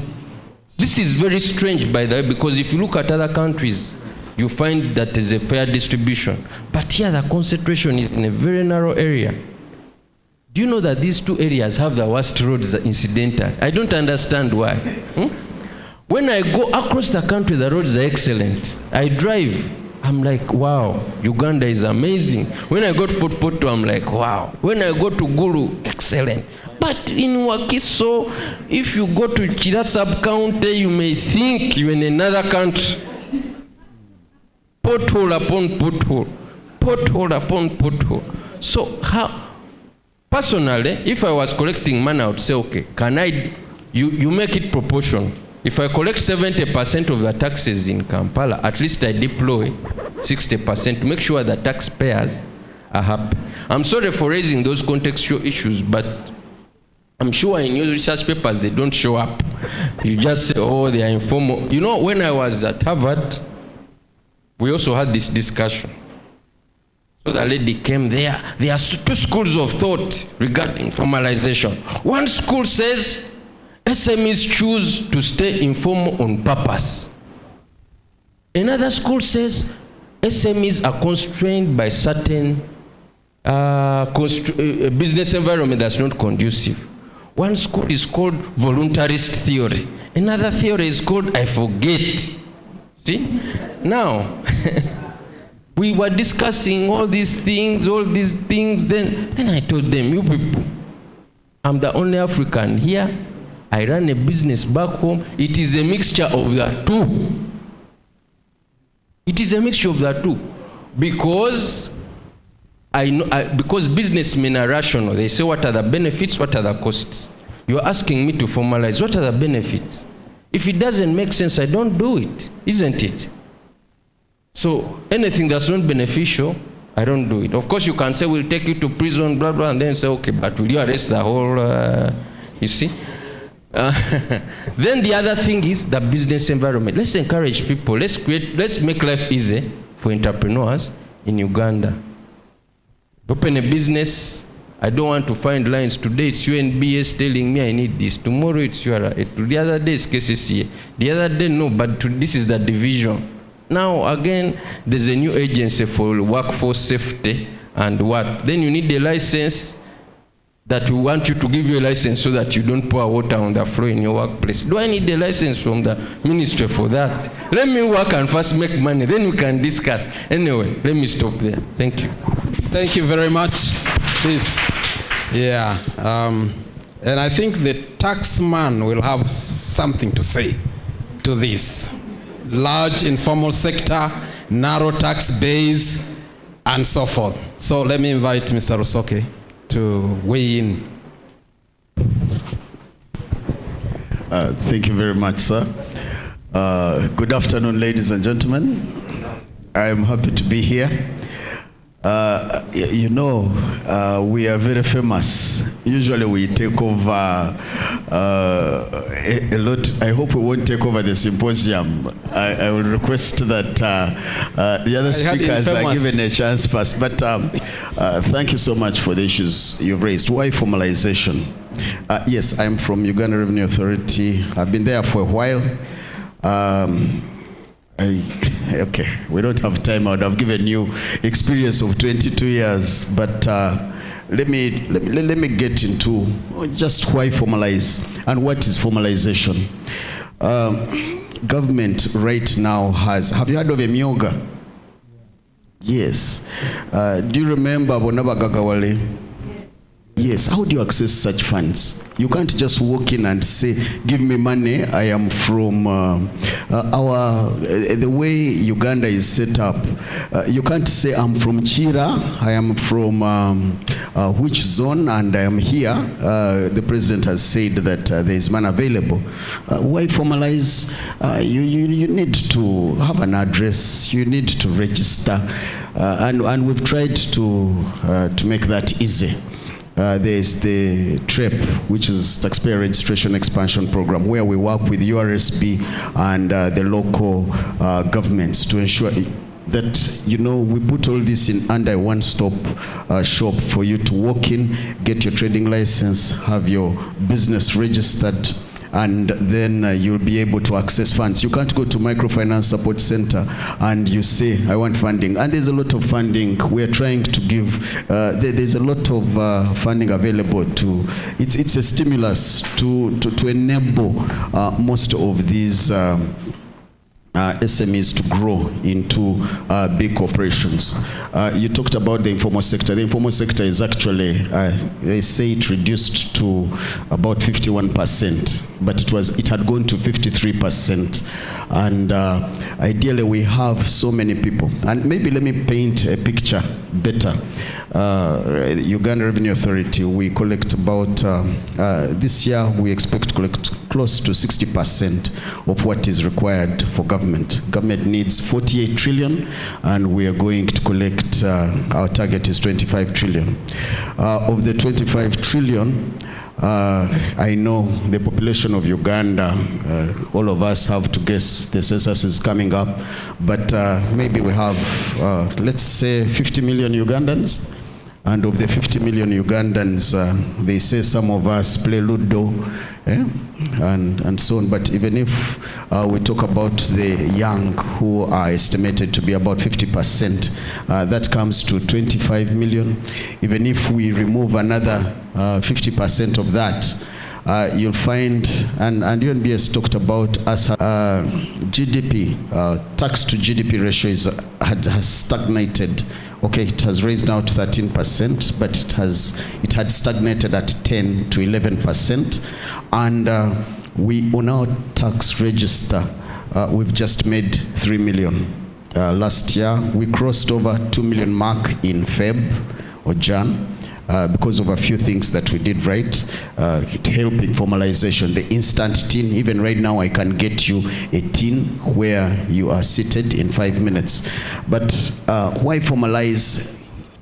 This is very strange, by the way, because if you look at other countries, you find that there's a fair distribution. But here the concentration is in a very narrow area. Do you know that these 2 areas have the worst roads incidental? I don't understand why. When I go across the country, the roads are excellent. I drive. I'm like, wow, Uganda is amazing. When I go to Potpoto, I'm like, wow. When I go to Gulu, excellent. But in Wakiso, if you go to Chira sub-county, you may think you're in another country. Pothole upon pothole. Pothole upon pothole. So how, personally, if I was collecting money, I would say, okay, can I, you make it proportional. If I collect 70% of the taxes in Kampala, at least I deploy 60% to make sure the taxpayers are happy. I'm sorry for raising those contextual issues, but I'm sure in your research papers they don't show up. You just say, oh, they are informal. You know, when I was at Harvard, we also had this discussion. So the lady came there. There are two schools of thought regarding formalization. One school says SMEs choose to stay informal on purpose. Another school says SMEs are constrained by certain business environment that's not conducive. One school is called voluntarist theory. Another theory is called I forget. See? Now, we were discussing all these things, then I told them, you people, I'm the only African here. I run a business back home. It is a mixture of the two. It is a mixture of the two. Because because businessmen are rational. They say, what are the benefits, what are the costs? You're asking me to formalize, what are the benefits? If it doesn't make sense, I don't do it, isn't it? So anything that's not beneficial, I don't do it. Of course, you can say, we'll take you to prison, blah, blah, and then say, okay, but will you arrest the whole, you see? Then the other thing is the business environment. Let's encourage people. Let's make life easy for entrepreneurs in Uganda. Open a business. I don't want to find lines. Today it's UNBS telling me I need this. Tomorrow it's URA. The other day it's KCCA. The other day no, but this is the division. Now again, there's a new agency for workforce safety and what? Then you need a license that we want you to give you a license so that you don't pour water on the floor in your workplace. Do I need a license from the ministry for that? Let me work and first make money, then we can discuss. Anyway, let me stop there. Thank you. Thank you very much. Please. Yeah. And I think the taxman will have something to say to this. Large informal sector, narrow tax base, and so forth. So let me invite Mr. Rusoke to weigh in. Thank you very much, sir. Good afternoon, ladies and gentlemen. I am happy to be here. You know, we are very famous. Usually we take over a lot. I hope we won't take over the symposium. I will request that the other speakers are given a chance first. But thank you so much for the issues you've raised. Why formalization? Yes, I'm from Uganda Revenue Authority. I've been there for a while. Okay, we don't have time. I would have given you experience of 22 years, but let me get into just why formalize and what is formalization. Government right now have you heard of a myoga? Yes. Do you remember Bonabagagawale? Yes. How do you access such funds? You can't just walk in and say, give me money, I am from the way Uganda is set up. You can't say, I'm from Chira, I am from which zone, and I am here. The president has said that there is money available. Why formalize? You need to have an address, you need to register, and we've tried to make that easy. There's the TREP, which is Taxpayer Registration Expansion Program, where we work with URSB and the local governments to ensure that, you know, we put all this in under a one-stop shop for you to walk in, get your trading license, have your business registered, and then you'll be able to access funds. You can't go to Microfinance Support Center and you say, I want funding. And there's a lot of funding we're trying to give. There's a lot of funding available to, it's a stimulus to enable most of these SMEs to grow into big corporations. You talked about the informal sector. The informal sector is actually, they say it reduced to about 51%, but it had gone to 53%. And ideally we have so many people. And maybe let me paint a picture better. Uganda Revenue Authority, we collect about, this year we expect to collect close to 60% of what is required for government. Government needs 48 trillion, and we are going to collect, our target is 25 trillion. Of the 25 trillion, I know the population of Uganda, all of us have to guess the census is coming up, but maybe we have, let's say 50 million Ugandans. And of the 50 million Ugandans, they say some of us play Ludo, and so on. But even if we talk about the young, who are estimated to be about 50%, that comes to 25 million. Even if we remove another 50% of that, you'll find, and UNBS talked about us, GDP, tax to GDP ratio has stagnated. Okay, it has raised now to 13%, but it had stagnated at 10 to 11%. And we, on our tax register, we've just made 3 million. Last year, we crossed over 2 million mark in Feb or Jan. Because of a few things that we did right, helping formalization, the instant tin. Even right now, I can get you a tin where you are seated in 5 minutes. But why formalize?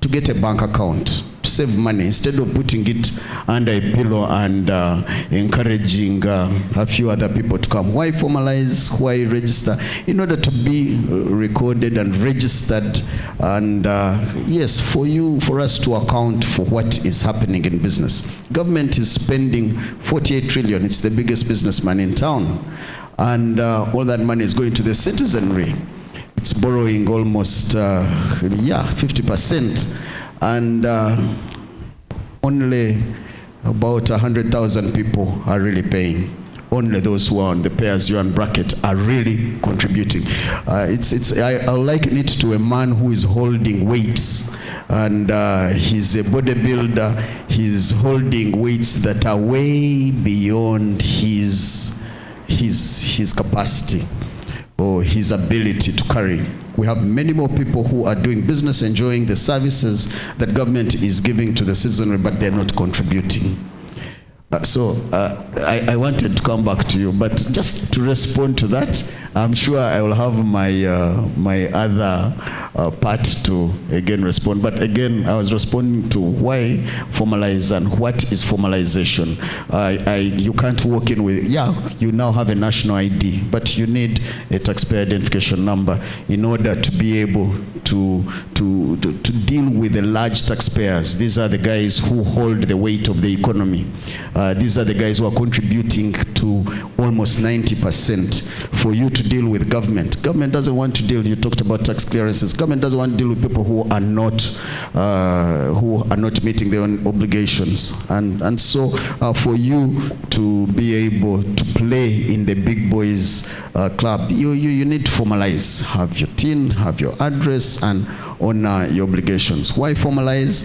To get a bank account, to save money, instead of putting it under a pillow and encouraging a few other people to come. Why formalize? Why register? In order to be recorded and registered, and yes, for us to account for what is happening in business. Government is spending 48 trillion. It's the biggest businessman in town, and all that money is going to the citizenry. It's borrowing almost 50%, and only about 100,000 people are really paying. Only those who are on the pay-as-you-earn bracket are really contributing. I liken it to a man who is holding weights, and he's a bodybuilder. He's holding weights that are way beyond his capacity or his ability to carry. We have many more people who are doing business, enjoying the services that government is giving to the citizenry, but they're not contributing. I wanted to come back to you, but just to respond to that, I'm sure I will have my other part to again respond. But again, I was responding to why formalize and what is formalization. You can't walk in with, you now have a national ID, but you need a taxpayer identification number in order to be able to deal with the large taxpayers. These are the guys who hold the weight of the economy. These are the guys who are contributing to almost 90%. For you to deal with government doesn't want to deal. You talked about tax clearances. Government doesn't want to deal with people who are not meeting their own obligations. And so for you to be able to play in the big boys club, you need to formalize. Have your TIN, have your address, and honor your obligations. Why formalize?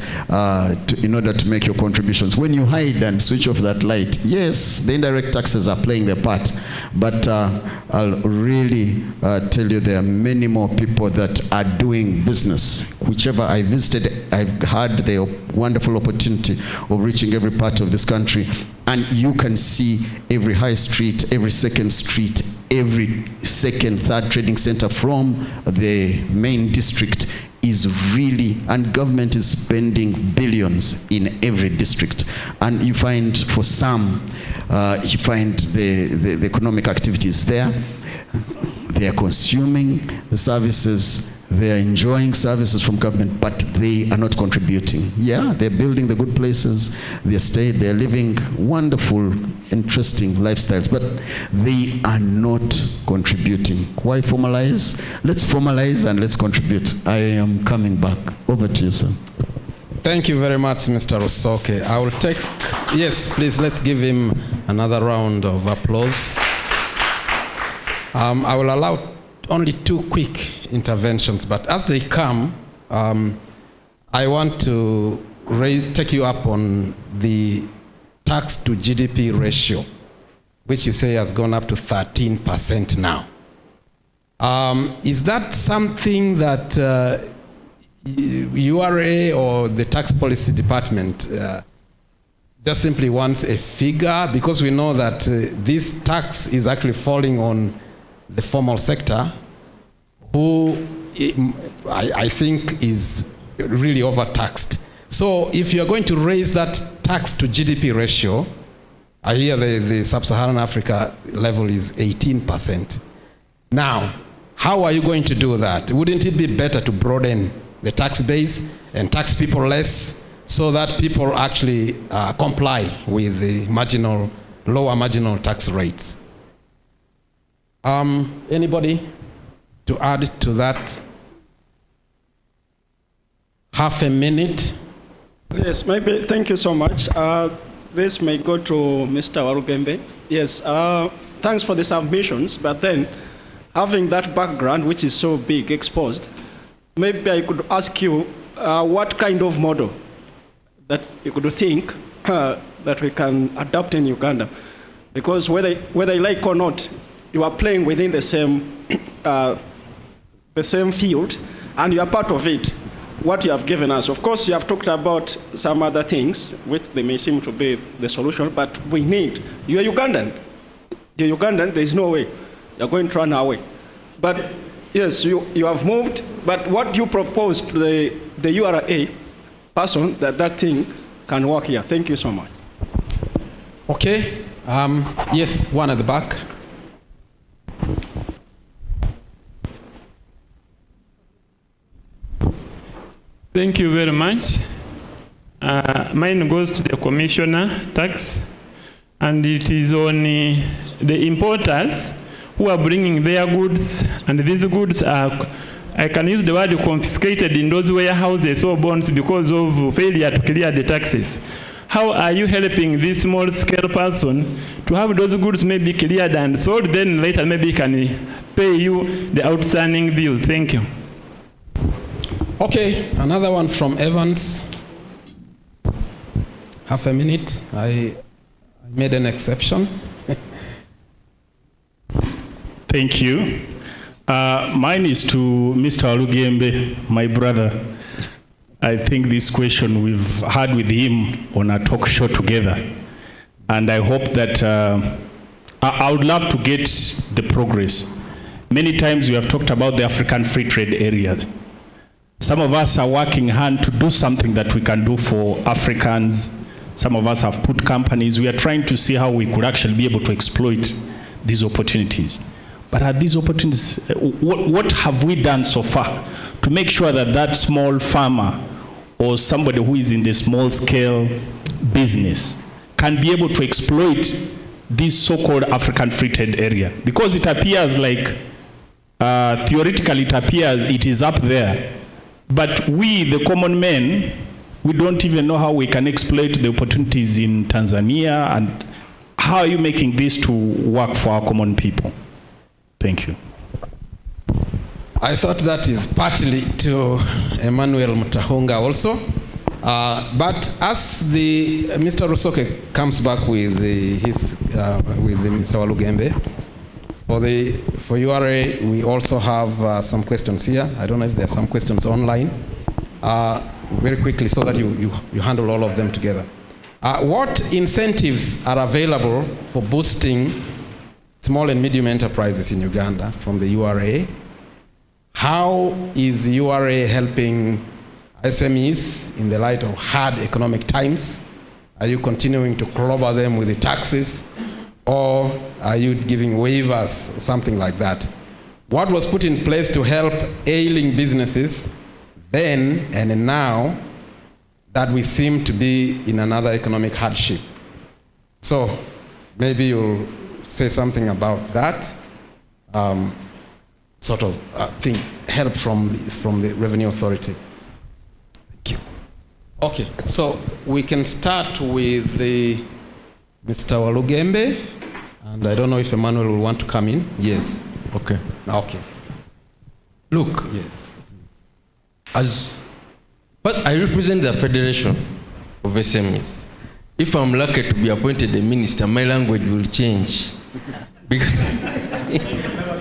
In order to make your contributions. When you hide and switch off that light, yes, the indirect taxes are playing their part, but I'll really tell you there are many more people that are doing business. Whichever I visited, I've had the wonderful opportunity of reaching every part of this country, and you can see every high street, every second street, every second, third trading center from the main district is really, and government is spending billions in every district. And you find, for some, you find the economic activities there. They are consuming the services, they are enjoying services from government, but they are not contributing. Yeah, they're building the good places, they're living wonderful, interesting lifestyles, but they are not contributing. Why formalize? Let's formalize and let's contribute. I am coming back. Over to you, sir. Thank you very much, Mr. Osoke. I will take, yes, please, let's give him another round of applause. I will allow only 2 quick interventions, but as they come, I want to take you up on the tax to GDP ratio, which you say has gone up to 13% now. Is that something that URA or the tax policy department just simply wants a figure? Because we know that this tax is actually falling on the formal sector, who I think is really overtaxed. So if you're going to raise that tax to GDP ratio, I hear the sub-Saharan Africa level is 18%. Now, how are you going to do that? Wouldn't it be better to broaden the tax base and tax people less so that people actually comply with the lower marginal tax rates? Anybody to add to that? Half a minute. Yes, maybe. Thank you so much. This may go to Mr. Walugembe. Yes, thanks for the submissions, but then having that background, which is so big, exposed, maybe I could ask you what kind of model that you could think that we can adopt in Uganda. Because whether you like or not, you are playing within the same field, and you are part of it. What you have given us. Of course, you have talked about some other things, which they may seem to be the solution, but we need, you're Ugandan. You're Ugandan, there is no way. You're going to run away. But yes, you have moved, but what do you propose to the URA person that thing can work here? Thank you so much. Okay, yes, one at the back. Thank you very much. Mine goes to the Commissioner Tax, and it is on the importers who are bringing their goods, and these goods are, I can use the word confiscated in those warehouses or bonds because of failure to clear the taxes. How are you helping this small scale person to have those goods maybe cleared and sold, then later maybe can pay you the outstanding bill? Thank you. Okay, another one from Evans. Half a minute. I made an exception. Thank you. Mine is to Mr. Walugembe, my brother. I think this question we've had with him on a talk show together. And I hope that I would love to get the progress. Many times we have talked about the African free trade areas. Some of us are working hard to do something that we can do for Africans. Some of us have put companies. We are trying to see how we could actually be able to exploit these opportunities. But are these opportunities, what have we done so far to make sure that that small farmer or somebody who is in the small scale business can be able to exploit this so-called African free trade area? Because it appears like, theoretically it appears it is up there. But we, the common men, we don't even know how we can exploit the opportunities in Tanzania, and how are you making this to work for our common people? Thank you. I thought that is partly to Emmanuel Mutahunga also. But as Mr. Rusoke comes back with Mr. Walugembe, for URA, we also have some questions here. I don't know if there are some questions online. Very quickly, so that you handle all of them together. What incentives are available for boosting small and medium enterprises in Uganda from the URA? How is URA helping SMEs in the light of hard economic times? Are you continuing to clobber them with the taxes? Or are you giving waivers, something like that? What was put in place to help ailing businesses then and now that we seem to be in another economic hardship? So maybe you'll say something about that. Sort of thing, help from the Revenue Authority. Thank you. Okay, so we can start with Mr. Walugembe, and I don't know if Emmanuel will want to come in. Yes. Okay. Okay. Look. Yes. But I represent the Federation of SMEs. If I'm lucky to be appointed a minister, my language will change.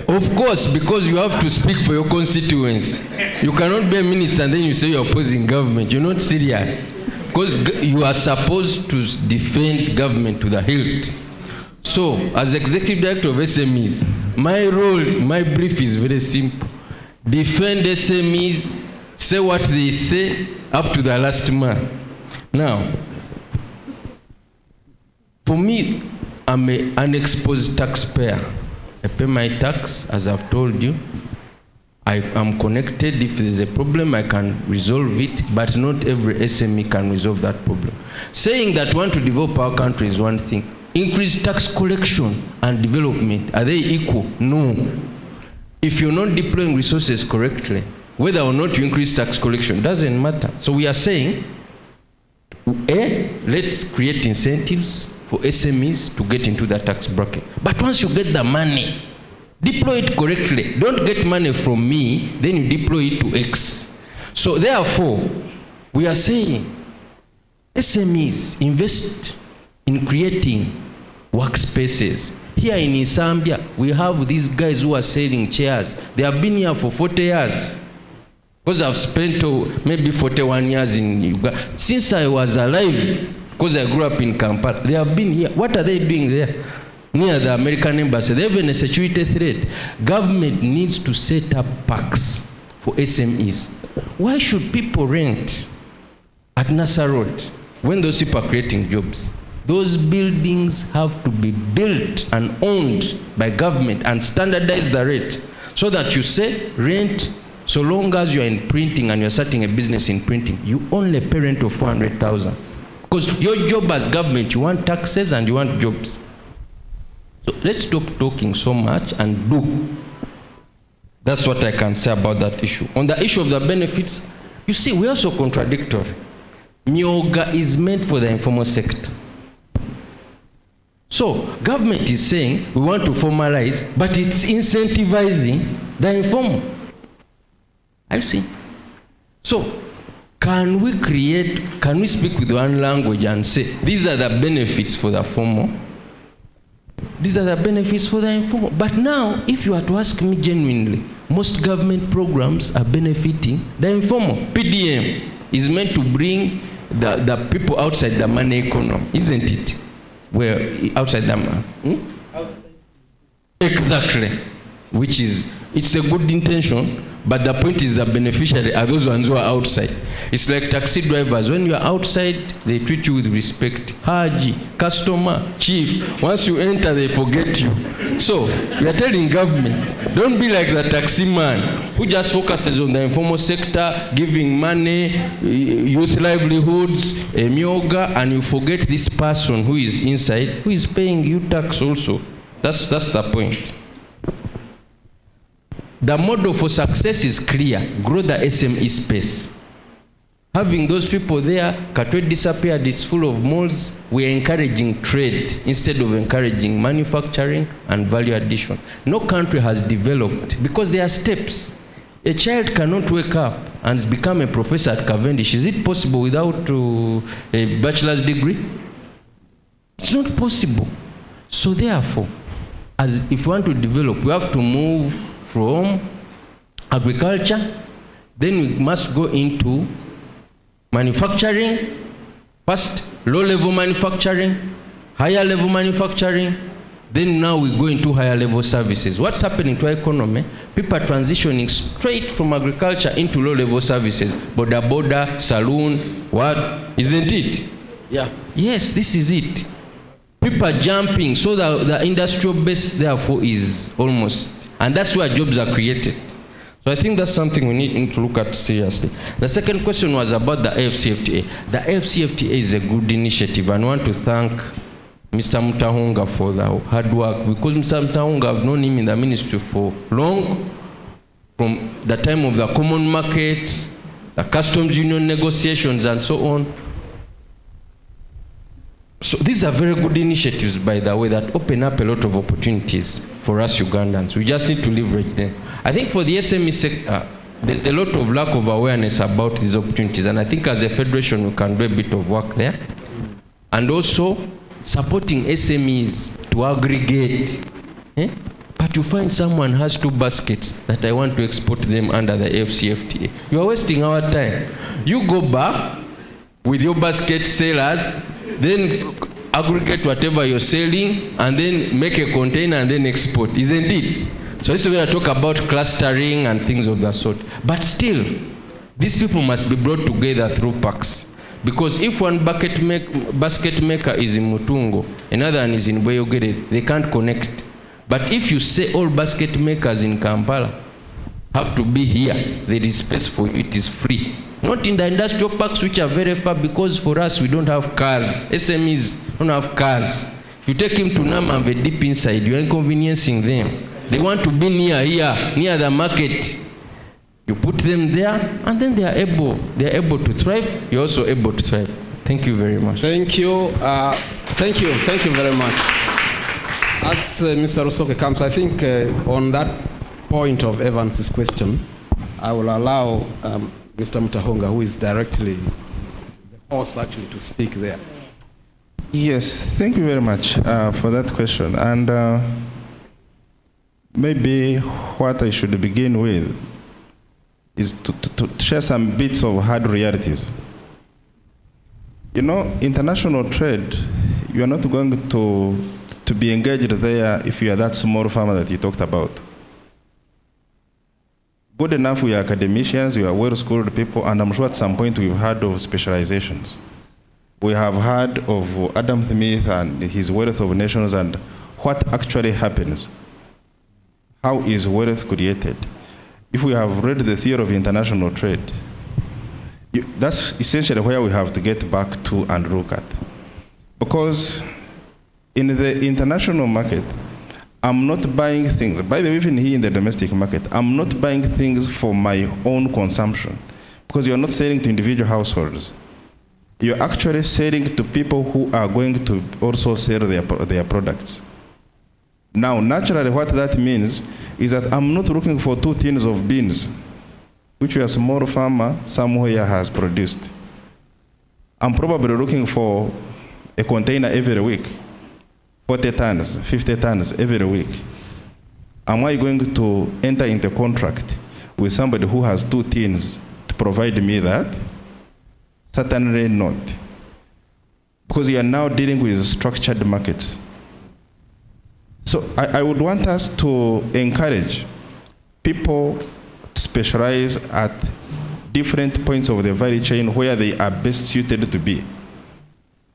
Of course, because you have to speak for your constituents. You cannot be a minister and then you say you're opposing government. You're not serious. Because you are supposed to defend government to the hilt. So, as executive director of SMEs, my role, my brief is very simple. Defend SMEs, say what they say up to the last man. Now, for me, I'm an unexposed taxpayer. I pay my tax, as I've told you. I am connected. If there's a problem, I can resolve it, but not every SME can resolve that problem. Saying that we want to develop our country is one thing. Increase tax collection and development, are they equal? No. If you're not deploying resources correctly, whether or not you increase tax collection doesn't matter. So we are saying, let's create incentives for SMEs to get into the tax bracket. But once you get the money, deploy it correctly. Don't get money from me, then you deploy it to X. So therefore, we are saying, SMEs invest in creating workspaces. Here in Zambia, we have these guys who are selling chairs. They have been here for 40 years. Because I've spent maybe 41 years in Uganda. Since I was alive, because I grew up in Kampala, they have been here. What are they doing there? Near the American embassy. They have a security threat. Government needs to set up parks for SMEs. Why should people rent at Nasa Road when those people are creating jobs? Those buildings have to be built and owned by government and standardize the rate so that you say rent, so long as you're in printing and you're starting a business in printing, you only pay rent of 400,000. Because your job as government, you want taxes and you want jobs. So let's stop talking so much and do. That's what I can say about that issue. On the issue of the benefits, you see, we're also contradictory. Myoga is meant for the informal sector. So, government is saying we want to formalize, but it's incentivizing the informal. I see. So, can we speak with one language and say, these are the benefits for the formal, these are the benefits for the informal? But now, if you are to ask me genuinely, most government programs are benefiting the informal. PDM is meant to bring the people outside the money economy, isn't it? Where outside the money. Exactly. Which is, it's a good intention, but the point is the beneficiary are those ones who are outside. It's like taxi drivers. When you are outside, they treat you with respect. Haji, customer, chief. Once you enter, they forget you. So, we are telling government, don't be like the taxi man who just focuses on the informal sector, giving money, youth livelihoods, myoga, and you forget this person who is inside, who is paying you tax also. That's the point. The model for success is clear. Grow the SME space. Having those people there, Katwe disappeared, it's full of malls. We're encouraging trade instead of encouraging manufacturing and value addition. No country has developed because there are steps. A child cannot wake up and become a professor at Cavendish. Is it possible without a bachelor's degree? It's not possible. So therefore, as if we want to develop, we have to move from agriculture, then we must go into manufacturing, first low-level manufacturing, higher-level manufacturing, then now we go into higher-level services. What's happening to our economy? People are transitioning straight from agriculture into low-level services. Boda, saloon, what? Isn't it? Yeah. Yes, this is it. People are jumping, so the industrial base, therefore, is almost, and that's where jobs are created. So I think that's something we need to look at seriously. The second question was about the AFCFTA. The AFCFTA is a good initiative, and I want to thank Mr. Mutahunga for the hard work, because Mr. Mutahunga, I've known him in the ministry for long, from the time of the common market, the customs union negotiations, and so on. So these are very good initiatives, by the way, that open up a lot of opportunities for us Ugandans. We just need to leverage them. I think for the SME sector, there's a lot of lack of awareness about these opportunities, and I think as a federation we can do a bit of work there. And also supporting SMEs to aggregate. But you find someone has 2 baskets that I want to export them under the AFCFTA. You are wasting our time. You go back with your basket sellers, then aggregate whatever you're selling, and then make a container and then export, isn't it? So this is where I talk about clustering and things of that sort. But still, these people must be brought together through packs. Because if one basket maker is in Mutungo, another one is in Boyogere, they can't connect. But if you say all basket makers in Kampala have to be here, there is space for you, it is free. Not in the industrial parks which are very far, because for us we don't have cars. SMEs don't have cars. If you take him to Namamve deep inside, you are inconveniencing them. They want to be near here, near the market. You put them there, and then they are able to thrive. You're also able to thrive. Thank you very much. Thank you. Thank you very much. As Mr. Rusoke comes, I think on that point of Evans's question, I will allow Mr. Mutahonga, who is directly the host actually, to speak there. Yes, thank you very much for that question. And maybe what I should begin with is to share some bits of hard realities. You know, international trade, you are not going to be engaged there if you are that small farmer that you talked about. Good enough, we are academicians, we are well-schooled people, and I'm sure at some point we've heard of specializations. We have heard of Adam Smith and his wealth of nations and what actually happens. How is wealth created? If we have read the theory of international trade, that's essentially where we have to get back to and look at. Because in the international market, I'm not buying things. By the way, even here in the domestic market, I'm not buying things for my own consumption, because you're not selling to individual households. You're actually selling to people who are going to also sell their products. Now, naturally, what that means is that I'm not looking for 2 tins of beans, which a small farmer somewhere has produced. I'm probably looking for a container every week, 40 tons, 50 tons every week. Am I going to enter into a contract with somebody who has 2 tins to provide me that? Certainly not. Because you are now dealing with structured markets. So I would want us to encourage people to specialize at different points of the value chain where they are best suited to be.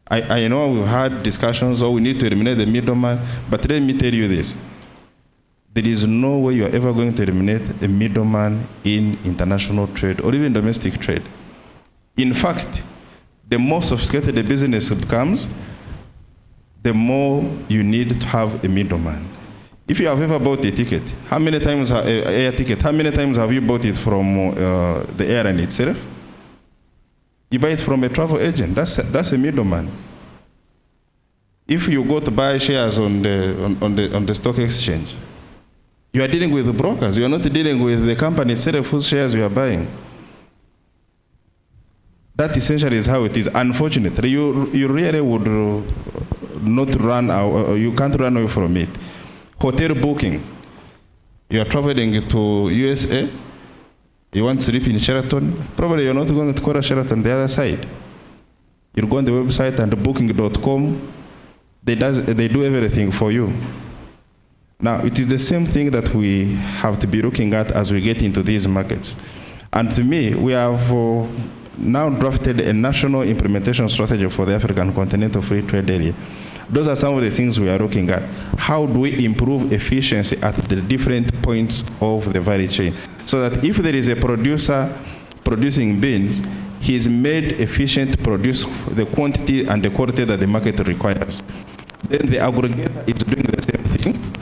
I know we've had discussions, we need to eliminate the middleman, but let me tell you this. There is no way you're ever going to eliminate the middleman in international trade or even domestic trade. In fact, the more sophisticated the business becomes, the more you need to have a middleman. If you have ever bought a ticket, how many times air ticket? How many times have you bought it from the airline itself? You buy it from a travel agent. That's a middleman. If you go to buy shares on the stock exchange, you are dealing with the brokers. You are not dealing with the company itself whose shares you are buying. That essentially is how it is. Unfortunately, you really would not run out, you can't run away from it. Hotel booking. You are traveling to USA, you want to sleep in Sheraton, probably you're not going to call a Sheraton the other side. You go on the website and booking.com, they do everything for you. Now, it is the same thing that we have to be looking at as we get into these markets. And to me, we have now drafted a national implementation strategy for the African Continental Free Trade Area. Those are some of the things we are looking at. How do we improve efficiency at the different points of the value chain? So that if there is a producer producing beans, he's made efficient to produce the quantity and the quality that the market requires. Then the aggregator is doing the same thing.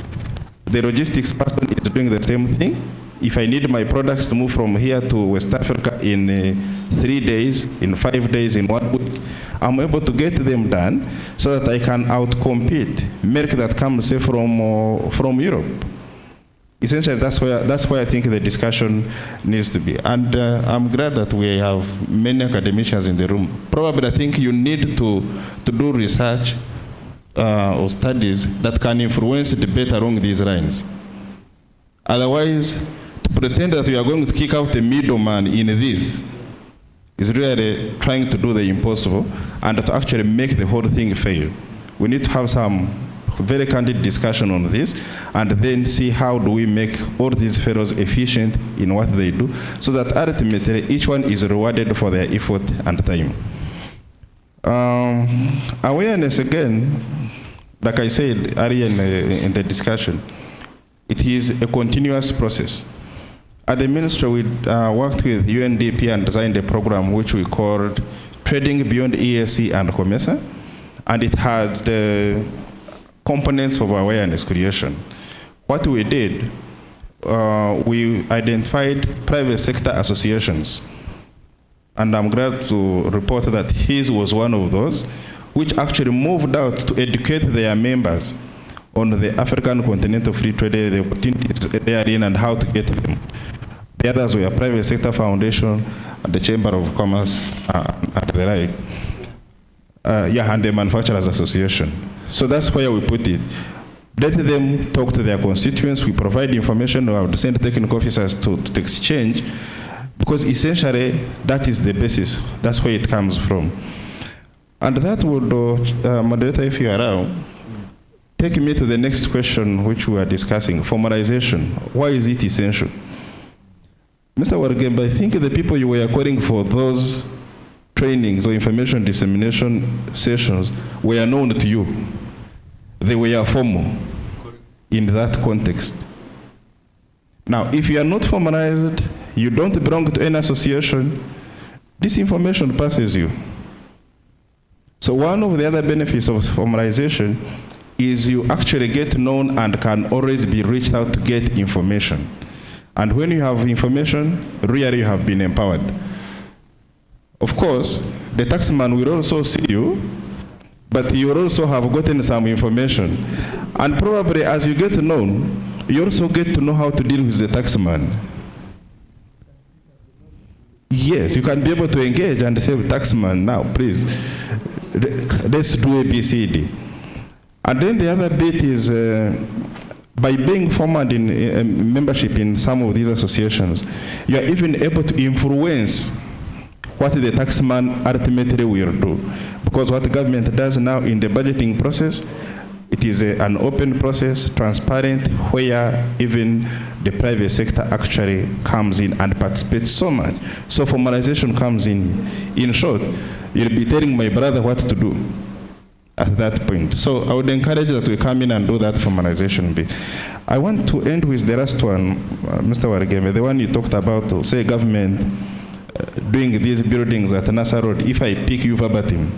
The logistics person is doing the same thing. If I need my products to move from here to West Africa in 3 days, in 5 days, in 1 week, I'm able to get them done so that I can outcompete milk that comes, say, from Europe. Essentially, that's where I think the discussion needs to be. And I'm glad that we have many academicians in the room. Probably, I think you need to do research or studies that can influence debate along these lines. Otherwise, to pretend that we are going to kick out a middleman in this is really trying to do the impossible and to actually make the whole thing fail. We need to have some very candid discussion on this and then see how do we make all these fellows efficient in what they do so that ultimately each one is rewarded for their effort and time. Awareness, again, like I said earlier in the discussion, it is a continuous process. At the ministry, we worked with UNDP and designed a program which we called Trading Beyond ESC and COMESA, and it had the components of awareness creation. What we did, we identified private sector associations, and I'm glad to report that his was one of those, which actually moved out to educate their members on the African Continental Free Trade, the opportunities therein and how to get them. The others were private sector foundation, the Chamber of Commerce, and the like. And the Manufacturers Association. So that's where we put it. Let them talk to their constituents. We provide information. I would send technical officers to exchange, because essentially that is the basis. That's where it comes from. And that would, moderator, if you allow, take me to the next question which we are discussing, formalization. Why is it essential? Mr. Wargemba, I think the people you were calling for those trainings or information dissemination sessions were known to you. They were formal in that context. Now, if you are not formalized, you don't belong to any association, this information passes you. So one of the other benefits of formalization is you actually get known and can always be reached out to get information. And when you have information, really you have been empowered. Of course, the taxman will also see you, but you will also have gotten some information. And probably as you get known, you also get to know how to deal with the taxman. Yes, you can be able to engage and say, taxman, now please, let's do ABCD. And then the other bit is, by being formed in membership in some of these associations, you are even able to influence what the taxman ultimately will do. Because what the government does now in the budgeting process, it is an open process, transparent, where even the private sector actually comes in and participates so much. So formalization comes in. In short, you'll be telling my brother what to do at that point. So I would encourage that we come in and do that formalization bit. I want to end with the last one, Mr. Wargeme, the one you talked about, say government doing these buildings at Nasa Road. If I pick you verbatim,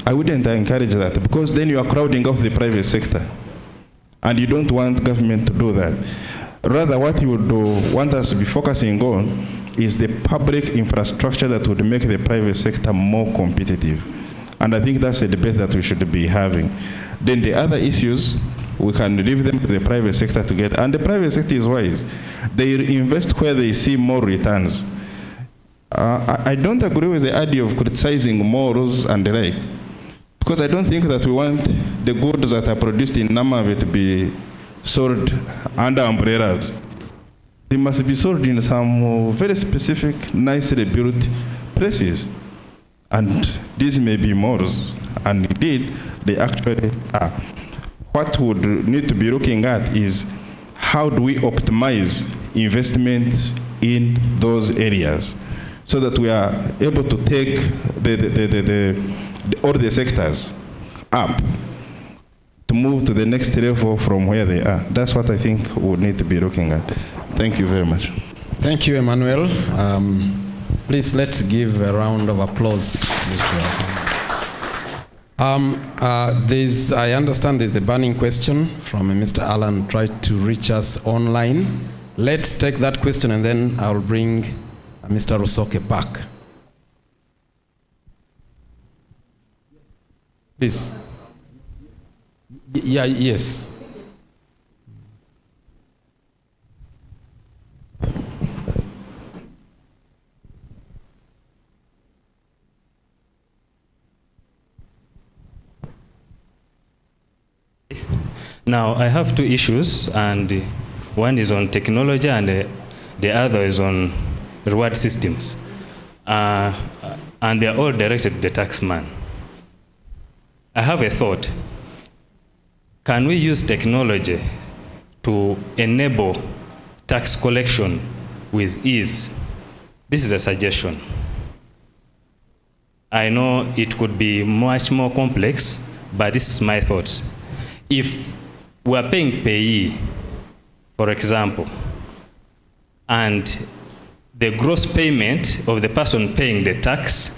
I wouldn't encourage that, because then you are crowding off the private sector. And you don't want government to do that. Rather, what you would want us to be focusing on is the public infrastructure that would make the private sector more competitive. And I think that's a debate that we should be having. Then the other issues, we can leave them to the private sector to get. And the private sector is wise. They invest where they see more returns. I don't agree with the idea of criticizing morals and the like, because I don't think that we want the goods that are produced in Namave to be sold under umbrellas. They must be sold in some very specific, nicely built places. And these may be morals, and indeed, they actually are. What we would need to be looking at is how do we optimize investments in those areas so that we are able to take all the sectors up to move to the next level from where they are. That's what I think we need to be looking at. Thank you very much. Thank you, Emmanuel. Please, let's give a round of applause. I understand there's a burning question from Mr. Alan tried to reach us online. Let's take that question and then I'll bring Mr. Rusoke back. Please. Yeah, yes. Now, I have two issues, and one is on technology and the other is on reward systems. And they're all directed to the taxman. I have a thought. Can we use technology to enable tax collection with ease? This is a suggestion. I know it could be much more complex, but this is my thought. If we're paying payee, for example, and the gross payment of the person paying the tax,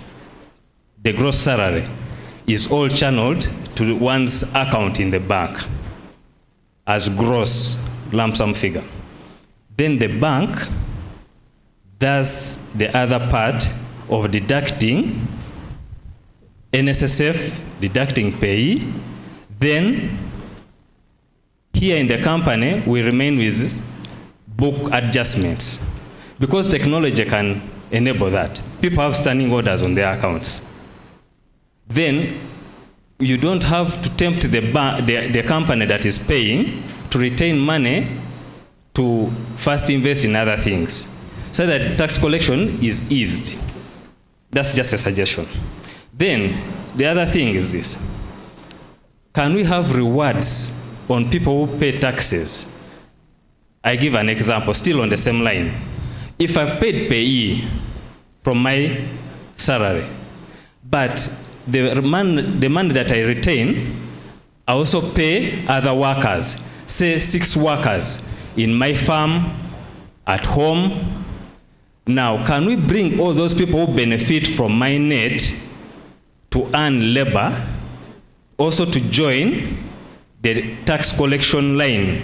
the gross salary, is all channeled to one's account in the bank as gross lump sum figure. Then the bank does the other part of deducting NSSF, deducting payee. Then here in the company, we remain with book adjustments, because technology can enable that. People have standing orders on their accounts. Then you don't have to tempt the company that is paying to retain money to first invest in other things, so that tax collection is eased. That's just a suggestion. Then the other thing is this: can we have rewards on people who pay taxes? I give an example, still on the same line. If I've paid payee from my salary, but the money that I retain, I also pay other workers, say 6 workers in my farm, at home. Now, can we bring all those people who benefit from my net to earn labor also to join the tax collection line?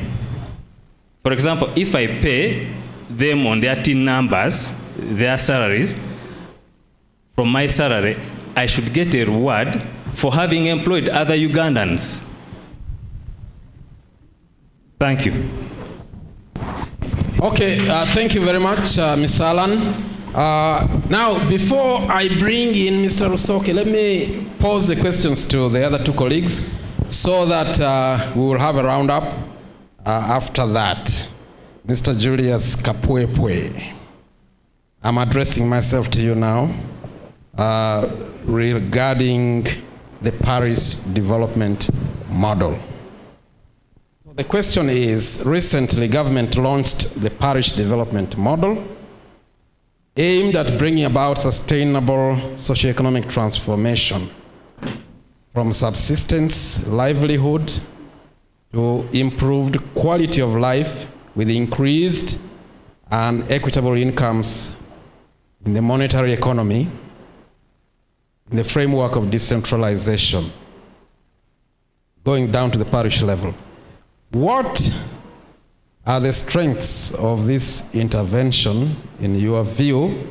For example, if I pay them on their TIN numbers, their salaries, from my salary, I should get a reward for having employed other Ugandans. Thank you. Okay, thank you very much, Mr. Alan. Now, before I bring in Mr. Rusoke, let me pose the questions to the other 2 colleagues so that we will have a roundup after that. Mr. Julius Kapwepwe, I'm addressing myself to you now regarding the Parish development model. The question is, recently government launched the Parish development model aimed at bringing about sustainable socioeconomic transformation from subsistence, livelihood, to improved quality of life with increased and equitable incomes in the monetary economy in the framework of decentralization, going down to the parish level. What are the strengths of this intervention, in your view,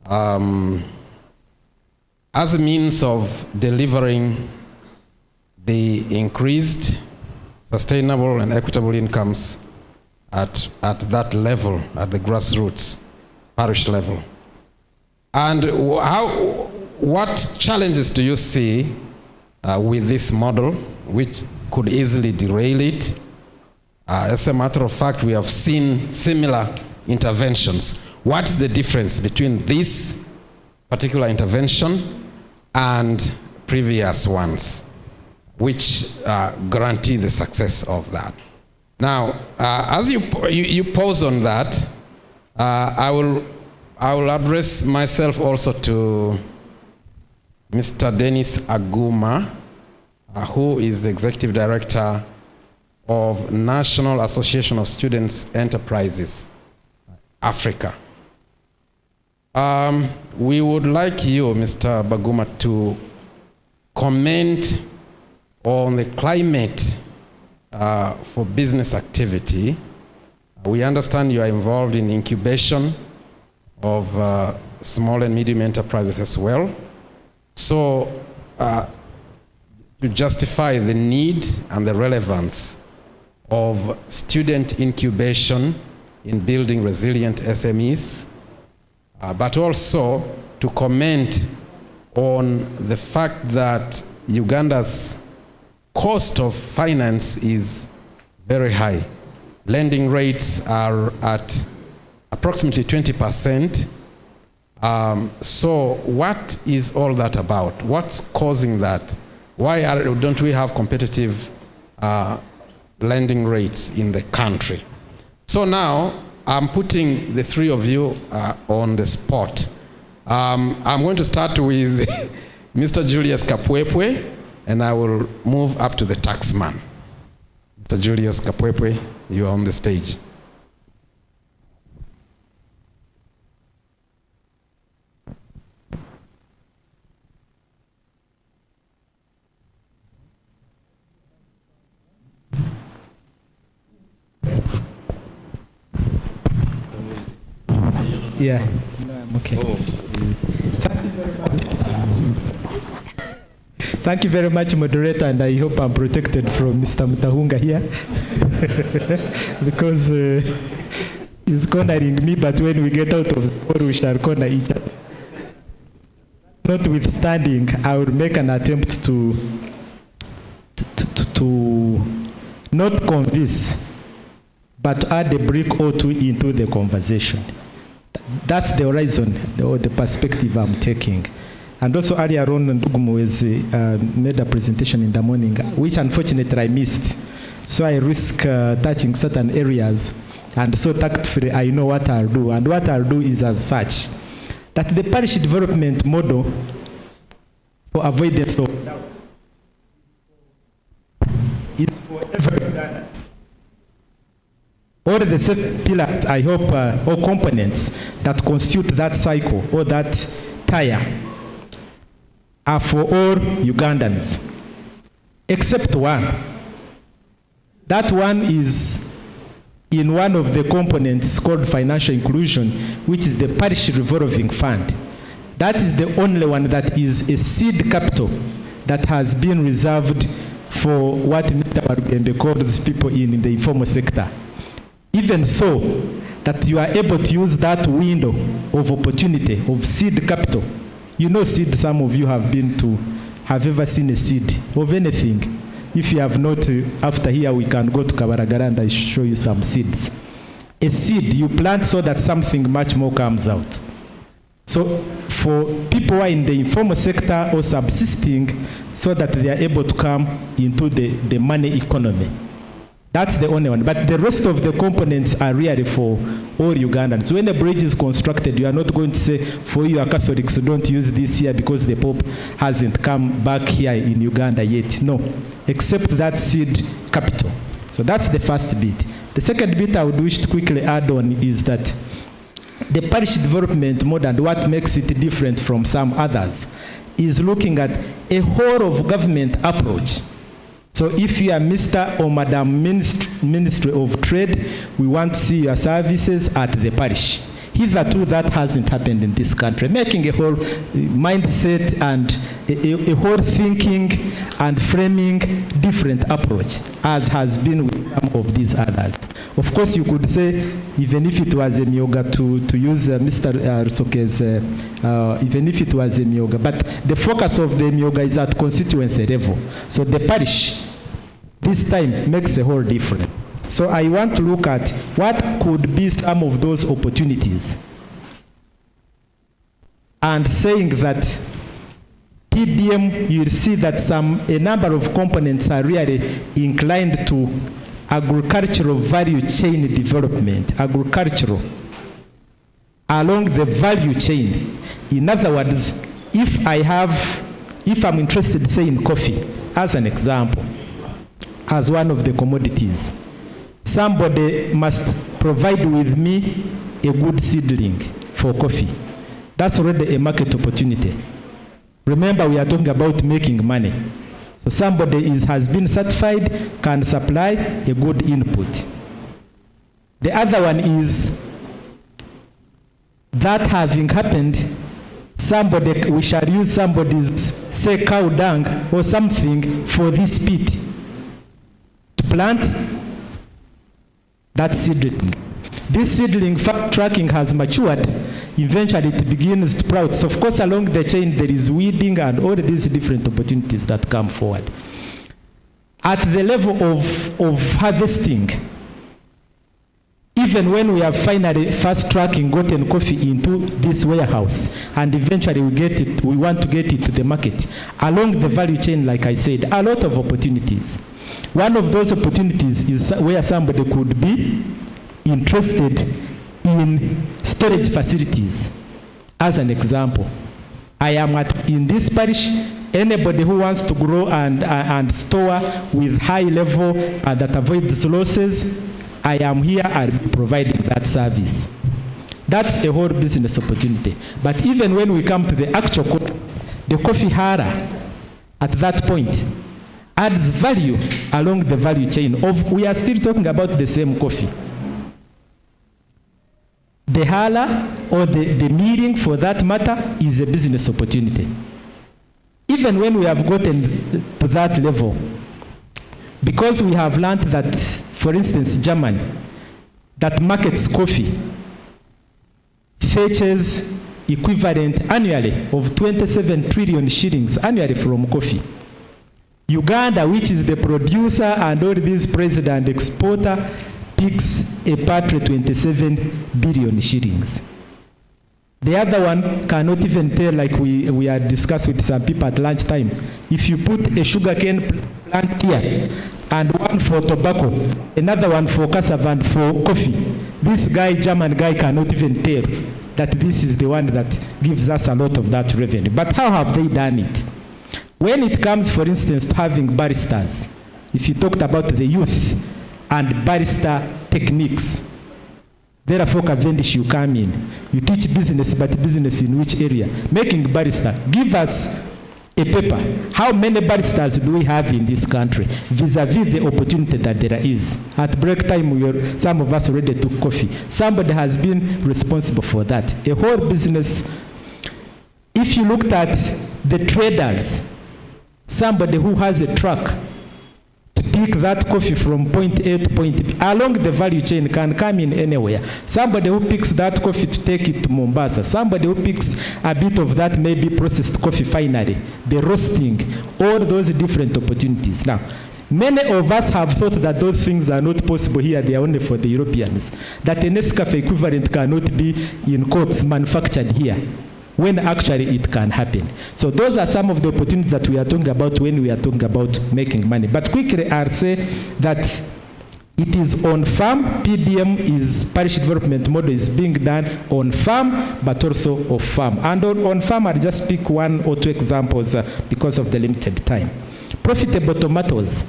as a means of delivering the increased, sustainable, and equitable incomes at that level, at the grassroots, parish level? And what challenges do you see with this model, which could easily derail it? As a matter of fact, we have seen similar interventions. What is the difference between this particular intervention and previous ones, which guarantee the success of that? Now, as you pause on that, I will address myself also to Mr. Dennis Aguma, who is the Executive Director of National Association of Students Enterprises, Africa. We would like you, Mr. Baguma, to comment on the climate for business activity. We understand you are involved in incubation of small and medium enterprises as well. So, to justify the need and the relevance of student incubation in building resilient SMEs, but also to comment on the fact that Uganda's cost of finance is very high. Lending rates are at approximately 20%. So what is all that about? What's causing that? Why don't we have competitive lending rates in the country? So now I'm putting the 3 of you on the spot. I'm going to start with Mr. Julius Kapwepwe, and I will move up to the taxman. Mr. Julius Kapwepwe, you are on the stage. Yeah, no, I'm okay. Thank you very much, moderator, and I hope I'm protected from Mr. Mutahunga here because he's cornering me, but when we get out of the hall, we shall corner each other. Notwithstanding, I will make an attempt to not convince, but add a brick or two into the conversation. That's the horizon, the perspective I'm taking. And also earlier on, Ndugumu made a presentation in the morning, which unfortunately I missed. So I risk touching certain areas. And so tactfully, I know what I'll do. And what I'll do is as such, that the parish development model for avoidance of doubt is for every Uganda. All the 7 pillars, I hope, or components that constitute that cycle or that tire are for all Ugandans, except one. That one is in one of the components called financial inclusion, which is the parish revolving fund. That is the only one that is a seed capital that has been reserved for what Mr. Warugembe calls people in the informal sector. Even so, that you are able to use that window of opportunity of seed capital. You know seed, some of you have ever seen a seed of anything. If you have not, after here we can go to Kabaragara and I show you some seeds. A seed you plant so that something much more comes out. So for people who are in the informal sector or subsisting, so that they are able to come into the money economy. That's the only one. But the rest of the components are really for all Ugandans. When a bridge is constructed, you are not going to say, for you are Catholics, so don't use this here because the Pope hasn't come back here in Uganda yet. No, except that seed capital. So that's the first bit. The second bit I would wish to quickly add on is that the parish development model, and what makes it different from some others, is looking at a whole of government approach. So if you are Mr. or Madam Ministry of Trade, we want to see your services at the parish. Hitherto, that hasn't happened in this country, making a whole mindset and a whole thinking and framing different approach, as has been with some of these others. Of course, you could say, even if it was a myoga, to use Mr. Rusoke's, even if it was a myoga, but the focus of the myoga is at constituency level. So the parish, this time, makes a whole difference. So I want to look at what could be some of those opportunities, and saying that PDM, you'll see that a number of components are really inclined to agricultural value chain development, agricultural, along the value chain. In other words, if I'm interested, say, in coffee, as an example, as one of the commodities, somebody must provide with me a good seedling for coffee. That's already a market opportunity. Remember, we are talking about making money. So somebody has been certified, can supply a good input. The other one is that having happened, we shall use somebody's, say, cow dung or something for this pit to plant that seedling. This seedling fact tracking has matured. Eventually it begins to sprout. So of course along the chain there is weeding and all these different opportunities that come forward. At the level of harvesting, even when we have finally fast tracking gotten coffee into this warehouse and eventually we want to get it to the market, along the value chain, like I said, a lot of opportunities. One of those opportunities is where somebody could be interested in storage facilities. As an example, I am in this parish. Anybody who wants to grow and store with high level that avoids losses, I am here and providing that service. That's a whole business opportunity. But even when we come to the actual the coffee hara at that point adds value along the value chain of, we are still talking about the same coffee. The hala or the meeting for that matter is a business opportunity. Even when we have gotten to that level, because we have learned that, for instance, Germany, that markets coffee, fetches equivalent annually of 27 trillion shillings annually from coffee. Uganda, which is the producer and all these president exporter, picks a paltry 27 billion shillings. The other one cannot even tell, like we had discussed with some people at lunchtime. If you put a sugarcane plant here, and one for tobacco, another one for cassava and for coffee, this guy, German guy, cannot even tell that this is the one that gives us a lot of that revenue. But how have they done it? When it comes, for instance, to having baristas, if you talked about the youth and barista techniques, therefore, Cavendish, you come in, you teach business, but business in which area? Making barista. Give us a paper. How many baristas do we have in this country vis-a-vis the opportunity that there is? At break time, some of us already took coffee. Somebody has been responsible for that. A whole business. If you looked at the traders, somebody who has a truck, pick that coffee from point A to point B along the value chain can come in anywhere. Somebody who picks that coffee to take it to Mombasa. Somebody who picks a bit of that maybe processed coffee finally. The roasting, all those different opportunities. Now, many of us have thought that those things are not possible here, they are only for the Europeans. That a Nescafe equivalent cannot be, in quotes, manufactured here, when actually it can happen. So those are some of the opportunities that we are talking about when we are talking about making money. But quickly, I'll say that it is on farm. PDM is parish development model is being done on farm, but also off farm. And on farm, I'll just pick one or two examples because of the limited time. Profitable tomatoes.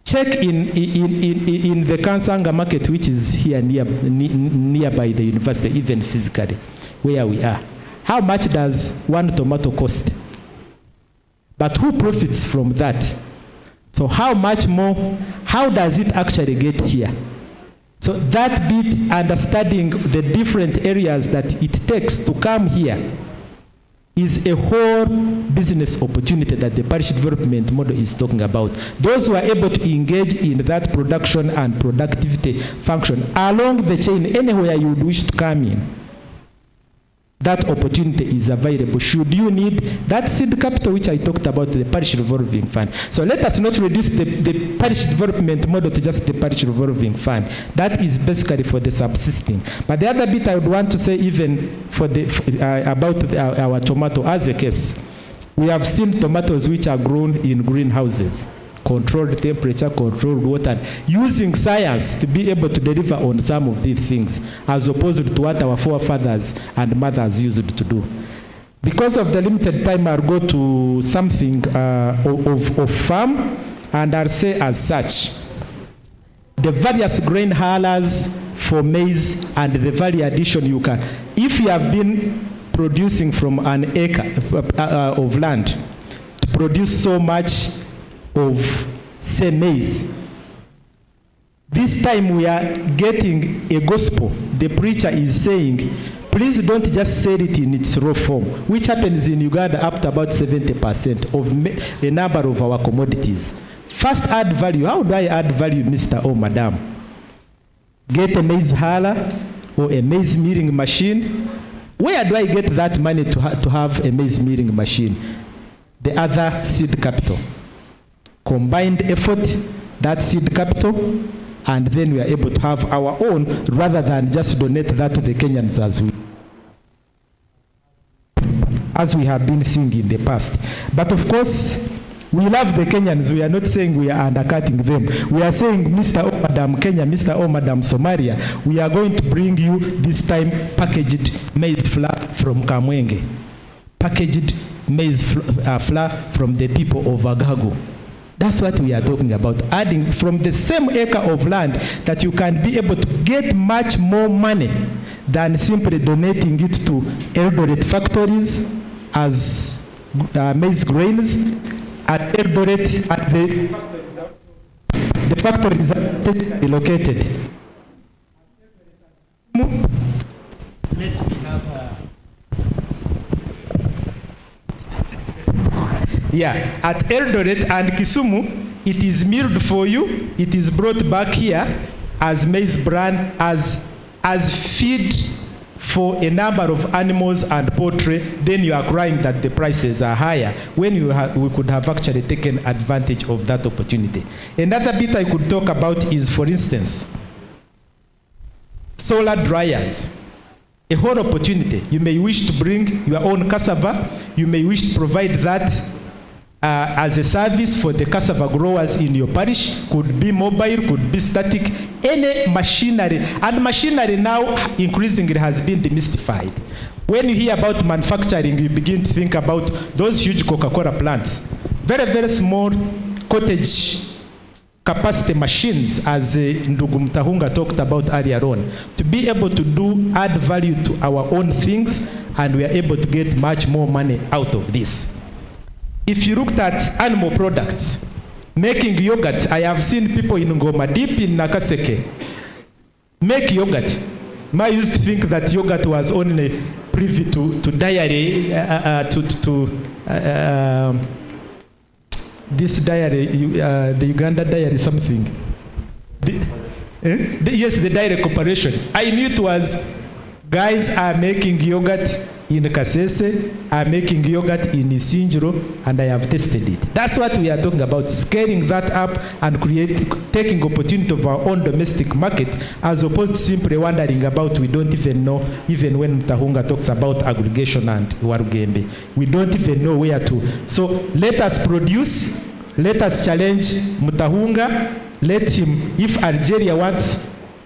Check in the Kansanga market, which is here nearby the university, even physically, where we are. How much does one tomato cost? But who profits from that? So how much more, how does it actually get here? So that bit, understanding the different areas that it takes to come here, is a whole business opportunity that the parish development model is talking about. Those who are able to engage in that production and productivity function along the chain, anywhere you would wish to come in, that opportunity is available. Should you need that seed capital which I talked about, the parish revolving fund. So let us not reduce the parish development model to just the parish revolving fund. That is basically for the subsisting. But the other bit I would want to say, even for about our tomato as a case, we have seen tomatoes which are grown in greenhouses, controlled temperature, controlled water, using science to be able to deliver on some of these things, as opposed to what our forefathers and mothers used to do. Because of the limited time, I'll go to something of farm, and I'll say as such, the various grain haulers for maize and the value addition you can. If you have been producing from an acre of land to produce so much of, say, maize. This time we are getting a gospel. The preacher is saying, please don't just sell it in its raw form, which happens in Uganda up to about 70% of a number of our commodities. First, add value. How do I add value, Mr. or Madam? Get a maize hauler or a maize milling machine. Where do I get that money to have a maize milling machine? The other seed capital. Combined effort, that seed capital, and then we are able to have our own rather than just donate that to the Kenyans as we have been seeing in the past. But of course, we love the Kenyans. We are not saying we are undercutting them. We are saying, Mr. or Madam Kenya, Mr. or Madam Somalia, we are going to bring you this time packaged maize flour from from Kamwenge, packaged maize flour from the people of Agago. That's what we are talking about, adding from the same acre of land that you can be able to get much more money than simply donating it to Eldoret factories as maize grains at Eldoret at the factories are located. Let me have at Eldoret and Kisumu, it is milled for you. It is brought back here as maize bran, as feed for a number of animals and poultry. Then you are crying that the prices are higher when we could have actually taken advantage of that opportunity. Another bit I could talk about is, for instance, solar dryers. A whole opportunity. You may wish to bring your own cassava. You may wish to provide that as a service for the cassava growers in your parish. Could be mobile, could be static, any machinery. And machinery now increasingly has been demystified. When you hear about manufacturing, you begin to think about those huge Coca-Cola plants. Very, very small cottage capacity machines, as Ndugu Mtahunga talked about earlier on, to be able to add value to our own things, and we are able to get much more money out of this. If you looked at animal products, making yogurt, I have seen people in Ngoma, deep in Nakaseke, make yogurt. I used to think that yogurt was only privy to dairy, this dairy, the Uganda dairy something. Yes, the dairy corporation. I knew it was guys are making yogurt in Kasese, are making yogurt in Isinjiro, and I have tested it. That's what we are talking about, scaling that up and taking opportunity of our own domestic market, as opposed to simply wondering about, we don't even know, even when Mtahunga talks about aggregation and Warugembe, we don't even know where to. So let us produce, let us challenge Mtahunga, let him, if Algeria wants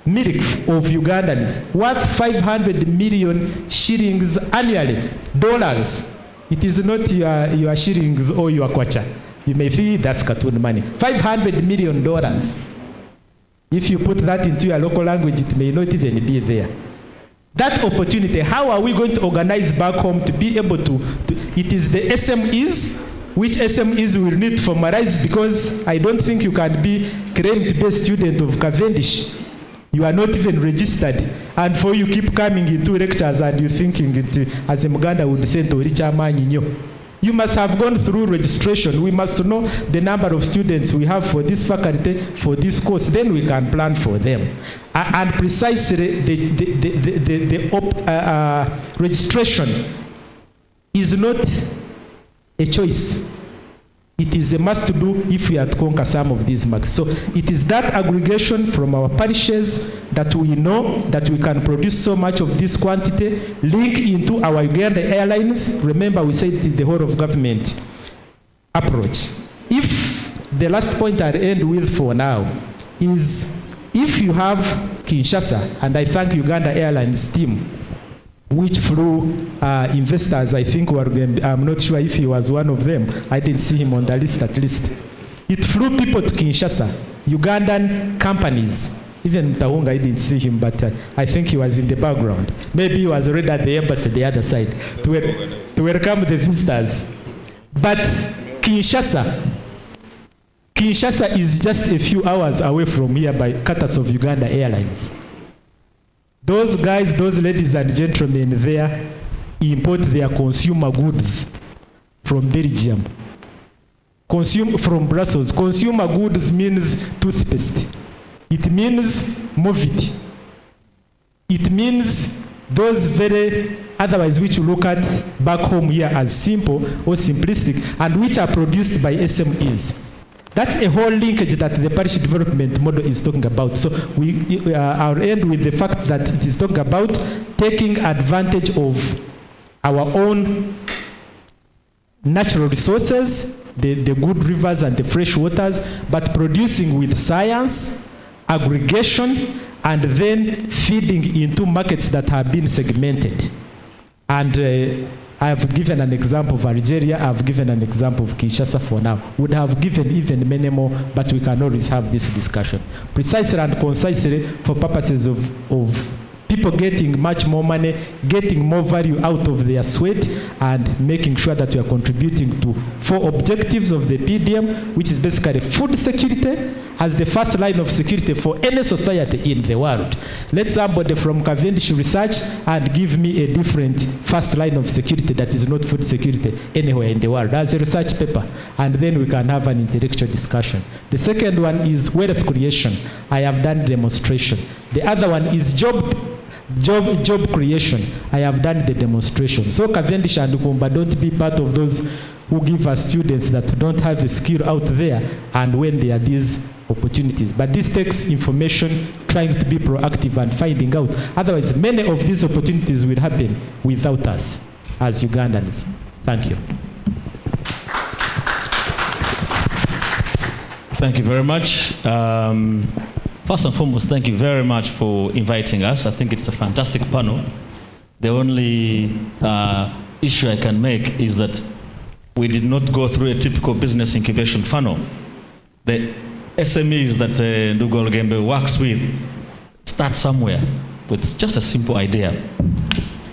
milk of Ugandans worth 500 million shillings annually, dollars. It is not your shillings or your kwacha. You may think that's cartoon money. $500 million. If you put that into your local language, it may not even be there. That opportunity, how are we going to organize back home to be able to it is the SMEs, which SMEs will need to formalize, because I don't think you can claim to be a student of Cavendish. You are not even registered, and for you keep coming into lectures and you thinking as a Muganda would say to you must have gone through registration. We must know the number of students we have for this faculty, for this course, then we can plan for them. And precisely the registration is not a choice. It is a must to do if we are to conquer some of these markets. So it is that aggregation from our parishes that we know that we can produce so much of this quantity, link into our Uganda Airlines. Remember, we said it is the whole of government approach. If the last point I'll end with for now is, if you have Kinshasa, and I thank Uganda Airlines team, which flew investors, I think, I'm not sure if he was one of them. I didn't see him on the list at least. It flew people to Kinshasa, Ugandan companies. Even Mtahunga, I didn't see him, but I think he was in the background. Maybe he was already at the embassy the other side to welcome the visitors. But Kinshasa is just a few hours away from here by courtesy of Uganda Airlines. Those guys, those ladies and gentlemen there import their consumer goods from Belgium. From Brussels. Consumer goods means toothpaste. It means Movit. It means those very, otherwise which you look at back home here as simple or simplistic, and which are produced by SMEs. That's a whole linkage that the parish development model is talking about. So I'll end with the fact that it is talking about taking advantage of our own natural resources, the good rivers and the fresh waters, but producing with science, aggregation, and then feeding into markets that have been segmented. And I have given an example of Algeria, I have given an example of Kinshasa for now. Would have given even many more, but we can always have this discussion. Precisely and concisely for purposes of people getting much more money, getting more value out of their sweat, and making sure that we are contributing to 4 objectives of the PDM, which is basically food security as the first line of security for any society in the world. Let somebody from Cavendish research and give me a different first line of security that is not food security anywhere in the world as a research paper, and then we can have an intellectual discussion. The second one is wealth creation. I have done demonstration. The other one is job creation. I have done the demonstration. So Cavendish and Nkumba, don't be part of those who give us students that don't have a skill out there and when there are these opportunities. But this takes information, trying to be proactive and finding out. Otherwise, many of these opportunities will happen without us as Ugandans. Thank you. Thank you very much. First and foremost, thank you very much for inviting us. I think it's a fantastic panel. The only issue I can make is that we did not go through a typical business incubation funnel. The SMEs that Ndugu Olgembe works with start somewhere with just a simple idea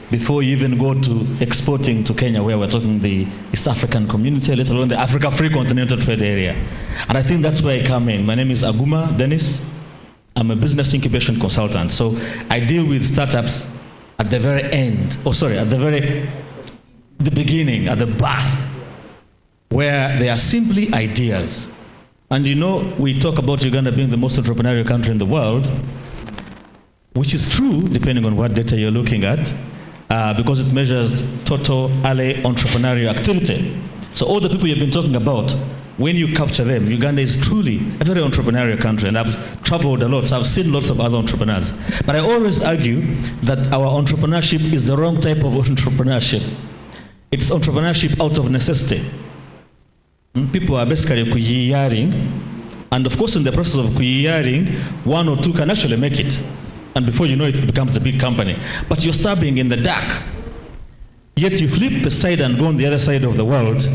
before you even go to exporting to Kenya, where we're talking the East African community, let alone the Africa Free Continental Trade Area. And I think that's where I come in. My name is Aguma Dennis. I'm a business incubation consultant. So I deal with startups at the very end, at the beginning, at the birth, where they are simply ideas. And you know, we talk about Uganda being the most entrepreneurial country in the world, which is true, depending on what data you're looking at, because it measures total alley entrepreneurial activity. So all the people you've been talking about, when you capture them, Uganda is truly a very entrepreneurial country, and I've traveled a lot, so I've seen lots of other entrepreneurs. But I always argue that our entrepreneurship is the wrong type of entrepreneurship. It's entrepreneurship out of necessity. People are basically kuyiyaring, and of course in the process of kuyiyaring, 1 or 2 can actually make it. And before you know it, it becomes a bit company. But you're stabbing in the dark. Yet you flip the side and go on the other side of the world.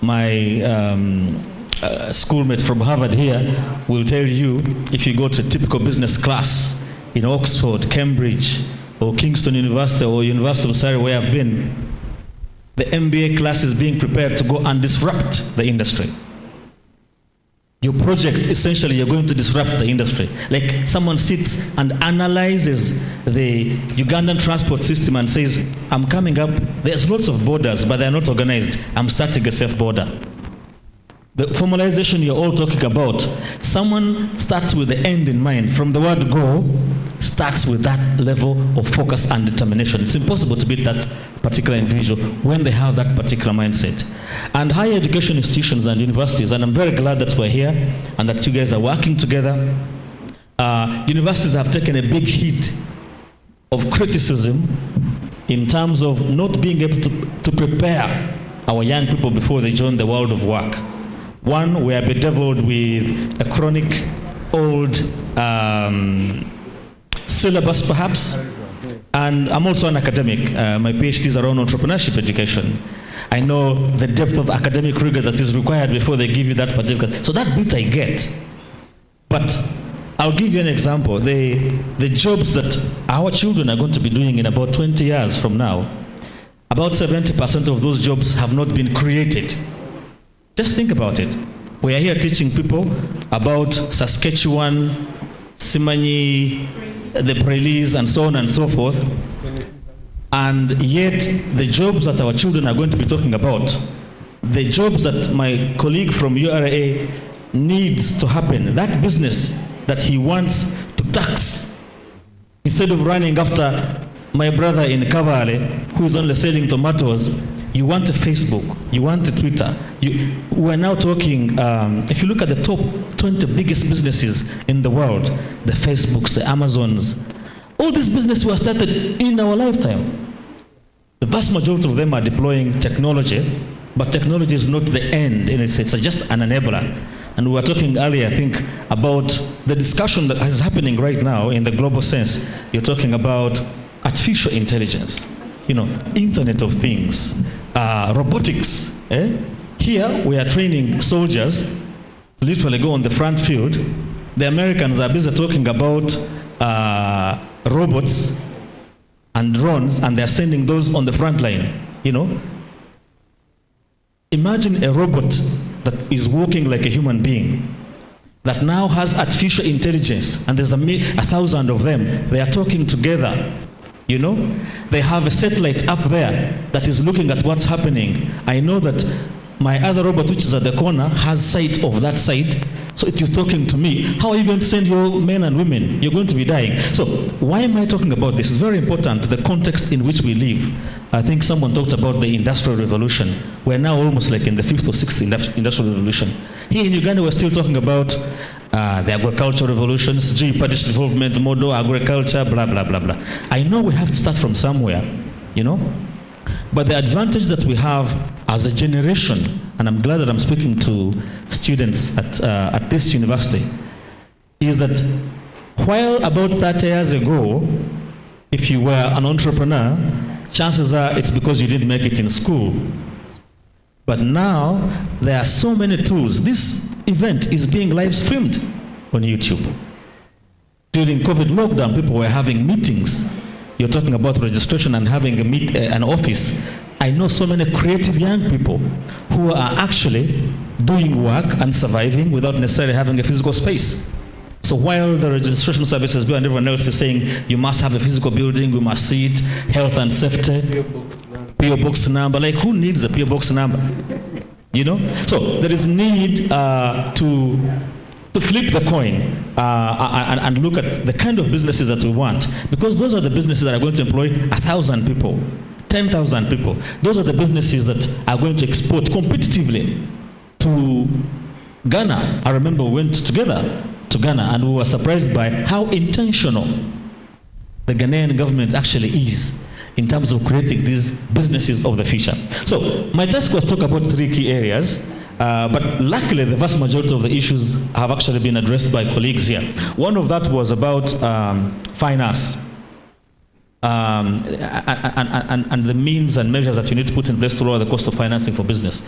My schoolmate from Harvard here will tell you, if you go to a typical business class in Oxford, Cambridge, or Kingston University, or University of Surrey, where I've been, the MBA class is being prepared to go and disrupt the industry. Your project, essentially, you're going to disrupt the industry. Like someone sits and analyzes the Ugandan transport system and says, I'm coming up, there's lots of borders, but they're not organized. I'm starting a safe border. The formalization you're all talking about, someone starts with the end in mind. From the word go, starts with that level of focus and determination. It's impossible to beat that particular individual when they have that particular mindset. And higher education institutions and universities, and I'm very glad that we're here and that you guys are working together. Universities have taken a big hit of criticism in terms of not being able to prepare our young people before they join the world of work. One, we are bedeviled with a chronic old syllabus perhaps, and I'm also an academic. My PhD is around entrepreneurship education. I know the depth of academic rigor that is required before they give you that particular, so that bit I get. But I'll give you an example. The jobs that our children are going to be doing in about 20 years from now, about 70% of those jobs have not been created. Just think about it. We are here teaching people about Saskatchewan, Simanyi, the Prairies, and so on and so forth. And yet, the jobs that our children are going to be talking about, the jobs that my colleague from URA needs to happen, that business that he wants to tax, instead of running after my brother in Kavale, who is only selling tomatoes, you want a Facebook, you want a Twitter. We're now talking, if you look at the top 20 biggest businesses in the world, the Facebooks, the Amazons, all these businesses were started in our lifetime. The vast majority of them are deploying technology, but technology is not the end in it's just an enabler. And we were talking earlier, I think, about the discussion that is happening right now in the global sense. You're talking about artificial intelligence. Internet of Things, robotics. Here we are training soldiers to literally go on the front field. The Americans are busy talking about robots and drones, and they're sending those on the front line. Imagine a robot that is walking like a human being, that now has artificial intelligence, and there's 1,000 of them. They are talking together. They have a satellite up there that is looking at what's happening. I know that my other robot, which is at the corner, has sight of that side, so it is talking to me. How are you going to send your men and women? You're going to be dying. So why am I talking about this? It's very important, the context in which we live. I think someone talked about the Industrial Revolution. We're now almost like in the 5th or 6th Industrial Revolution. Here in Uganda, we're still talking about the agricultural revolutions, Parish development model, agriculture, blah, blah, blah, blah. I know we have to start from somewhere, but the advantage that we have as a generation, and I'm glad that I'm speaking to students at this university, is that while about 30 years ago, if you were an entrepreneur, chances are it's because you didn't make it in school. But now, there are so many tools. This event is being live streamed on YouTube. During COVID lockdown, people were having meetings. You're talking about registration and having an office. I know so many creative young people who are actually doing work and surviving without necessarily having a physical space. So while the registration services and everyone else is saying you must have a physical building, we must see it, health and safety, PO box number, like who needs a PO box number? So there is need to flip the coin and look at the kind of businesses that we want, because those are the businesses that are going to employ 1,000 people, 10,000 people. Those are the businesses that are going to export competitively to Ghana. I remember we went together to Ghana and we were surprised by how intentional the Ghanaian government actually is in terms of creating these businesses of the future. So my task was to talk about 3 key areas. But luckily, the vast majority of the issues have actually been addressed by colleagues here. One of that was about finance and the means and measures that you need to put in place to lower the cost of financing for business.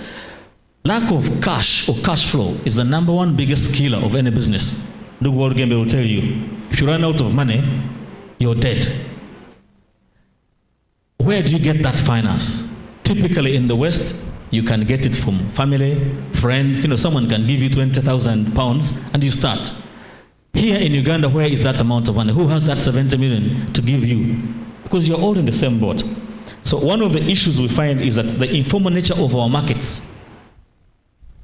Lack of cash or cash flow is the #1 biggest killer of any business. The World Game will tell you, if you run out of money, you're dead. Where do you get that finance? Typically in the West, you can get it from family, friends. Someone can give you 20,000 pounds and you start. Here in Uganda, where is that amount of money? Who has that 70 million to give you? Because you're all in the same boat. So one of the issues we find is that the informal nature of our markets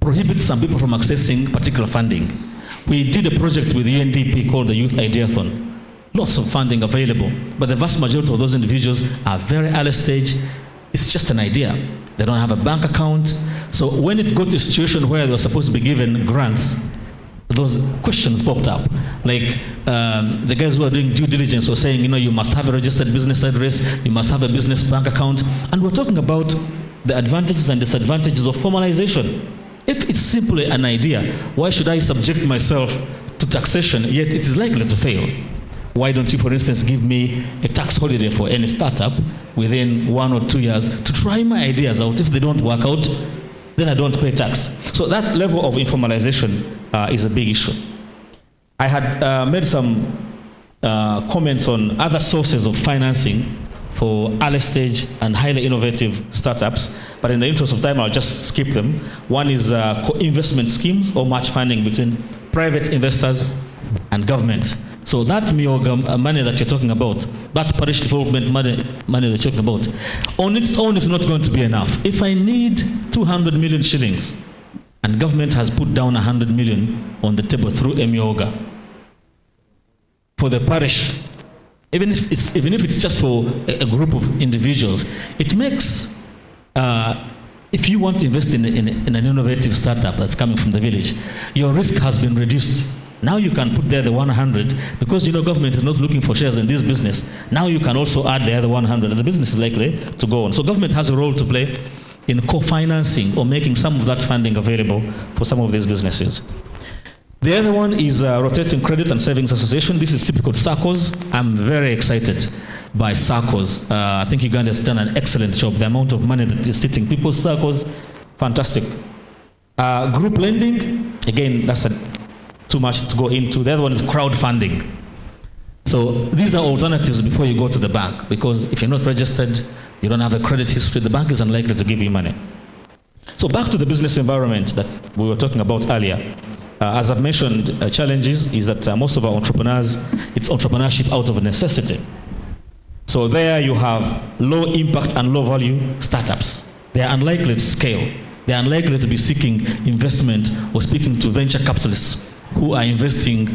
prohibits some people from accessing particular funding. We did a project with UNDP called the Youth Ideathon. Lots of funding available, but the vast majority of those individuals are very early stage. It's just an idea. They don't have a bank account. So when it got to a situation where they were supposed to be given grants, those questions popped up. Like the guys who are doing due diligence were saying, you must have a registered business address, you must have a business bank account. And we're talking about the advantages and disadvantages of formalization. If it's simply an idea, why should I subject myself to taxation, yet it is likely to fail? Why don't you, for instance, give me a tax holiday for any startup within 1 or 2 years to try my ideas out? If they don't work out, then I don't pay tax. So that level of informalization is a big issue. I had made some comments on other sources of financing for early stage and highly innovative startups, but in the interest of time, I'll just skip them. One is co-investment schemes or match funding between private investors and government. So that Myoga money that you're talking about, that parish development money that you're talking about, on its own is not going to be enough. If I need 200 million shillings, and government has put down 100 million on the table through Myoga, for the parish, even if it's just for a group of individuals, it makes, if you want to invest in an innovative startup that's coming from the village, your risk has been reduced. Now you can put there the 100, because government is not looking for shares in this business. Now you can also add the other 100, and the business is likely to go on. So government has a role to play in co-financing or making some of that funding available for some of these businesses. The other one is rotating credit and savings association. This is typical SACCOs. I'm very excited by SACCOs. I think Uganda has done an excellent job. The amount of money that is hitting people's SACCOs, fantastic. Group lending, again, that's too much to go into. The other one is crowdfunding. So these are alternatives before you go to the bank, because if you're not registered, you don't have a credit history, the bank is unlikely to give you money. So back to the business environment that we were talking about earlier. As I've mentioned, challenges is that most of our entrepreneurs, it's entrepreneurship out of necessity. So there you have low impact and low value startups. They are unlikely to scale. They are unlikely to be seeking investment or speaking to venture capitalists who are investing.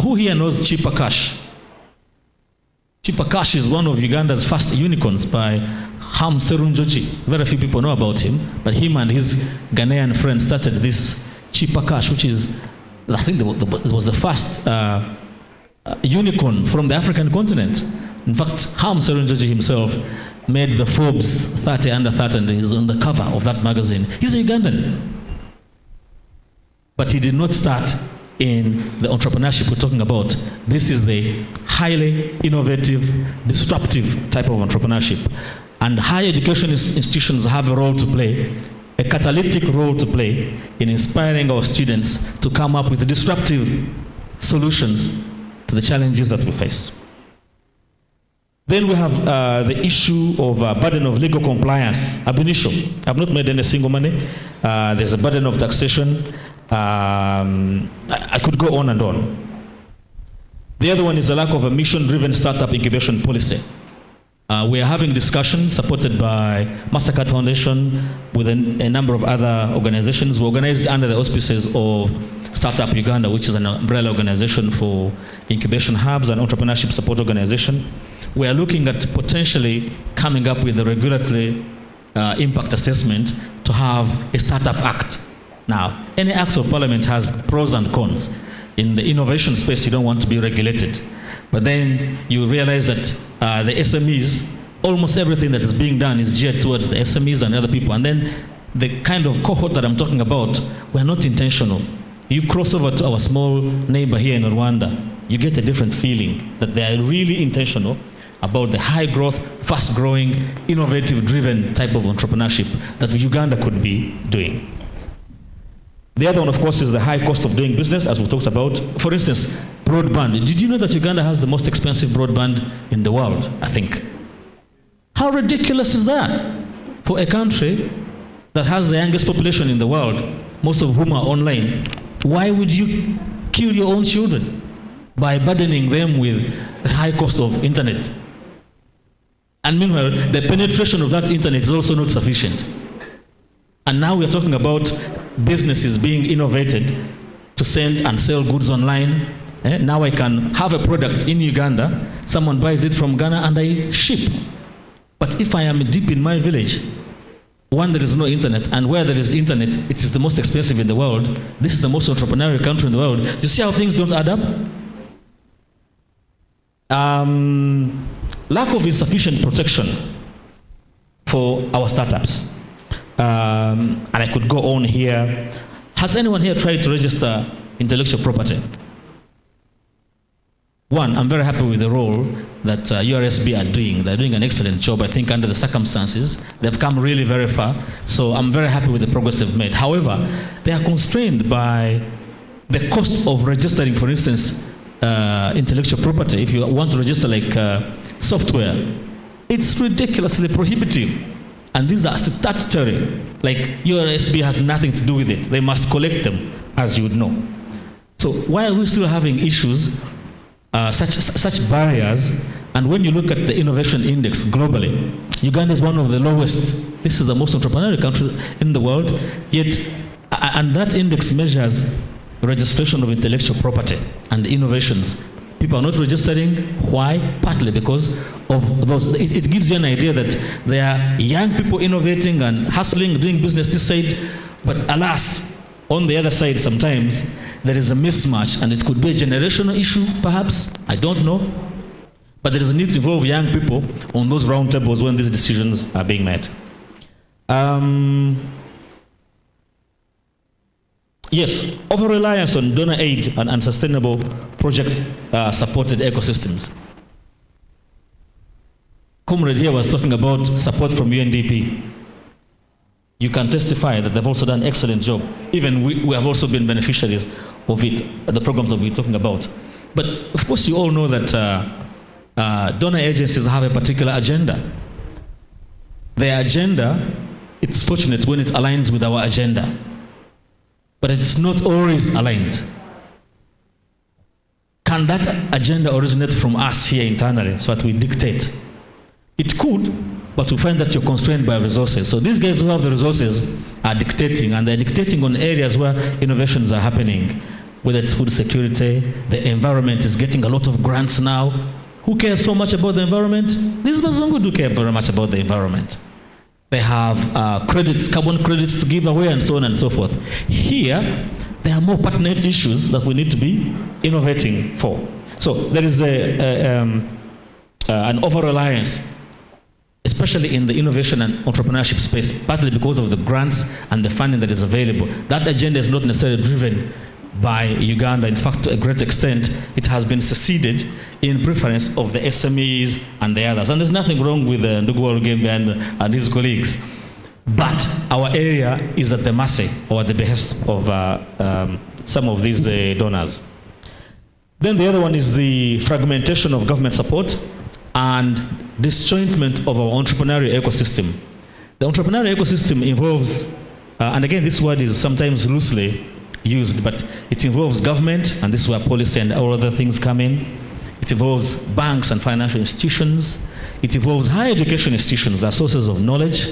Who here knows Cheaper Cash? Cheaper Cash is one of Uganda's first unicorns by Ham Serunjoji. Very few people know about him, but him and his Ghanaian friend started this Cheaper Cash, which is, I think it was the first unicorn from the African continent. In fact, Ham Serunjoji himself made the Forbes 30 under 30, and he's on the cover of that magazine. He's a Ugandan. But he did not start in the entrepreneurship we're talking about. This is the highly innovative, disruptive type of entrepreneurship. And higher education institutions have a role to play, a catalytic role to play in inspiring our students to come up with disruptive solutions to the challenges that we face. Then we have the issue of burden of legal compliance, ab initio. I've not made any single money. There's a burden of taxation. I could go on and on. The other one is the lack of a mission-driven startup incubation policy. We are having discussions supported by MasterCard Foundation with a number of other organizations. We're organized under the auspices of Startup Uganda, which is an umbrella organization for incubation hubs and entrepreneurship support organization. We are looking at potentially coming up with a regulatory impact assessment to have a startup act. Now, any act of parliament has pros and cons. In the innovation space, you don't want to be regulated. But then you realize that the SMEs, almost everything that is being done is geared towards the SMEs and other people. And then the kind of cohort that I'm talking about, we're not intentional. You cross over to our small neighbor here in Rwanda, you get a different feeling that they are really intentional about the high growth, fast growing, innovative driven type of entrepreneurship that Uganda could be doing. The other one, of course, is the high cost of doing business, as we talked about. For instance, broadband. Did you know that Uganda has the most expensive broadband in the world, I think? How ridiculous is that? For a country that has the youngest population in the world, most of whom are online, why would you kill your own children by burdening them with the high cost of internet? And meanwhile, the penetration of that internet is also not sufficient. And now we're talking about businesses being innovated to send and sell goods online. Now I can have a product in Uganda, someone buys it from Ghana and I ship. But if I am deep in my village, one, there is no internet, and where there is internet, it is the most expensive in the world. This is the most entrepreneurial country in the world. You see how things don't add up? Lack of insufficient protection for our startups. And I could go on here. Has anyone here tried to register intellectual property? One, I'm very happy with the role that URSB are doing. They're doing an excellent job, I think, under the circumstances. They've come really very far. So I'm very happy with the progress they've made. However, they are constrained by the cost of registering, for instance, intellectual property. If you want to register like software, it's ridiculously prohibitive. And these are statutory. Like URSB has nothing to do with it. They must collect them, as you would know. So why are we still having issues, such barriers? And when you look at the innovation index globally, Uganda is one of the lowest. This is the most entrepreneurial country in the world. Yet, and that index measures registration of intellectual property and innovations. People are not registering. Why? Partly because of those. It gives you an idea that there are young people innovating and hustling, doing business this side, but alas, on the other side, sometimes there is a mismatch, and it could be a generational issue, perhaps. I don't know. But there is a need to involve young people on those round tables when these decisions are being made. Yes, over-reliance on donor aid and unsustainable project-supported ecosystems. comrade here was talking about support from UNDP. You can testify that they've also done an excellent job. Even we have also been beneficiaries of it, the programs that we're talking about. But of course, you all know that donor agencies have a particular agenda. Their agenda, it's fortunate when it aligns with our agenda, but it's not always aligned. Can that agenda originate from us here internally so that we dictate? It could, but we find that you're constrained by resources. So these guys who have the resources are dictating, and they're dictating on areas where innovations are happening, whether it's food security, the environment is getting a lot of grants now. Who cares so much about the environment? These Bazungu do care very much about the environment. They have credits, carbon credits to give away and so on and so forth. Here, there are more pertinent issues that we need to be innovating for. So there is an over-reliance, especially in the innovation and entrepreneurship space, partly because of the grants and the funding that is available. That agenda is not necessarily driven by Uganda. In fact, to a great extent, it has been seceded in preference of the SMEs and the others. And there's nothing wrong with Ndugu Warugembe and his colleagues. But our area is at the mercy or at the behest of some of these donors. Then the other one is the fragmentation of government support and disjointment of our entrepreneurial ecosystem. The entrepreneurial ecosystem involves, and again this word is sometimes loosely used, but it involves government, and this is where policy and all other things come in. It involves banks and financial institutions. It involves higher education institutions, that are sources of knowledge,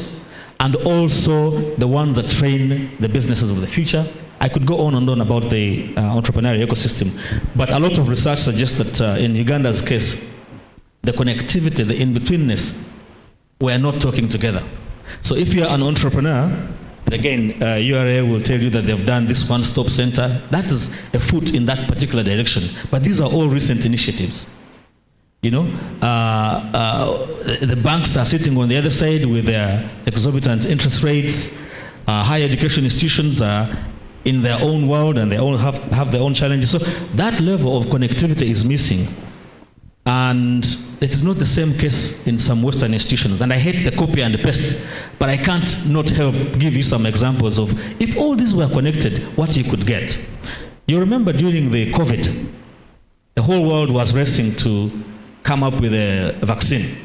and also the ones that train the businesses of the future. I could go on and on about the entrepreneurial ecosystem, but a lot of research suggests that in Uganda's case, the connectivity, the in-betweenness, we are not talking together. So if you're an entrepreneur, and again, URA will tell you that they've done this one-stop center. That is a foot in that particular direction. But these are all recent initiatives. You know, the banks are sitting on the other side with their exorbitant interest rates. Higher education institutions are in their own world and they all have their own challenges. So that level of connectivity is missing. And it is not the same case in some Western institutions. And I hate the copy and the paste, but I can't not help give you some examples of if all these were connected, what you could get. You remember during the COVID, the whole world was racing to come up with a vaccine.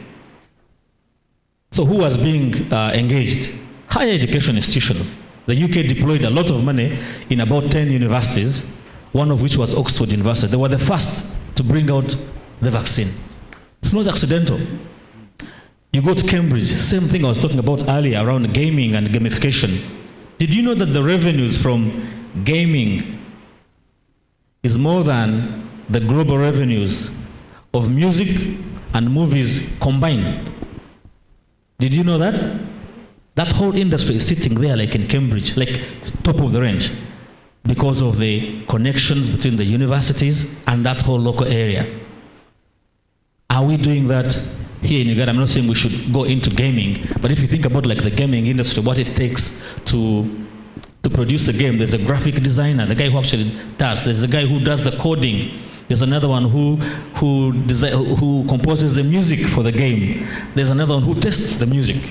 So who was being engaged? Higher education institutions. The UK deployed a lot of money in about 10 universities, one of which was Oxford University. They were the first to bring out the vaccine. It's not accidental. You go to Cambridge, same thing I was talking about earlier around gaming and gamification. Did you know that the revenues from gaming is more than the global revenues of music and movies combined? Did you know that? That whole industry is sitting there like in Cambridge, like top of the range, because of the connections between the universities and that whole local area. Are we doing that here in Uganda? I'm not saying we should go into gaming, but if you think about like the gaming industry, what it takes to produce a game, there's a graphic designer, the guy who actually does, there's a guy who does the coding, there's another one who composes the music for the game, there's another one who tests the music,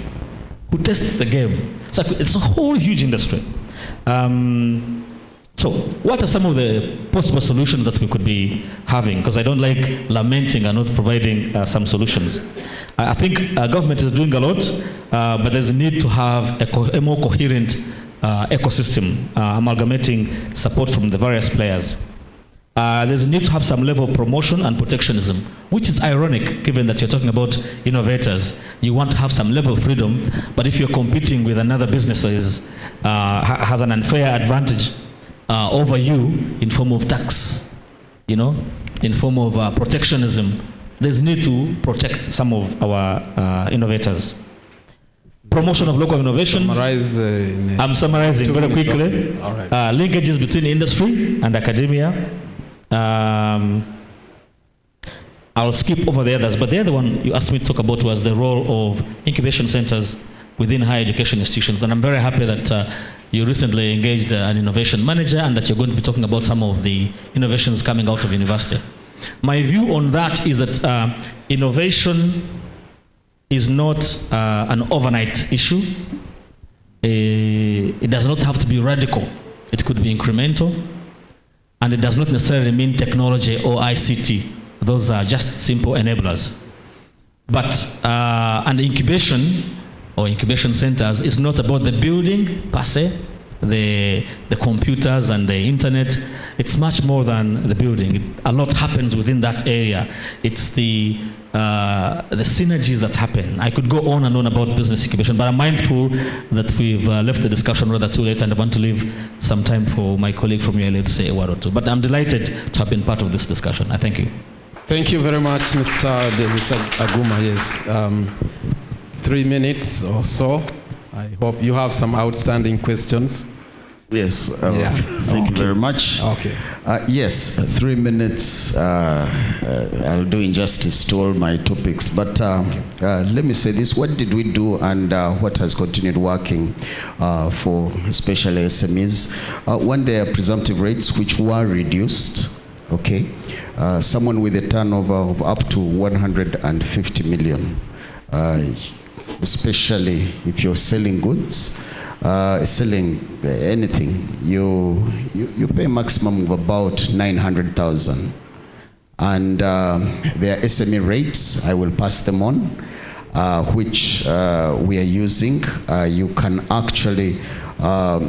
who tests the game. So it's a whole huge industry. So what are some of the possible solutions that we could be having? Because I don't like lamenting and not providing some solutions. I think government is doing a lot, but there's a need to have a more coherent ecosystem, amalgamating support from the various players. There's a need to have some level of promotion and protectionism, which is ironic given that you're talking about innovators. You want to have some level of freedom, but if you're competing with another business that has an unfair advantage over you in form of tax, you know, in form of protectionism, there's need to protect some of our innovators. Promotion of local innovations. I'm summarizing very quickly. All right. Linkages between industry and academia. I'll skip over the others, but the other one you asked me to talk about was the role of incubation centers within higher education institutions. And I'm very happy that you recently engaged an innovation manager and that you're going to be talking about some of the innovations coming out of university. My view on that is that innovation is not an overnight issue. It does not have to be radical. It could be incremental. And it does not necessarily mean technology or ICT. Those are just simple enablers. But an incubation or incubation centers is not about the building per se, the computers and the internet. It's much more than the building. A lot happens within that area. It's the synergies that happen. I could go on and on about business incubation, but I'm mindful that we've left the discussion rather too late, and I want to leave some time for my colleague from ULA to say a word or two. But I'm delighted to have been part of this discussion. I thank you. Thank you very much, Mr. Aguma. Yes, 3 minutes or so. I hope you have some outstanding questions. Yes, thank you very much. Okay. Yes, 3 minutes. I'll do injustice to all my topics, but let me say this: what did we do, and what has continued working for especially SMEs? One, there are presumptive rates which were reduced. Okay, someone with a turnover of up to 150 million, especially if you're selling goods. Selling anything, you pay maximum of about 900,000, and there are SME rates. I will pass them on, which we are using. You can actually,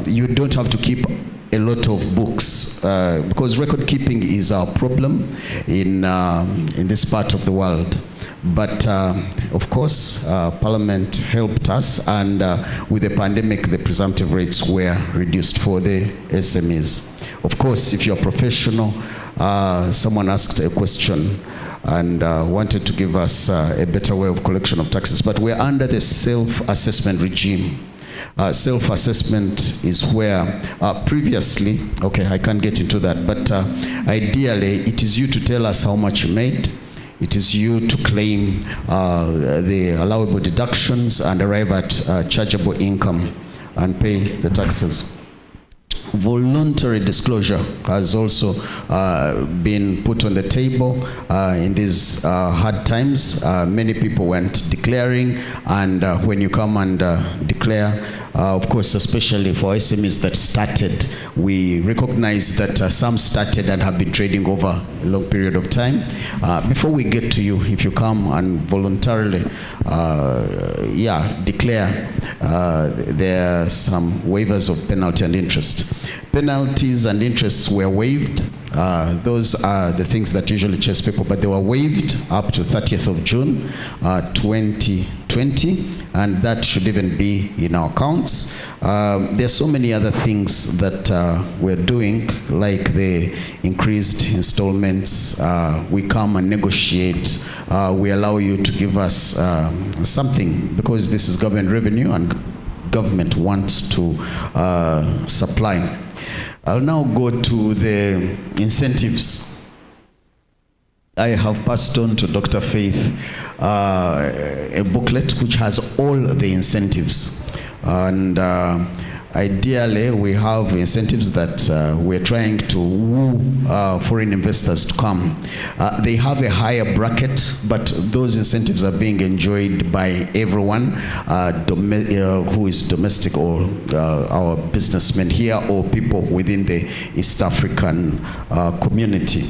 you don't have to keep a lot of books because record keeping is our problem in this part of the world. But of course, Parliament helped us, and with the pandemic, the presumptive rates were reduced for the SMEs. Of course, if you're a professional, someone asked a question and wanted to give us a better way of collection of taxes, but we're under the self-assessment regime. Self-assessment is where previously, okay, I can't get into that, but ideally, it is you to tell us how much you made. It is you to claim the allowable deductions and arrive at chargeable income and pay the taxes. Voluntary disclosure has also been put on the table in these hard times. Many people weren't declaring, and when you come and declare, of course, especially for SMEs that started, we recognize that some started and have been trading over a long period of time. Before we get to you, if you come and voluntarily declare, there are some waivers of penalty and interest. Penalties and interests were waived. Those are the things that usually chase people, but they were waived up to 30th of June 2020, and that should even be in our accounts. There are so many other things that we're doing, like the increased installments. We come and negotiate. We allow you to give us something, because this is government revenue and government wants to supply. I'll now go to the incentives. I have passed on to Dr. Faith a booklet which has all the incentives. And ideally, we have incentives that we're trying to woo foreign investors to come. They have a higher bracket, but those incentives are being enjoyed by everyone who is domestic, or our businessmen here, or people within the East African community.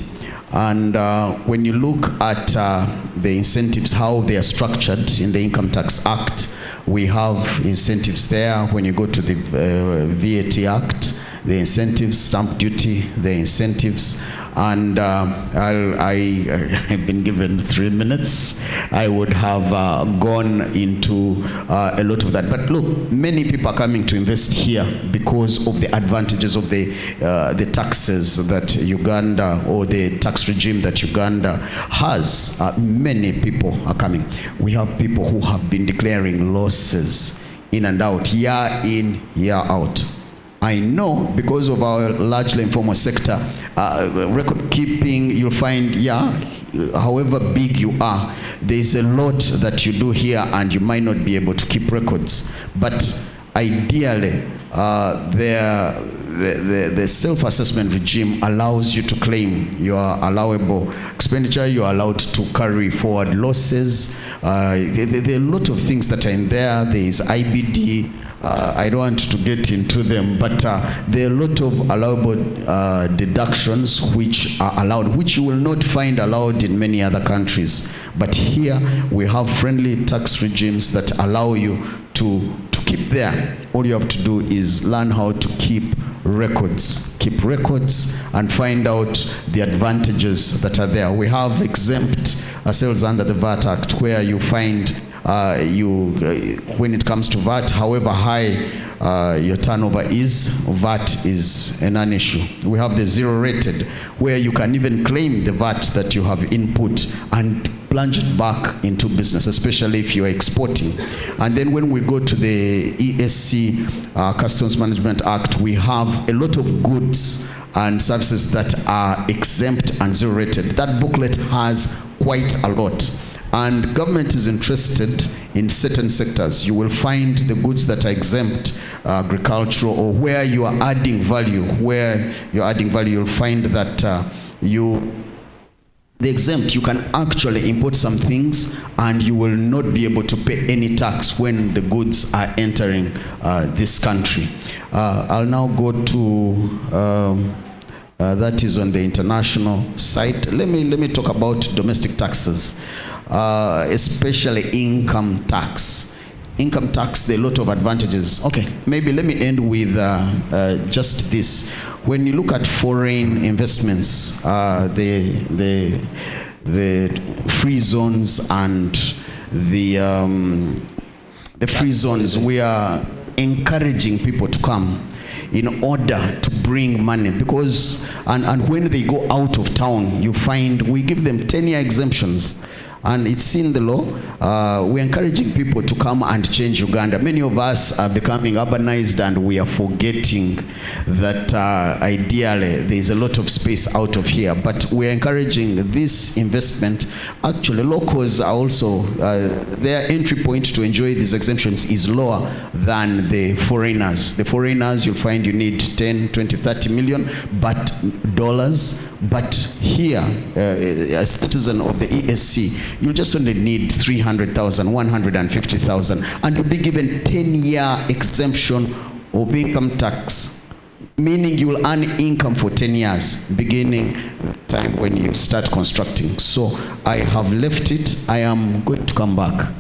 And when you look at the incentives, how they are structured in the Income Tax Act, we have incentives there. When you go to the VAT Act, the incentives, stamp duty, the incentives, and I've been given 3 minutes. I would have gone into a lot of that. But look, many people are coming to invest here because of the advantages of the taxes that Uganda, or the tax regime that Uganda has. Many people are coming. We have people who have been declaring losses in and out, year in, year out. I know, because of our largely informal sector, record keeping, you'll find, however big you are, there's a lot that you do here and you might not be able to keep records. But ideally, the self-assessment regime allows you to claim your allowable expenditure. You are allowed to carry forward losses. There are a lot of things that are in there. There is IBD. I don't want to get into them, but there are a lot of allowable deductions which are allowed, which you will not find allowed in many other countries. But here we have friendly tax regimes that allow you to keep there. All you have to do is learn how to keep records and find out the advantages that are there. We have exempt sales under the VAT Act, where you find when it comes to VAT, however high your turnover is, VAT is a non-issue. We have the zero rated, where you can even claim the VAT that you have input and plunge it back into business, especially if you are exporting. And then when we go to the ESC, Customs Management Act, we have a lot of goods and services that are exempt and zero rated. That booklet has quite a lot. And government is interested in certain sectors. You will find the goods that are exempt, agricultural, or where you are adding value. Where you're adding value, you'll find that the exempt, you can actually import some things and you will not be able to pay any tax when the goods are entering this country. I'll now go to that is on the international side. Let me talk about domestic taxes, especially income tax. Income tax, there are a lot of advantages. Okay, maybe let me end with just this. When you look at foreign investments, the free zones and the free zones, we are encouraging people to come in order to bring money, because and when they go out of town, you find we give them 10-year exemptions. And it's in the law. We're encouraging people to come and change Uganda. Many of us are becoming urbanized and we are forgetting that ideally there's a lot of space out of here. But we're encouraging this investment. Actually, locals are also, their entry point to enjoy these exemptions is lower than the foreigners. The foreigners, you'll find you need 10, 20, 30 million dollars. But here, a citizen of the ESC, you just only need 300,000, 150,000, and you'll be given 10-year exemption of income tax, meaning you will earn income for 10 years, beginning the time when you start constructing. So I have left it. I am going to come back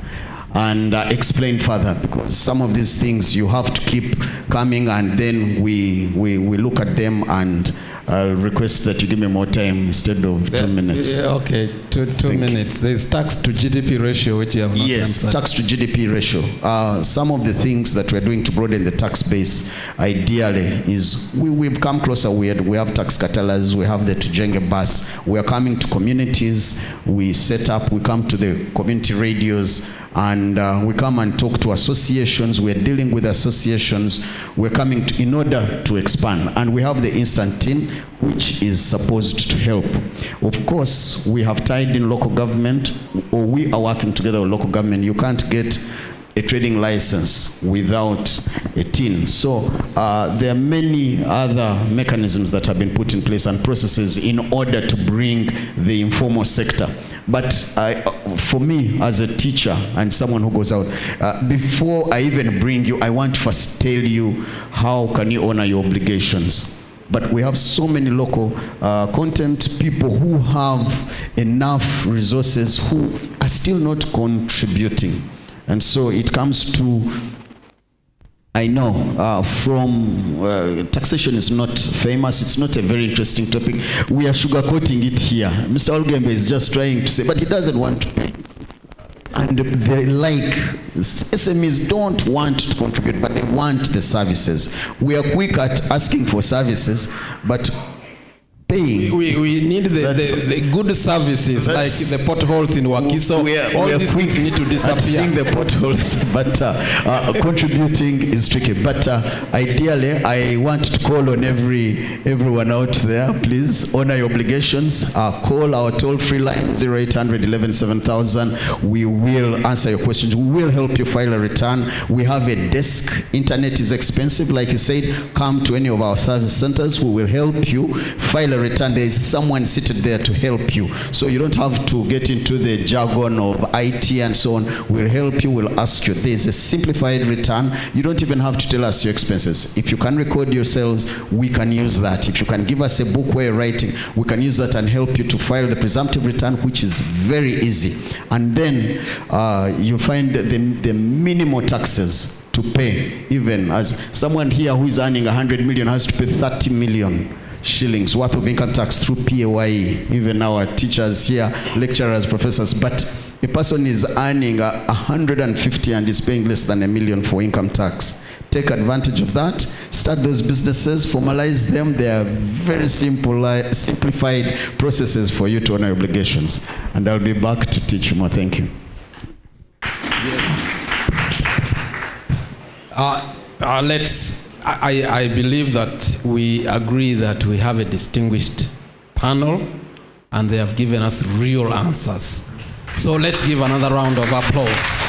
and explain further, because some of these things you have to keep coming, and then we look at them, and I'll request that you give me more time instead of 2 minutes. Yeah, okay, two minutes. There's tax to GDP ratio, which you have not answered. Tax to GDP ratio. Some of the things that we're doing to broaden the tax base, ideally, is we've come closer. We have tax catalysts, we have the Tujenge bus. We are coming to communities. We come to the community radios, and we come and talk to associations. We're dealing with associations. We're coming in order to expand. And we have the instant team, which is supposed to help. Of course, we have tied in local government, or we are working together with local government. You can't get a trading license without a TIN. So there are many other mechanisms that have been put in place and processes in order to bring the informal sector. But for me, as a teacher and someone who goes out, before I even bring you, I want to first tell you how can you honor your obligations. But we have so many local content people who have enough resources who are still not contributing. And so it comes to, I know taxation is not famous, it's not a very interesting topic. We are sugarcoating it here. Mr. Olgembe is just trying to say, but he doesn't want to pay. And SMEs don't want to contribute, but they want the services. We are quick at asking for services, but paying. We need the good services, like the potholes in Wakiso. All these things need to disappear. Seeing the potholes, but contributing is tricky. But ideally, I want to call on everyone out there, please honor your obligations. Call our toll-free line 0800 11 7000. We will answer your questions. We will help you file a return. We have a desk. Internet is expensive, like you said. Come to any of our service centers. We will help you file a return. There is someone seated there to help you, so you don't have to get into the jargon of IT and so on. We'll help you. We'll ask you. There's a simplified return. You don't even have to tell us your expenses. If you can record yourselves, we can use that. If you can give us a book where you're writing, we can use that and help you to file the presumptive return, which is very easy. And then you'll find the minimal taxes to pay. Even as someone here who is earning 100 million has to pay 30 million shillings worth of income tax through PAYE. Even our teachers here, lecturers, professors. But a person is earning 150 and is paying less than $1 million for income tax. Take advantage of that. Start those businesses, formalize them. They are very simple, simplified processes for you to honor your obligations. And I'll be back to teach more. Thank you. I believe that we agree that we have a distinguished panel and they have given us real answers. So let's give another round of applause.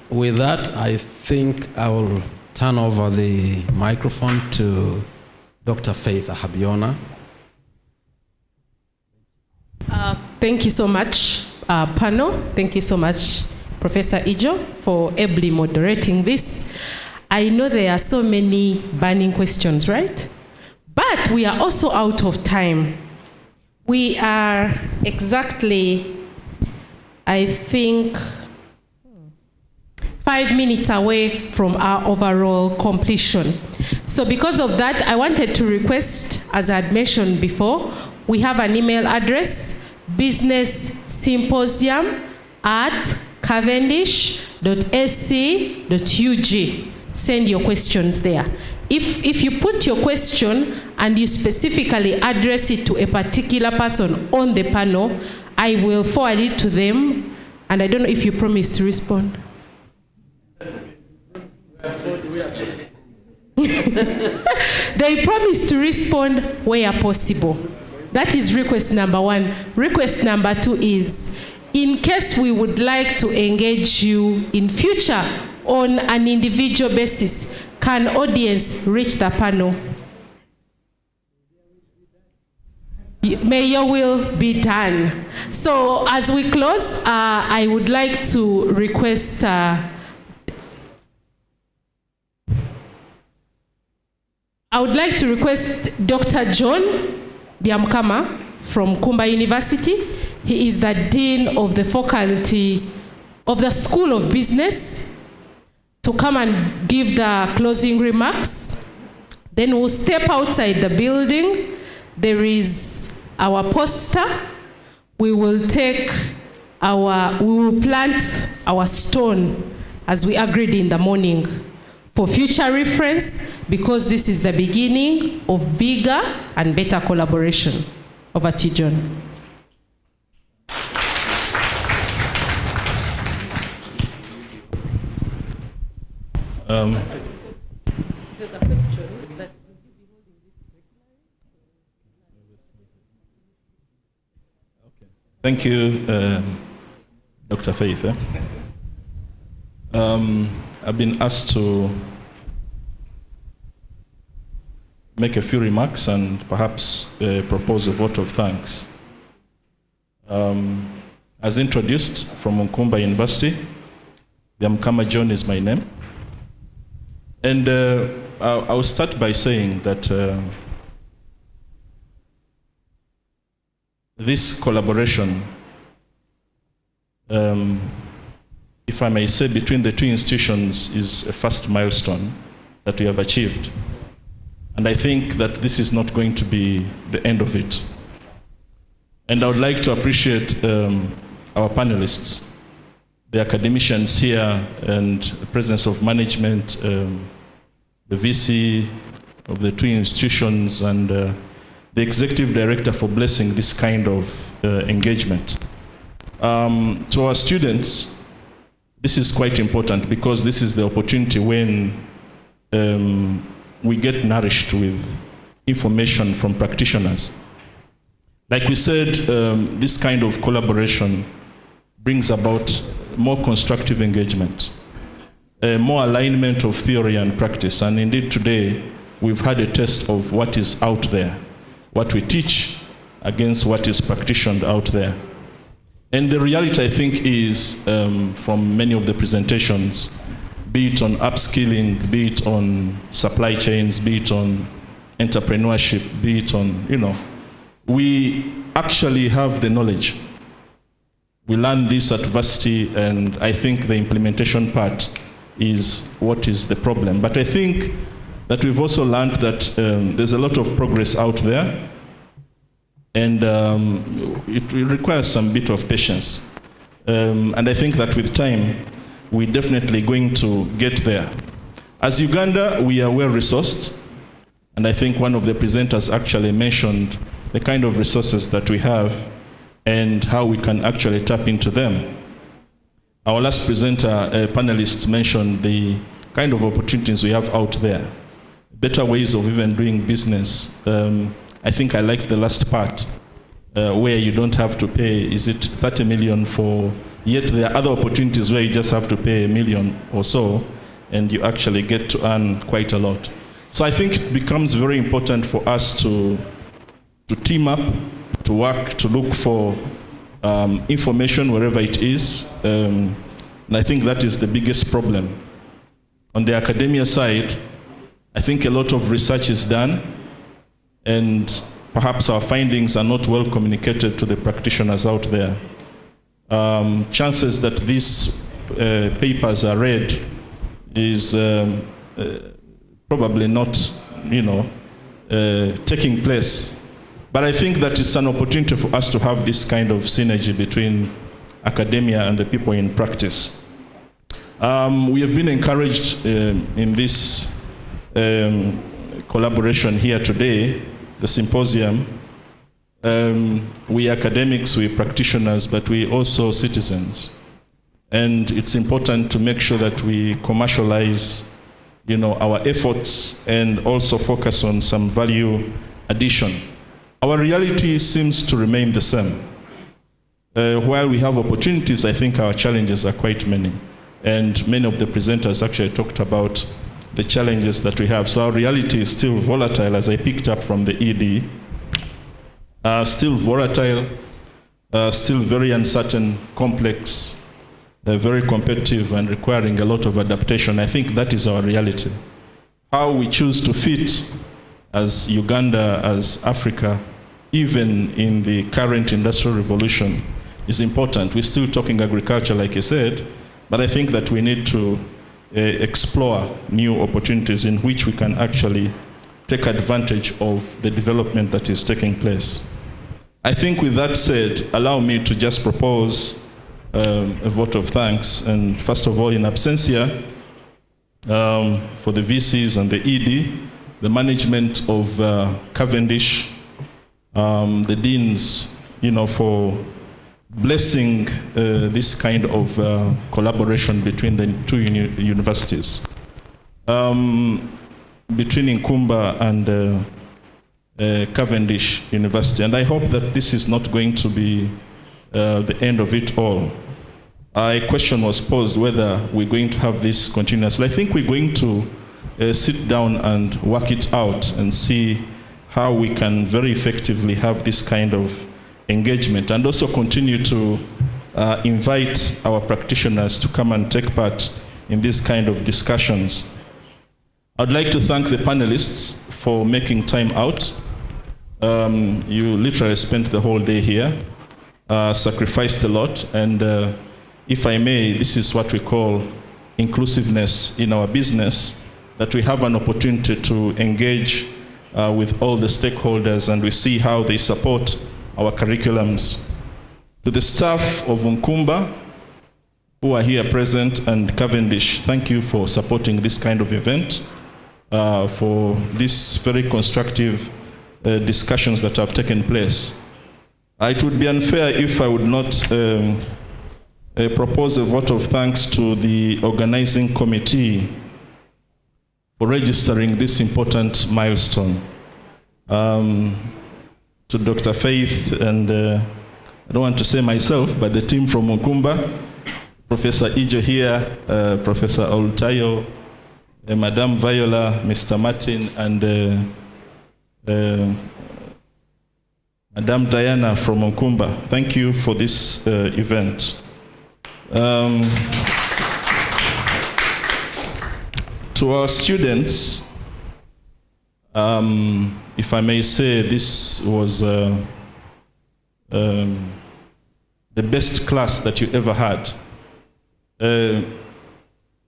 With that, I think I will turn over the microphone to Dr. Faith Ahabiona. Thank you so much, panel. Thank you so much, Professor Ijo, for ably moderating this. I know there are so many burning questions, right? But we are also out of time. We are exactly, I think, 5 minutes away from our overall completion. So because of that, I wanted to request, as I had mentioned before, we have an email address, businesssymposium@cavendish.sc.ug. Send your questions there. If you put your question and you specifically address it to a particular person on the panel, I will forward it to them, and I don't know if you promise to respond. They promise to respond where possible. That is request number 1. Request number 2 is, in case we would like to engage you in future on an individual basis, can audience reach the panel? May your will be done. So as we close, I would like to request Dr. John Byamukama from Nkumba University. He is the Dean of the Faculty of the School of Business, to come and give the closing remarks. Then we'll step outside the building. There is our poster. We will plant our stone as we agreed in the morning for future reference, because this is the beginning of bigger and better collaboration. Over to you, John. There's a question that Thank you, Dr. Faith. I've been asked to make a few remarks and perhaps propose a vote of thanks. As introduced from Nkumba University, Byamukama John is my name. And I'll start by saying that this collaboration, if I may say, between the two institutions is a first milestone that we have achieved. And I think that this is not going to be the end of it. And I would like to appreciate our panelists, the academicians here, and the presence of management, the VC of the two institutions, and the executive director for blessing this kind of engagement. To our students, this is quite important because this is the opportunity when we get nourished with information from practitioners. Like we said, this kind of collaboration brings about more constructive engagement, more alignment of theory and practice. And indeed today, we've had a taste of what is out there, what we teach against what is practiced out there. And the reality, I think, is from many of the presentations, be it on upskilling, be it on supply chains, be it on entrepreneurship, be it on, we actually have the knowledge. We learn this at varsity, and I think the implementation part is what is the problem. But I think that we've also learned that there's a lot of progress out there, and it requires some bit of patience. And I think that with time, we're definitely going to get there. As Uganda, we are well resourced, and I think one of the presenters actually mentioned the kind of resources that we have and how we can actually tap into them. Our last presenter, a panelist, mentioned the kind of opportunities we have out there, better ways of even doing business. I think I like the last part, where you don't have to pay, is it 30 million for, yet there are other opportunities where you just have to pay $1 million or so, and you actually get to earn quite a lot. So I think it becomes very important for us to team up, to work, to look for information wherever it is. And I think that is the biggest problem. On the academia side, I think a lot of research is done, and perhaps our findings are not well communicated to the practitioners out there. Chances that these papers are read is probably not, taking place. But I think that it's an opportunity for us to have this kind of synergy between academia and the people in practice. We have been encouraged in this collaboration here today, the symposium. We academics, we practitioners, but we also citizens. And it's important to make sure that we commercialize, our efforts and also focus on some value addition. Our reality seems to remain the same. While we have opportunities, I think our challenges are quite many. And many of the presenters actually talked about the challenges that we have. So our reality is still volatile, as I picked up from the ED. Still volatile, still very uncertain, complex, very competitive, and requiring a lot of adaptation. I think that is our reality. How we choose to fit as Uganda, as Africa, even in the current industrial revolution, is important. We're still talking agriculture, like I said, but I think that we need to explore new opportunities in which we can actually take advantage of the development that is taking place. I think with that said, allow me to just propose a vote of thanks. And first of all, in absentia, for the VCs and the ED, the management of Cavendish, the deans, for blessing this kind of collaboration between the two universities. Between Nkumba and Cavendish University. And I hope that this is not going to be the end of it all. A question was posed whether we're going to have this continuously. I think we're going to sit down and work it out and see how we can very effectively have this kind of engagement, and also continue to invite our practitioners to come and take part in this kind of discussions. I'd like to thank the panelists for making time out. You literally spent the whole day here, sacrificed a lot, and if I may, this is what we call inclusiveness in our business, that we have an opportunity to engage with all the stakeholders, and we see how they support our curriculums. To the staff of Nkumba, who are here present, and Cavendish, thank you for supporting this kind of event. for these very constructive discussions that have taken place. It would be unfair if I would not propose a vote of thanks to the organizing committee for registering this important milestone. To Dr. Faith and I don't want to say myself, but the team from Nkumba, Professor Ijo here, Professor Oltayo, Madame Viola, Mr. Martin, and Madame Diana from Nkumba. Thank you for this event. To our students, if I may say, this was the best class that you ever had.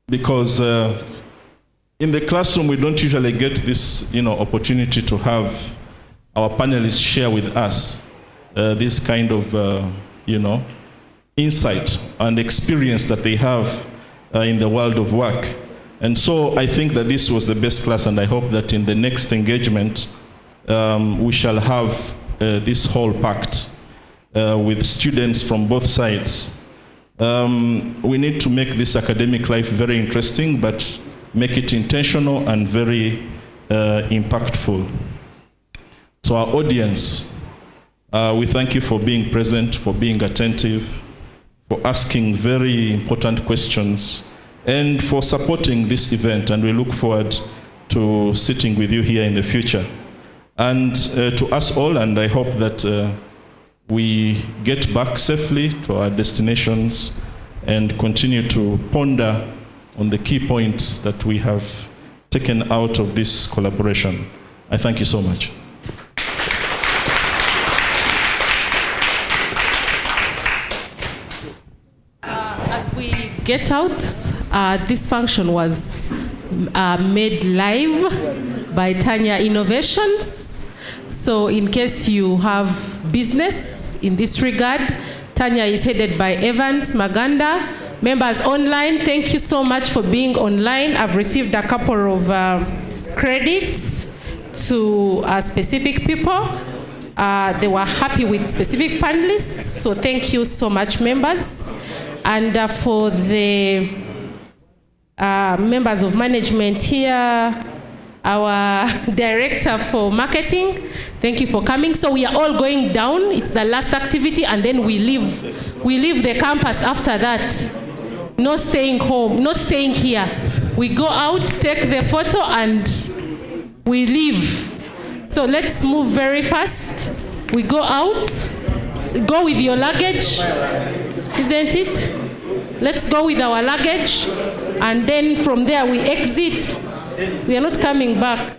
Because in the classroom, we don't usually get this opportunity to have our panelists share with us this kind of insight and experience that they have in the world of work. And so I think that this was the best class, and I hope that in the next engagement, we shall have this hall packed with students from both sides. We need to make this academic life very interesting, but make it intentional and very impactful. So our audience, we thank you for being present, for being attentive, for asking very important questions, and for supporting this event. And we look forward to sitting with you here in the future. And to us all, and I hope that we get back safely to our destinations and continue to ponder on the key points that we have taken out of this collaboration. I thank you so much. As we get out, this function was made live by Tanya Innovations. So in case you have business in this regard, Tanya is headed by Evans Maganda. Members online, thank you so much for being online. I've received a couple of credits to specific people. They were happy with specific panelists, so thank you so much, members. And for the members of management here, our director for marketing, thank you for coming. So we are all going down. It's the last activity, and then we leave. We leave the campus after that. No staying home, not staying here. We go out, take the photo, and we leave. So let's move very fast. We go out, go with your luggage, isn't it? Let's go with our luggage, and then from there we exit. We are not coming back.